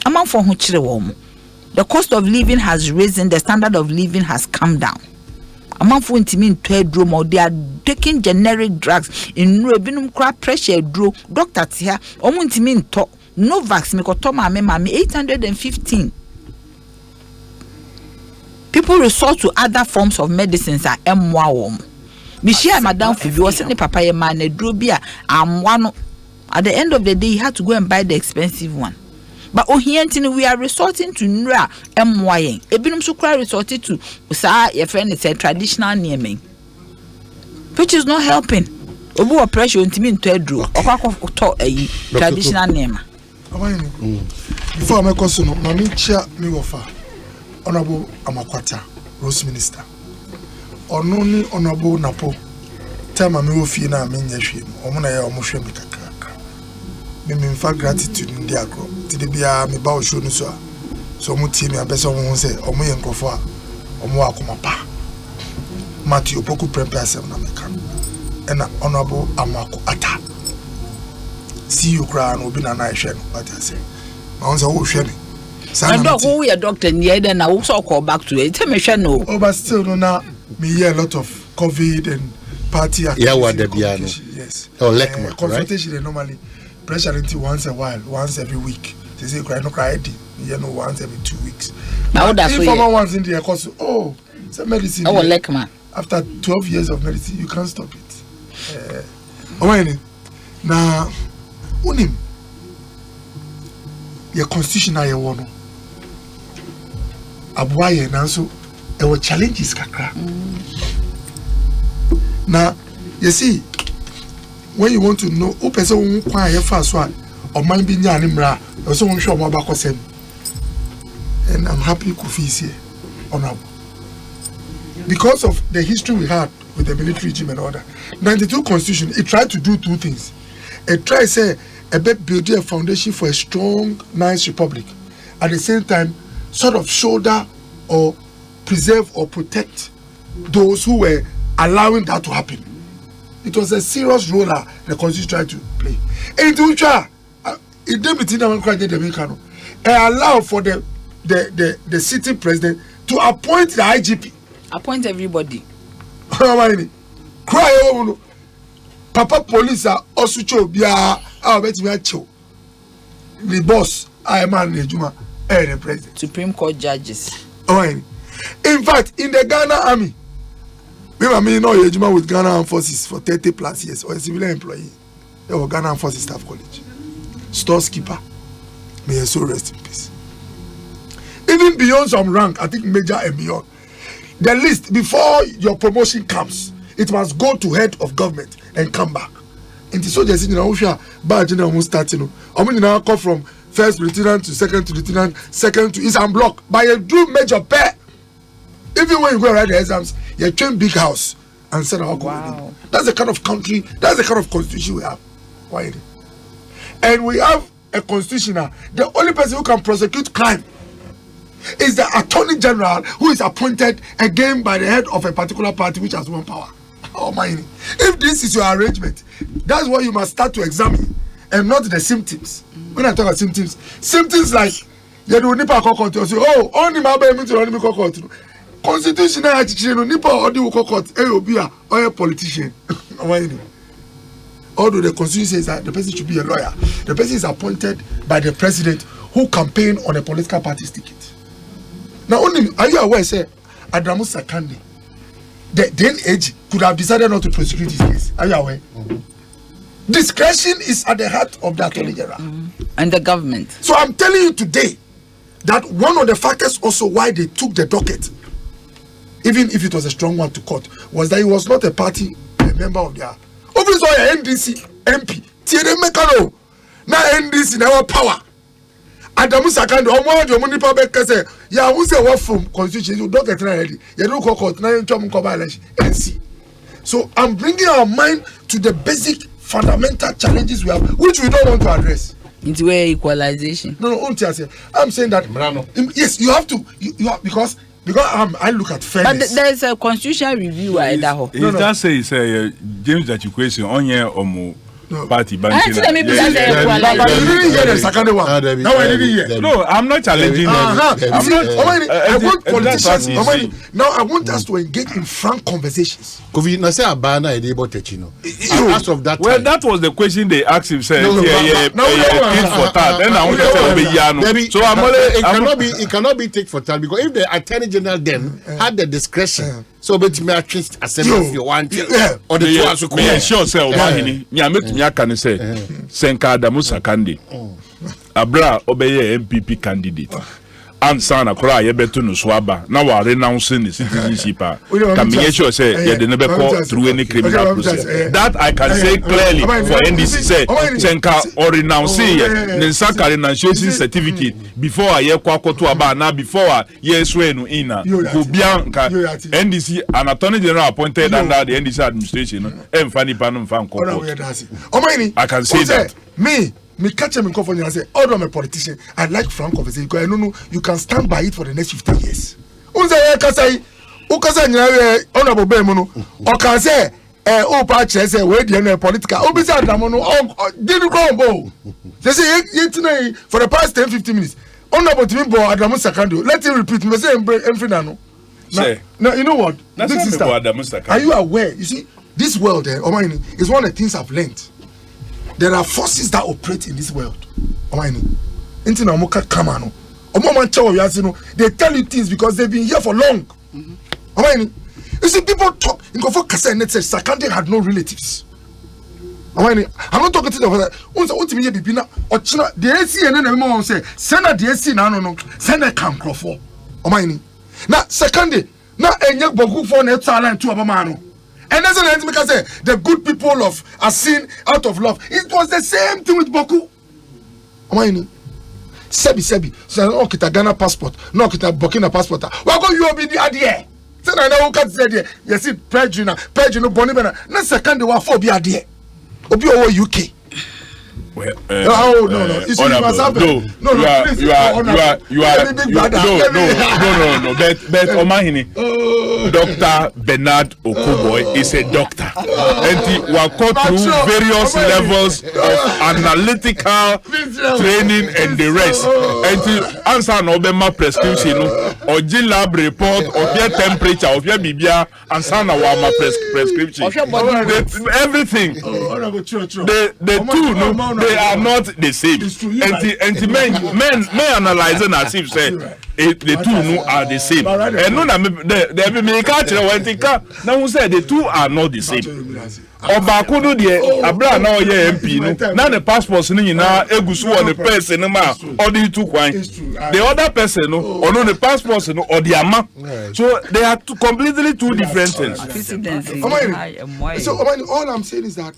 Among for Huchrewomo. The cost of living has risen, the standard of living has come down. Among for intimate trade room or they are taking generic drugs in Rebinum crab pressure drew doctors here, Omuntimin talk, no vaccine, Mami 815. People resort to other forms of medicines at M1. Michelle Madame Fibi was in the papaya man, a drobia, and one at the end of the day, he had to go and buy the expensive one. But we are resorting to Nra MY. Ebinum Sukra resorted to your friend is a traditional naming, which is not helping. Obu pressure on Timin Tedro or a traditional name. Before I question, Mammy Chia Migofa, Honorable Amakwata, Rose Minister, or noni Honorable Napo, tell Mammy Wofina, Minyashim, Omana or Moshe Mikaka. Me fact gratitude in the agro. Tidibia me ba show no so mo team ya beso mo say omo ye nkofo a omo akomapa Matthew poku prepare asem na meka ena honorable amako ata see you cry no bi na na hwe no what I say ma won say wo hwe me say no who your doctor near then I also call back to it tell me hwe no but still no na me hear a lot of COVID and party activity. Yeah, what the piano. Yes. Oh, lekma, consultation right? Normally pressure into once a while, once every week. They say cry no cry, you know, once every 2 weeks. Now that's if someone wants in there, cause some medicine. Oh, lekma. After 12 years of medicine, you can't stop it. Now, unim. Your constitution na your one. Abuaye na so there were challenges kakra. Now, you see, when you want to know who person who kwaya fast one or mind be nya nimra, you also want to show more back osem. And I'm happy Kofi is here, honorable. Because of the history we had with the military regime and order, 92 constitution, it tried to do 2 things. try say a bit build a foundation for a strong, nice republic. At the same time, sort of shoulder or preserve or protect those who were allowing that to happen. It was a serious role the constitution tried to play. And to it didn't allow for the sitting president to appoint the IGP. Appoint everybody. Cry over Papa police are also the boss. I am the president. Supreme Court judges. In fact, in the Ghana army, me know Ejuma with Ghana Armed Forces for 30 plus years, or a civilian employee. They were Ghana Armed Forces Staff College. Stores keeper. May your soul rest in peace. Even beyond some rank, I think major and beyond, the list before your promotion comes, it must go to head of government and come back. In the soldiers, you know, badge almost starting. I mean, now come from first lieutenant to second to is and block by a true major pair. Even when you go write the exams, you train big house and send out. Wow. That's the kind of country, that's the kind of constitution we have. Why? And we have a constitution now. The only person who can prosecute crime is the attorney general, who is appointed again by the head of a particular party which has one power. Oh my! If this is your arrangement, that's what you must start to examine, and not the symptoms. When I talk about symptoms like you do nipa kokot, say oh only my baby to only me kokot. Constitutional attitude nipa odi kokot obia or a politician. Although the constitution says that the person should be a lawyer, the person is appointed by the president who campaign on a political party's ticket. Now, only are you aware, say, Adamu Sakande, the then age could have decided not to prosecute this case. Are you aware? Mm-hmm. Discretion is at the heart of the Attorney General and the government. So I'm telling you today that one of the factors also why they took the docket, even if it was a strong one to court, was that he was not a party a member of their. Obviously, NDC MP. Tiere now NDC now power. Adamu Sakande, omo money public say, ya who say what from constitution, you don't get ready. You don't go court, now you come election and see. So I'm bringing our mind to the basic fundamental challenges we have, which we don't want to address. Into where equalization. No, I'm saying that. Yes, you have to. You have, because I look at fairness. But there's a constitutional review. That says James that you question on your party banking. No, I'm not challenging. I want politicians. Now I want us to engage in frank conversations. As of that time. Well, that was the question they asked him. Say, for that. And I want to say, so it cannot be tit for tat, because if the Attorney General then had the discretion. So bet me attrist Asempa if you want or the two as me sure say Omanhene me ametu me aka ne say Senka Adamu Sakande abra obeye MPP candidate ansa na kora ye beto no so aba na wa renounce the citizenship can me sure say ye de never call through any criminal process that I can say clearly for NDC say Senka or renounce ye nsaka renunciation certificate before ye kwakoto aba na before ye swear no ina go bianka NDC an attorney general appointed under the NDC administration emfani panu mfan ko I can say that me catch him in conference and say, although I'm a politician, I like frank conversation because I know you can stand by it for the next 50 years. Honorable Bemono, or can say, patch say, wait, the political, Obisa Damono, didn't go. They say, for the past 10-15 minutes, Honorable Timbo Adamu Sakando, let him repeat, me say, Enfrinano. Now, you know what? Are you aware? You see, this world, is one of the things I've learned. There are forces that operate in this world. They tell you things because they've been here for long. You see, people talk. Sakande had no relatives. I'm not talking to them. The AC and then say, send a DSC no. Send a camp for. Now, Sakande, now a young bogu for net talent to Abamano. And that's what I say. The good people of Asin out of love. It was the same thing with Boku. Sebi. So no kita Ghana passport, no kita Burkina passport. Why go you be the idea? Say na no can say there. You see, Pedro no Bonibana. Na second wa for be idea. Obi owo UK. Well, no. You see, you must have no. But Omanhene, Dr. Bernard Okoboy is a doctor, and he will go through various levels of analytical training and the rest. And he answer no bema prescription, or G lab report, or your temperature, or your bibia, answer no wama prescription. Everything. The two no. They are not the same. And men analyzing as if say the two no are the same. And no, they make catch when they come. Now who said the two are not the same? Obakudu the abra now ye MP no. Now the passports ni na egusu on the person ma or the two kwan. The other person no or no the passports no or the ama. So they are completely two different things. So all I'm saying is that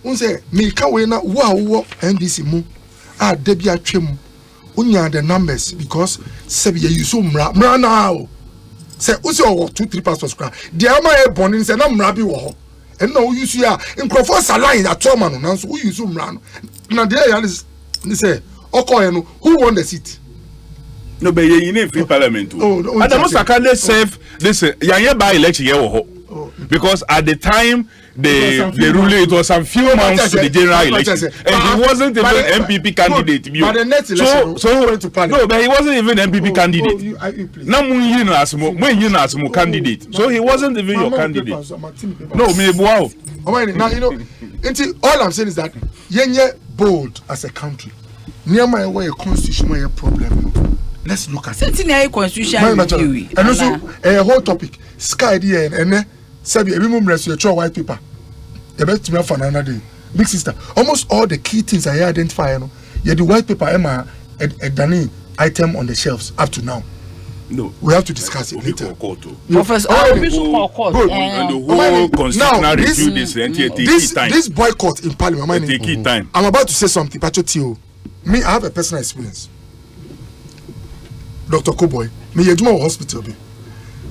unse me ka we na wo NDC mu a da bi atwem unya the numbers because sebi you so mra now say unse o 2-3 passports kra the ama e bonin say na mra bi wo ho and no use ya nkrofo saline atoma no nanso we use mra no na there ya say okoye no who won the seat no be ye in free parliament Adamu Sakande save this yan by election ye wo ho because at the time the ruling it was some few months to the general election and he wasn't even MPP candidate but the next election so went to parliament. No, but he wasn't even MPP candidate now as mo candidate so he wasn't even your candidate no me wow now you know all I'm saying is that yenye bold as a country near my way constitution my problem. Let's look at it constitution and also a whole topic sky there and Sabi, every moment you throw white paper. You bet me for another day. Big sister, almost all the key things I identify, you know, the white paper Emma a Danny item on the shelves up to now. No, we have to discuss it later. Professor, and the whole constitutional review this boycott in Parliament. Take time. I'm about to say something, Pacho. Me, I have a personal experience. Dr. Koboy, me yeduma hospital be.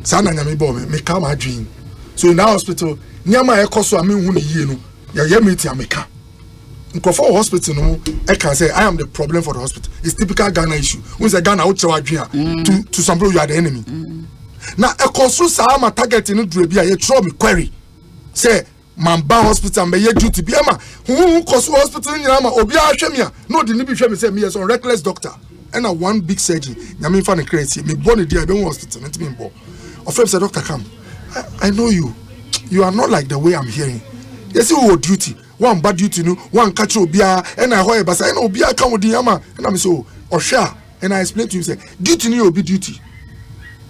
Sana nyame bo me come my dream. So in that hospital, nyama ekoso ami hu ne yie no, ya meet ameka. Nkofo hospital no, I can say I am the problem for the hospital. It's typical Ghana issue. When say Ghana out to some people you are the enemy. Now ekoso sa ma target no dure bia ye throw me query. Say Mamba hospital me ye duty bi ama hu koso hospital nyina ma obi a hwɛ me a no de ni bi hwɛ me say me is a reckless doctor. And a one big surgeon, nyame fa ne crazy. Me born the day be hospital, enti me bo. Ofem say doctor come. I know you. You are not like the way I'm hearing. Yes, you have duty. One bad duty, no. One catch obia, and I hear but I know obia come with the yama. And I'm so Osha. And I explained to him, say, duty ni obi duty.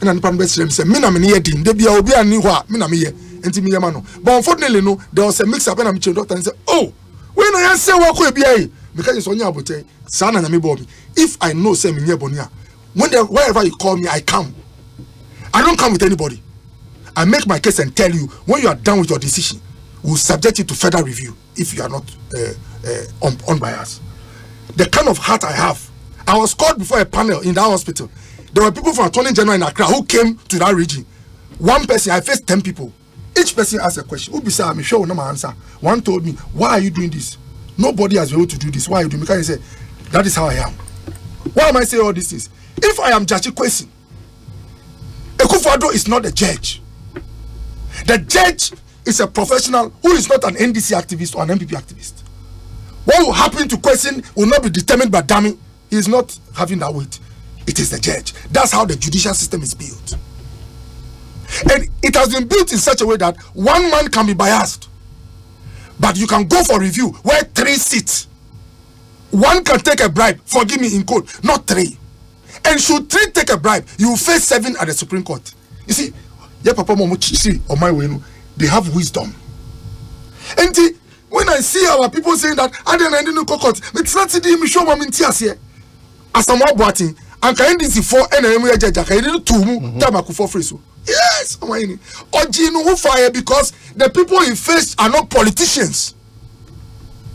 And I'm pan best say, me na me near din. They be obia ni wa, me na me ye. Enti me yama no. But unfortunately, no, there was a mix up and I'm change doctor and say, oh, when I say what could be because it's on your bote, sana na me bobi. If I know say me near bonia, wherever you call me, I come. I don't come with anybody. I make my case and tell you when you are done with your decision, we'll subject you to further review if you are not unbiased. The kind of heart I have. I was called before a panel in that hospital. There were people from Attorney General in Accra who came to that region. One person, I faced 10 people. Each person asked a question. Ubi said, I'm sure no answer. One told me, why are you doing this? Nobody has been able to do this. Why are you doing it? Because he said, that is how I am. Why am I saying all these things? If I am Judge Kwesi, Ekufuado is not the judge. The judge is a professional who is not an NDC activist or an MPP activist. What will happen to question will not be determined by Dami. He is not having that weight. It is the judge. That's how the judicial system is built. And it has been built in such a way that one man can be biased. But you can go for review where 3 sit. One can take a bribe, forgive me in code, not 3. And should 3 take a bribe, you will face 7 at the Supreme Court. You see, Papa Momo Chichi or my way, they have wisdom. And when I see our people saying that I didn't know court, it's not the me show mama ntias here. As I'm all boating, and can this for NMA judge, I didn't to Tamaku for free. So yes, Ojino who fire because the people he faced are not politicians.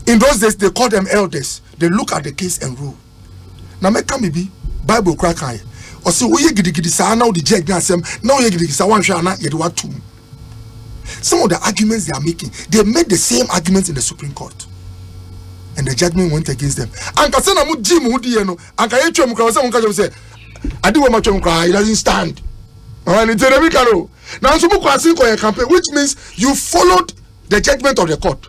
In those days, they call them elders. They look at the case and rule. Now, make me be Bible crack. Or say, we gidi sa now the judge now you gidi sa one shana yet what two. Some of the arguments they are making, they made the same arguments in the Supreme Court. and the judgment went against them. And Kasana mu Jim Hudi no, and Kayetro Mukawasa Mukajo say, I do what much he doesn't stand. And it's a Mikano. Now so Mukwasi for a campaign, which means you followed the judgment of the court.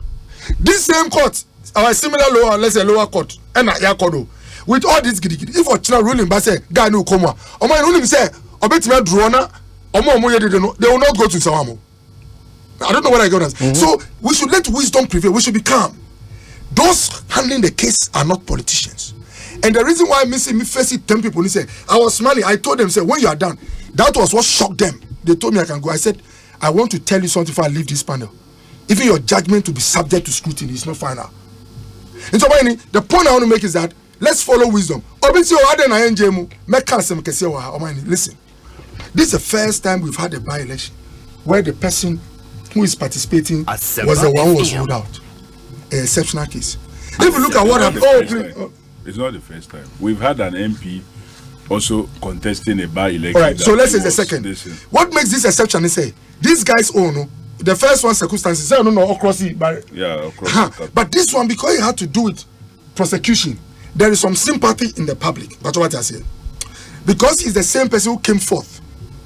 This same court, our similar lower, let's say lower court, and Yakodo, with all this giddy. If a china ruling by say, guy no come on, or my ruling say, or bet me drona, or more they will not go to Sawamo. I don't know what I got. So we should let wisdom prevail. We should be calm. Those handling the case are not politicians. And the reason why me face it 10 people, he said, I was smiling. I told them, say, when you are done, that was what shocked them. They told me I can go. I said, I want to tell you something before I leave this panel. Even your judgment to be subject to scrutiny is not final. And so the point I want to make is that let's follow wisdom. Listen, this is the first time we've had a by-election where the person who is participating was the one who was ruled out. An exceptional case. If you look at what happened, it's not the first time. We've had an MP also contesting a by-election. All right, so let's say the second. What makes this exception is say these guys own the first one circumstances. I don't know across the but this one, because it had to do with prosecution, there is some sympathy in the public. That's what I say. Because he's the same person who came forth,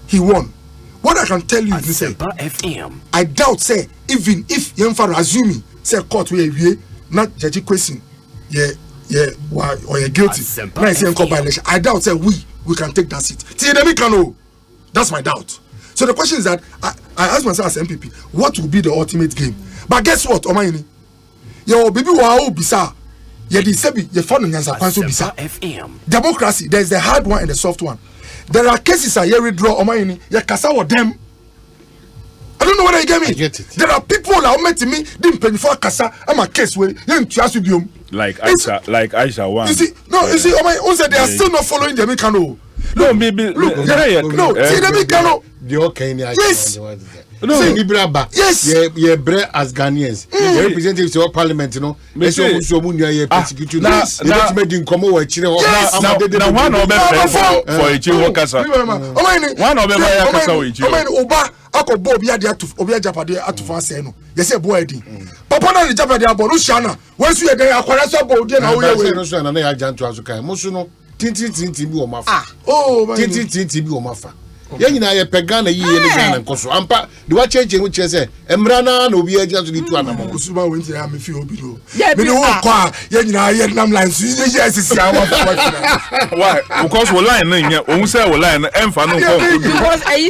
he won. What I can tell you is say, I doubt say even if Yemfa assuming say court we not judge question or you're guilty. I doubt say we can take that seat. That's my doubt. So the question is that I ask myself as MPP, what will be the ultimate game? But guess what, Omanhene? Your baby wa bisa. Democracy, there's the hard one and the soft one. There are cases I withdraw Omanhene, you kasa with them. I don't know whether you get me. I get it. There are people that met me, didn't pay before kasa. I'm a case where you trust with you. Like Aisha one. You see, Omanhene, they are still not following the Mikano. No, maybe look, see the Mikano. Yes. No, yes. Yeah, bre as Ghanaians. The representatives of parliament, you know. Yes. Now one of them for a chill worker. One of them Oba ako bo obi ade japade atofa se no. Yes, a boy di. Papa na japade abo no shana. Once you dey akwara so bo dey na wo ye we. No so na na ya janto azuka. Musu no tintin bi o mafa. Tintin bi o mafa. Yanyina ye pegana yi ye Ghana nkoso ampa de wa cheche mu chese emra na obi agya so ditu anamo kusuma wenti ya me fi obi do me de wo kwa yanyina ye nam line so ye yes si awa why because we line na nya ohun say we line emfa no nko kodru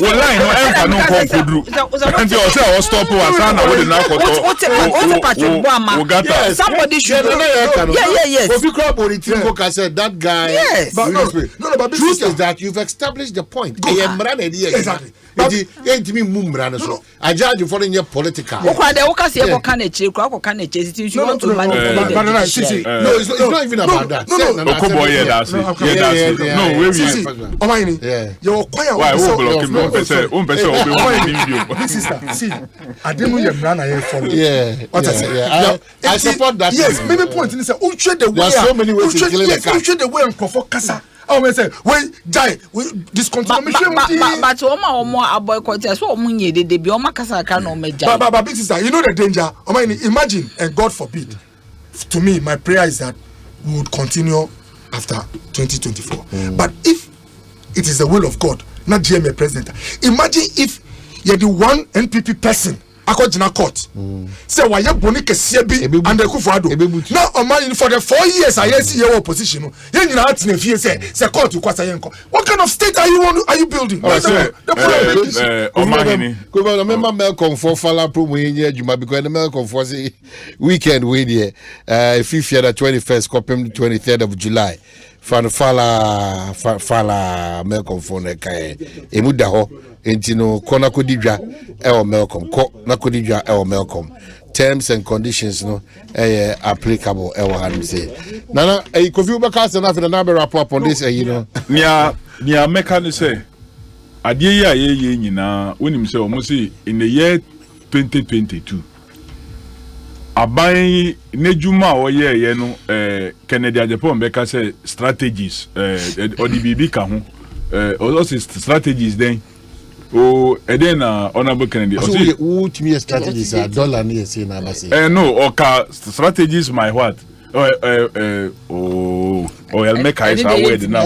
we line no emfa no nko kodru and you say o stop wa sana we de na koto somebody should yes Kofi Crop Politico said that guy yes but no but truth is that you've established the point. Exactly. But ain't me mumra so. I judge you for in your political. You want to manipulate. No, it's not even about that. No, you're quiet. See, I didn't know brother follow. Yeah. What I say. I support that. Yes, maybe point in say, there are so many ways to kill a cat. The way on Kasa. Oh, we say, we discontinue. But Oma boycott so omunye de bi Oma kasa ka no meja. But big sister, you know the danger. Imagine, and God forbid, to me, my prayer is that we would continue after 2024. But if it is the will of God, not GMA president, imagine if you're the one NPP person. Akojina court. Say why you boni kese bi and the Kufuado. Now Omanhene for the 4 years I see your opposition. You need to na fie say court you kwasa yenko. What kind of state are you building? Omanhene. Go remember Malcolm for Fala promo here Juma because the Malcolm for say weekend we there. 5th year the 21st copim 23rd of July. Fala Malcolm for ne kai. Emuda ho entino kona kodidwa Malcolm ko na kodidwa Malcolm terms and conditions no applicable han say nana Kofi Ubaka na fi na be wrap up on this you know nia meka say ade yi aye nyina wonim say omo say in the year 2022 aban nejuma oye no Kennedy Agyapong beka say strategies ODBB ka ho also strategies then then honorable Kennedy who to me strategies are dollar near say na say no okay strategies my what I'll make I word now.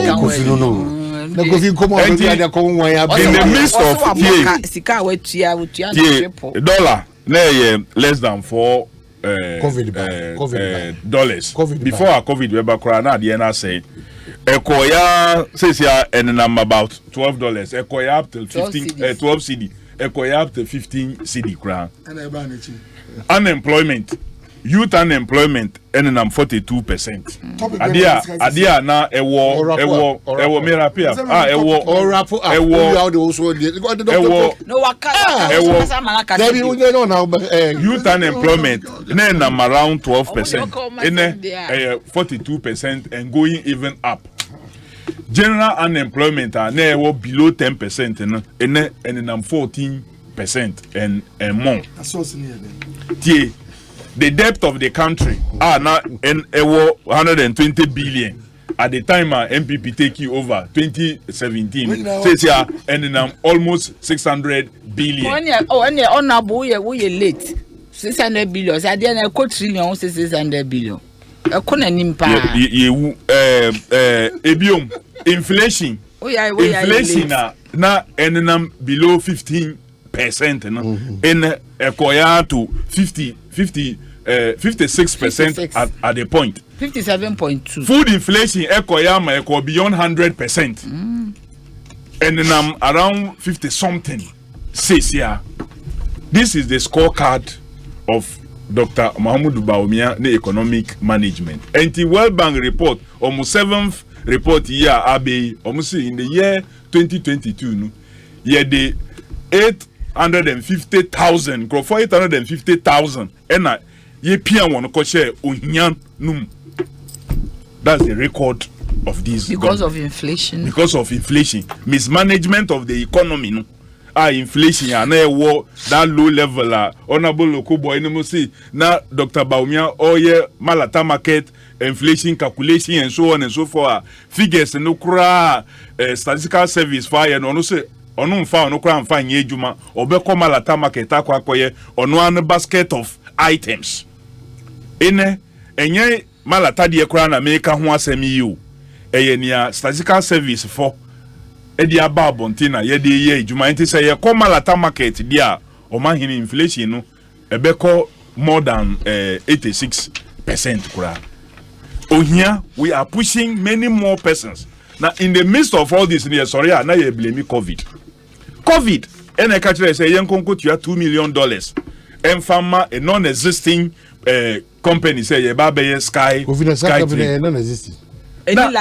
In the midst of dollar, less than $4 dollars. Before our COVID, we back the NR said, Ekoya says here and number about $12. Ekoya up till 12 CD. Ekoya up to 15 CD crown. Unemployment. Youth unemployment and 42%. Adia na ewo merapia youth unemployment na around 12% in 42% and going even up. General unemployment na ewo below 10% and 14% and more. The debt of the country are now in 120 billion. At the time MPP take you over 2017, says here and almost 600 billion. We late 600 billion. I didn't a trillion 600 billion. I couldn't inflation. Inflation now and below 15%. In Ekoya to 56% at the point. 57.2. Food inflation Ekoya beyond 100%. And then around 50 something. Says here. This is the scorecard of Dr. Mahmoud Baumia the economic management. And the World Bank report almost 7th report year Abe almost in the year 2022 yeah the 850,000 grow for 850,000 and ye pia one ko share ohia num. That's the record of this because of inflation, mismanagement of the economy no inflation and that low level honorable local boy no see na Dr. Baumia Malata market inflation calculation and so on and so forth figures no kura statistical service fire no say onu mfa no kura mfa nye ejuma obekọ Malata market akwakoye onu an basket of items ene enye Malata de kura na meka ho asem yi o nia statistical service for edi aba abontina ye de ye ejuma nti say ye ko Malata market dia Omanhene inflation no ebekọ more than 86% kura. Ohia we are pushing many more persons. Now in the midst of all this sorry na ye blame COVID and I catch say yen konko tua $2 million and farmer a non-existing company say ye ba be sky company non-existing but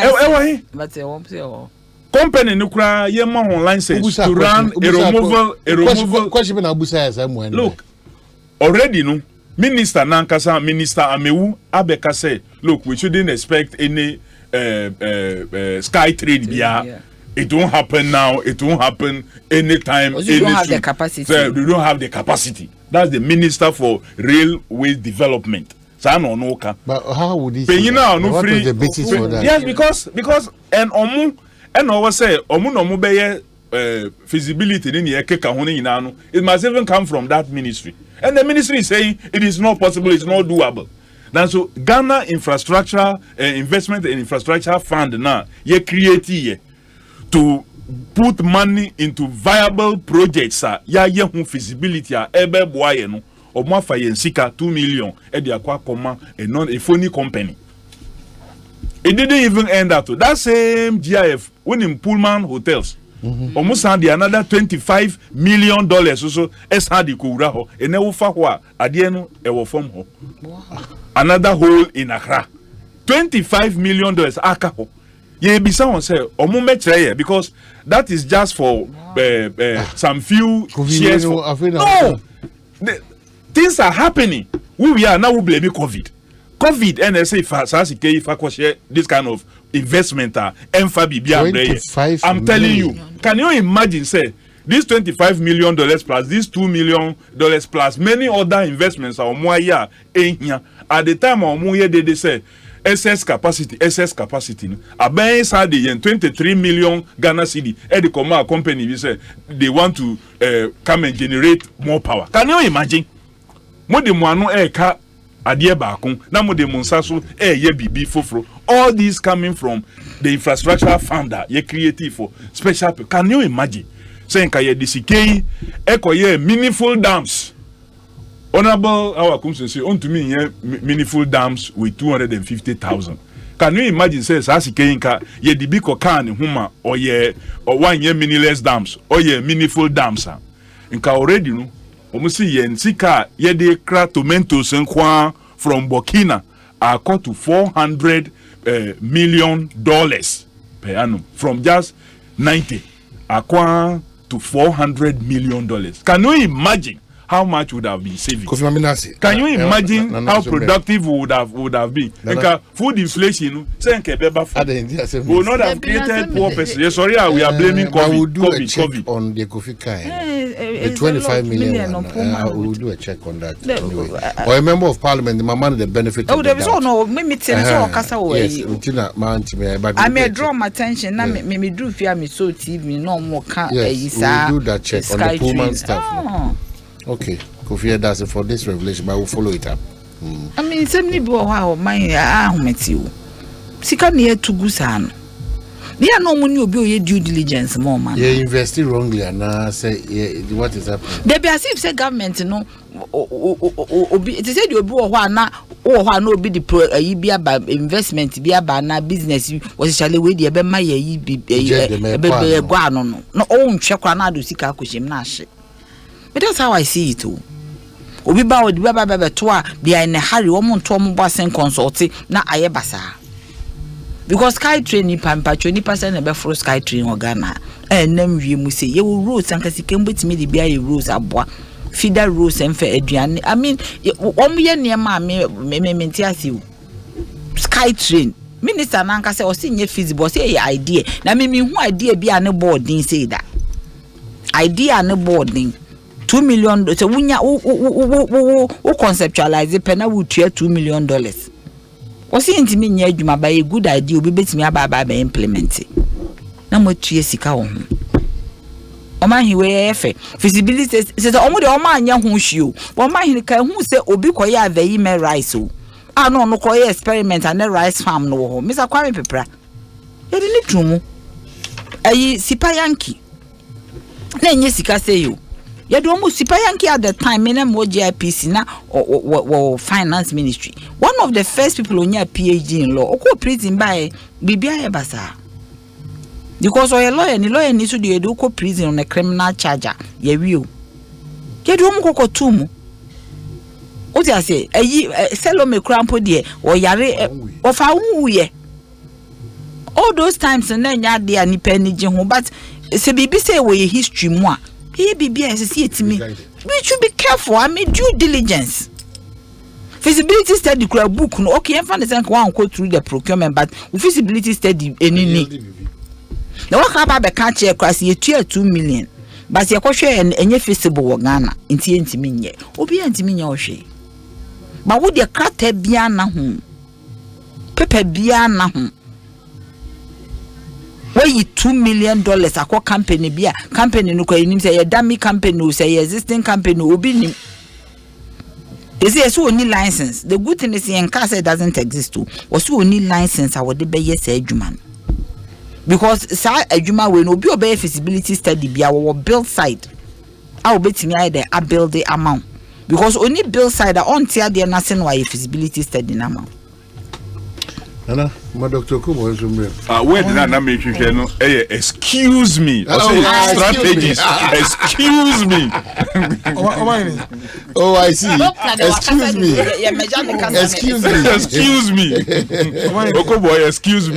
company nukra ye ma license to run a removal look already no minister nankasa minister Amewu abeka say look we shouldn't expect any sky trade here. It won't happen now. It won't happen anytime. You don't have the capacity. So they don't have the capacity. That's the Minister for Railway Development. So but how would he say that? What was the basis for that? Yes, because and always say feasibility it must even come from that ministry. And the ministry is saying it is not possible, it's not doable. Now, so Ghana Infrastructure Investment and Infrastructure Fund now ye create to put money into viable projects ya hu feasibility ebe boye no omo fa yen sika 2 million e de akwa koma a phony company. It didn't even end up to that same GIF when in Pullman hotels. Almost had another $25 million so as had the kura ho and never fa ho adieno e wo form ho. Another hole in Accra. $25 million aka ho. Ye be someone say omo metre because that is just for some few shares. No, things are happening. We are now blame COVID and I say this kind of investment I'm telling you, can you imagine say this $25 million plus this $2 million plus many other investments are more here at the time they say SS capacity aben side yen 23 million Ghana cedi e the commercial company we say they want to come and generate more power. Can you imagine mo de mo anu e ka adie baako na mo de monsa so ye bibi foforo. All these coming from the infrastructural fund that ye creative for special. Can you imagine saying ka ye disikei ekoye meaningful dams? Honorable our comes say on to me meaningful dams with 250,000. Can you imagine say sasikei nka ye dibi ko kan huma or 1 year meaningless dams or ye meaningful dams nka already no omusi ye nsika ye de kra tomatoes nkwa from Burkina are cut to $400 million per annum from just 90 acquire to $400 million. Can you imagine how much would have been saving? Can you imagine how productive would have been? Because food inflation will not have created poor person. Sorry, we are blaming COVID. On the Kofi 25 million. I will do a check on that. Anyway. Or a member of parliament, the man the benefit. Oh, there is no meeting. I may draw my attention. Now, me do fear me so TV. No more can. Yes, we will do that check on the Pullman staff. Okay, Kofi does it for this revelation, but we'll follow it up. I mean, somebody wow, my met you. Sika near to Gusan. They are no money will be due diligence, more man. You invested wrongly, and I say, what is happening? There be as if say government, no, it is said you be one now, or no be the pro, be about investment, be about na business. Was shall we be my be guano, no own check on do Sika Kushim Nash. But that's how I see it too. Obi ba odi baba to a they are in a hurry woman to mo basen consulting na ayebasa. Because sky train ni pampa 20% na be for sky train Ghana. Nem wie mu say ye wo roads anka sikem betimi de bia ye roads aboa. Feeder roads en fe aduane. I mean, omo ye niema me mentiasi. Sky train. Minister nanka say o se nye feasible say ye idea. Na me hu idea bia ne board din say that. Idea ne board din. $2 million. So we conceptualize it. Pena would share $2 million. What's the intimate yet? By a good idea, we bet me about implement it. No more sika on. Omanhene we feasibility says almost the Omanhene who show. Omanhene can who say Obi koya the email rice. Ah no koya experiment and the rice farm no. Mr. Kwame Pepra. You didn't true. Ayi sipa Yankee. Na nye sika say you. You do almost Sipayanki at the time, Menem JIPC na or finance ministry. One of the first people on your PhD in law, or prison by Bibia Ebasa. Because a lawyer needs to do a prison on a criminal charger. Ye will. You do almost tumu. What I say, a sell me crampo dear, or yare of our ye. All those times and then ya dear ni penny jehon, but se bibi say we history moi. Here be see it to me. We should be careful. I mean due diligence. Feasibility study book no okay, I find the one go through the procurement, but feasibility study any need. The work about the country across ye 2 million. But ye share and feasible Ghana inti minye. Obi anti or she. But would your craft biana home? Pepe biana home. Where you $2 million akwa company bia company no kwa nim say a dummy company no say existing company obi nim. They say so only license. The good thing is in case it doesn't exist too. Also only license I would be yes adwuma. Because sa adwuma we no be obey feasibility study bia we build side. I will bet me either a build the amount. Because only build side on tia there nothing why feasibility study na amount. Nana, my Dr. Kubo is where did I make you know? Excuse me. Strategies. Excuse me. Oh, I see. Excuse me. Excuse me. Excuse me. Okoboy, excuse me.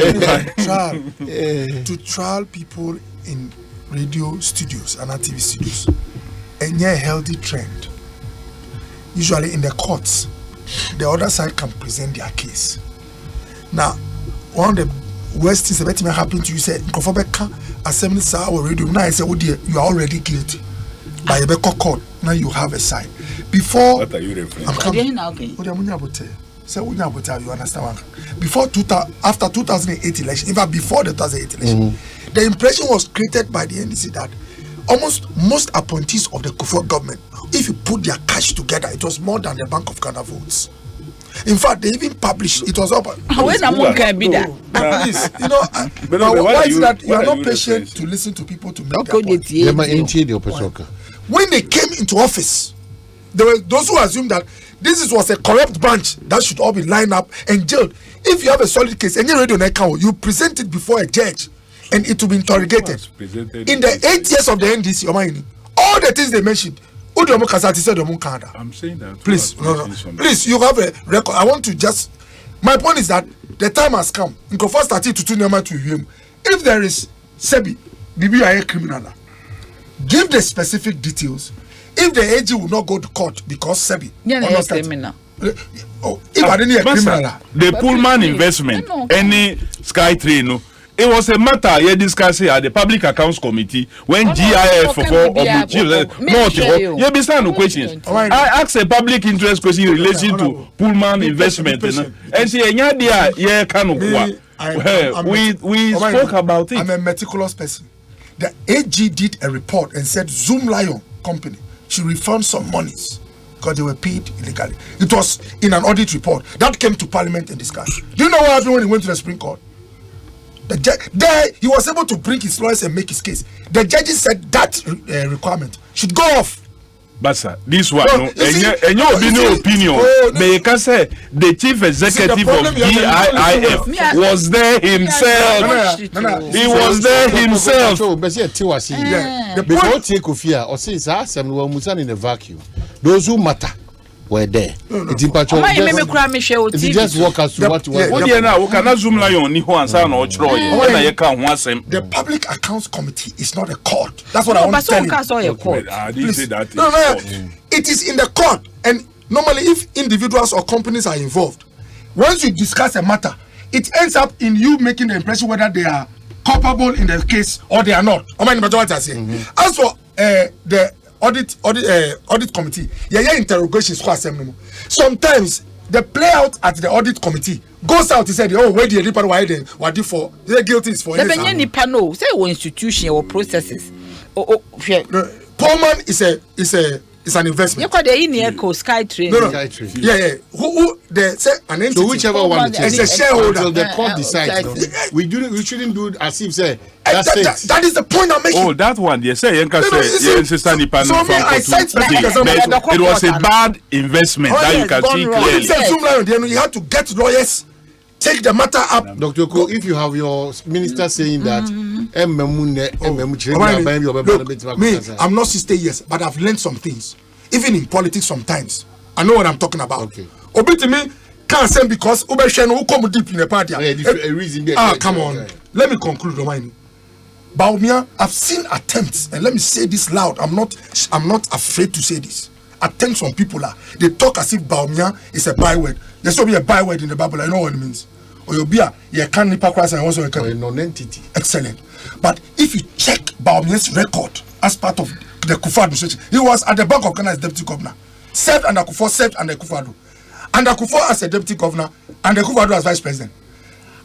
To trial people in radio studios and TV studios, and a healthy trend. Usually in the courts, the other side can present their case. Now, one of the worst things that may happen to you say, assembly sir or radio. Now I say, oh dear, you are already guilty. By a court, now you have a side. Before what are you referring? I'm coming. Say you understand? Before after 2008 election, in fact before the 2008 election, the impression was created by the NDC that almost most appointees of the Kufuor government, if you put their cash together, it was more than the Bank of Ghana votes. In fact, they even published. It was up. When I'm can be that. Please, you know, why is that you are not patient to listen to people to make their point? When they came into office, there were those who assumed that this was a corrupt bunch that should all be lined up and jailed. If you have a solid case and you're ready on account, you present it before a judge and it will be interrogated. In the 8 years of the NDC, all the things they mentioned, I'm saying that. Please, please, you have a record. I want to just. My point is that the time has come. If there is Sebi, BBI criminal, give the specific details. If the AG will not go to court because Sebi, criminal. If I didn't criminal, the Pullman investment, any Sky Train, no. It was a matter you discussed at the Public Accounts Committee when GIF for you be standing questions. I asked a public interest question in relation to Pullman investment, and she we spoke about it. I'm a meticulous person. The AG did a report and said Zoom Lion Company should refund some monies because they were paid illegally. It was in an audit report that came to Parliament and discussed. Do you know what happened when he went to the Supreme Court? There, he was able to bring his lawyers and make his case. The judges said that requirement should go off. But sir, this one, no, and your opinion, but you can say the chief executive of GIF was there himself. He was there himself. Because take Kofia or say Asem were Musan in a vacuum. Those who matter were there. It just walk us to what the Public Accounts Committee is not a court. That's what I want to tell you. I didn't say that. No, it is in the court. And normally, if individuals or companies are involved, once you discuss a matter, it ends up in you making the impression whether they are culpable in the case or they are not. As for the audit committee, interrogations. Sometimes the play out at the audit committee goes out. He said, "Oh, where the report? Why then? What do for? They're guilty is for." The panel say institution or processes. Pullman is an investment. You call the in Sky Train. No. Yeah. Who they say an entity. So whichever one it is, a shareholder. Until the court decides. We shouldn't do as if say. That is the point I'm making. Oh, that one, yes, it was a bad investment that you can see clearly. You have to get lawyers, take the matter up. Dr. Ko, if you have your minister saying that, me, I'm not 60 years, but I've learned some things. Even in politics sometimes. I know what I'm talking about. Okay. Obiti me can't say because who come deep in the party. Come on. Let me conclude, Romaini. Baumia, I've seen attempts, and let me say this loud. I'm not afraid to say this. Attempts from people they talk as if Baumia is a byword. There's will be a byword in the Bible. I know what it means. Or you'll be a can't and also a non-entity. Excellent. But if you check Baumia's record as part of the Kufuor administration, he was at the Bank of Ghana as deputy governor. Served under Kufuor, served under Kufuor. Under Kufuor as a deputy governor, and the Kufuor as vice president.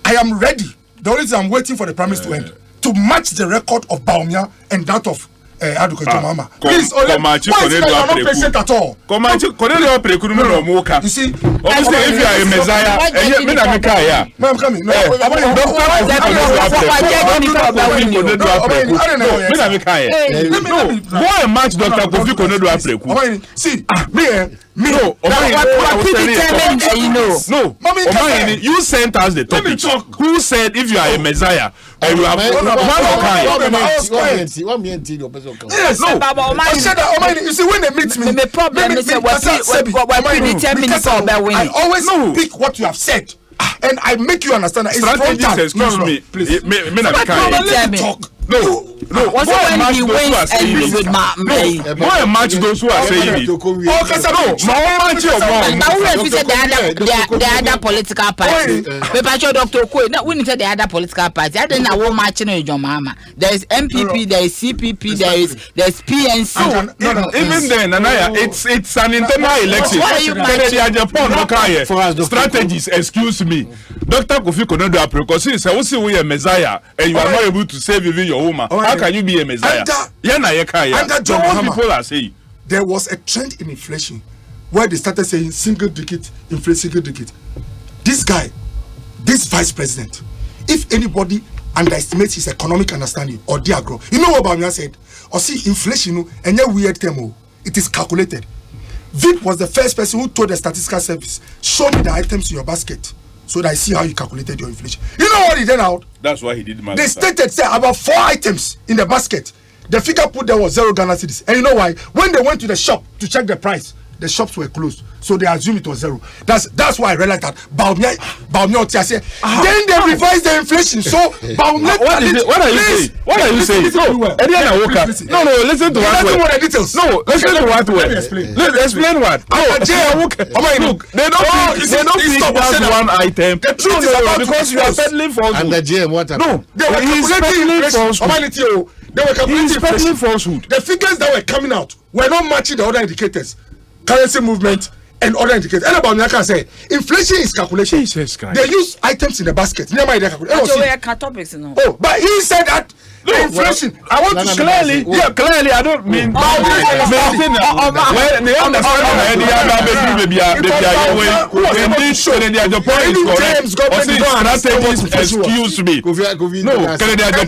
I am ready. The only thing I'm waiting for the promise to end. To match the record of Baumia and that of Adukoto Mama. Please, why is that not patient at all? You see, obviously, if you are a messiah, I'm coming. Go and match Dr. Kofi Konedo Apreku. See, you sent us the topic. Who said if you are a messiah? And you have yes, no. I said that you see when they meet me, the problem is I always pick what you have said and I make you understand that it's frontal. Excuse me, please. Talk. No. What's when he wins and he would match those who are saying it. Okay, so the other political party. Dr. Kwe, not when you say the other political party. I didn't know matching your mama. There is MPP, there is CPP, there is PNC. Even then, Anaya, it's an internal election. Strategies, excuse me. Dr. Kofi Konedo Apreku says, I see we a messiah and you are not able to save even your woman. How can you be a messiah? Under John Mahama, people are saying there was a trend in inflation. where they started saying single digit inflation, single digit. This guy, this vice president, if anybody underestimates his economic understanding or diagram, you know what Bamia said? Or see inflation, and a weird term, it is calculated. Vic was the first person who told the statistical service, show me the items in your basket so that I see how you calculated your inflation. You know what he did out? That's why he did my They stated say about 4 items in the basket. The figure put there was 0 Ghana cedis. And you know why? When they went to the shop to check the price, the shops were closed. So they assumed it was 0. That's why I realized that Baumia said, then they revised the inflation. So Baumia, what are you saying? What are you saying? No, listen to what word. The details. No, listen to what word. Let's explain what. Look, they don't pick just one item. No, because you are peddling falsehood. And the GM, what happened? No, he's peddling falsehood. They were calculating falsehood. The figures that were coming out were not matching the other indicators, currency movement and other indicators. And about Nyaka say inflation is calculation. Jesus Christ. They use items in the basket. Oh, but he said that inflation. I want to clearly. I don't mean. Excuse me. No, the point is correct. The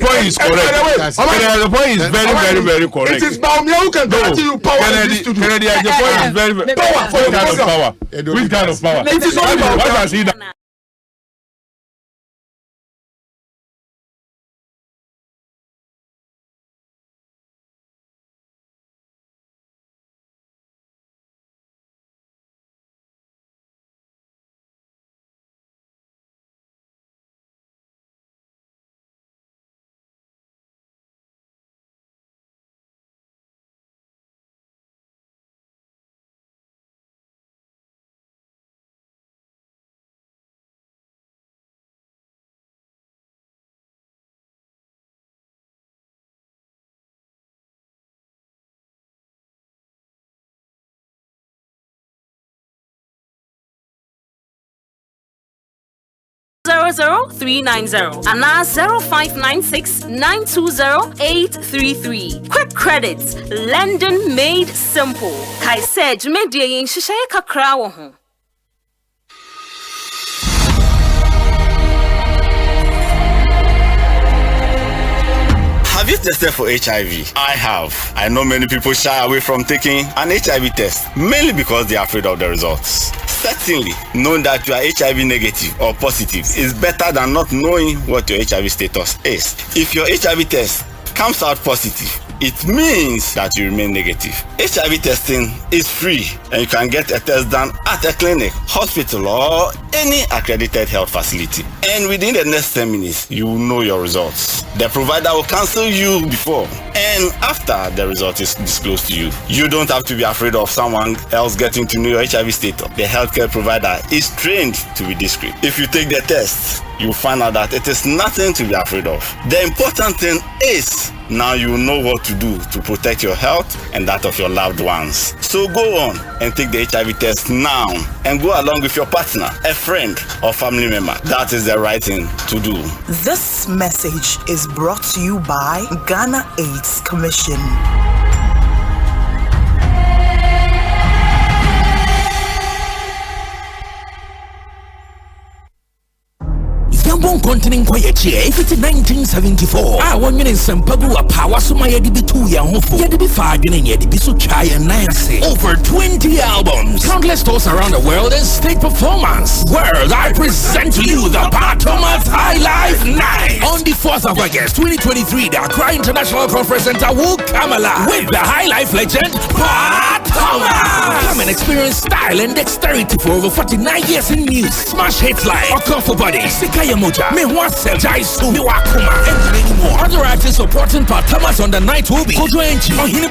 point is very, very correct. It is Baumia who can guarantee you power. The point is very power. Which kind of power? It is all about what has he done? $00390 and now 0596-920-833. Quick credits, lending made simple. Kai said, media yin shishaye kakra wo ho. Have you tested for HIV? I have. I know many people shy away from taking an HIV test, mainly because they are afraid of the results. Certainly, knowing that you are HIV negative or positive is better than not knowing what your HIV status is. If your HIV test comes out positive, it means that you remain negative. HIV testing is free and you can get a test done at a clinic, hospital or any accredited health facility. And within the next 10 minutes, you will know your results. The provider will cancel you before and after the result is disclosed to you. You don't have to be afraid of someone else getting to know your HIV status. The healthcare provider is trained to be discreet. If you take the test, you'll find out that it is nothing to be afraid of. The important thing is now you know what to do to protect your health and that of your loved ones. So go on and take the HIV test now and go along with your partner, a friend or family member. That is the right thing to do. This message is brought to you by Ghana AIDS Commission. Yambon continent Koyachi, if it's 1974. I want you in Sampagu, a power so my edibi 2 young hopeful. Yet be farging yet be so chai and Nancy. Over 20 albums, countless tours around the world, and state performance. World, I present to you the Thomas High Life Night. On the 4th of August 2023, the Accra International Conference Center will come alive with the High Life legend, Thomas. Come and experience style and dexterity for over 49 years in music. Smash hits like Okon for Body, Sikaya Moja, Me Wase, Jaisu, Me Wakuma, and many more. Other artists supporting Thomas on the night will be Kojo Enchi, Omanhene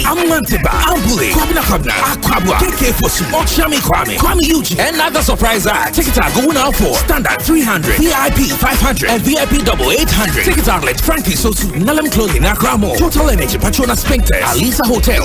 Amanteba, Ambule, Kwabena Akwabwa, KK Fosu, Ochami Kwame Yuji, and other surprise acts. Tickets are going out for standard 300, VIP 500, and VIP double 800. Tickets outlet Frankie Sosu, Nalam Clothing, Accra Mall, Total Energy, Patrona Sphincters, Alisa Hotel,